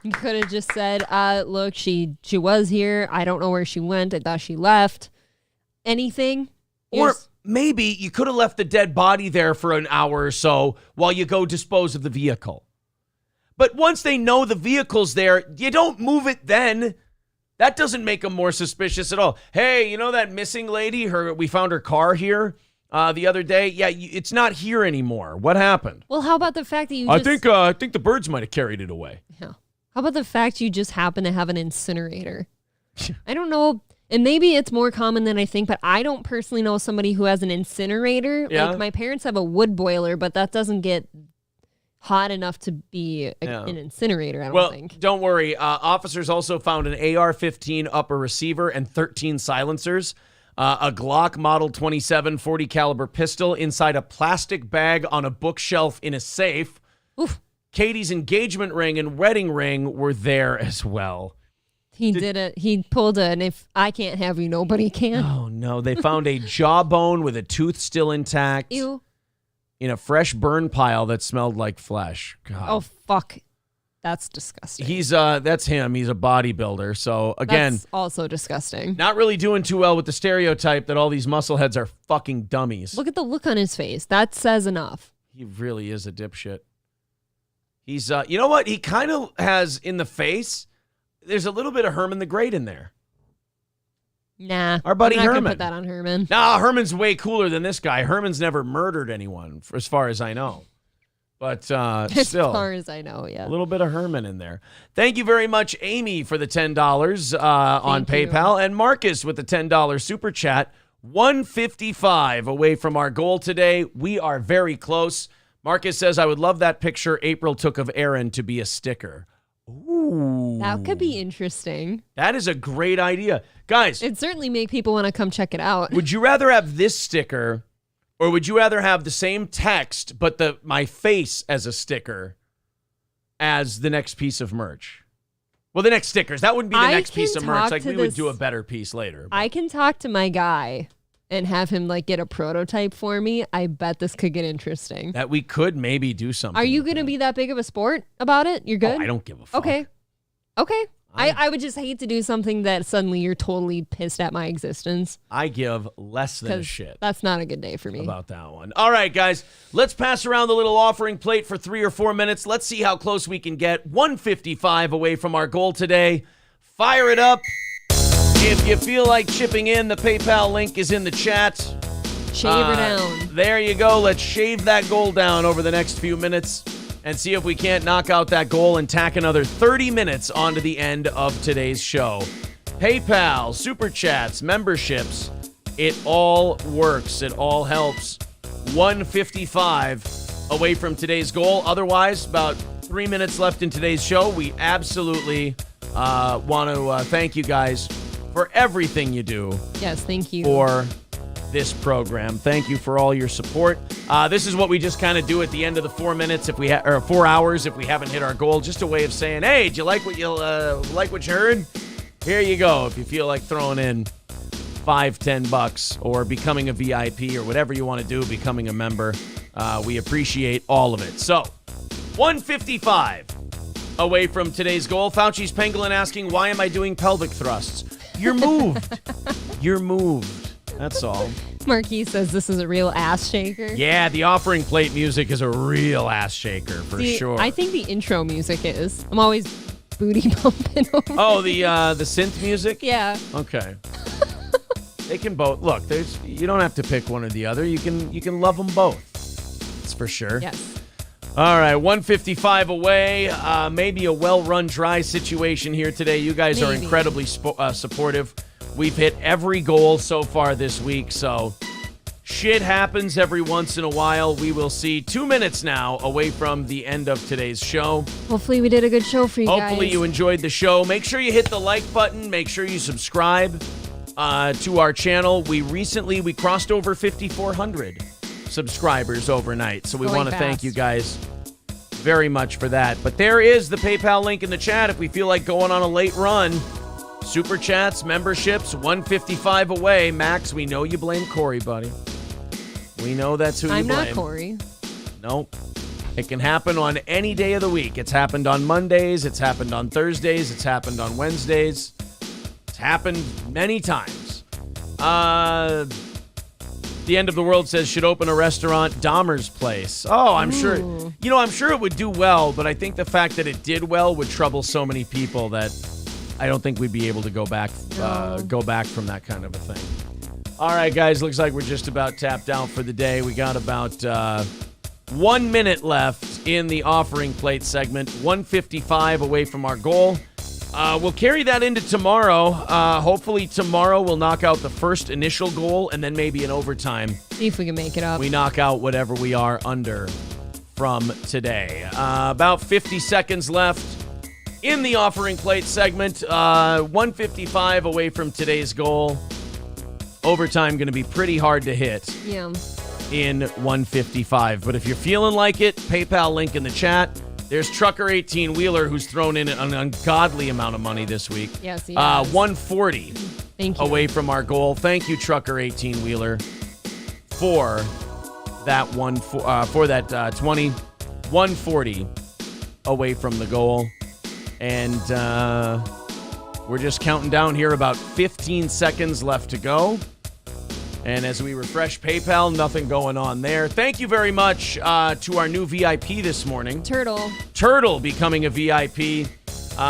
You could have just said, look, she was here. I don't know where she went. I thought she left. Anything. Or maybe you could have left the dead body there for an hour or so while you go dispose of the vehicle. But once they know the vehicle's there, you don't move it then. That doesn't make them more suspicious at all. Hey, you know that missing lady? We found her car here the other day. Yeah, it's not here anymore. What happened? Well, how about the fact that you I think the birds might have carried it away. Yeah. How about the fact you just happen to have an incinerator? I don't know. And maybe it's more common than I think, but I don't personally know somebody who has an incinerator. Yeah. Like, my parents have a wood boiler, but that doesn't get hot enough to be an incinerator, I don't think. Well, don't worry. Officers also found an AR-15 upper receiver and 13 silencers, a Glock Model 27 40 caliber pistol inside a plastic bag on a bookshelf in a safe. Oof. Katie's engagement ring and wedding ring were there as well. He did it. He pulled an if I can't have you, nobody can. Oh, no. They found a jawbone with a tooth still intact. Ew. In a fresh burn pile that smelled like flesh. God. Oh, fuck. That's disgusting. That's him. He's a bodybuilder. So, again. That's also disgusting. Not really doing too well with the stereotype that all these muscleheads are fucking dummies. Look at the look on his face. That says enough. He really is a dipshit. He's, you know what? He kind of has in the face, there's a little bit of Herman the Great in there. Nah. Our buddy I'm not Herman. gonna put that on Herman. Nah, Herman's way cooler than this guy. Herman's never murdered anyone, as far as I know. But still. As far as I know, yeah. A little bit of Herman in there. Thank you very much, Amy, for the $10 on PayPal. And Marcus with the $10 super chat. 155 away from our goal today. We are very close. Marcus says, I would love that picture April took of Aaron to be a sticker. Ooh. That could be interesting. That is a great idea. Guys. It'd certainly make people want to come check it out. Would you rather have this sticker or would you rather have the same text but my face as a sticker as the next piece of merch? Well, the next stickers. That wouldn't be the next piece of merch. Like we would do a better piece later. I can talk to my guy and have him get a prototype for me. I bet this could get interesting. That we could maybe do something. Are you going to be that big of a sport about it? You're good? Oh, I don't give a fuck. Okay. I would just hate to do something that suddenly you're totally pissed at my existence. I give less than a shit. That's not a good day for me. About that one. All right, guys. Let's pass around the little offering plate for 3 or 4 minutes. Let's see how close we can get. 155 away from our goal today. Fire it up. If you feel like chipping in, the PayPal link is in the chat. Shave her down. There you go. Let's shave that goal down over the next few minutes and see if we can't knock out that goal and tack another 30 minutes onto the end of today's show. PayPal, Super Chats, memberships, it all works. It all helps. 155 away from today's goal. Otherwise, about 3 minutes left in today's show. We absolutely want to thank you guys for everything you do. Yes, thank you. For this program. Thank you for all your support. This is what we just kind of do at the end of the 4 minutes or 4 hours if we haven't hit our goal. Just a way of saying, hey, did you like what you heard? Here you go. If you feel like throwing in $5-10 or becoming a VIP or whatever you want to do, becoming a member, we appreciate all of it. So 155 away from today's goal. Fauci's Pangolin asking, why am I doing pelvic thrusts? You're moved. You're moved. That's all. Marquis says this is a real ass shaker. Yeah, the offering plate music is a real ass shaker for sure. I think the intro music is. I'm always booty bumping over. Oh, the synth music? Yeah. Okay. They can both. Look, you don't have to pick one or the other. You can love them both. That's for sure. Yes. All right, 155 away. Maybe a well-run dry situation here today. You guys are incredibly supportive. We've hit every goal so far this week, so shit happens every once in a while. We will see. 2 minutes now away from the end of today's show. Hopefully we did a good show for you guys. Hopefully you enjoyed the show. Make sure you hit the like button. Make sure you subscribe to our channel. We crossed over 5,400 subscribers overnight, so we want to thank you guys very much for that. But there is the PayPal link in the chat if we feel like going on a late run. Super Chats, memberships, 155 away. Max, we know you blame Corey, buddy. We know that's who you blame. I'm not Corey. Nope. It can happen on any day of the week. It's happened on Mondays. It's happened on Thursdays. It's happened on Wednesdays. It's happened many times. The End of the World says, should open a restaurant, Dahmer's Place. Oh, I'm sure. You know, I'm sure it would do well, but I think the fact that it did well would trouble so many people that I don't think we'd be able to go back from that kind of a thing. All right, guys, looks like we're just about tapped out for the day. We got about 1 minute left in the offering plate segment, 155 away from our goal. We'll carry that into tomorrow. Hopefully tomorrow we'll knock out the first initial goal and then maybe in overtime. See if we can make it up. We knock out whatever we are under from today. About 50 seconds left in the offering plate segment. 155 away from today's goal. Overtime going to be pretty hard to hit. Yeah. In 155. But if you're feeling like it, PayPal link in the chat. There's Trucker 18 Wheeler who's thrown in an ungodly amount of money this week. Yes, he has. 140 Thank you. away from our goal. Thank you, Trucker 18 Wheeler, for that 20. 140 away from the goal. And we're just counting down here, about 15 seconds left to go. And as we refresh PayPal, nothing going on there. Thank you very much to our new VIP this morning. Turtle becoming a VIP.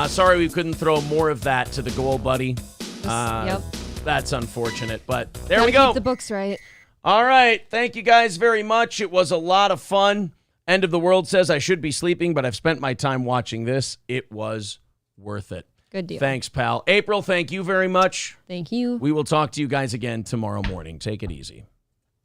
Sorry we couldn't throw more of that to the goal, buddy. Yep. That's unfortunate, but there Gotta we go. Keep the books right. All right. Thank you guys very much. It was a lot of fun. End of the World says I should be sleeping, but I've spent my time watching this. It was worth it. Good deal. Thanks, pal. April, thank you very much. Thank you. We will talk to you guys again tomorrow morning. Take it easy.